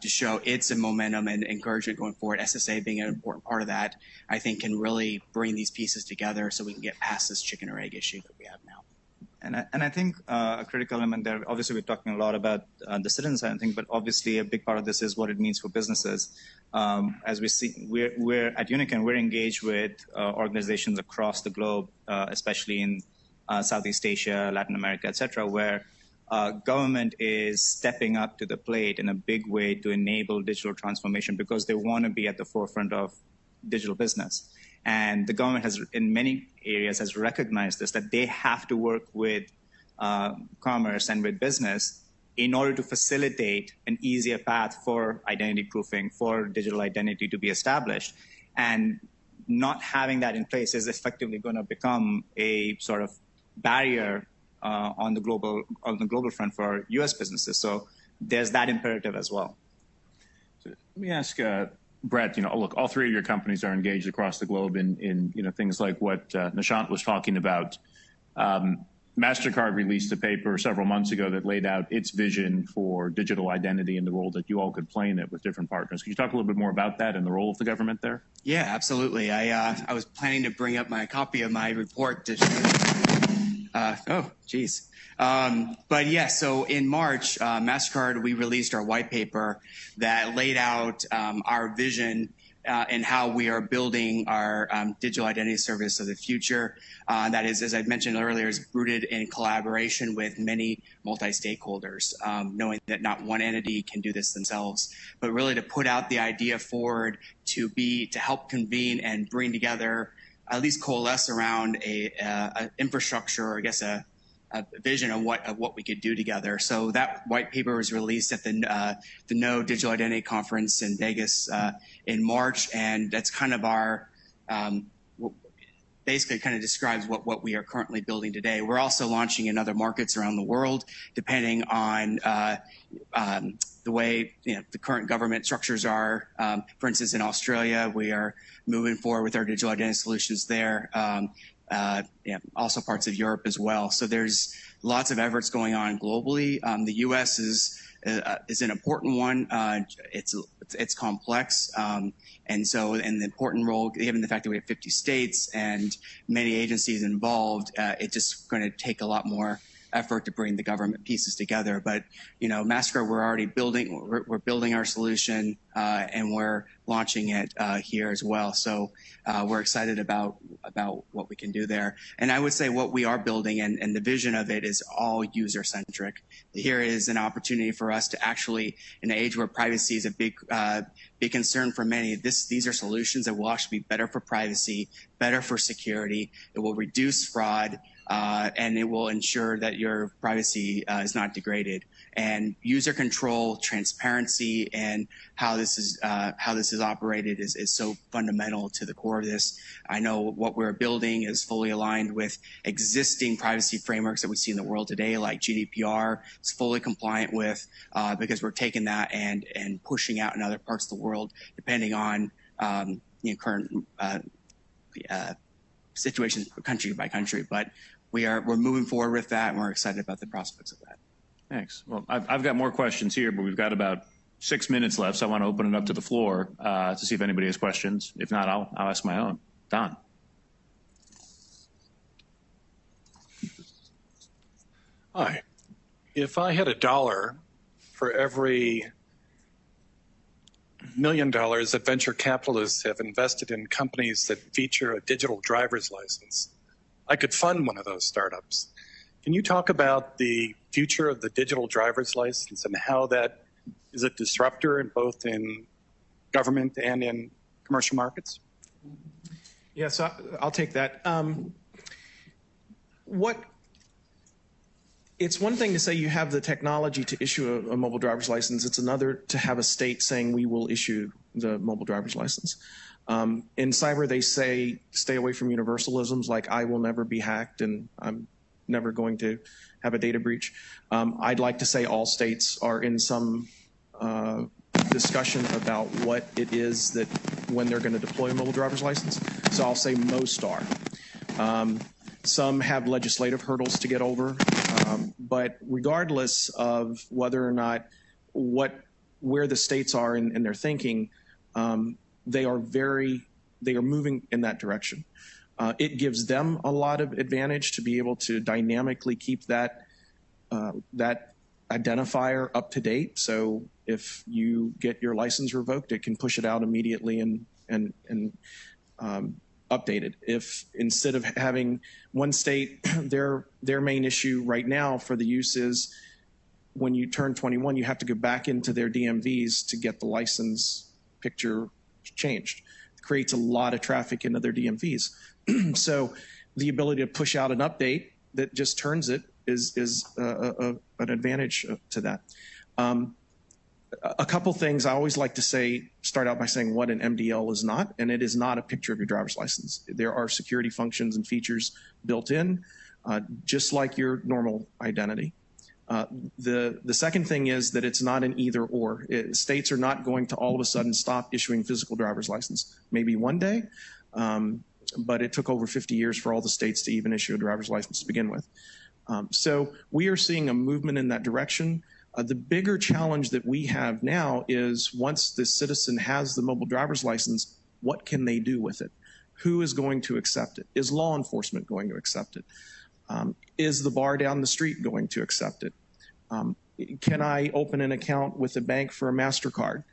show its momentum and encouragement going forward, SSA being an important part of that, I think can really bring these pieces together so we can get past this chicken or egg issue that we have now. And I think a critical element there, obviously we're talking a lot about the citizen side of things, but obviously a big part of this is what it means for businesses. As we see, we're at Unican, we're engaged with organizations across the globe, especially in Southeast Asia, Latin America, et cetera, where government is stepping up to the plate in a big way to enable digital transformation because they want to be at the forefront of digital business. And the government has, in many areas, has recognized this, that they have to work with commerce and with business in order to facilitate an easier path for identity proofing, for digital identity to be established. And not having that in place is effectively going to become a sort of barrier on the global front for U.S. businesses. So there's that imperative as well. So let me ask Brett. Look, all three of your companies are engaged across the globe in things like what Nishant was talking about. MasterCard released a paper several months ago that laid out its vision for digital identity and the role that you all could play in it with different partners. Could you talk a little bit more about that and the role of the government there? Yeah, absolutely. I was planning to bring up my copy of my report to show. But yeah, so in March, MasterCard, we released our white paper that laid out our vision and how we are building our digital identity service of the future. That is, as I mentioned earlier, is rooted in collaboration with many multi-stakeholders, knowing that not one entity can do this themselves, but really to put out the idea forward to help convene and bring together, at least coalesce around a infrastructure, or I guess a vision of what we could do together. So that white paper was released at the No Digital Identity Conference in Vegas in March, and that's kind of our basically kind of describes what we are currently building today. We're also launching in other markets around the world, depending on the way the current government structures are. For instance, in Australia, we are moving forward with our digital identity solutions there. Also parts of Europe as well. So there's lots of efforts going on globally. The U.S. is is an important one. It's complex, and the important role, given the fact that we have 50 states and many agencies involved, it's just going to take a lot more effort to bring the government pieces together. But MasterCard, we're already building. We're building our solution, and we're launching it here as well. So we're excited about what we can do there. And I would say what we are building and the vision of it is all user centric. Here is an opportunity for us to actually, in an age where privacy is a big concern for many, these are solutions that will actually be better for privacy, better for security. It will reduce fraud. And it will ensure that your privacy is not degraded. And user control, transparency, and how this is operated is so fundamental to the core of this. I know what we're building is fully aligned with existing privacy frameworks that we see in the world today, like GDPR. It's fully compliant with because we're taking that and pushing out in other parts of the world, depending on current situations country by country. But we're moving forward with that, and we're excited about the prospects of that. Thanks. Well, I've got more questions here, but we've got about 6 minutes left, so I want to open it up to the floor to see if anybody has questions. If not, I'll ask my own. Don. Hi. If I had $1 for every $1 million that venture capitalists have invested in companies that feature a digital driver's license, I could fund one of those startups. Can you talk about the future of the digital driver's license and how that is a disruptor in both in government and in commercial markets? Yes, I'll take that. It's one thing to say you have the technology to issue a mobile driver's license. It's another to have a state saying we will issue the mobile driver's license. In cyber, they say stay away from universalisms like I will never be hacked and I'm never going to have a data breach. I'd like to say all states are in some discussion about what it is that when they're going to deploy a mobile driver's license. So I'll say most are. Some have legislative hurdles to get over, but regardless of whether or not where the states are in their thinking, they are moving in that direction. It gives them a lot of advantage to be able to dynamically keep that identifier up to date. So if you get your license revoked, it can push it out immediately and updated. If instead of having one state, their main issue right now for the use is when you turn 21, you have to go back into their DMVs to get the license picture changed. It creates a lot of traffic into their DMVs. So the ability to push out an update that just turns it is an advantage to that. A couple things I always like to start out by saying what an MDL is not, and it is not a picture of your driver's license. There are security functions and features built in, just like your normal identity. The second thing is that it's not an either or. States are not going to all of a sudden stop issuing physical driver's license. Maybe one day, but it took over 50 years for all the states to even issue a driver's license to begin with. So we are seeing a movement in that direction. The bigger challenge that we have now is once the citizen has the mobile driver's license, what can they do with it? Who is going to accept it? Is law enforcement going to accept it? Is the bar down the street going to accept it? Can I open an account with a bank for a MasterCard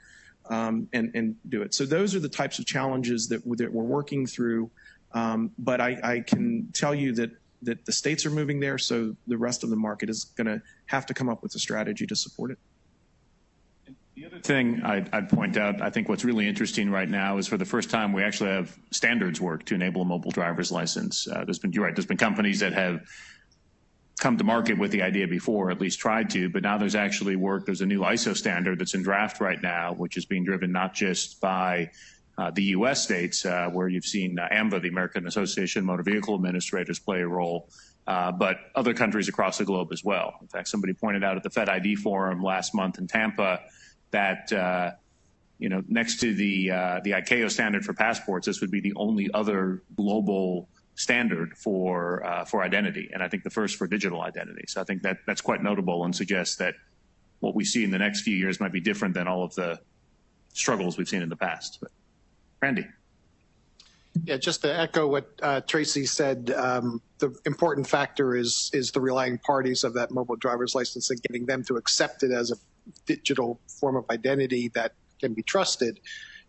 and do it? So those are the types of challenges that we're working through. But I can tell you that the states are moving there, so the rest of the market is going to have to come up with a strategy to support it. The other thing I'd point out, I think what's really interesting right now is for the first time we actually have standards work to enable a mobile driver's license. You're right, there's been companies that have come to market with the idea before, at least tried to, but now there's actually work. There's a new ISO standard that's in draft right now, which is being driven not just by the U.S. states, where you've seen AMVA, the American Association of Motor Vehicle Administrators, play a role, but other countries across the globe as well. In fact, somebody pointed out at the Fed ID Forum last month in Tampa that next to the ICAO standard for passports, this would be the only other global standard for identity, and I think the first for digital identity. So I think that's quite notable and suggests that what we see in the next few years might be different than all of the struggles we've seen in the past. But Randy. Yeah, just to echo what Tracy said, the important factor is the relying parties of that mobile driver's license and getting them to accept it as a digital form of identity that can be trusted.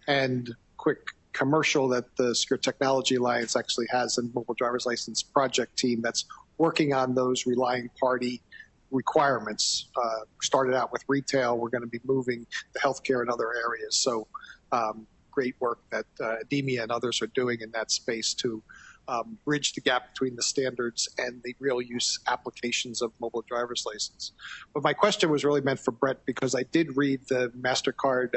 And quick commercial that the Secure Technology Alliance actually has a mobile driver's license project team that's working on those relying party requirements. Started out with retail. We're going to be moving to healthcare and other areas. So great work that Ademia and others are doing in that space to bridge the gap between the standards and the real use applications of mobile driver's license. But my question was really meant for Brett, because I did read the MasterCard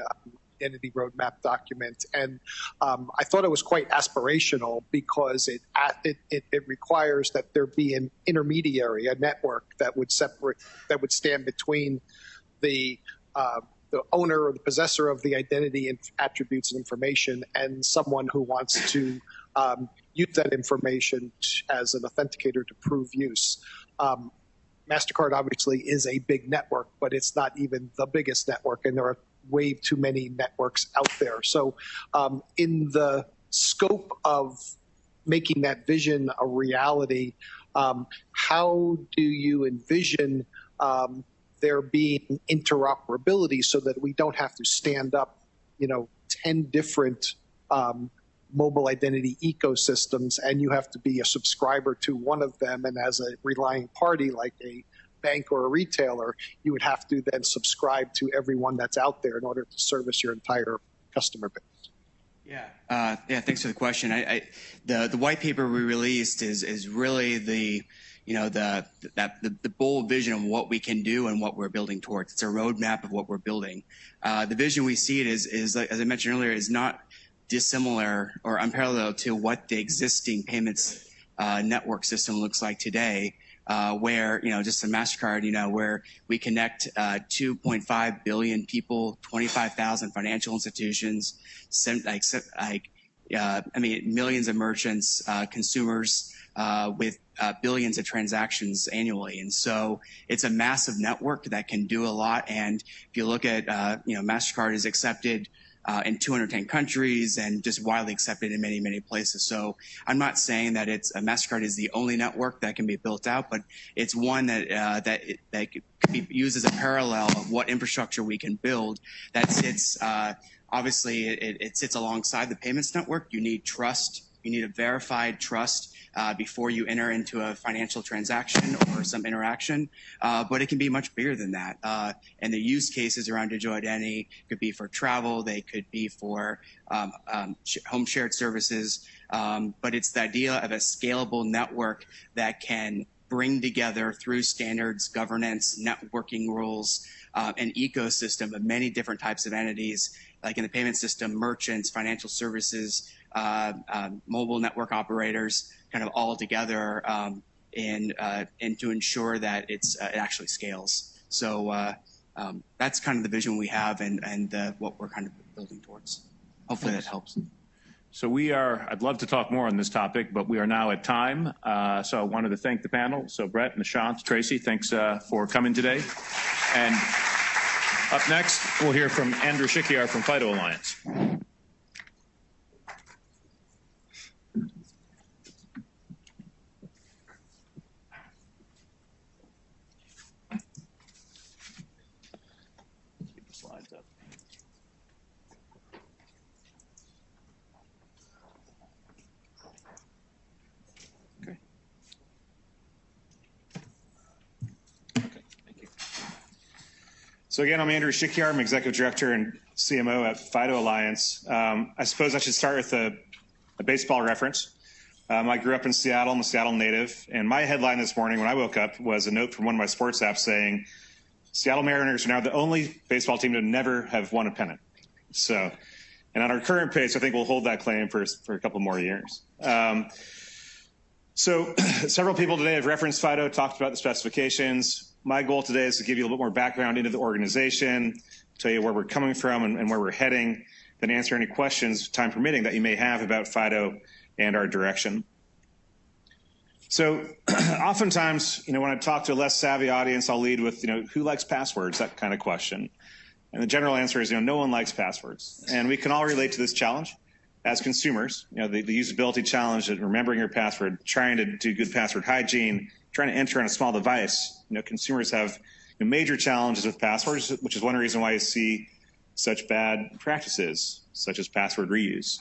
identity roadmap document, and I thought it was quite aspirational because it requires that there be an intermediary, a network that would stand between the owner or the possessor of the identity and attributes and information and someone who wants to use that information as an authenticator to prove use. MasterCard obviously is a big network, but it's not even the biggest network, and there are way too many networks out there. So in the scope of making that vision a reality, how do you envision there being interoperability so that we don't have to stand up, 10 different mobile identity ecosystems, and you have to be a subscriber to one of them, and as a relying party like a bank or a retailer, you would have to then subscribe to everyone that's out there in order to service your entire customer base. Yeah, thanks for the question. The white paper we released is really the bold vision of what we can do and what we're building towards. It's a roadmap of what we're building. The vision we see it is as I mentioned earlier, is not dissimilar or unparalleled to what the existing payments network system looks like today, where, just a MasterCard, where we connect 2.5 billion people, 25,000 financial institutions, millions of merchants, consumers, with billions of transactions annually. And so it's a massive network that can do a lot. And if you look at, MasterCard is accepted in 210 countries and just widely accepted in many, many places. So I'm not saying that MasterCard is the only network that can be built out, but it's one that could be used as a parallel of what infrastructure we can build that sits, obviously it sits alongside the payments network. You need trust. You need a verified trust before you enter into a financial transaction or some interaction, but it can be much bigger than that. And the use cases around digital identity could be for travel, they could be for home shared services, but it's the idea of a scalable network that can bring together through standards, governance, networking rules, an ecosystem of many different types of entities, like in the payment system, merchants, financial services, mobile network operators, kind of all together, and to ensure that it actually scales. So that's kind of the vision we have and what we're kind of building towards. Hopefully that helps. So I'd love to talk more on this topic, but we are now at time. So I wanted to thank the panel. So Brett, Nishant, Tracy, thanks for coming today. And up next, we'll hear from Andrew Shikyar from FIDO Alliance. So again, I'm Andrew Shikyar. I'm Executive Director and CMO at FIDO Alliance. I suppose I should start with a baseball reference. I grew up in Seattle. I'm a Seattle native. And my headline this morning when I woke up was a note from one of my sports apps saying, Seattle Mariners are now the only baseball team to never have won a pennant. So, and on our current pace, I think we'll hold that claim for a couple more years. So several people today have referenced FIDO, talked about the specifications. My goal today is to give you a little bit more background into the organization, tell you where we're coming from and where we're heading, then answer any questions, time permitting, that you may have about FIDO and our direction. So oftentimes, when I talk to a less savvy audience, I'll lead with, who likes passwords, that kind of question. And the general answer is, no one likes passwords. And we can all relate to this challenge as consumers, the usability challenge of remembering your password, trying to do good password hygiene, trying to enter on a small device. Consumers have major challenges with passwords, which is one reason why you see such bad practices, such as password reuse.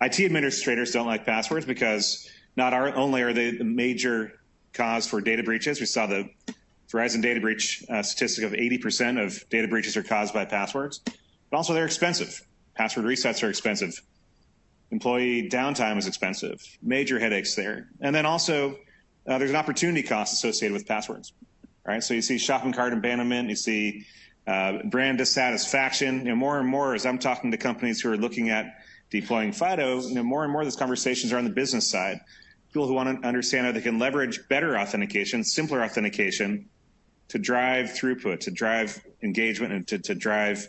IT administrators don't like passwords because not only are they the major cause for data breaches. We saw the Verizon data breach statistic of 80% of data breaches are caused by passwords, but also they're expensive. Password resets are expensive. Employee downtime is expensive. Major headaches there. And then also there's an opportunity cost associated with passwords. Right? So you see shopping cart abandonment, you see brand dissatisfaction. More and more as I'm talking to companies who are looking at deploying FIDO, more and more those conversations are on the business side. People who want to understand how they can leverage better authentication, simpler authentication to drive throughput, to drive engagement, and to drive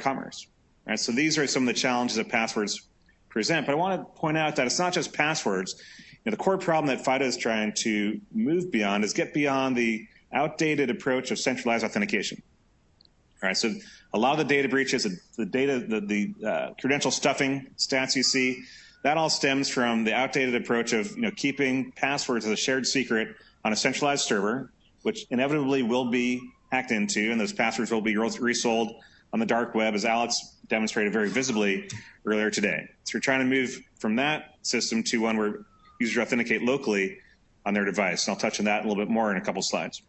commerce. Right? So these are some of the challenges that passwords present. But I want to point out that it's not just passwords. The core problem that FIDO is trying to move beyond is get beyond the outdated approach of centralized authentication. All right, so a lot of the data breaches, the credential stuffing stats you see, that all stems from the outdated approach of keeping passwords as a shared secret on a centralized server, which inevitably will be hacked into, and those passwords will be resold on the dark web, as Alex demonstrated very visibly earlier today. So we're trying to move from that system to one where users authenticate locally on their device. And I'll touch on that a little bit more in a couple slides.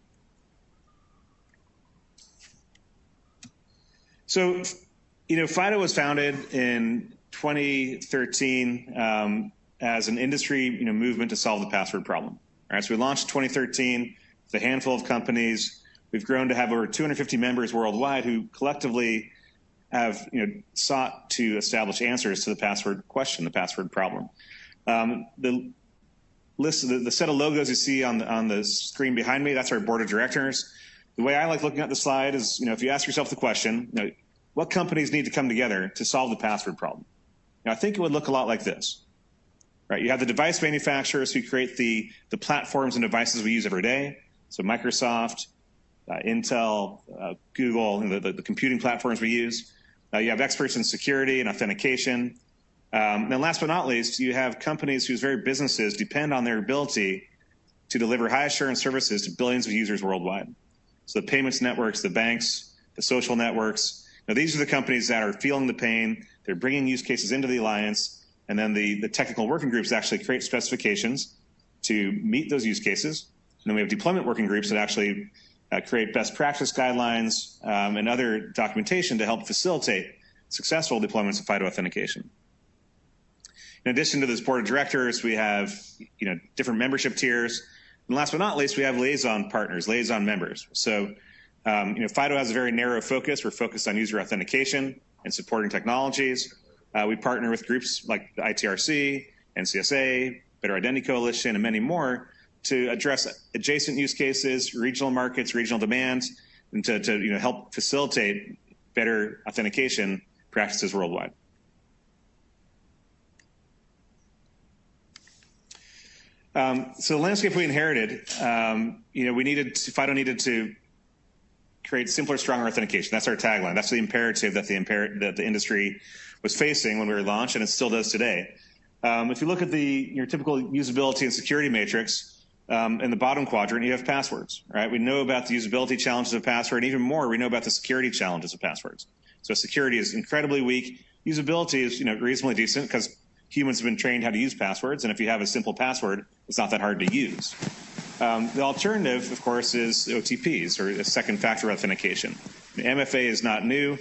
So, FIDO was founded in 2013 as an industry movement to solve the password problem. All right, so we launched in 2013 with a handful of companies. We've grown to have over 250 members worldwide who collectively have sought to establish answers to the password question, the password problem. The set of logos you see on the screen behind me, that's our board of directors. The way I like looking at the slide is, if you ask yourself the question, what companies need to come together to solve the password problem? I think it would look a lot like this. Right? You have the device manufacturers who create the platforms and devices we use every day. So Microsoft, Intel, Google, and the computing platforms we use. You have experts in security and authentication. And then last but not least, you have companies whose very businesses depend on their ability to deliver high assurance services to billions of users worldwide. So the payments networks, the banks, the social networks. Now, these are the companies that are feeling the pain. They're bringing use cases into the alliance. And then the technical working groups actually create specifications to meet those use cases. And then we have deployment working groups that actually create best practice guidelines and other documentation to help facilitate successful deployments of FIDO authentication. In addition to this board of directors, we have different membership tiers. And last but not least, we have liaison partners, liaison members. So FIDO has a very narrow focus. We're focused on user authentication and supporting technologies. We partner with groups like the ITRC, NCSA, Better Identity Coalition, and many more to address adjacent use cases, regional markets, regional demands, and to help facilitate better authentication practices worldwide. So the landscape we inherited, FIDO needed to create simpler, stronger authentication. That's our tagline. That's the imperative that the industry was facing when we were launched, and it still does today. If you look at your typical usability and security matrix, in the bottom quadrant, you have passwords. Right? We know about the usability challenges of password, and even more, we know about the security challenges of passwords. So security is incredibly weak. Usability is reasonably decent because humans have been trained how to use passwords, and if you have a simple password, it's not that hard to use. The alternative, of course, is OTPs, or a second factor authentication. The MFA is not new.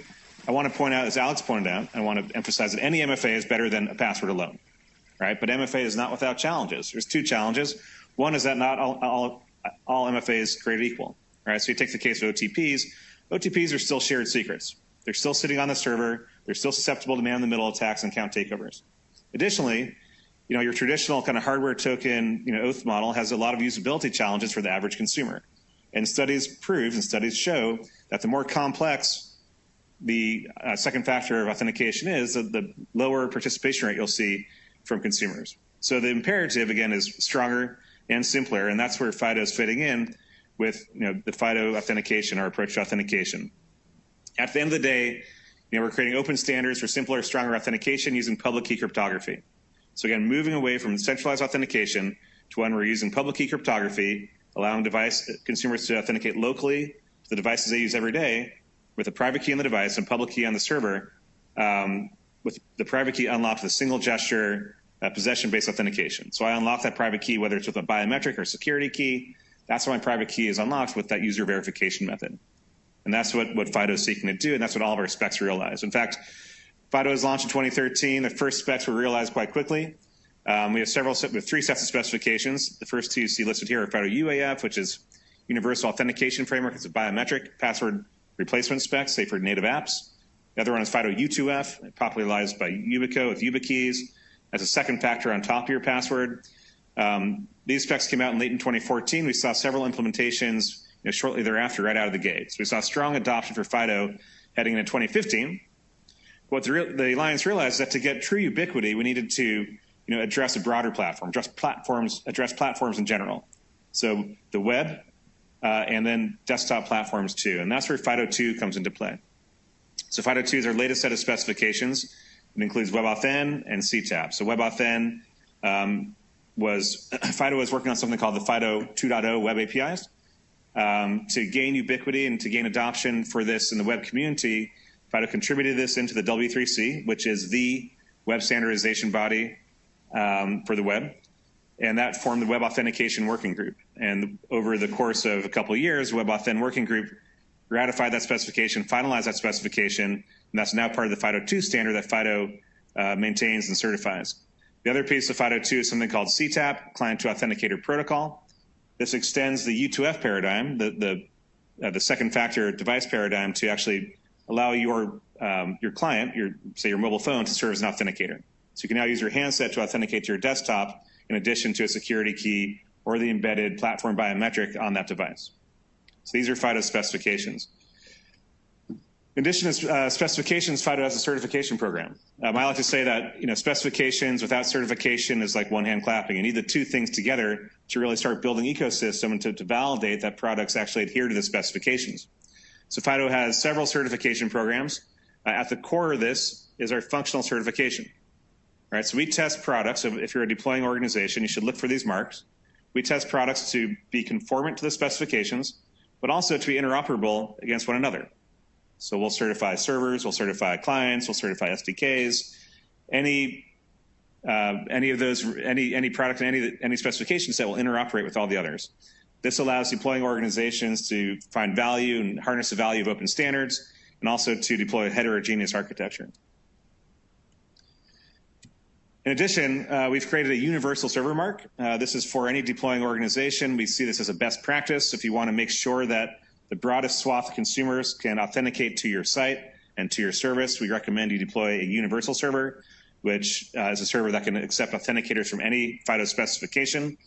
I want to point out, as Alex pointed out, I want to emphasize that any MFA is better than a password alone, right? But MFA is not without challenges. There's two challenges. One is that not all MFAs created equal, right? So you take the case of OTPs. OTPs are still shared secrets. They're still sitting on the server. They're still susceptible to man-in-the-middle attacks and account takeovers. Additionally, your traditional kind of hardware token, oath model has a lot of usability challenges for the average consumer. And studies prove and studies show that the more complex the second factor of authentication is, the lower participation rate you'll see from consumers. So the imperative, again, is stronger and simpler, and that's where FIDO is fitting in with the FIDO authentication, our approach to authentication. At the end of the day, we're creating open standards for simpler, stronger authentication using public key cryptography. So again, moving away from centralized authentication to one where we're using public key cryptography, allowing consumers to authenticate locally to the devices they use every day with a private key on the device and public key on the server, with the private key unlocked with a single gesture, possession-based authentication. So I unlock that private key, whether it's with a biometric or security key. That's why my private key is unlocked with that user verification method. And that's what FIDO is seeking to do, and that's what all of our specs realize. In fact, FIDO was launched in 2013. The first specs were realized quite quickly. We have three sets of specifications. The first two you see listed here are FIDO UAF, which is Universal Authentication Framework. It's a biometric password replacement spec, say for native apps. The other one is FIDO U2F, popularized by Yubico with YubiKeys. As a second factor on top of your password. These specs came out in late in 2014. We saw several implementations shortly thereafter, right out of the gate. So we saw strong adoption for FIDO heading into 2015. What the Alliance realized is that to get true ubiquity, we needed to address a broader platform, address platforms in general. So the web and then desktop platforms too. And that's where FIDO 2 comes into play. So FIDO 2 is our latest set of specifications. It includes WebAuthn and CTAP. So WebAuthn FIDO was working on something called the FIDO 2.0 web APIs. To gain ubiquity and to gain adoption for this in the web community, FIDO contributed this into the W3C, which is the web standardization body for the web. And that formed the Web Authentication Working Group. And over the course of a couple of years, Web Authn Working Group ratified that specification, finalized that specification, and that's now part of the FIDO 2 standard that FIDO maintains and certifies. The other piece of FIDO 2 is something called CTAP, Client to Authenticator Protocol. This extends the U2F paradigm, the second factor device paradigm, to actually allow your client, say your mobile phone, to serve as an authenticator. So you can now use your handset to authenticate to your desktop in addition to a security key or the embedded platform biometric on that device. So these are FIDO specifications. In addition to specifications, FIDO has a certification program. I like to say that specifications without certification is like one hand clapping. You need the two things together to really start building ecosystem and to validate that products actually adhere to the specifications. So FIDO has several certification programs. At the core of this is our functional certification. All right, so we test products. So if you're a deploying organization, you should look for these marks. We test products to be conformant to the specifications, but also to be interoperable against one another. So we'll certify servers, we'll certify clients, we'll certify SDKs, any product, any specification set will interoperate with all the others. This allows deploying organizations to find value and harness the value of open standards, and also to deploy a heterogeneous architecture. In addition, we've created a universal server mark. This is for any deploying organization. We see this as a best practice. If you want to make sure that the broadest swath of consumers can authenticate to your site and to your service, we recommend you deploy a universal server, which is a server that can accept authenticators from any FIDO specification.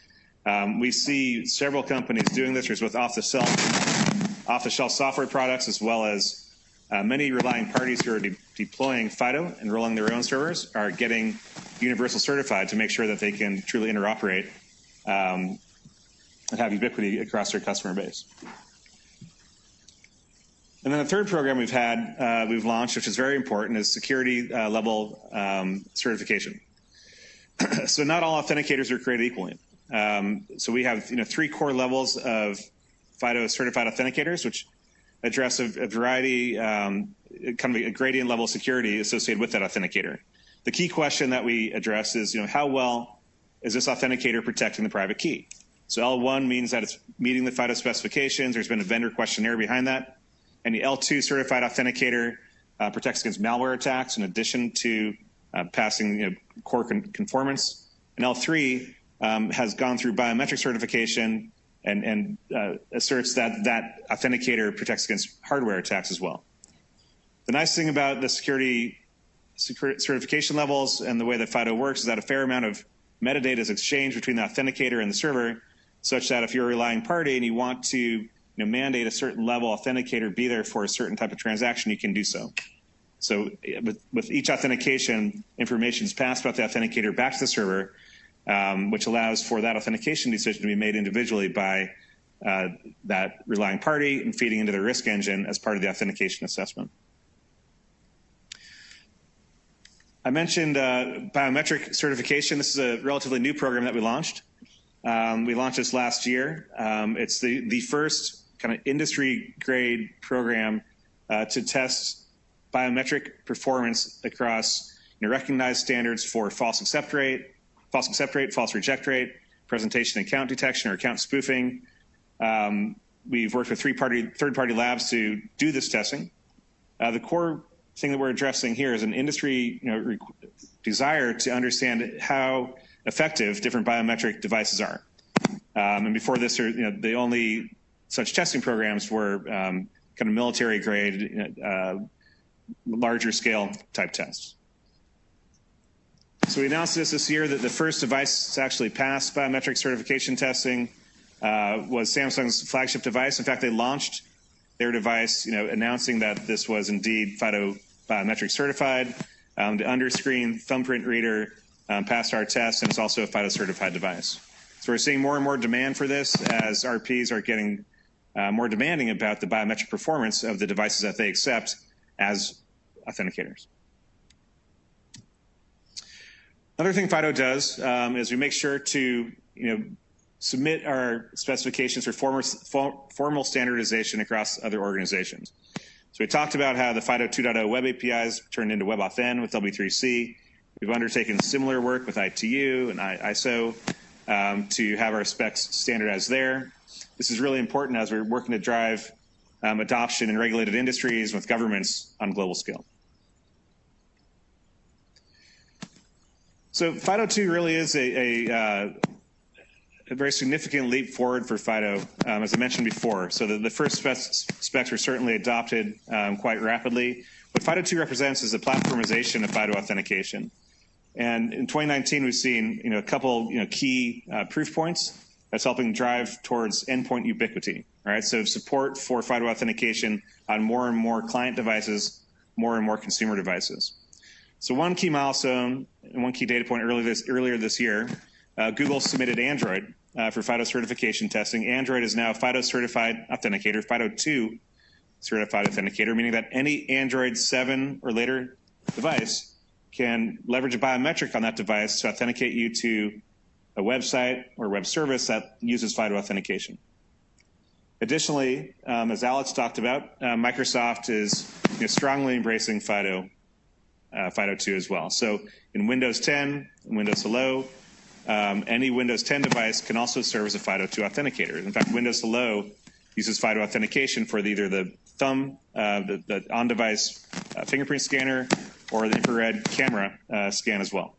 We see several companies doing this. There's both off-the-shelf software products as well as many relying parties who are deploying FIDO and rolling their own servers are getting universal certified to make sure that they can truly interoperate and have ubiquity across their customer base. And then the third program we've launched, which is very important, is security level certification. So not all authenticators are created equally. So we have three core levels of FIDO certified authenticators, which address a variety, kind of a gradient level security associated with that authenticator. The key question that we address is, how well is this authenticator protecting the private key? So L1 means that it's meeting the FIDO specifications. There's been a vendor questionnaire behind that. And the L2 certified authenticator protects against malware attacks in addition to passing core conformance. And L3 has gone through biometric certification and asserts that that authenticator protects against hardware attacks as well. The nice thing about the security certification levels and the way that FIDO works is that a fair amount of metadata is exchanged between the authenticator and the server, such that if you're a relying party and you want to mandate a certain level authenticator be there for a certain type of transaction, you can do so. So with each authentication, information is passed about the authenticator back to the server, which allows for that authentication decision to be made individually by that relying party and feeding into the risk engine as part of the authentication assessment. I mentioned biometric certification. This is a relatively new program that we launched. We launched this last year. It's the first kind of industry-grade program to test biometric performance across recognized standards for false accept rate, false reject rate, presentation account detection or account spoofing. We've worked with third-party labs to do this testing. The core thing that we're addressing here is an industry desire to understand how effective different biometric devices are. And before this, the only such testing programs were kind of military-grade, larger scale type tests. So we announced this year that the first device to actually pass biometric certification testing was Samsung's flagship device. In fact, they launched their device, announcing that this was indeed FIDO biometric certified. The underscreen thumbprint reader passed our test, and it's also a FIDO certified device. So we're seeing more and more demand for this as RPs are getting more demanding about the biometric performance of the devices that they accept as authenticators. Another thing FIDO does is we make sure to submit our specifications for formal standardization across other organizations. So we talked about how the FIDO 2.0 web APIs turned into WebAuthn with W3C. We've undertaken similar work with ITU and ISO to have our specs standardized there. This is really important as we're working to drive adoption in regulated industries with governments on a global scale. So FIDO 2 really is a very significant leap forward for FIDO, as I mentioned before. So the first specs were certainly adopted quite rapidly. What FIDO 2 represents is the platformization of FIDO authentication. And in 2019, we've seen a couple key proof points that's helping drive towards endpoint ubiquity. All right, so support for FIDO authentication on more and more client devices, more and more consumer devices. So one key milestone and one key data point earlier this year, Google submitted Android for FIDO certification testing. Android is now a FIDO certified authenticator, FIDO 2 certified authenticator, meaning that any Android 7 or later device can leverage a biometric on that device to authenticate you to a website or web service that uses FIDO authentication. Additionally, as Alex talked about, Microsoft is strongly embracing FIDO 2 as well. So in Windows 10, Windows Hello, any Windows 10 device can also serve as a FIDO 2 authenticator. In fact, Windows Hello uses FIDO authentication for either the thumb, the on-device fingerprint scanner, or the infrared camera scan as well.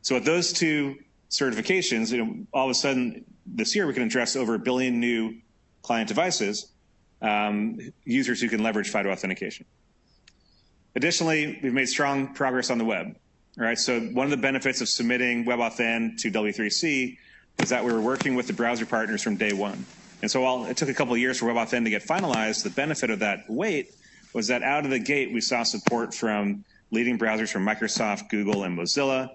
So with those two certifications, all of a sudden this year we can address over 1 billion new client devices, users who can leverage FIDO authentication. Additionally, we've made strong progress on the web. All right, so one of the benefits of submitting WebAuthn to W3C was that we were working with the browser partners from day one. And so while it took a couple of years for WebAuthn to get finalized, the benefit of that wait was that out of the gate we saw support from leading browsers from Microsoft, Google, and Mozilla.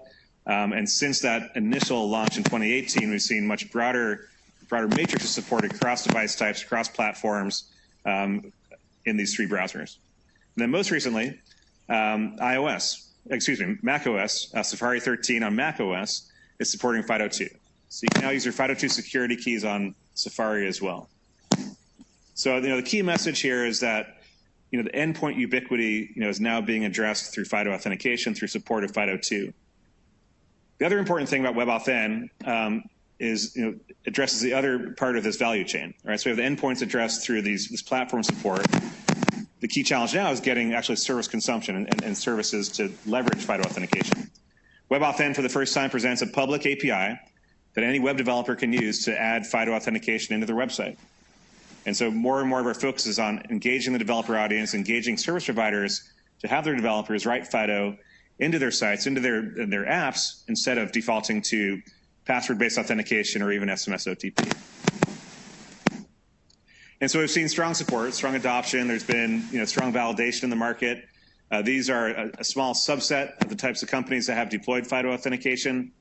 And since that initial launch in 2018, we've seen much broader matrix of support across device types, across platforms in these three browsers. And then most recently, macOS, Safari 13 on macOS is supporting FIDO 2. So you can now use your FIDO 2 security keys on Safari as well. So the key message here is that the endpoint ubiquity is now being addressed through FIDO authentication, through support of FIDO 2. The other important thing about WebAuthn is addresses the other part of this value chain. Right? So we have the endpoints addressed through this platform support. The key challenge now is getting actually service consumption and services to leverage FIDO authentication. WebAuthn for the first time presents a public API that any web developer can use to add FIDO authentication into their website. And so more and more of our focus is on engaging the developer audience, engaging service providers to have their developers write FIDO into their sites, into their apps, instead of defaulting to password-based authentication or even SMS OTP. And so we've seen strong support, strong adoption. There's been strong validation in the market. These are a small subset of the types of companies that have deployed FIDO authentication.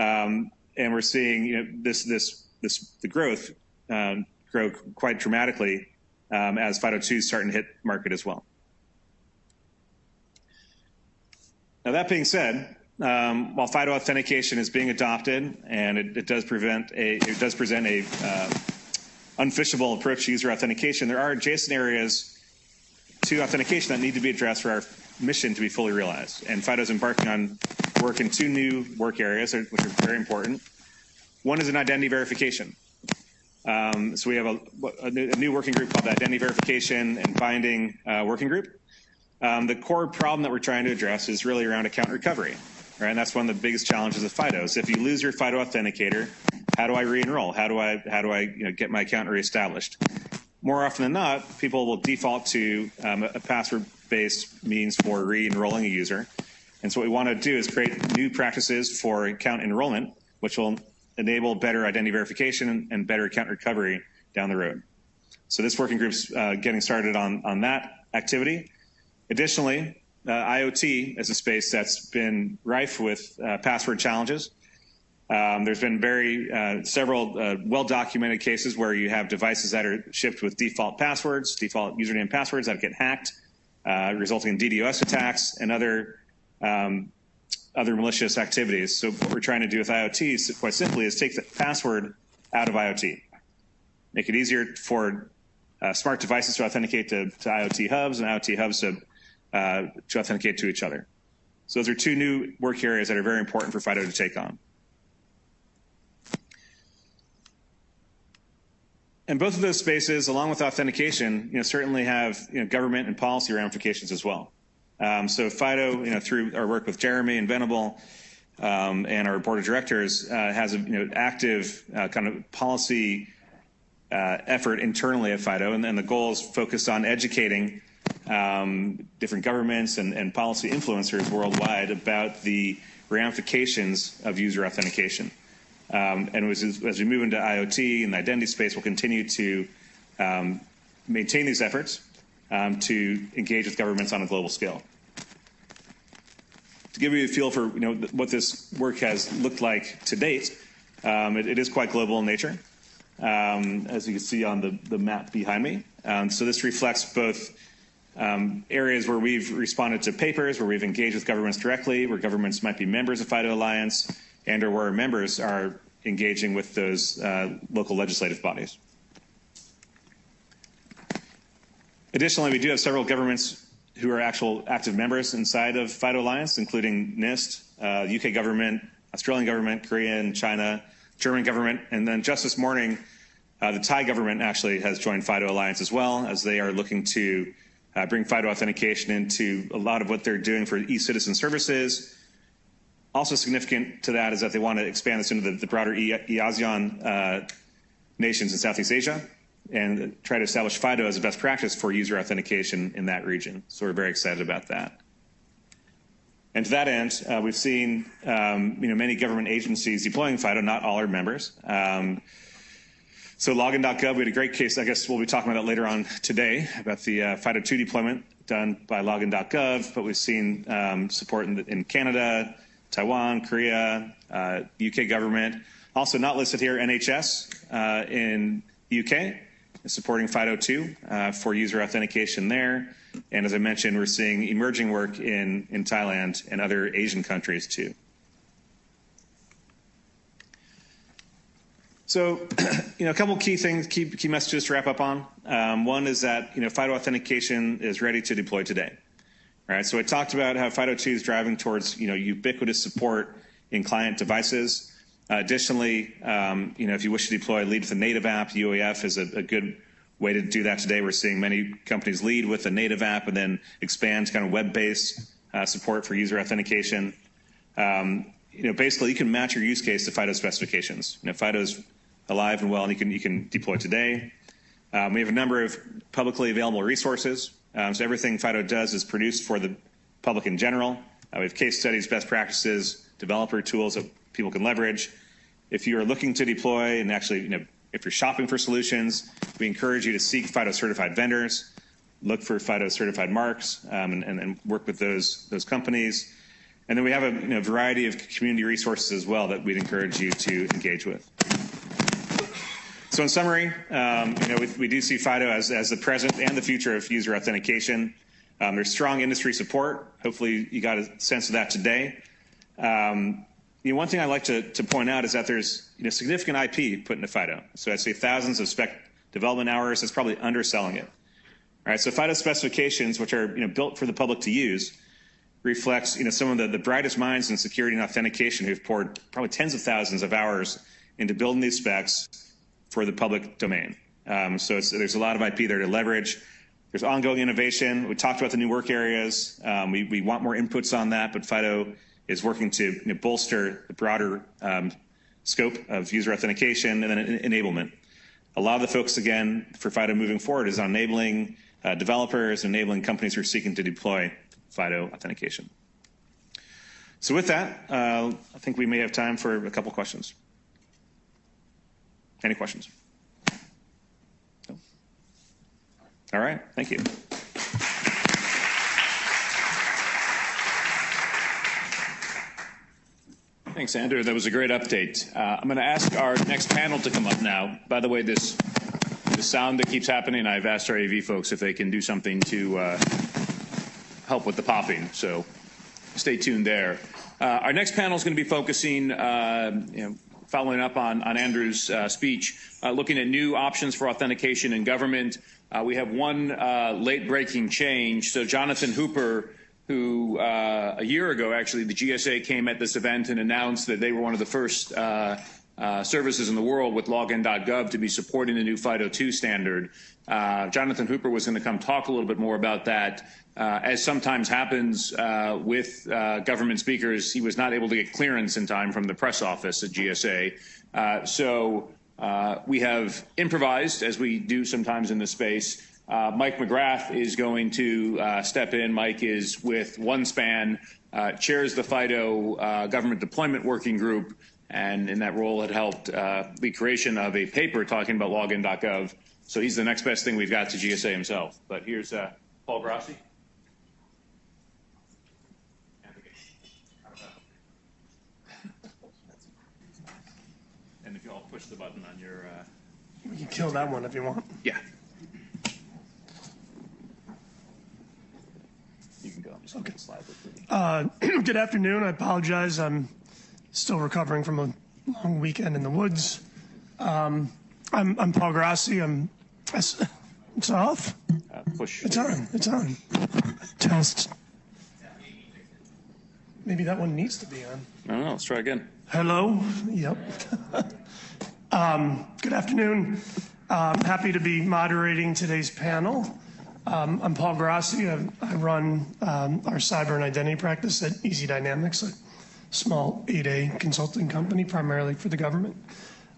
and we're seeing the growth grow quite dramatically as FIDO2 is starting to hit market as well. Now that being said, while FIDO authentication is being adopted and it does present a unfishable approach to user authentication, there are adjacent areas to authentication that need to be addressed for our mission to be fully realized. And FIDO is embarking on work in 2 new work areas, which are very important. One is an identity verification. So we have a new working group called the Identity Verification and Binding Working Group. The core problem that we're trying to address is really around account recovery, right? And that's one of the biggest challenges of FIDO. So if you lose your FIDO authenticator, how do I re-enroll? How do I get my account reestablished? More often than not, people will default to a password-based means for re-enrolling a user. And so what we want to do is create new practices for account enrollment, which will enable better identity verification and better account recovery down the road. So this working group's getting started on that activity. Additionally, IoT is a space that's been rife with password challenges. There's been several well-documented cases where you have devices that are shipped with default passwords, default username passwords that get hacked, resulting in DDoS attacks and other malicious activities. So what we're trying to do with IoT, quite simply, is take the password out of IoT, make it easier for smart devices to authenticate to IoT hubs and IoT hubs to authenticate to each other. So those are 2 new work areas that are very important for FIDO to take on. And both of those spaces, along with authentication, certainly have government and policy ramifications as well. So FIDO, through our work with Jeremy and Venable and our board of directors, has an active kind of policy effort internally at FIDO, and the goal is focused on educating different governments and policy influencers worldwide about the ramifications of user authentication. And as we move into IoT and the identity space, we'll continue to maintain these efforts to engage with governments on a global scale. To give you a feel for what this work has looked like to date, it is quite global in nature, as you can see on the map behind me. So this reflects both areas where we've responded to papers, where we've engaged with governments directly, where governments might be members of FIDO Alliance, and or where our members are engaging with those local legislative bodies. Additionally, we do have several governments who are actual active members inside of FIDO Alliance, including NIST, UK government, Australian government, Korean, China, German government, and then just this morning, the Thai government actually has joined FIDO Alliance as well, as they are looking to bring FIDO authentication into a lot of what they're doing for e-citizen services. Also significant to that is that they want to expand this into the broader ASEAN nations in Southeast Asia and try to establish FIDO as a best practice for user authentication in that region. So we're very excited about that. And to that end, we've seen many government agencies deploying FIDO, not all are members. So login.gov, we had a great case, I guess we'll be talking about that later on today, about the FIDO2 deployment done by login.gov, but we've seen support in Canada, Taiwan, Korea, UK government. Also not listed here, NHS in UK is supporting FIDO2 for user authentication there. And as I mentioned, we're seeing emerging work in Thailand and other Asian countries too. So, a couple key things, key messages to wrap up on. One is that, FIDO authentication is ready to deploy today. All right, so I talked about how FIDO2 is driving towards, ubiquitous support in client devices. Additionally, if you wish to deploy, lead with a native app, UAF is a good way to do that today. We're seeing many companies lead with a native app and then expand kind of web-based support for user authentication. Basically, you can match your use case to FIDO specifications. FIDO's alive and well, and you can deploy today. We have a number of publicly available resources. So everything FIDO does is produced for the public in general. We have case studies, best practices, developer tools that people can leverage. If you are looking to deploy and actually, if you're shopping for solutions, we encourage you to seek FIDO certified vendors, look for FIDO certified marks, and work with those companies. And then we have a variety of community resources as well that we'd encourage you to engage with. So in summary, we do see FIDO as the present and the future of user authentication. There's strong industry support. Hopefully you got a sense of that today. One thing I'd like to point out is that there's significant IP put into FIDO. So I'd say thousands of spec development hours. That's probably underselling it. All right, so FIDO specifications, which are built for the public to use, reflects some of the brightest minds in security and authentication who've poured probably tens of thousands of hours into building these specs for the public domain. So there's a lot of IP there to leverage. There's ongoing innovation. We talked about the new work areas. We want more inputs on that, but FIDO is working to bolster the broader scope of user authentication and then enablement. A lot of the focus, again, for FIDO moving forward is on enabling developers, enabling companies who are seeking to deploy FIDO authentication. So with that, I think we may have time for a couple questions. Any questions? No? All right, thank you. Thanks, Andrew. That was a great update. I'm going to ask our next panel to come up now. By the way, the sound that keeps happening, I've asked our AV folks if they can do something to help with the popping, so stay tuned there. Our next panel is going to be focusing, following up on Andrew's speech, looking at new options for authentication in government. We have one late-breaking change. So Jonathan Hooper, who a year ago, actually, the GSA came at this event and announced that they were one of the first services in the world with login.gov to be supporting the new FIDO2 standard. Jonathan Hooper was going to come talk a little bit more about that. As sometimes happens with government speakers, he was not able to get clearance in time from the press office at GSA. So we have improvised, as we do sometimes in this space. Mike McGrath is going to step in. Mike is with OneSpan, chairs the FIDO Government Deployment Working Group, and in that role had helped the creation of a paper talking about login.gov. So he's the next best thing we've got to GSA himself. But here's Paul Grassi. And if you all push the button on your... We can kill that one if you want. Yeah. You can go. I'm just going to slide it. Good afternoon. I apologize. I'm still recovering from a long weekend in the woods. I'm Paul Grassi. It's off? Push. It's on. It's on. Test. Maybe that one needs to be on. I don't know. Let's try again. Hello. Yep. Good afternoon. Happy to be moderating today's panel. I'm Paul Grassi. I run our cyber and identity practice at Easy Dynamics, a small 8A consulting company primarily for the government.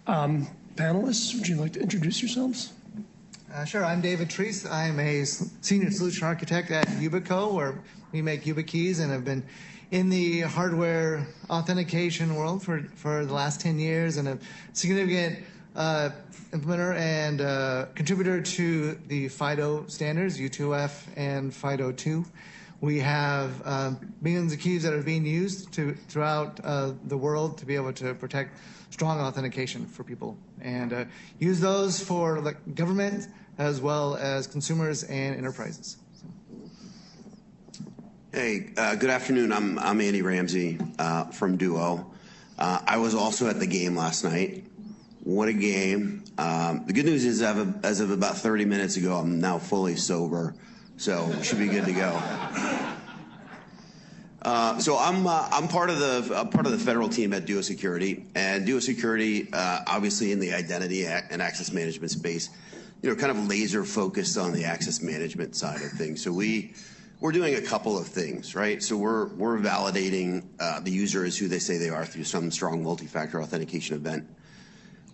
Panelists, would you like to introduce yourselves? Sure. I'm David Treese. I'm a senior solution architect at Yubico, where we make YubiKeys, and have been in the hardware authentication world for the last 10 years, and a significant implementer and contributor to the FIDO standards, U2F and FIDO2. We have millions of keys that are being used throughout the world to be able to protect strong authentication for people, and use those for government as well as consumers and enterprises. Hey, good afternoon. I'm Andy Ramsey from Duo. I was also at the game last night. What a game. The good news is as of about 30 minutes ago, I'm now fully sober, so should be good to go. So I'm part of the federal team at Duo Security, and Duo Security, obviously in the identity and access management space, kind of laser focused on the access management side of things. So we're doing a couple of things, right? So we're validating the user as who they say they are through some strong multi-factor authentication event.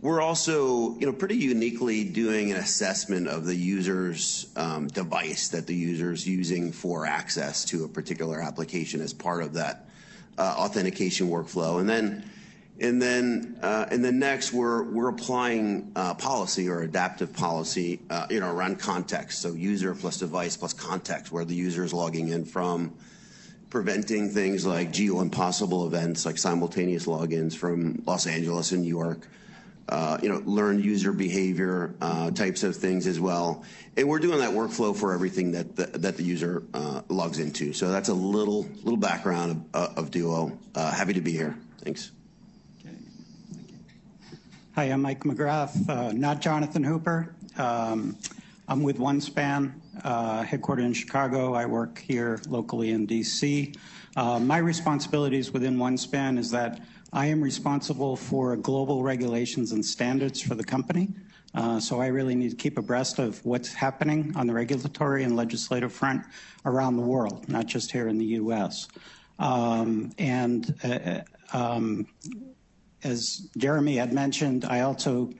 We're also, pretty uniquely doing an assessment of the user's device that the user's using for access to a particular application as part of that authentication workflow. And then next, we're applying policy or adaptive policy, around context. So user plus device plus context, where the user is logging in from, preventing things like geo-impossible events like simultaneous logins from Los Angeles and New York, learn user behavior types of things as well. And we're doing that workflow for everything that the user logs into. So that's a little background of Duo. Happy to be here. Thanks. Hi, I'm Mike McGrath, not Jonathan Hooper. I'm with OneSpan, headquartered in Chicago. I work here locally in DC. My responsibilities within OneSpan is that I am responsible for global regulations and standards for the company. So I really need to keep abreast of what's happening on the regulatory and legislative front around the world, not just here in the U.S. As Jeremy had mentioned, I also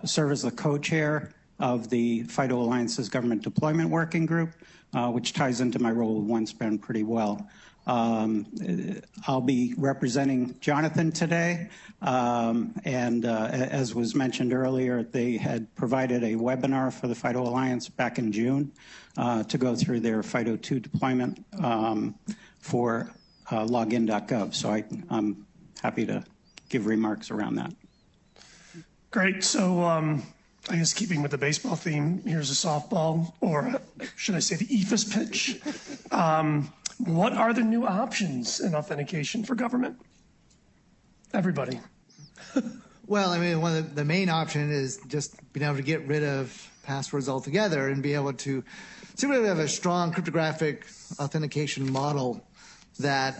serve as the co-chair of the FIDO Alliance's Government Deployment Working Group, which ties into my role with OneSpan pretty well. I'll be representing Jonathan today, and as was mentioned earlier, they had provided a webinar for the FIDO Alliance back in June to go through their FIDO 2 deployment for login.gov. So I'm happy to give remarks around that. Great. So I guess keeping with the baseball theme, here's a softball, or should I say the EFIS pitch. What are the new options in authentication for government? Everybody. Well, I mean, one of the main option is just being able to get rid of passwords altogether and be able to simply have a strong cryptographic authentication model that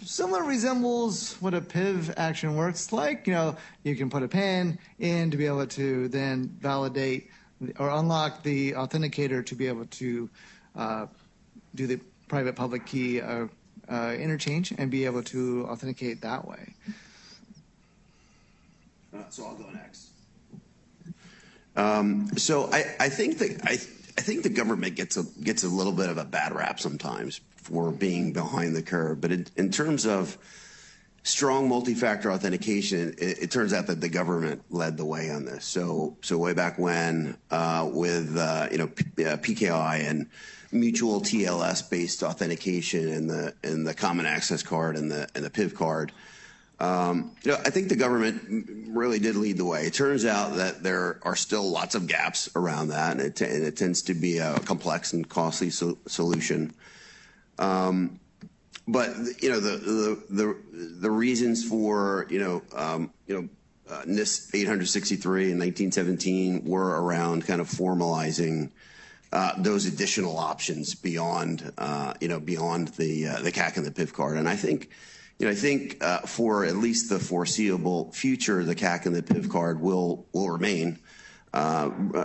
similar resembles what a PIV action works like. You can put a PIN in to be able to then validate or unlock the authenticator to be able to do the private public key interchange and be able to authenticate that way. So I'll go next. So I think the government gets a little bit of a bad rap sometimes for being behind the curve, but in terms of strong multi-factor authentication, it turns out that the government led the way on this. So way back when, with PKI and mutual TLS-based authentication and the Common Access Card and the PIV card, I think the government really did lead the way. It turns out that there are still lots of gaps around that, and it tends to be a complex and costly solution. But the reasons for NIST 863 in 1917 were around kind of formalizing those additional options beyond beyond the CAC and the PIV card. And I think for at least the foreseeable future, the CAC and the PIV card will remain.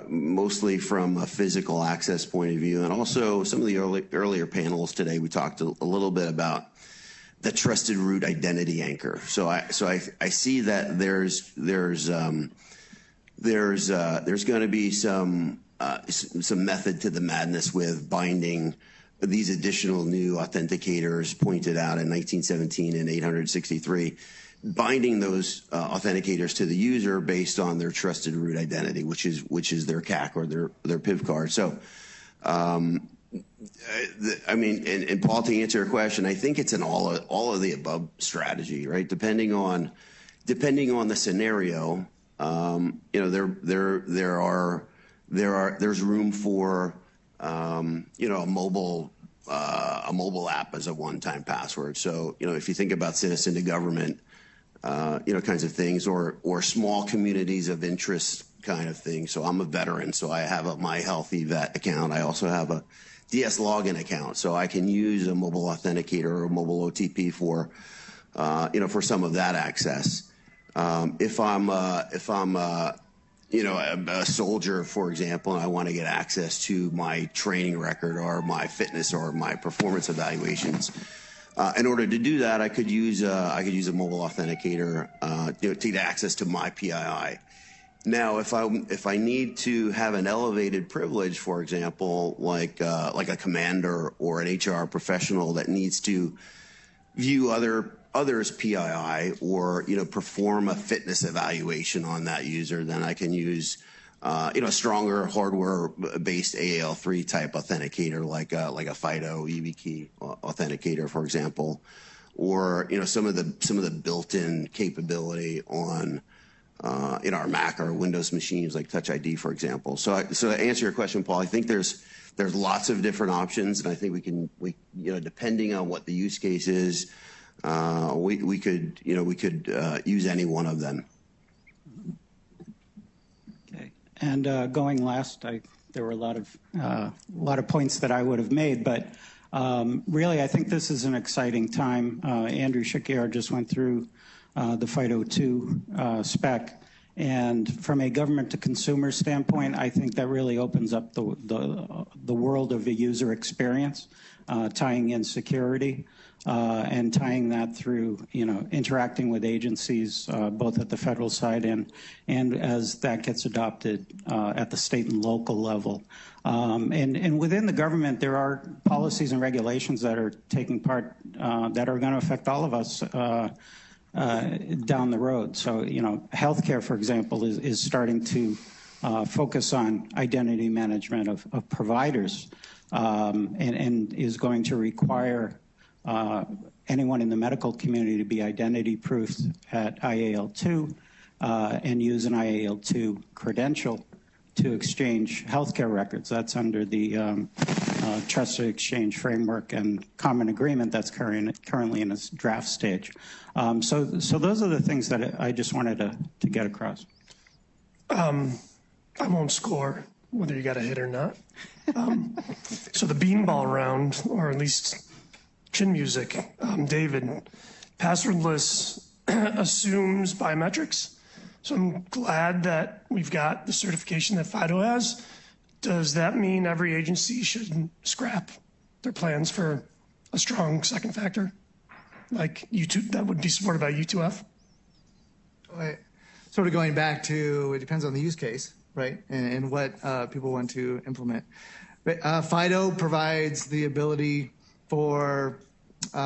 Mostly from a physical access point of view, and also some of the earlier panels today, we talked a little bit about the trusted root identity anchor. So I see that there's going to be some method to the madness with binding these additional new authenticators pointed out in 1917 and 863. Binding those authenticators to the user based on their trusted root identity, which is their CAC or their PIV card. So, and Paul, to answer your question, I think it's an all of the above strategy, right? Depending on the scenario, there's room for a mobile app as a one-time password. So if you think about citizen to government. Kinds of things, or small communities of interest kind of thing. So I'm a veteran, so I have a My Healthy Vet account. I also have a DS Login account, so I can use a mobile authenticator or a mobile OTP for some of that access. If I'm a soldier, for example, and I want to get access to my training record or my fitness or my performance evaluations. In order to do that, I could use a mobile authenticator to get access to my PII. Now, if I need to have an elevated privilege, for example, like a commander or an HR professional that needs to view others' PII or perform a fitness evaluation on that user, then I can use stronger hardware-based AAL3 type authenticator, like a FIDO YubiKey authenticator, for example, or some of the built-in capability on in our Mac or Windows machines, like Touch ID, for example. So to answer your question, Paul, I think there's lots of different options, and I think we depending on what the use case is, we could use any one of them. Okay, and going last, there were a lot of points that I would have made, but really, I think this is an exciting time. Andrew Shakir just went through the FIDO 2 spec. And from a government to consumer standpoint, I think that really opens up the world of the user experience, tying in security and tying that through, interacting with agencies both at the federal side and as that gets adopted at the state and local level. And within the government, there are policies and regulations that are taking part that are going to affect all of us down the road. So, healthcare, for example, is starting to focus on identity management of providers and is going to require anyone in the medical community to be identity proofed at IAL2 and use an IAL2 credential to exchange healthcare records. That's under the Trusted Exchange Framework and Common Agreement that's currently in its draft stage. So those are the things that I just wanted to get across. I won't score whether you got a hit or not. So the beanball round, or at least chin music, David, passwordless assumes biometrics. So I'm glad that we've got the certification that FIDO has. Does that mean every agency should scrap their plans for a strong second factor, like U2, that would be supported by U2F? Sort of going back to, it depends on the use case, right, and what people want to implement. But FIDO provides the ability for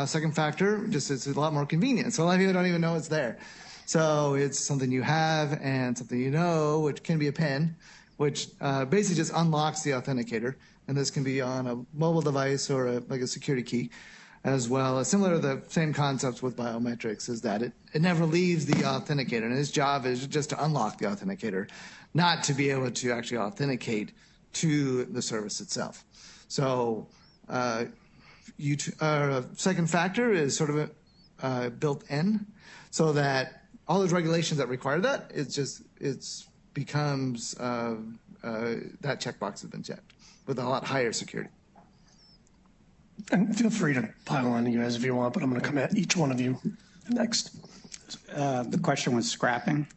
second factor, just it's a lot more convenient. So a lot of people don't even know it's there. So it's something you have and something you know, which can be a PIN, which basically just unlocks the authenticator. And this can be on a mobile device or like a security key, as well as similar to the same concepts with biometrics, is that it never leaves the authenticator. And its job is just to unlock the authenticator, not to be able to actually authenticate to the service itself. So second factor is sort of built in, so that all those regulations that require that, it becomes that checkbox has been checked with a lot higher security. And feel free to pile on you guys if you want, but I'm going to come at each one of you next. The question was scrapping.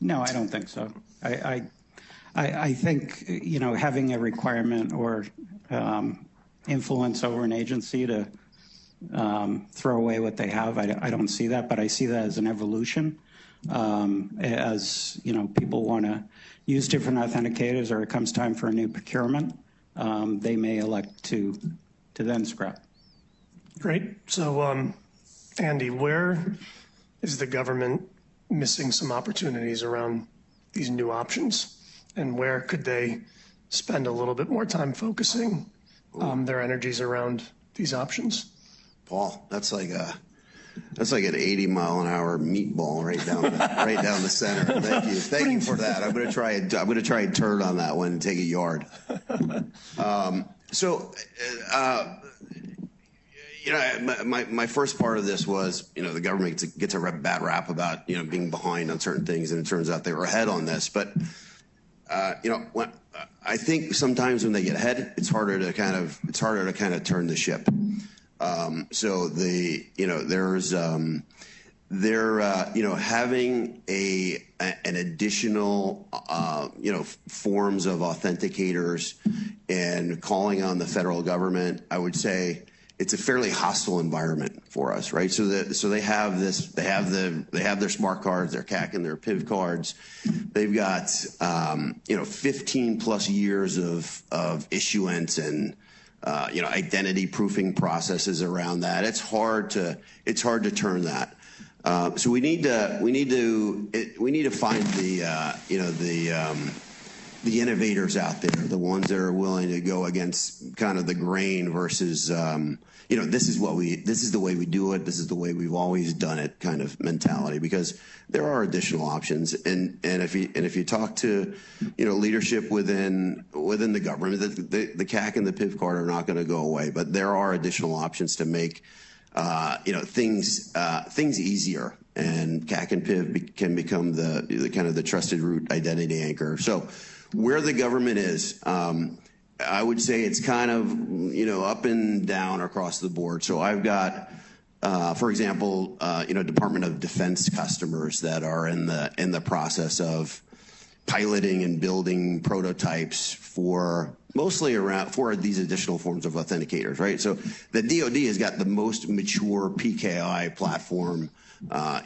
No, I don't think so. I think having a requirement or influence over an agency to throw away what they have, I don't see that, but I see that as an evolution. As people want to use different authenticators, or it comes time for a new procurement, they may elect to then scrap. Great. So, Andy, where is the government missing some opportunities around these new options, and where could they spend a little bit more time focusing their energies around these options? Paul, that's like an 80-mile-an-hour meatball right down the center. Thank you for that. I'm going to try and turn on that one and take a yard. My first part of this was, the government gets a bad rap about being behind on certain things, and it turns out they were ahead on this. But I think sometimes when they get ahead, it's harder to kind of turn the ship. Having an additional, forms of authenticators and calling on the federal government, I would say it's a fairly hostile environment for us, right? So they have their smart cards, their CAC and their PIV cards. They've got 15 plus years of issuance and identity proofing processes around that. It's hard to turn that. So we need to find the innovators out there, the ones that are willing to go against kind of the grain versus, you know, this is the way we do it. This is the way we've always done it kind of mentality, because there are additional options. And if you talk to, you know, leadership within the government, the CAC and the PIV card are not going to go away, but there are additional options to make, you know, things easier. And CAC and PIV can become the kind of the trusted root identity anchor. So where the government is, I would say it's kind of, you know, up and down across the board. So I've got, for example, you know, Department of Defense customers that are in the process of piloting and building prototypes for mostly for these additional forms of authenticators, right? So the DoD has got the most mature PKI platform,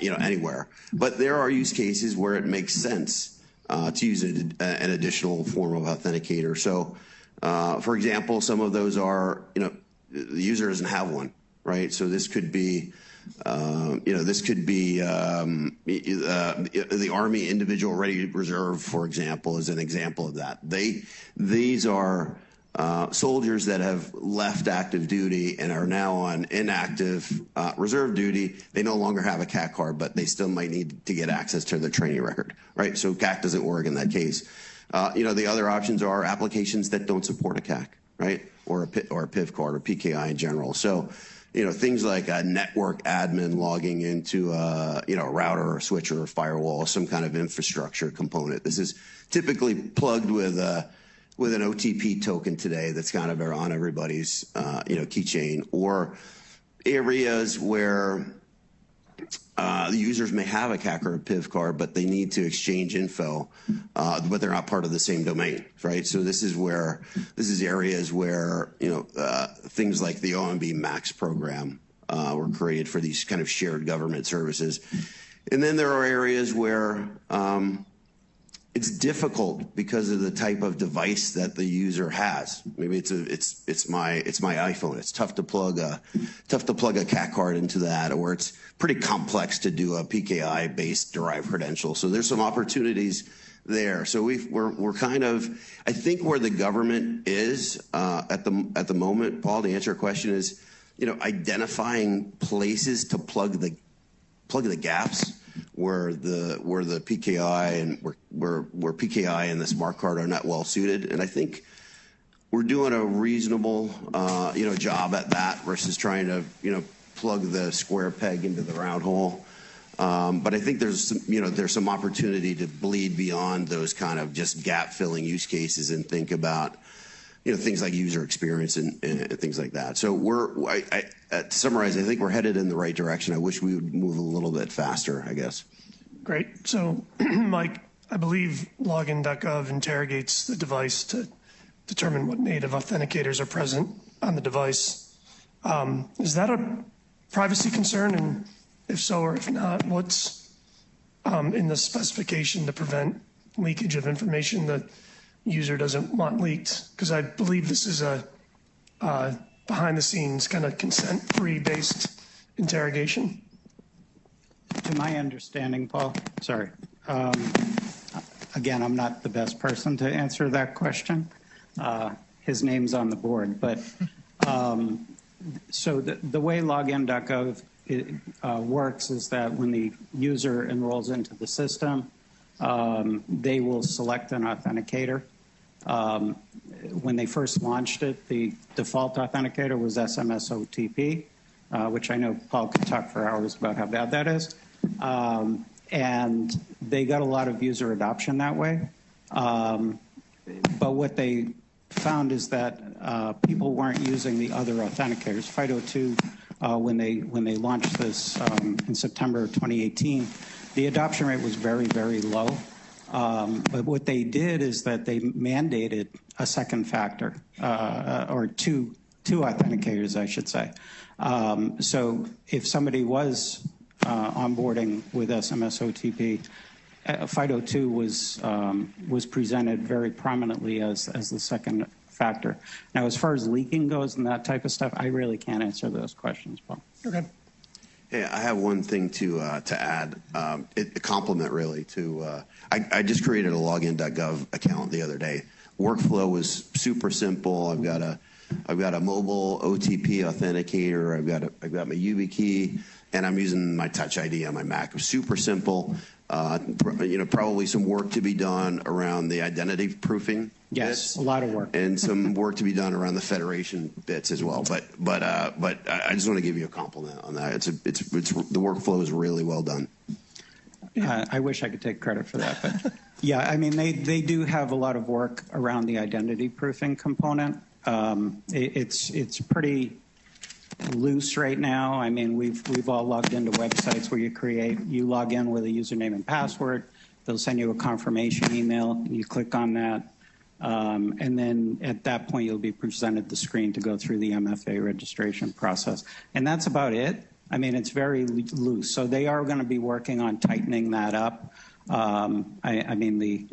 you know, anywhere. But there are use cases where it makes sense to use an additional form of authenticator. So, for example, some of those are, you know, the user doesn't have one, right? So this could be, you know, this could be the Army Individual Ready Reserve, for example, is an example of that. These are soldiers that have left active duty and are now on inactive reserve duty. They no longer have a CAC card, but they still might need to get access to their training record, right? So CAC doesn't work in that case. You know, the other options are applications that don't support a CAC, right? Or a PIV card or PKI in general. So, you know, things like a network admin logging into you know, a router or switch or a firewall, some kind of infrastructure component. This is typically plugged with an OTP token today that's kind of on everybody's you know, keychain, or areas where the users may have a CAC or a PIV card, but they need to exchange info, but they're not part of the same domain, right? So this is areas where, you know, things like the OMB Max program were created for these kind of shared government services. And then there are areas where it's difficult because of the type of device that the user has. Maybe it's my iPhone. It's tough to plug a CAC card into that, or it's pretty complex to do a PKI based derived credential. So there's some opportunities there. So we're kind of, I think where the government is at the moment, Paul, to answer your question, is, you know, identifying places to plug the gaps where the PKI and where PKI and the smart card are not well suited. And I think we're doing a reasonable you know, job at that versus trying to, you know, plug the square peg into the round hole. But I think there's some opportunity to bleed beyond those kind of just gap filling use cases and think about, you know, things like user experience and things like that. So to summarize, I think we're headed in the right direction. I wish we would move a little bit faster, I guess. Great. So, Mike, I believe login.gov interrogates the device to determine what native authenticators are present on the device. Is that a privacy concern? And if so, or if not, what's in the specification to prevent leakage of information that user doesn't want leaked? Because I believe this is a behind-the-scenes kind of consent-free based interrogation. To my understanding, Paul, sorry. Again, I'm not the best person to answer that question. His name's on the board, but so the way login.gov works is that when the user enrolls into the system, they will select an authenticator. When they first launched it, the default authenticator was SMS OTP, which I know Paul could talk for hours about how bad that is. And they got a lot of user adoption that way. But what they found is that people weren't using the other authenticators. FIDO2, when they launched this in September of 2018, the adoption rate was very, very low. But what they did is that they mandated a second factor, or two authenticators, I should say. So if somebody was onboarding with SMS OTP, FIDO2 was presented very prominently as the second factor. Now, as far as leaking goes and that type of stuff, I really can't answer those questions, Paul. Okay. Hey, I have one thing to add. A compliment, really, to I just created a login.gov account the other day. Workflow was super simple. I've got a mobile OTP authenticator. I've got my YubiKey, and I'm using my Touch ID on my Mac. It was super simple. Probably some work to be done around the identity proofing. Yes, bits, a lot of work, and some work to be done around the federation bits as well. But I just want to give you a compliment on that. It's the workflow is really well done. I wish I could take credit for that, but yeah, I mean they do have a lot of work around the identity proofing component. It's pretty loose right now. I mean we've all logged into websites where you log in with a username and password. They'll send you a confirmation email. You click on that. And then at that point, you'll be presented the screen to go through the MFA registration process. And that's about it. I mean, it's very loose. So they are going to be working on tightening that up. I mean, the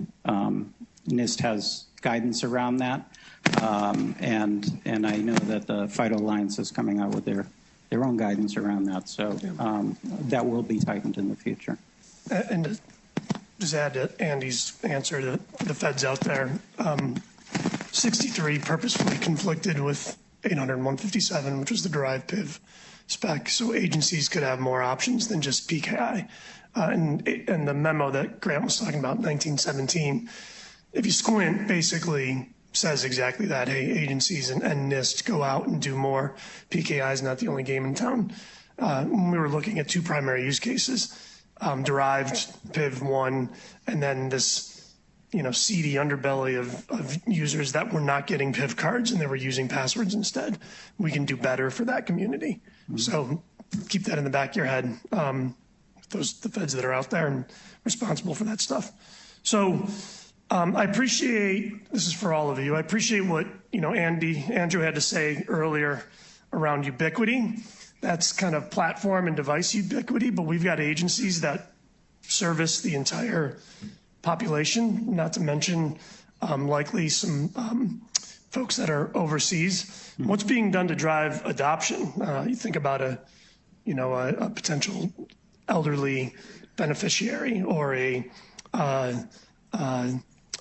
NIST has guidance around that. And I know that the FIDO Alliance is coming out with their own guidance around that. So that will be tightened in the future. And just add to Andy's answer to the feds out there. 63 purposefully conflicted with 800-157, which was the derived PIV spec, so agencies could have more options than just PKI. And the memo that Grant was talking about, 1917, if you squint, basically says exactly that. Hey, agencies and NIST go out and do more. PKI is not the only game in town. When we were looking at two primary use cases, derived PIV1, and then this seedy underbelly of users that were not getting PIV cards and they were using passwords instead. We can do better for that community. So keep that in the back of your head. The feds that are out there and responsible for that stuff. So I appreciate, this is for all of you, I appreciate what Andrew had to say earlier around ubiquity. That's kind of platform and device ubiquity, but we've got agencies that service the entire population, not to mention likely some folks that are overseas. What's being done to drive adoption? You think about a potential elderly beneficiary or a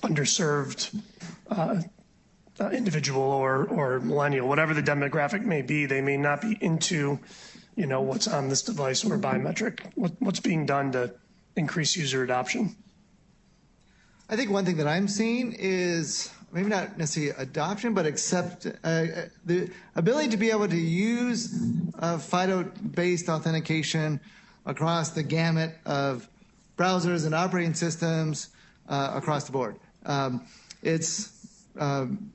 underserved individual or millennial, whatever the demographic may be. They may not be into what's on this device or biometric. What's being done to increase user adoption? I think one thing that I'm seeing is maybe not necessarily adoption, but the ability to be able to use FIDO-based authentication across the gamut of browsers and operating systems across the board.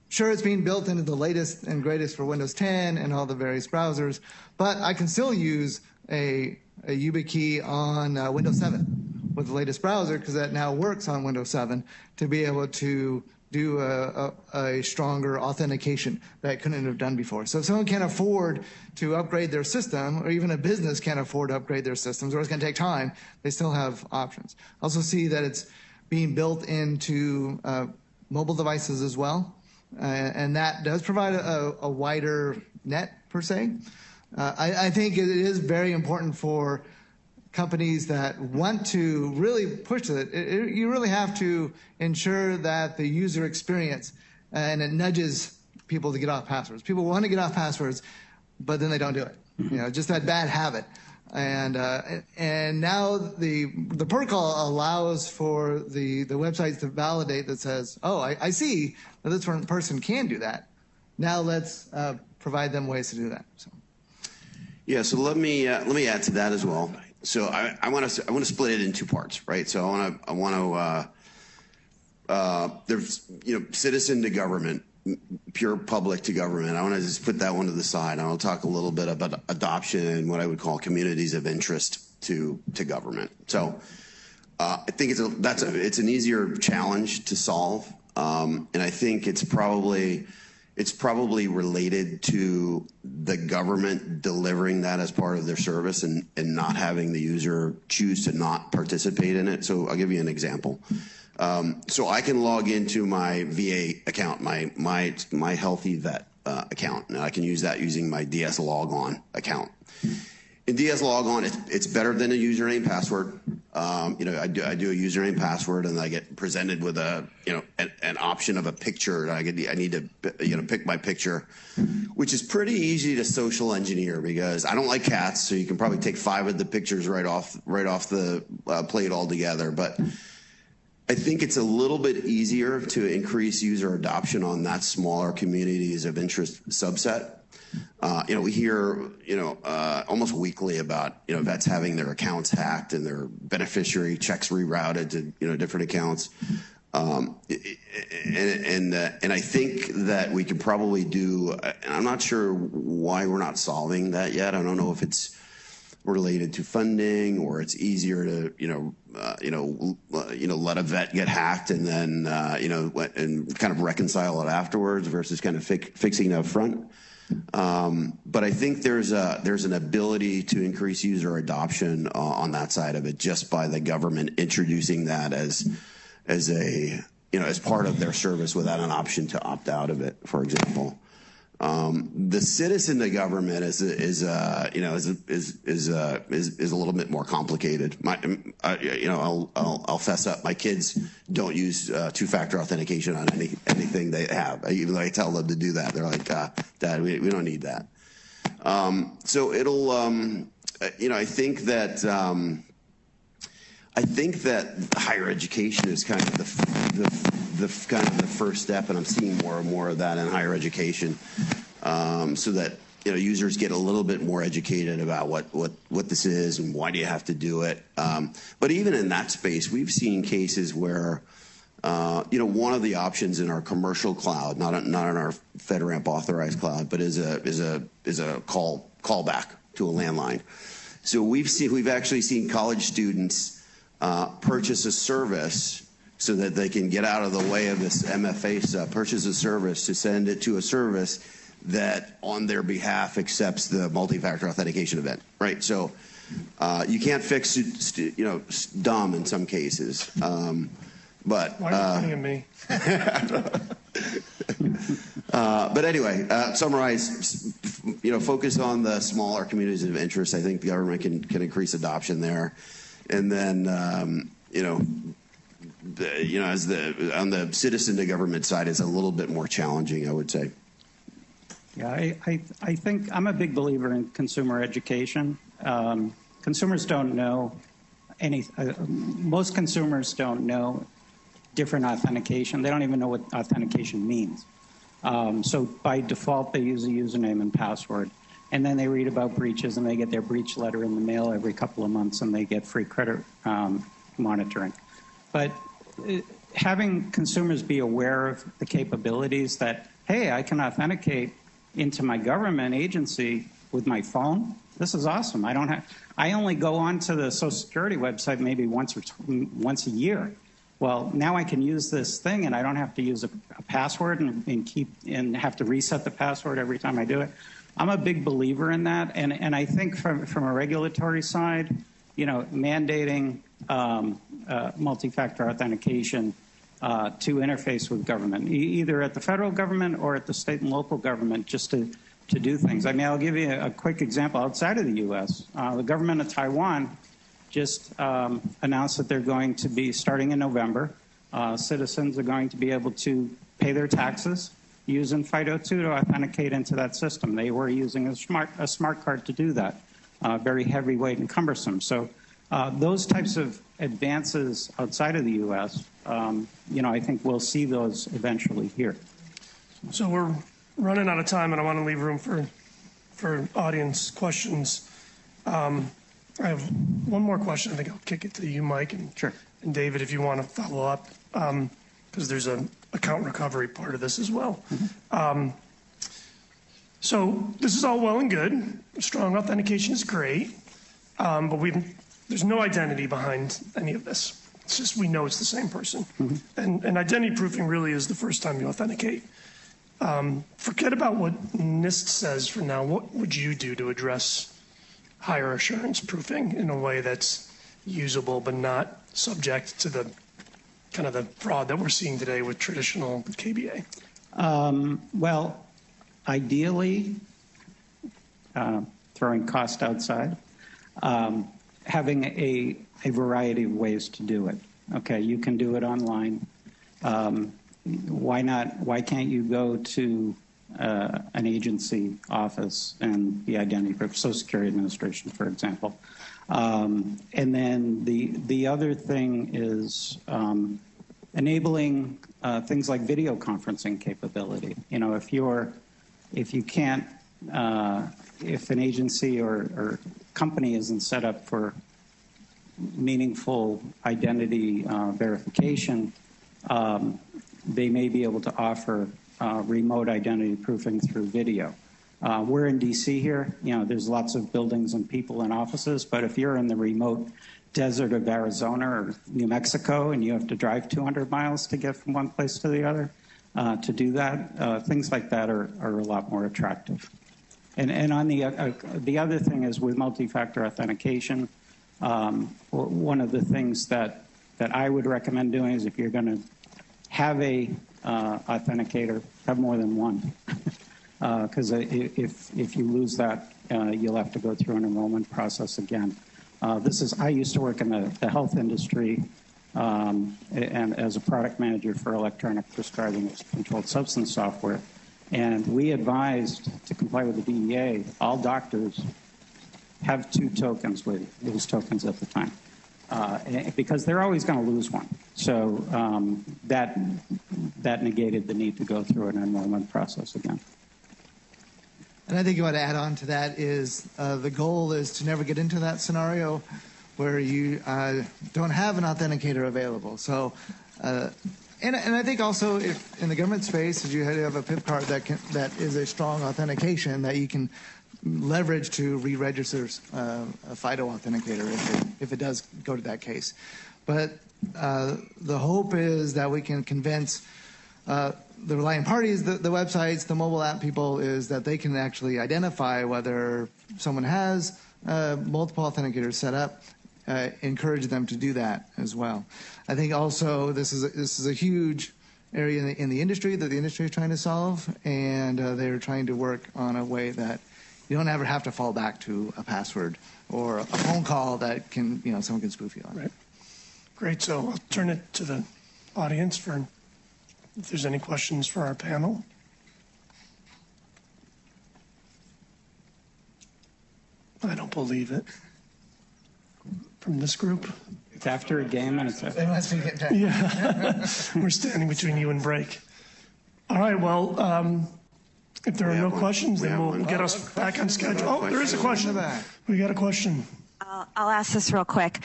Sure, it's being built into the latest and greatest for Windows 10 and all the various browsers, but I can still use a YubiKey on Windows 7 with the latest browser because that now works on Windows 7 to be able to do a stronger authentication that it couldn't have done before. So if someone can't afford to upgrade their system, or even a business can't afford to upgrade their systems, or it's going to take time, they still have options. Also see that it's being built into mobile devices as well, and that does provide a wider net, per se. I think it is very important for companies that want to really push it. You really have to ensure that the user experience, and it nudges people to get off passwords. People want to get off passwords, but then they don't do it. Just that bad habit. And now the protocol allows for the websites to validate that says, oh, I see that this person can do that. Now let's provide them ways to do that. So. Yeah, so let me add to that as well. So I want to split it in two parts, right? So I want to there's citizen to government, pure public to government. I want to just put that one to the side. I want to talk a little bit about adoption and what I would call communities of interest to government. So I think it's an easier challenge to solve, and I think it's probably related to the government delivering that as part of their service and not having the user choose to not participate in it. So I'll give you an example. So I can log into my VA account, my Healthy Vet account, and I can use that using my DS Log On account. in DS Logon, it's better than a username password. You know, I do a username password, and I get presented with a, you know, an option of a picture. And I need to, you know, pick my picture, which is pretty easy to social engineer because I don't like cats, so you can probably take 5 of the pictures right off the plate altogether. But I think it's a little bit easier to increase user adoption on that smaller communities of interest subset. You know, we hear, you know, almost weekly about, you know, vets having their accounts hacked and their beneficiary checks rerouted to, you know, different accounts. And I think that we could probably do, and I'm not sure why we're not solving that yet. I don't know if it's related to funding or it's easier to, let a vet get hacked and then, and kind of reconcile it afterwards versus kind of fixing it up front. But I think there's an ability to increase user adoption on that side of it just by the government introducing that as part of their service without an option to opt out of it, for example. The citizen to government is a little bit more complicated. I'll fess up. My kids don't use 2-factor authentication on anything they have. Even though I tell them to do that, they're like, Dad, we don't need that. So it'll, I think that higher education is kind of the first step, and I'm seeing more and more of that in higher education, so that users get a little bit more educated about what this is and why do you have to do it. But even in that space, we've seen cases where one of the options in our commercial cloud, not in our FedRAMP authorized cloud, but is a callback to a landline. So we've actually seen college students purchase a service so that they can get out of the way of this MFA stuff, purchase a service to send it to a service that on their behalf accepts the multi-factor authentication event, right? So you can't fix, dumb in some cases. But why are you pointing at me? But anyway, summarize, focus on the smaller communities of interest. I think the government can increase adoption there. And then, on the citizen to government side is a little bit more challenging, I would say. Yeah, I think I'm a big believer in consumer education. Consumers don't know most consumers don't know different authentication. They don't even know what authentication means. So by default, they use a username and password. And then they read about breaches, and they get their breach letter in the mail every couple of months, and they get free credit monitoring. But having consumers be aware of the capabilities that, hey, I can authenticate into my government agency with my phone. This is awesome. I only go onto the Social Security website maybe once a year. Well, now I can use this thing, and I don't have to use a password and have to reset the password every time I do it. I'm a big believer in that, and I think from a regulatory side, mandating multi-factor authentication to interface with government, either at the federal government or at the state and local government, just to do things. I mean, I'll give you a quick example outside of the U.S. The government of Taiwan just announced that they're going to be, starting in November, citizens are going to be able to pay their taxes using FIDO2 to authenticate into that system. They were using a smart card to do that, very heavyweight and cumbersome. So those types of advances outside of the U.S., I think we'll see those eventually here. So we're running out of time, and I want to leave room for audience questions. I have one more question. I think I'll kick it to you, Mike, and David, if you want to follow up, because there's an account recovery part of this as well. Mm-hmm. So this is all well and good. Strong authentication is great, but there's no identity behind any of this. It's just we know it's the same person. Mm-hmm. And identity proofing really is the first time you authenticate. Forget about what NIST says for now. What would you do to address higher assurance proofing in a way that's usable but not subject to the kind of the fraud that we're seeing today with traditional KBA? Well, ideally, throwing cost outside. having a variety of ways to do it. Okay, you can do it online. Why can't you go to an agency office and the identity for Social Security Administration, for example? And then the other thing is enabling things like video conferencing capability. You know, if an agency or company isn't set up for meaningful identity verification, they may be able to offer remote identity proofing through video. We're in DC here. You know, there's lots of buildings and people and offices, but if you're in the remote desert of Arizona or New Mexico and you have to drive 200 miles to get from one place to the other, to do that, things like that are a lot more attractive. And on the other thing is with multi-factor authentication, one of the things that I would recommend doing is if you're going to have a authenticator, have more than one. Because if you lose that, you'll have to go through an enrollment process again. I used to work in the health industry and as a product manager for electronic prescribing controlled substance software. And we advised, to comply with the DEA, all doctors have 2 tokens with those tokens at the time. Because they're always going to lose one. So that negated the need to go through an enrollment process again. And I think you want to add on to that is the goal is to never get into that scenario where you don't have an authenticator available. So, and I think also if in the government space, if you have a PIP card that is a strong authentication that you can leverage to re-register a FIDO authenticator if it does go to that case. But the hope is that we can convince the relying parties, the websites, the mobile app people, is that they can actually identify whether someone has multiple authenticators set up, encourage them to do that as well. I think also this is a huge area in the industry that the industry is trying to solve, and they're trying to work on a way that you don't ever have to fall back to a password or a phone call that can, someone can spoof you on. Right. Great. So I'll turn it to the audience for if there's any questions for our panel. I don't believe it. From this group? It's after a game and it's after. They must be getting tired. Yeah. We're standing between you and break. All right. Well, if there are no questions, then we'll get us back on schedule. Oh, there is a question. We got a question. I'll ask this real quick.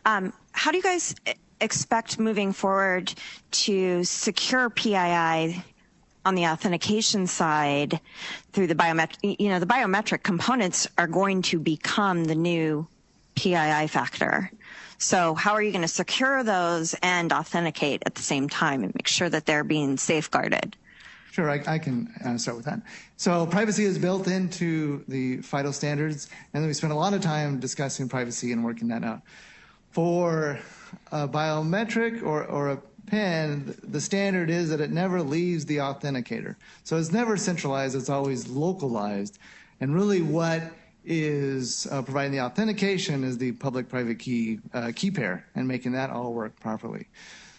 How do you guys expect moving forward to secure PII on the authentication side through the biometric? The biometric components are going to become the new PII factor. So how are you going to secure those and authenticate at the same time and make sure that they're being safeguarded? Sure, I can start with that. So privacy is built into the FIDO standards, and we spend a lot of time discussing privacy and working that out. For a biometric or a PIN, the standard is that it never leaves the authenticator. So it's never centralized, it's always localized. And really what is providing the authentication is the public-private key pair and making that all work properly.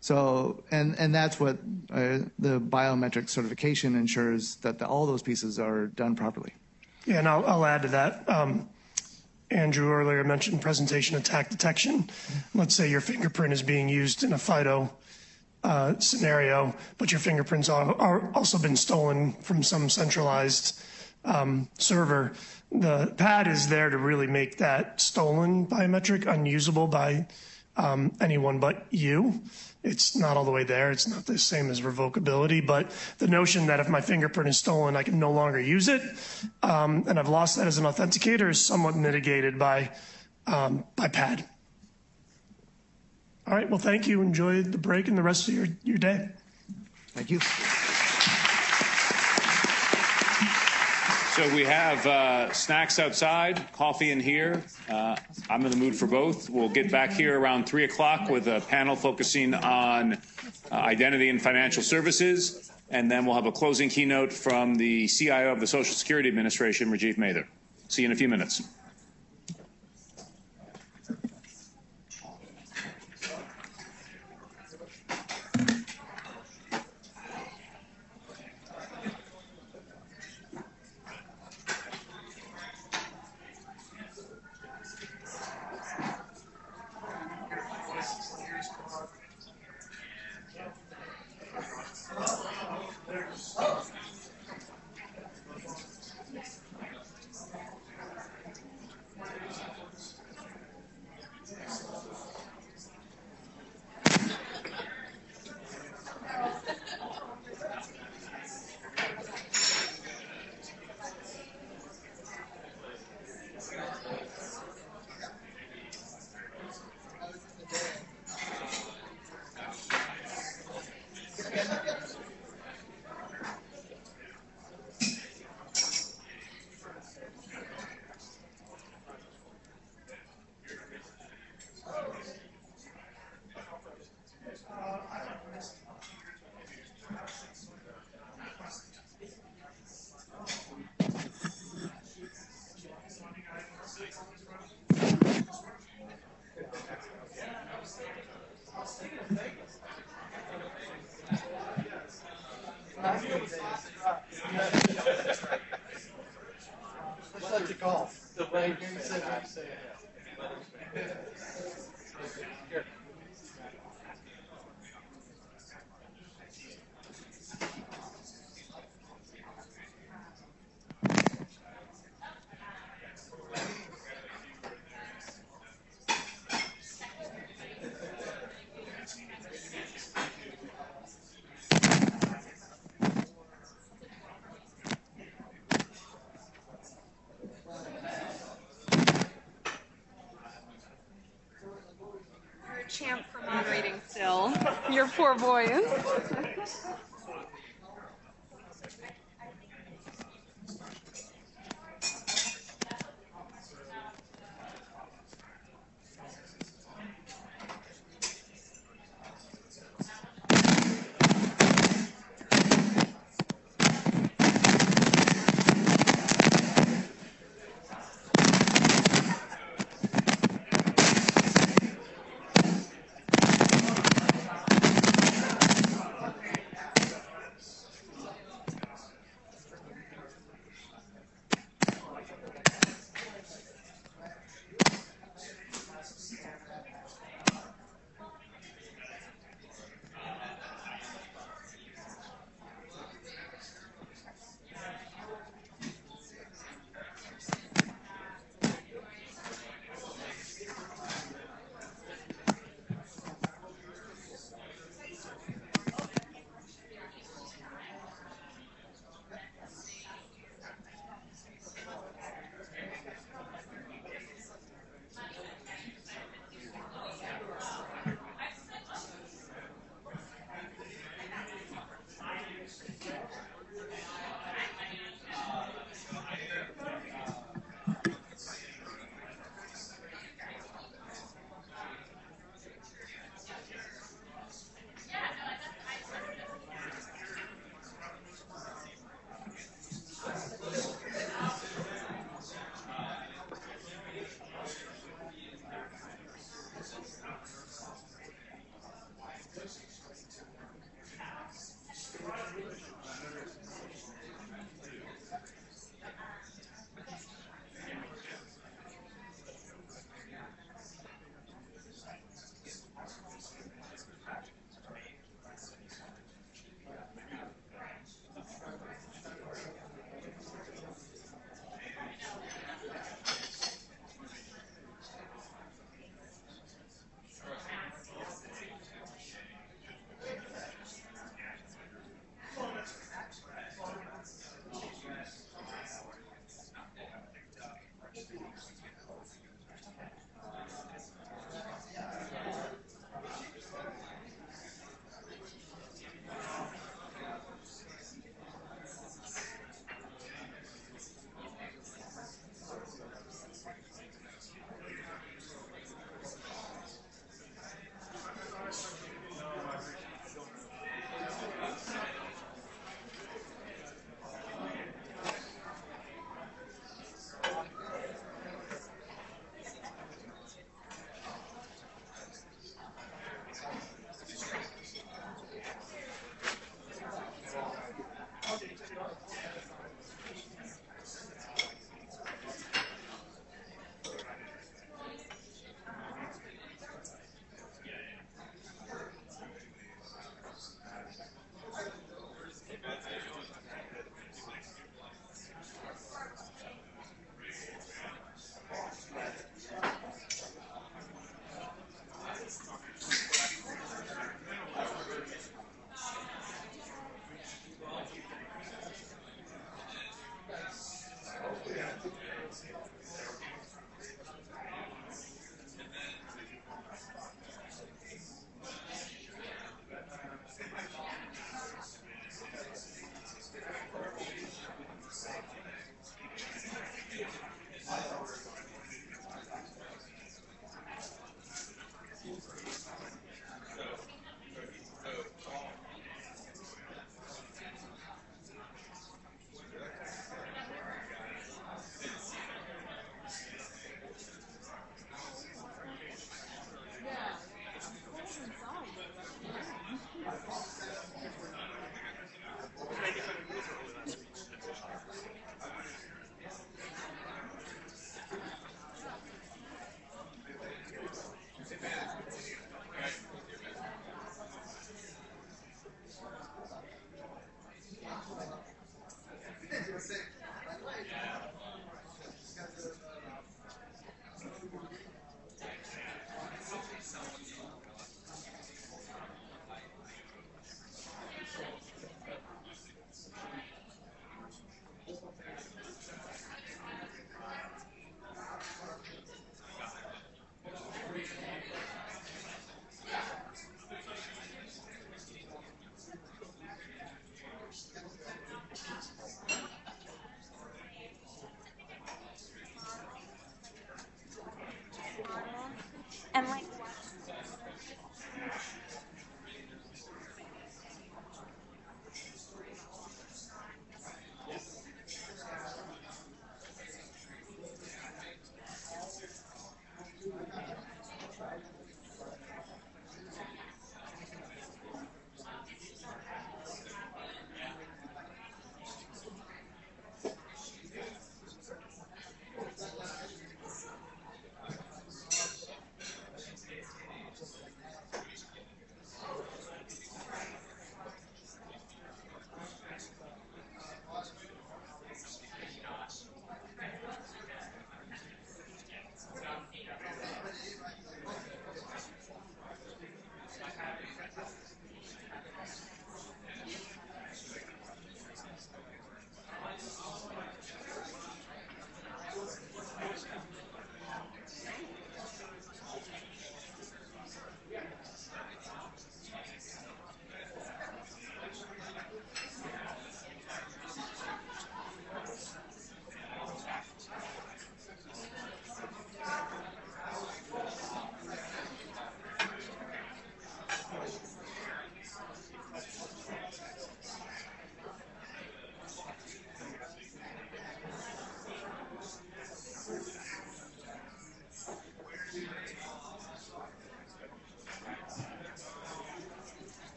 So, and that's what the biometric certification ensures, that all those pieces are done properly. Yeah, and I'll add to that. Andrew earlier mentioned presentation attack detection. Let's say your fingerprint is being used in a FIDO scenario, but your fingerprints are also been stolen from some centralized server. The pad is there to really make that stolen biometric unusable by anyone but you. It's not all the way there. It's not the same as revocability, but the notion that if my fingerprint is stolen, I can no longer use it, and I've lost that as an authenticator is somewhat mitigated by PAD. All right, well, thank you. Enjoy the break and the rest of your day. Thank you. So we have snacks outside, coffee in here. I'm in the mood for both. We'll get back here around 3 o'clock with a panel focusing on identity and financial services. And then we'll have a closing keynote from the CIO of the Social Security Administration, Rajiv Mather. See you in a few minutes. You're a champ for moderating still. Your poor boys. And like,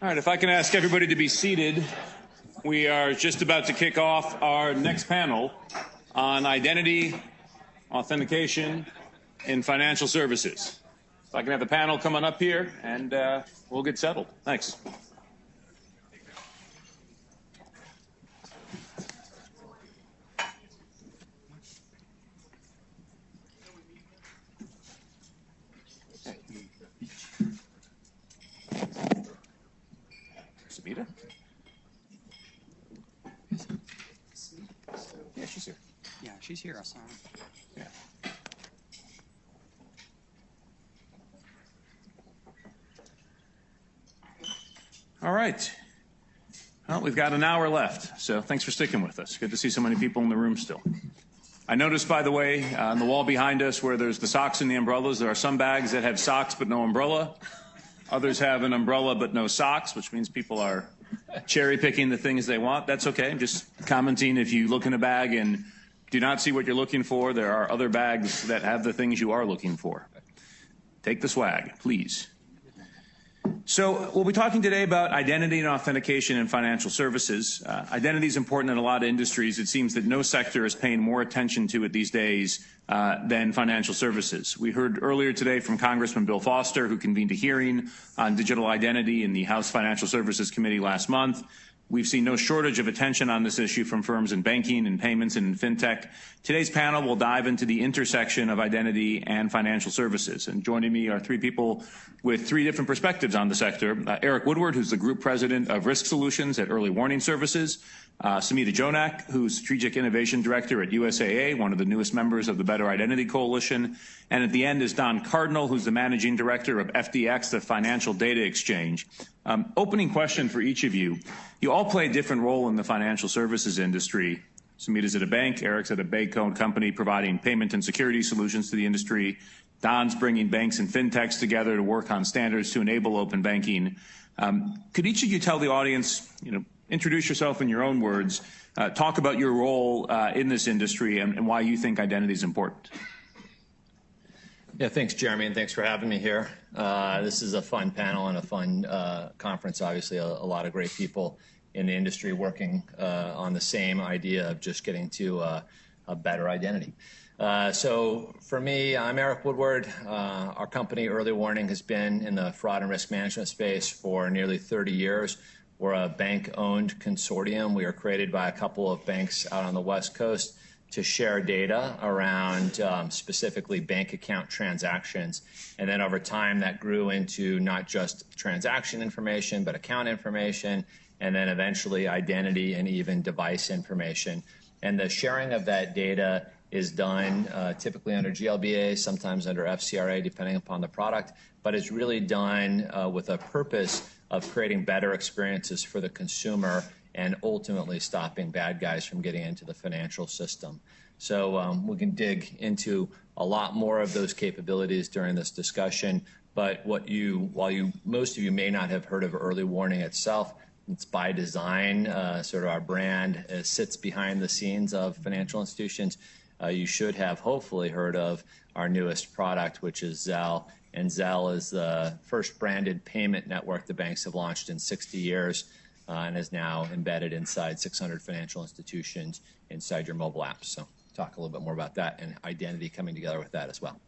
All right, if I can ask everybody to be seated, we are just about to kick off our next panel on identity, authentication, in financial services. If I can have the panel come on up here, and we'll get settled. Thanks. Samita? Yeah, she's here. Yeah, she's here. I saw her. Yeah. All right. Well, we've got an hour left, so thanks for sticking with us. Good to see so many people in the room still. I noticed, by the way, on the wall behind us where there's the socks and the umbrellas, there are some bags that have socks but no umbrella. Others have an umbrella but no socks, which means people are cherry picking the things they want. That's okay. I'm just commenting. If you look in a bag and do not see what you're looking for, there are other bags that have the things you are looking for. Take the swag, please. So we'll be talking today about identity and authentication in financial services. Identity is important in a lot of industries. It seems that no sector is paying more attention to it these days than financial services. We heard earlier today from Congressman Bill Foster, who convened a hearing on digital identity in the House Financial Services Committee last month. We've seen no shortage of attention on this issue from firms in banking and payments and fintech. Today's panel will dive into the intersection of identity and financial services. And joining me are three people with three different perspectives on the sector. Eric Woodward, who's the Group President of Risk Solutions at Early Warning Services. Samita Jonak, who's Strategic Innovation Director at USAA, one of the newest members of the Better Identity Coalition. And at the end is Don Cardinal, who's the Managing Director of FDX, the Financial Data Exchange. Opening question for each of you. You all play a different role in the financial services industry. Samita's at a bank, Eric's at a bank-owned company providing payment and security solutions to the industry. Don's bringing banks and fintechs together to work on standards to enable open banking. Could each of you tell the audience, introduce yourself in your own words, talk about your role in this industry and why you think identity is important? Yeah, thanks, Jeremy, and thanks for having me here. This is a fun panel and a fun conference. Obviously, a lot of great people in the industry working on the same idea of just getting to a better identity. So for me, I'm Eric Woodward. Our company, Early Warning, has been in the fraud and risk management space for nearly 30 years. We're a bank-owned consortium. We are created by a couple of banks out on the West Coast to share data around specifically bank account transactions. And then over time, that grew into not just transaction information, but account information, and then eventually identity and even device information. And the sharing of that data is done typically under GLBA, sometimes under FCRA, depending upon the product, but it's really done with a purpose of creating better experiences for the consumer and ultimately stopping bad guys from getting into the financial system. So we can dig into a lot more of those capabilities during this discussion, But most of you may not have heard of early warning itself. It's by design, sort of our brand sits behind the scenes of financial institutions. You should have hopefully heard of our newest product, which is Zelle. And Zelle is the first branded payment network the banks have launched in 60 years and is now embedded inside 600 financial institutions inside your mobile apps. So talk a little bit more about that and identity coming together with that as well.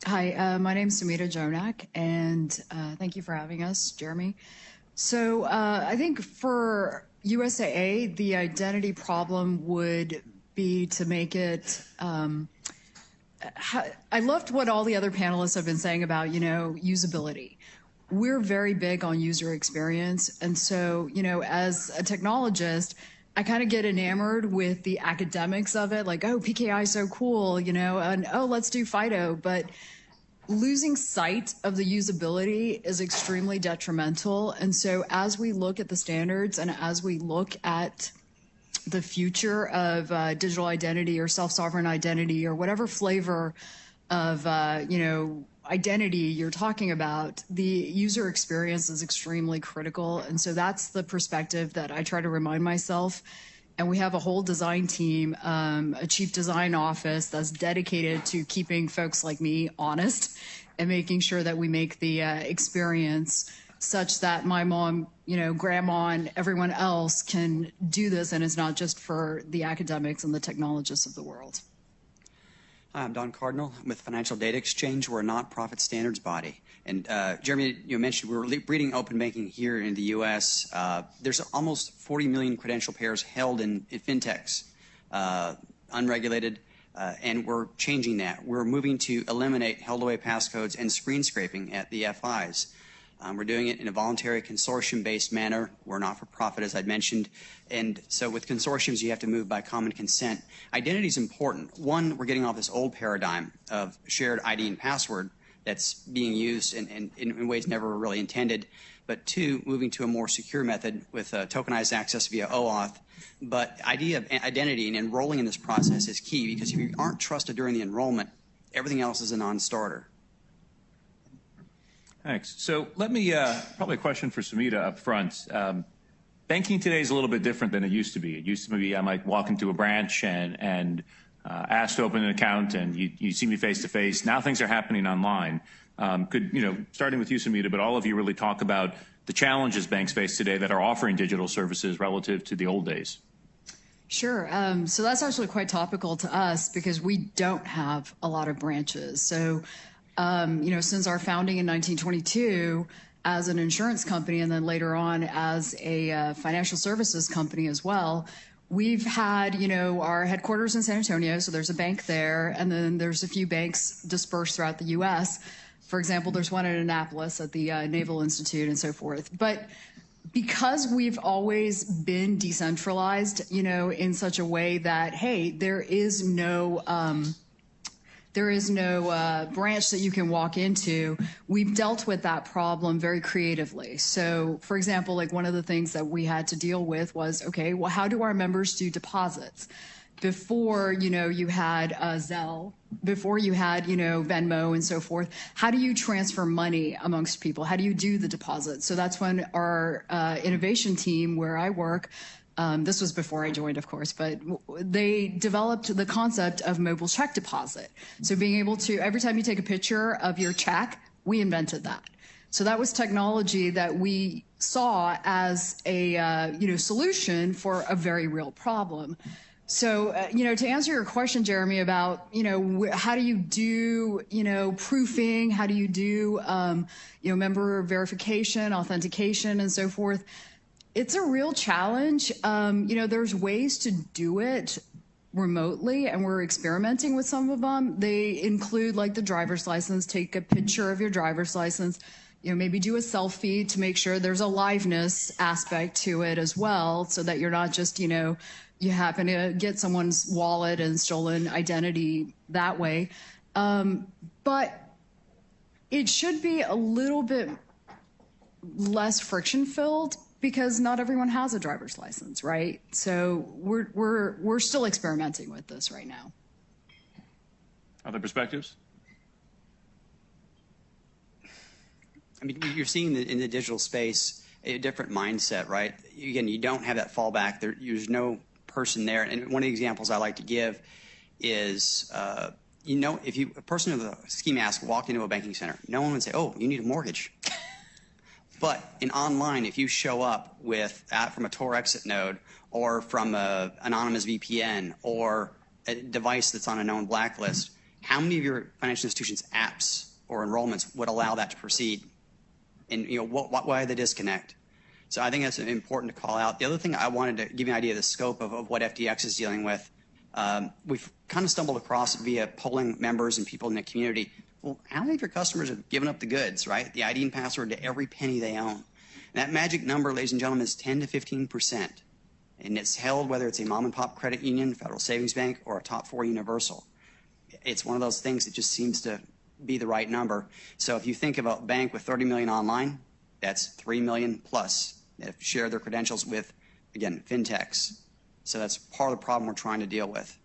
Hi, my name is Sumita Jonak, and thank you for having us, Jeremy. So I think for USAA, the identity problem would be to make it I loved what all the other panelists have been saying about, usability. We're very big on user experience. And so, as a technologist, I kind of get enamored with the academics of it, like, oh, PKI is so cool, and oh, let's do FIDO. But losing sight of the usability is extremely detrimental. And so as we look at the standards and as we look at the future of digital identity or self-sovereign identity or whatever flavor of, identity you're talking about, the user experience is extremely critical. And so that's the perspective that I try to remind myself. And we have a whole design team, a chief design office that's dedicated to keeping folks like me honest and making sure that we make the experience such that my mom, grandma, and everyone else can do this, and it's not just for the academics and the technologists of the world. Hi, I'm Don Cardinal. I'm with Financial Data Exchange. We're a nonprofit standards body. And Jeremy, you mentioned we're breeding open banking here in the U.S. There's almost 40 million credential pairs held in fintechs, unregulated, and we're changing that. We're moving to eliminate held-away passcodes and screen scraping at the FIs. We're doing it in a voluntary consortium-based manner. We're not-for-profit, as I mentioned. And so with consortiums, you have to move by common consent. Identity is important. One, we're getting off this old paradigm of shared ID and password that's being used in ways never really intended. But two, moving to a more secure method with tokenized access via OAuth. But idea of identity and enrolling in this process is key, because if you aren't trusted during the enrollment, everything else is a non-starter. Thanks. So let me, probably a question for Sumita up front. Banking today is a little bit different than it used to be. It used to be I might walk into a branch and ask to open an account and you see me face to face. Now things are happening online. Starting with you, Sumita, but all of you really talk about the challenges banks face today that are offering digital services relative to the old days. Sure. So that's actually quite topical to us because we don't have a lot of branches. So since our founding in 1922 as an insurance company and then later on as a financial services company as well, we've had, our headquarters in San Antonio, so there's a bank there, and then there's a few banks dispersed throughout the U.S. For example, there's one in Annapolis at the Naval Institute and so forth. But because we've always been decentralized, in such a way that, hey, there is no branch that you can walk into, we've dealt with that problem very creatively. So, for example, like one of the things that we had to deal with was, okay, well, how do our members do deposits? Before, you had Zelle, before you had, Venmo and so forth, how do you transfer money amongst people? How do you do the deposit? So that's when our innovation team, where I work, this was before I joined, of course, but they developed the concept of mobile check deposit. So being able to, every time you take a picture of your check, we invented that. So that was technology that we saw as a, solution for a very real problem. So, to answer your question, Jeremy, about, how do you do, proofing, how do you do, member verification, authentication, and so forth, it's a real challenge. There's ways to do it remotely, and we're experimenting with some of them. They include like the driver's license, take a picture of your driver's license, maybe do a selfie to make sure there's a liveness aspect to it as well, so that you're not just, you happen to get someone's wallet and stolen identity that way. But it should be a little bit less friction filled because not everyone has a driver's license, right? So we're still experimenting with this right now. Other perspectives? I mean, you're seeing in the digital space a different mindset, right? Again, you don't have that fallback. There's no person there. And one of the examples I like to give is, if a person with a ski mask walked into a banking center, no one would say, "Oh, you need a mortgage." But in online, if you show up from a Tor exit node or from an anonymous VPN or a device that's on a known blacklist, how many of your financial institutions' apps or enrollments would allow that to proceed? And why the disconnect? So I think that's important to call out. The other thing I wanted to give you an idea of the scope of what FDX is dealing with. We've kind of stumbled across via polling members and people in the community. Well, how many of your customers have given up the goods, right? The ID and password to every penny they own. And that magic number, ladies and gentlemen, is 10 to 15%. And it's held whether it's a mom and pop credit union, Federal Savings Bank, or a top 4 universal. It's one of those things that just seems to be the right number. So if you think of a bank with 30 million online, that's 3 million plus that have shared their credentials with, again, fintechs. So that's part of the problem we're trying to deal with.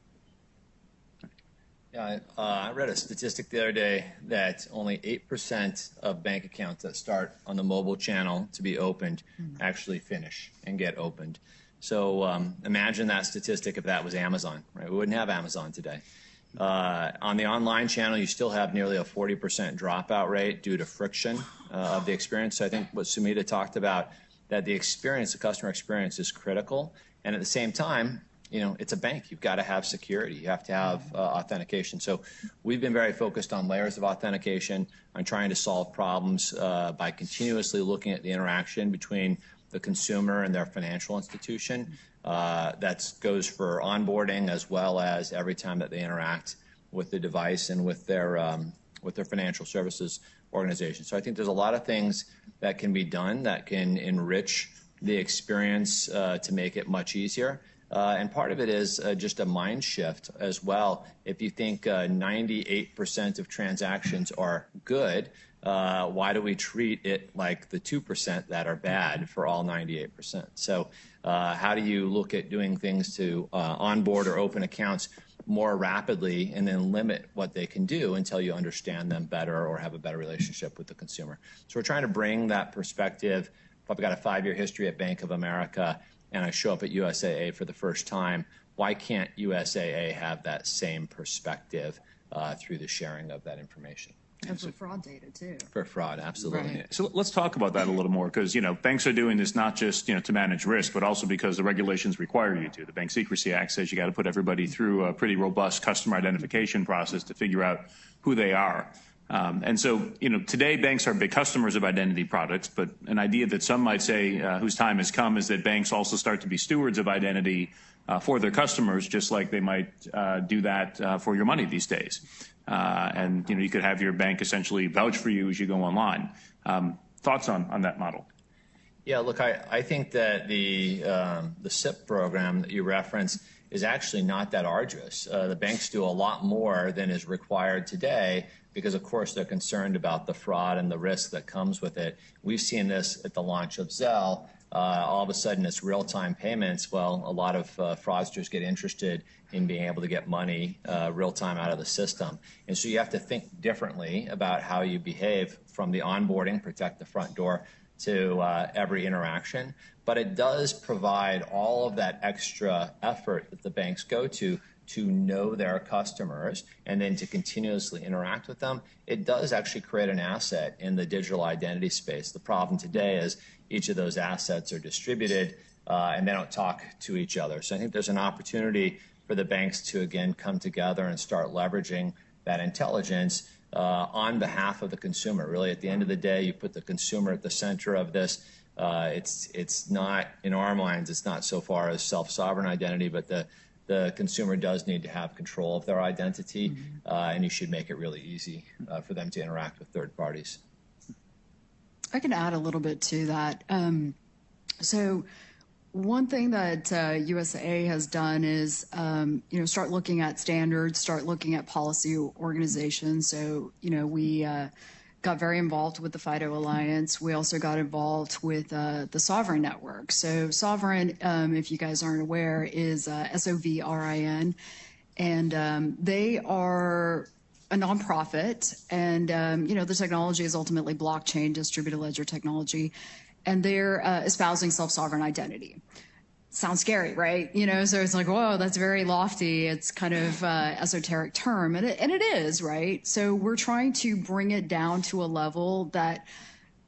Yeah, I read a statistic the other day that only 8% of bank accounts that start on the mobile channel to be opened actually finish and get opened. So imagine that statistic if that was Amazon, right? We wouldn't have Amazon today. On the online channel, you still have nearly a 40% dropout rate due to friction of the experience. So I think what Sumita talked about, that the experience, the customer experience is critical. And at the same time, it's a bank. You've got to have security. You have to have authentication. So we've been very focused on layers of authentication, on trying to solve problems by continuously looking at the interaction between the consumer and their financial institution. That goes for onboarding as well as every time that they interact with the device and with their financial services organization. So I think there's a lot of things that can be done that can enrich the experience to make it much easier. And part of it is just a mind shift as well. If you think 98% of transactions are good, why do we treat it like the 2% that are bad for all 98%? So how do you look at doing things to onboard or open accounts more rapidly and then limit what they can do until you understand them better or have a better relationship with the consumer? So we're trying to bring that perspective. I've got a 5-year history at Bank of America, and I show up at USAA for the first time. Why can't USAA have that same perspective through the sharing of that information? And for fraud data, too. For fraud, absolutely. Right. So let's talk about that a little more, because banks are doing this not just to manage risk, but also because the regulations require you to. The Bank Secrecy Act says you got to put everybody through a pretty robust customer identification process to figure out who they are. And so, today banks are big customers of identity products, but an idea that some might say whose time has come is that banks also start to be stewards of identity for their customers, just like they might do that for your money these days. And you could have your bank essentially vouch for you as you go online. Thoughts on that model? Yeah, look, I think that the SIP program that you referenced is actually not that arduous. The banks do a lot more than is required today because, of course, they're concerned about the fraud and the risk that comes with it. We've seen this at the launch of Zelle. All of a sudden, it's real-time payments. Well, a lot of fraudsters get interested in being able to get money real-time out of the system. And so you have to think differently about how you behave from the onboarding, protect the front door, to every interaction. But it does provide all of that extra effort that the banks go to know their customers and then to continuously interact with them. It does actually create an asset in the digital identity space. The problem today is each of those assets are distributed and they don't talk to each other. So I think there's an opportunity for the banks to, again, come together and start leveraging that intelligence on behalf of the consumer. Really, at the end of the day, you put the consumer at the center of this. It's not, in our minds, it's not so far as self-sovereign identity, but the consumer does need to have control of their identity, and you should make it really easy for them to interact with third parties. I can add a little bit to that. So one thing that USAA has done is, start looking at standards, start looking at policy organizations. So, we got very involved with the FIDO Alliance. We also got involved with the Sovereign Network. So Sovereign, if you guys aren't aware, is SOVRIN. And they are a nonprofit, and the technology is ultimately blockchain, distributed ledger technology, and they're espousing self-sovereign identity. Sounds scary, right? So it's like, whoa, that's very lofty. It's kind of esoteric term, and it is, right? So we're trying to bring it down to a level that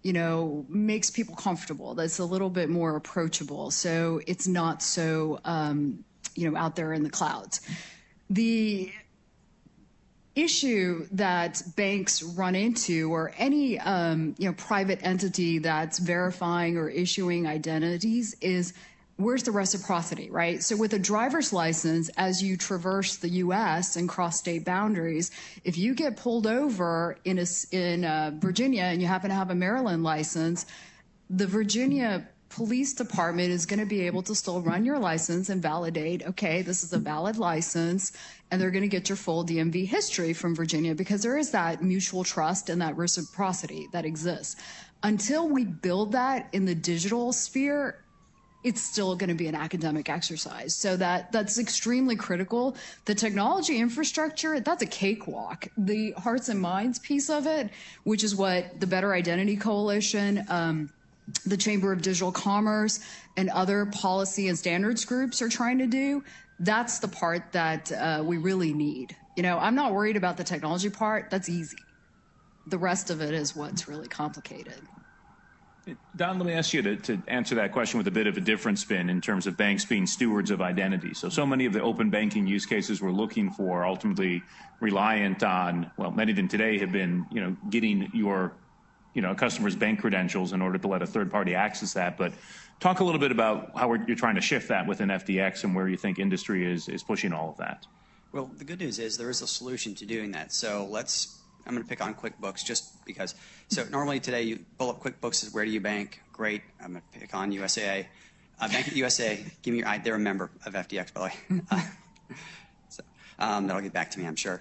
makes people comfortable, that's a little bit more approachable. So it's not so, out there in the clouds. The issue that banks run into, or any, private entity that's verifying or issuing identities, is where's the reciprocity, right? So with a driver's license, as you traverse the U.S. and cross state boundaries, if you get pulled over in Virginia and you happen to have a Maryland license, the Virginia Police Department is going to be able to still run your license and validate, okay, this is a valid license, and they're going to get your full DMV history from Virginia, because there is that mutual trust and that reciprocity that exists. Until we build that in the digital sphere, it's still going to be an academic exercise. So that's extremely critical. The technology infrastructure, that's a cakewalk. The hearts and minds piece of it, which is what the Better Identity Coalition, the Chamber of Digital Commerce, and other policy and standards groups are trying to do, that's the part that we really need. I'm not worried about the technology part. That's easy. The rest of it is what's really complicated. Don, let me ask you to answer that question with a bit of a different spin in terms of banks being stewards of identity. So many of the open banking use cases we're looking for ultimately reliant on, well, many of them today have been, getting your, customer's bank credentials in order to let a third party access that. But talk a little bit about how you're trying to shift that within FDX and where you think industry is pushing all of that. Well, the good news is there is a solution to doing that. So I'm going to pick on QuickBooks just because. So normally today you pull up QuickBooks as where do you bank? Great. I'm going to pick on USAA. Bank at USA. Give me they're a member of FDX, by the way. That'll get back to me, I'm sure.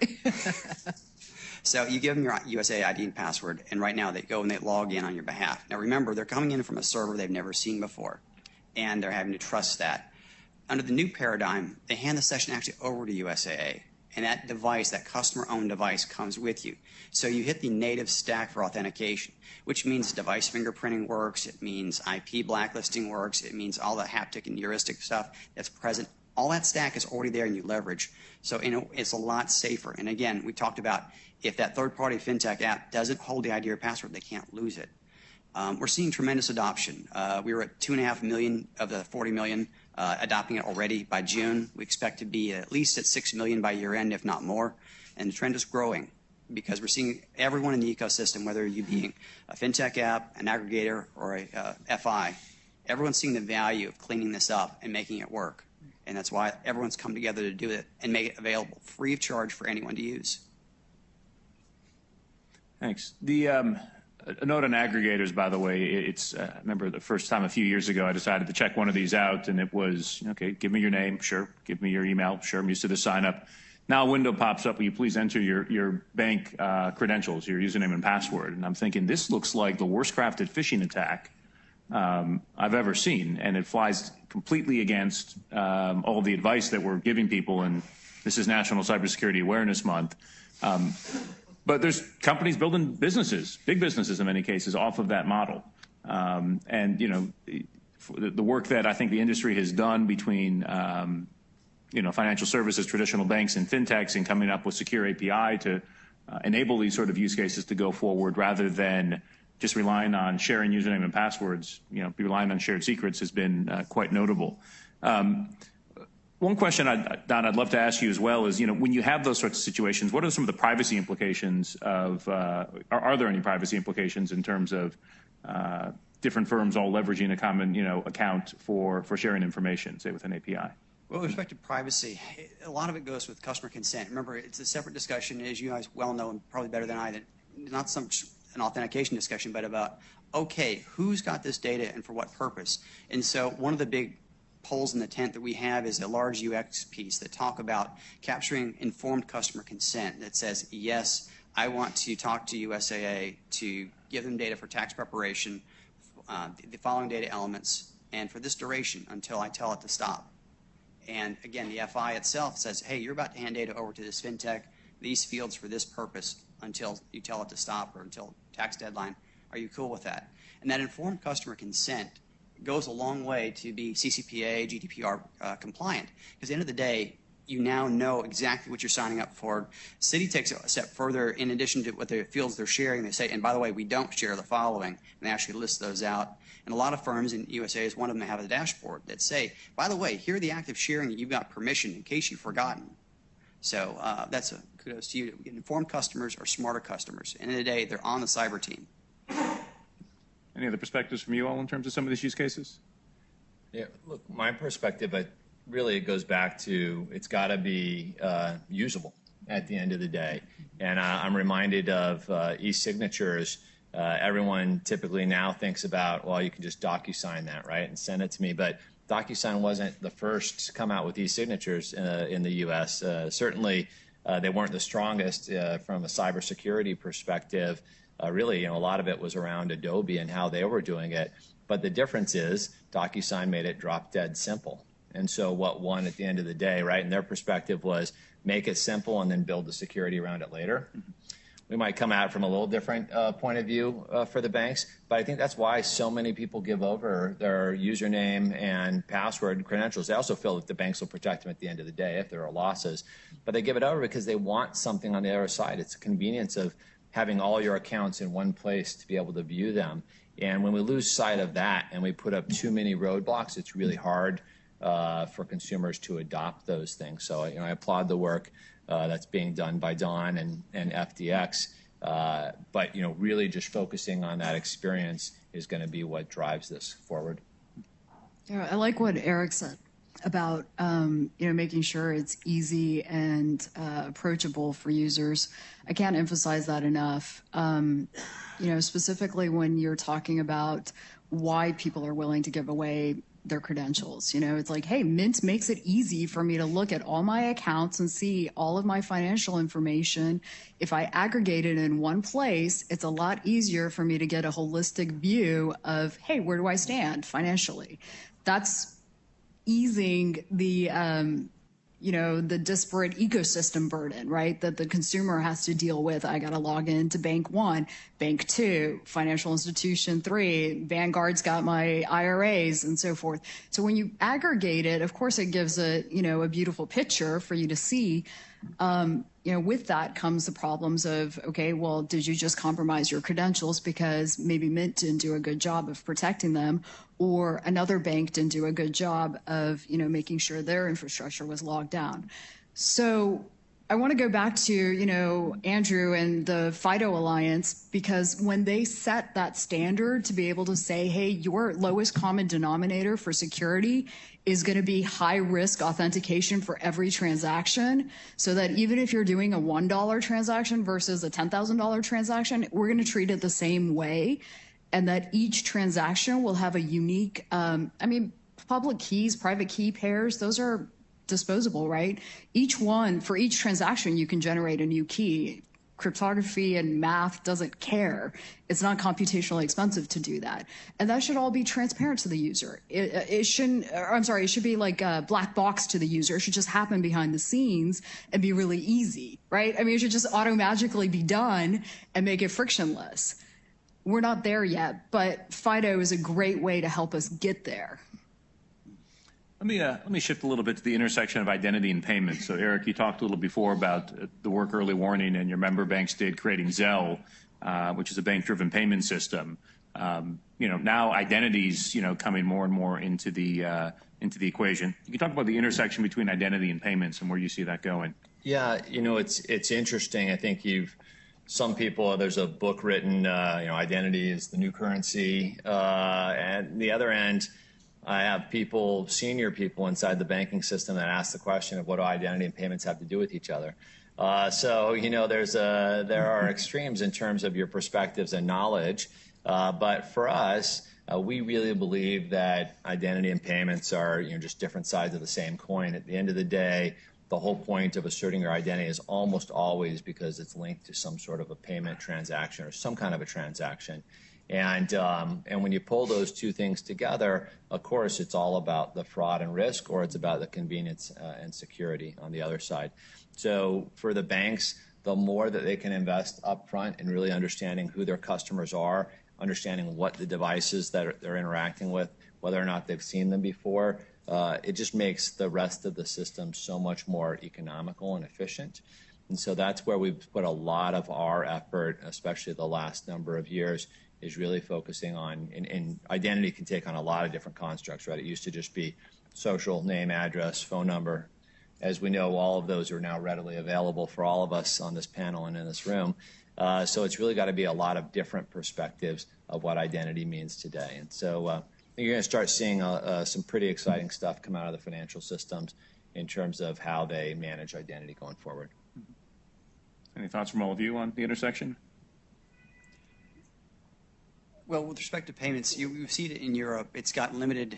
So you give them your USAA ID and password, and right now they go and they log in on your behalf. Now remember, they're coming in from a server they've never seen before, and they're having to trust that. Under the new paradigm, they hand the session actually over to USAA. And that device, that customer-owned device, comes with you. So you hit the native stack for authentication, which means device fingerprinting works. It means IP blacklisting works. It means all the haptic and heuristic stuff that's present. All that stack is already there and you leverage. So it's a lot safer. And again, we talked about if that third-party fintech app doesn't hold the ID or password, they can't lose it. We're seeing tremendous adoption. We were at 2.5 million of the 40 million adopting it already by June. We expect to be at least at 6 million by year end, if not more. And the trend is growing because we're seeing everyone in the ecosystem, whether you being a fintech app, an aggregator, or a FI, everyone's seeing the value of cleaning this up and making it work. And that's why everyone's come together to do it and make it available free of charge for anyone to use. Thanks. A note on aggregators, by the way, I remember the first time a few years ago I decided to check one of these out, and it was, okay, give me your name, sure, give me your email, sure, I'm used to the sign up. Now a window pops up, will you please enter your bank credentials, your username and password? And I'm thinking, this looks like the worst crafted phishing attack I've ever seen, and it flies completely against all the advice that we're giving people, and this is National Cybersecurity Awareness Month. But there's companies building businesses, big businesses in many cases, off of that model. And, the work that I think the industry has done between, financial services, traditional banks, and fintechs, and coming up with secure API to enable these sort of use cases to go forward rather than just relying on sharing username and passwords, relying on shared secrets has been quite notable. One question, Don, I'd love to ask you as well is, when you have those sorts of situations, what are some of the privacy implications of, are there any privacy implications in terms of different firms all leveraging a common, account for sharing information, say with an API? Well, with respect to privacy, a lot of it goes with customer consent. Remember, it's a separate discussion, as you guys well know, and probably better than I, that not so much an authentication discussion, but about, okay, who's got this data and for what purpose? And so one of the big poles in the tent that we have is a large UX piece that talk about capturing informed customer consent that says, yes, I want to talk to USAA to give them data for tax preparation, the following data elements, and for this duration until I tell it to stop. And again, the FI itself says, hey, you're about to hand data over to this fintech. these fields for this purpose until you tell it to stop or until tax deadline. Are you cool with that? And that informed customer consent goes a long way to be CCPA, GDPR compliant. Because at the end of the day, you now know exactly what you're signing up for. Citi takes it a step further. In addition to what the fields they're sharing, they say, and by the way, we don't share the following. And they actually list those out. And a lot of firms, in USA is one of them, that have a dashboard that say, by the way, here are the active sharing that you've got permission in case you've forgotten. So that's a kudos to you. Informed customers are smarter customers. End of the day, they're on the cyber team. Any other perspectives from you all in terms of some of these use cases? Yeah, look, my perspective, but really it goes back to it's got to be usable at the end of the day. And I'm reminded of e-signatures. Everyone typically now thinks about, well, you can just DocuSign that, right, and send it to me. But DocuSign wasn't the first to come out with e-signatures in the U.S. Certainly, they weren't the strongest from a cybersecurity perspective. Really, a lot of it was around Adobe and how they were doing it. But the difference is DocuSign made it drop dead simple. And so what won at the end of the day, right, in their perspective was make it simple and then build the security around it later. We might come at it from a little different point of view for the banks, but I think that's why so many people give over their username and password credentials. They also feel that the banks will protect them at the end of the day if there are losses. But they give it over because they want something on the other side. It's the convenience of having all your accounts in one place to be able to view them. And when we lose sight of that and we put up too many roadblocks, it's really hard for consumers to adopt those things. So I applaud the work that's being done by Don and FDX, but really just focusing on that experience is going to be what drives this forward. Yeah, I like what Eric said about making sure it's easy and approachable for users. I can't emphasize that enough. Specifically when you're talking about why people are willing to give away their credentials. It's like, hey, Mint makes it easy for me to look at all my accounts and see all of my financial information. If I aggregate it in one place, it's a lot easier for me to get a holistic view of, hey, where do I stand financially? That's easing the disparate ecosystem burden, right, that the consumer has to deal with. I got to log into Bank 1, Bank 2, Financial Institution 3, Vanguard's got my IRAs and so forth. So when you aggregate it, of course, it gives a beautiful picture for you to see. With that comes the problems of, okay, well, did you just compromise your credentials because maybe Mint didn't do a good job of protecting them, or another bank didn't do a good job of, making sure their infrastructure was logged down. So I want to go back to, Andrew and the FIDO Alliance, because when they set that standard to be able to say, hey, your lowest common denominator for security is going to be high-risk authentication for every transaction, so that even if you're doing a $1 transaction versus a $10,000 transaction, we're going to treat it the same way, and that each transaction will have a unique, public keys, private key pairs, those are disposable, right? For each transaction, you can generate a new key. Cryptography and math doesn't care. It's not computationally expensive to do that. And that should all be transparent to the user. It should be like a black box to the user. It should just happen behind the scenes and be really easy, right? It should just auto-magically be done and make it frictionless. We're not there yet, but FIDO is a great way to help us get there. Let me shift a little bit to the intersection of identity and payments. So, Eric, you talked a little before about the work early warning and your member banks did creating Zelle, which is a bank-driven payment system. Now identities, coming more and more into the equation. You can talk about the intersection between identity and payments and where you see that going. Yeah, it's interesting. I think some people, there's a book written, identity is the new currency, and the other end. I have senior people inside the banking system that ask the question of what do identity and payments have to do with each other. There are extremes in terms of your perspectives and knowledge. But for us, we really believe that identity and payments are just different sides of the same coin. At the end of the day, the whole point of asserting your identity is almost always because it's linked to some sort of a payment transaction or some kind of a transaction. And when you pull those two things together, of course, it's all about the fraud and risk, or it's about the convenience and security on the other side. So for the banks, the more that they can invest upfront in really understanding who their customers are, understanding what the devices that they're interacting with, whether or not they've seen them before, it just makes the rest of the system so much more economical and efficient. And so that's where we've put a lot of our effort, especially the last number of years, is really focusing on, and identity can take on a lot of different constructs, right? It used to just be social, name, address, phone number. As we know, all of those are now readily available for all of us on this panel and in this room. So it's really got to be a lot of different perspectives of what identity means today. And so I think you're going to start seeing some pretty exciting stuff come out of the financial systems in terms of how they manage identity going forward. Any thoughts from all of you on the intersection? Well, with respect to payments, you see it in Europe. It's got limited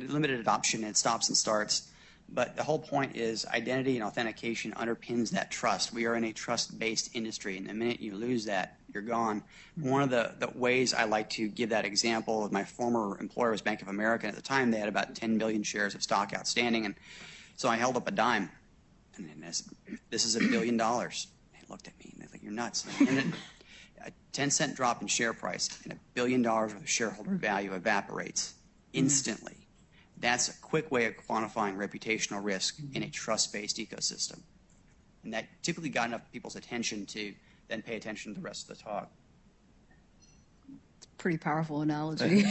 adoption and stops and starts. But the whole point is identity and authentication underpins that trust. We are in a trust-based industry, and the minute you lose that, you're gone. One of the ways I like to give that example of my former employer was Bank of America. At the time, they had about 10 million shares of stock outstanding, and so I held up a dime, and I said, "This is $1 billion." They looked at me, and they're like, "You're nuts." And a 10-cent drop in share price and $1 billion worth of shareholder value evaporates instantly. That's a quick way of quantifying reputational risk in a trust-based ecosystem. And that typically got enough people's attention to then pay attention to the rest of the talk. It's a pretty powerful analogy.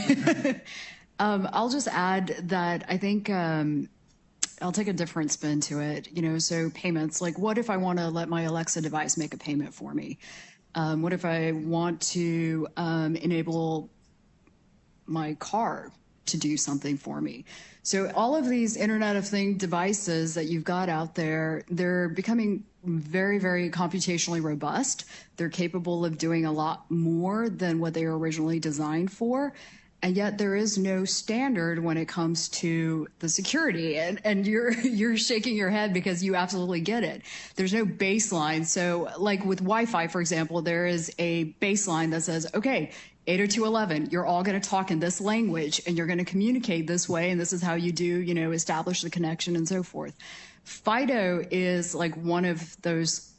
I'll just add that I think I'll take a different spin to it. So payments, like what if I want to let my Alexa device make a payment for me? What if I want to enable my car to do something for me? So all of these Internet of Things devices that you've got out there, they're becoming very, very computationally robust. They're capable of doing a lot more than what they were originally designed for. And yet there is no standard when it comes to the security. And you're shaking your head because you absolutely get it. There's no baseline. So like with Wi-Fi, for example, there is a baseline that says, okay, 802.11, you're all going to talk in this language and you're going to communicate this way. And this is how you do, establish the connection and so forth. FIDO is like one of those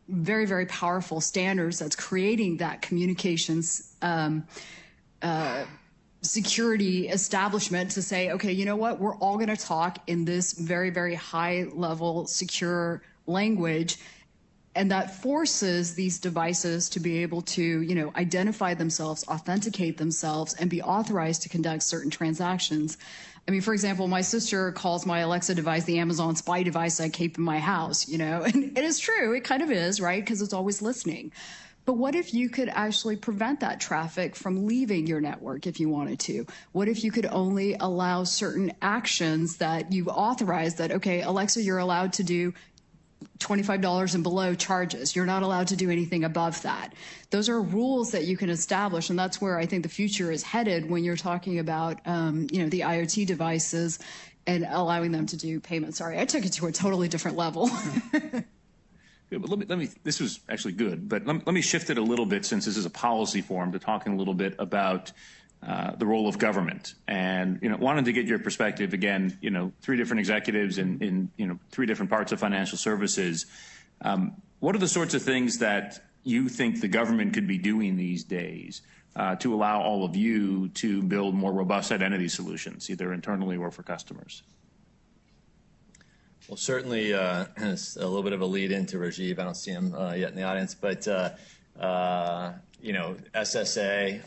very, very powerful standards that's creating that communications security establishment to say, okay, you know what, we're all going to talk in this very, very high level secure language. And that forces these devices to be able to, identify themselves, authenticate themselves, and be authorized to conduct certain transactions. I mean, for example, my sister calls my Alexa device the Amazon spy device I keep in my house, and it is true. It kind of is, right? Because it's always listening. But what if you could actually prevent that traffic from leaving your network if you wanted to? What if you could only allow certain actions that you've authorized that, okay, Alexa, you're allowed to do $25 and below charges. You're not allowed to do anything above that. Those are rules that you can establish, and that's where I think the future is headed when you're talking about, the IoT devices and allowing them to do payments. Sorry, I took it to a totally different level. Good, but let me. This was actually good, but let me shift it a little bit since this is a policy forum to talking a little bit about the role of government, and wanted to get your perspective again. 3 different executives in 3 different parts of financial services. What are the sorts of things that you think the government could be doing these days to allow all of you to build more robust identity solutions, either internally or for customers? Well, certainly, it's a little bit of a lead into Rajiv. I don't see him yet in the audience, but SSA.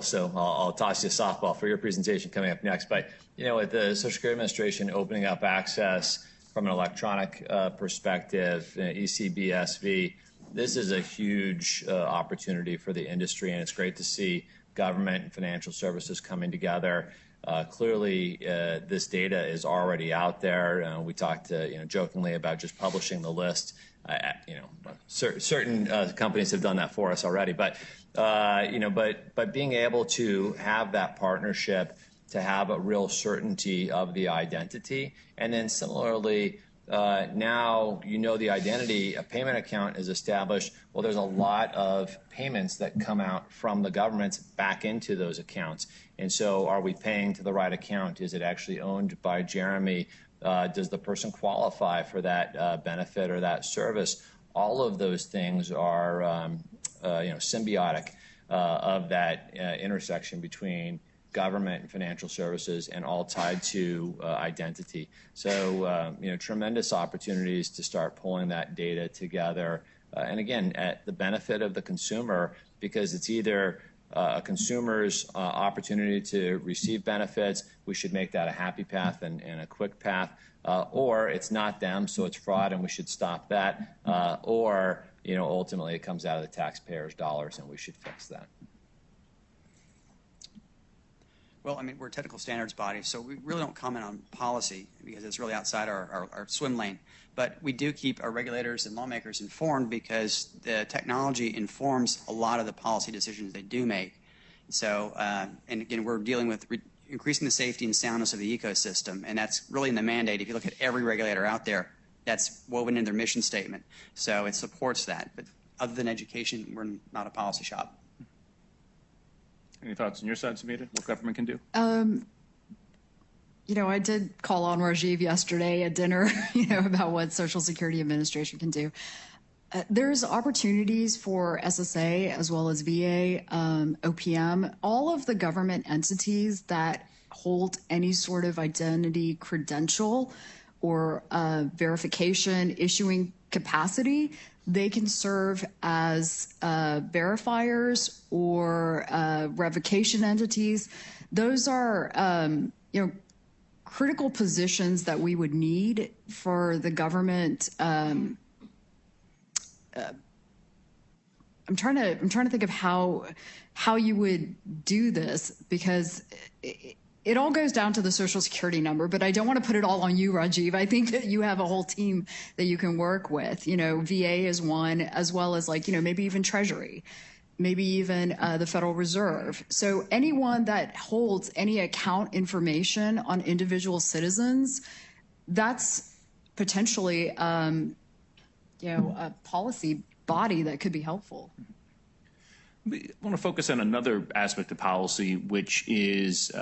So I'll toss you a softball for your presentation coming up next. But with the Social Security Administration opening up access from an electronic perspective, ECBSV, this is a huge opportunity for the industry, and it's great to see government and financial services coming together. Clearly, this data is already out there. We talked, jokingly about just publishing the list. Certain companies have done that for us already. But being able to have that partnership, to have a real certainty of the identity, and then similarly, now the identity, a payment account is established. Well, there's a lot of payments that come out from the governments back into those accounts. And so are we paying to the right account? Is it actually owned by Jeremy, Does the person qualify for that benefit or that service? All of those things are symbiotic of that intersection between government and financial services, and all tied to identity. So, tremendous opportunities to start pulling that data together. And again, at the benefit of the consumer, because it's either a consumer's opportunity to receive benefits, we should make that a happy path and a quick path, or it's not them, so it's fraud and we should stop that, or ultimately it comes out of the taxpayers' dollars and we should fix that. Well, I mean, we're a technical standards body, so we really don't comment on policy because it's really outside our swim lane. But we do keep our regulators and lawmakers informed because the technology informs a lot of the policy decisions they do make. So, and again, we're dealing with increasing the safety and soundness of the ecosystem, and that's really in the mandate. If you look at every regulator out there, that's woven in their mission statement. So it supports that. But other than education, we're not a policy shop. Any thoughts on your side, Samita, what government can do? I did call on Rajiv yesterday at dinner, about what Social Security Administration can do. There's opportunities for SSA as well as VA, OPM, all of the government entities that hold any sort of identity credential or verification issuing capacity. They can serve as verifiers or revocation entities. Those are, critical positions that we would need for the government. I'm trying to think of how you would do this, because it all goes down to the Social Security number, but I don't want to put it all on you, Rajiv. I think that you have a whole team that you can work with. VA is one, as well as maybe even Treasury, maybe even the Federal Reserve. So anyone that holds any account information on individual citizens, that's potentially, a policy body that could be helpful. I want to focus on another aspect of policy, which is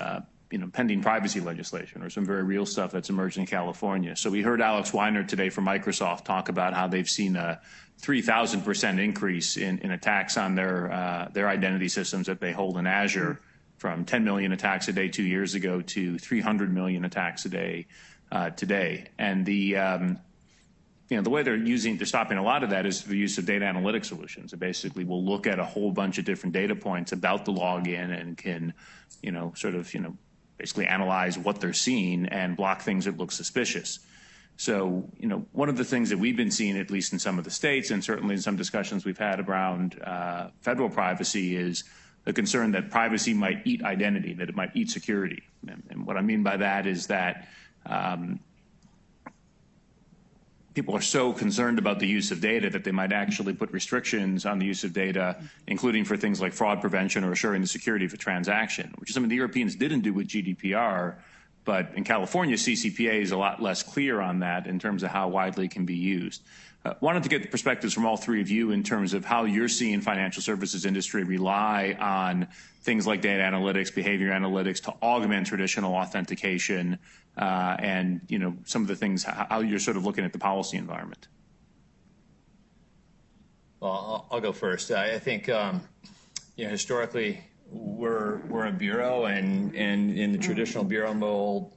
pending privacy legislation, or some very real stuff that's emerging in California. So we heard Alex Weiner today from Microsoft talk about how they've seen a 3,000% increase in attacks on their identity systems that they hold in Azure, from 10 million attacks a day 2 years ago to 300 million attacks a day today. And the way they're stopping a lot of that is the use of data analytic solutions. It basically will look at a whole bunch of different data points about the login and can, basically analyze what they're seeing and block things that look suspicious. So, one of the things that we've been seeing, at least in some of the states, and certainly in some discussions we've had around federal privacy, is the concern that privacy might eat identity, that it might eat security. And what I mean by that is that people are so concerned about the use of data that they might actually put restrictions on the use of data, including for things like fraud prevention or assuring the security of a transaction, which is something the Europeans didn't do with GDPR. But in California, CCPA is a lot less clear on that in terms of how widely it can be used. Wanted to get the perspectives from all three of you in terms of how you're seeing financial services industry rely on things like data analytics, behavior analytics to augment traditional authentication, and some of the things, how you're sort of looking at the policy environment. Well, I'll go first. I think historically we're a bureau, and in the traditional bureau mold,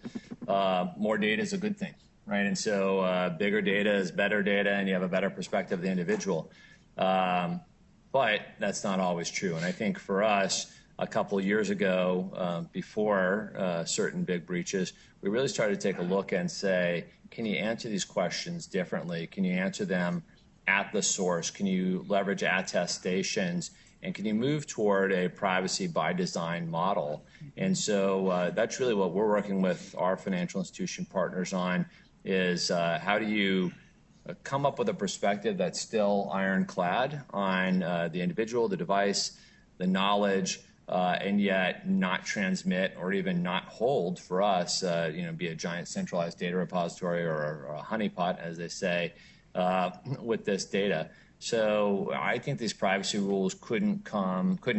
more data is a good thing. Right, and so bigger data is better data, and you have a better perspective of the individual. But that's not always true. And I think for us, a couple of years ago, before certain big breaches, we really started to take a look and say, can you answer these questions differently? Can you answer them at the source? Can you leverage attestations? And can you move toward a privacy by design model? And so that's really what we're working with our financial institution partners on, is how do you come up with a perspective that's still ironclad on the individual, the device, the knowledge, and yet not transmit or even not hold, for us, be a giant centralized data repository or a honeypot, as they say, with this data. So I think these privacy rules couldn't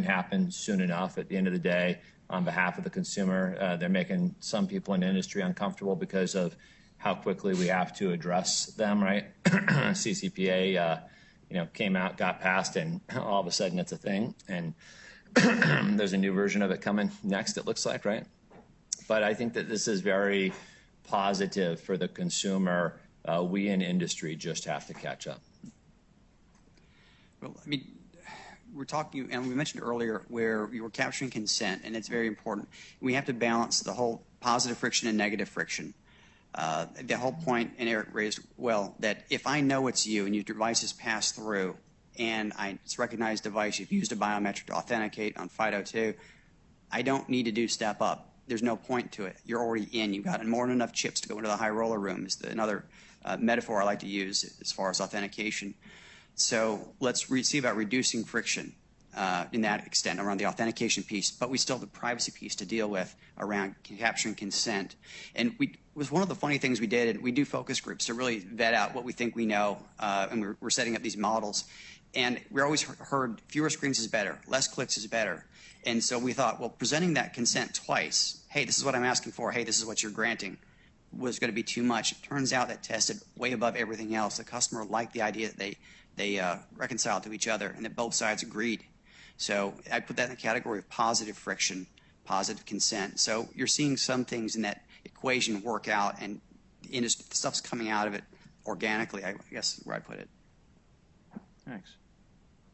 happen soon enough. At the end of the day, on behalf of the consumer, they're making some people in the industry uncomfortable because of how quickly we have to address them, right? CCPA, came out, got passed, and all of a sudden it's a thing. And there's a new version of it coming next, it looks like, right? But I think that this is very positive for the consumer. We in industry just have to catch up. Well, I mean, we're talking, and we mentioned earlier where you were capturing consent, and it's very important. We have to balance the whole positive friction and negative friction. The whole point, and Eric raised well, that if I know it's you and your device is passed through, and it's a recognized device, you've used a biometric to authenticate on FIDO2, I don't need to do step up. There's no point to it. You're already in. You've got more than enough chips to go into the high roller room is another metaphor I like to use as far as authentication. So let's see about reducing friction in that extent around the authentication piece, but we still have the privacy piece to deal with around capturing consent. And it was one of the funny things we did, and we do focus groups to really vet out what we think we know, and we're setting up these models. And we always heard fewer screens is better, less clicks is better. And so we thought, well, presenting that consent twice, hey, this is what I'm asking for, hey, this is what you're granting, was going to be too much. It turns out that tested way above everything else. The customer liked the idea that they reconciled to each other and that both sides agreed. So I put that in the category of positive friction, positive consent. So you're seeing some things in that equation work out, and the stuff's coming out of it organically, I guess is where I put it. Thanks.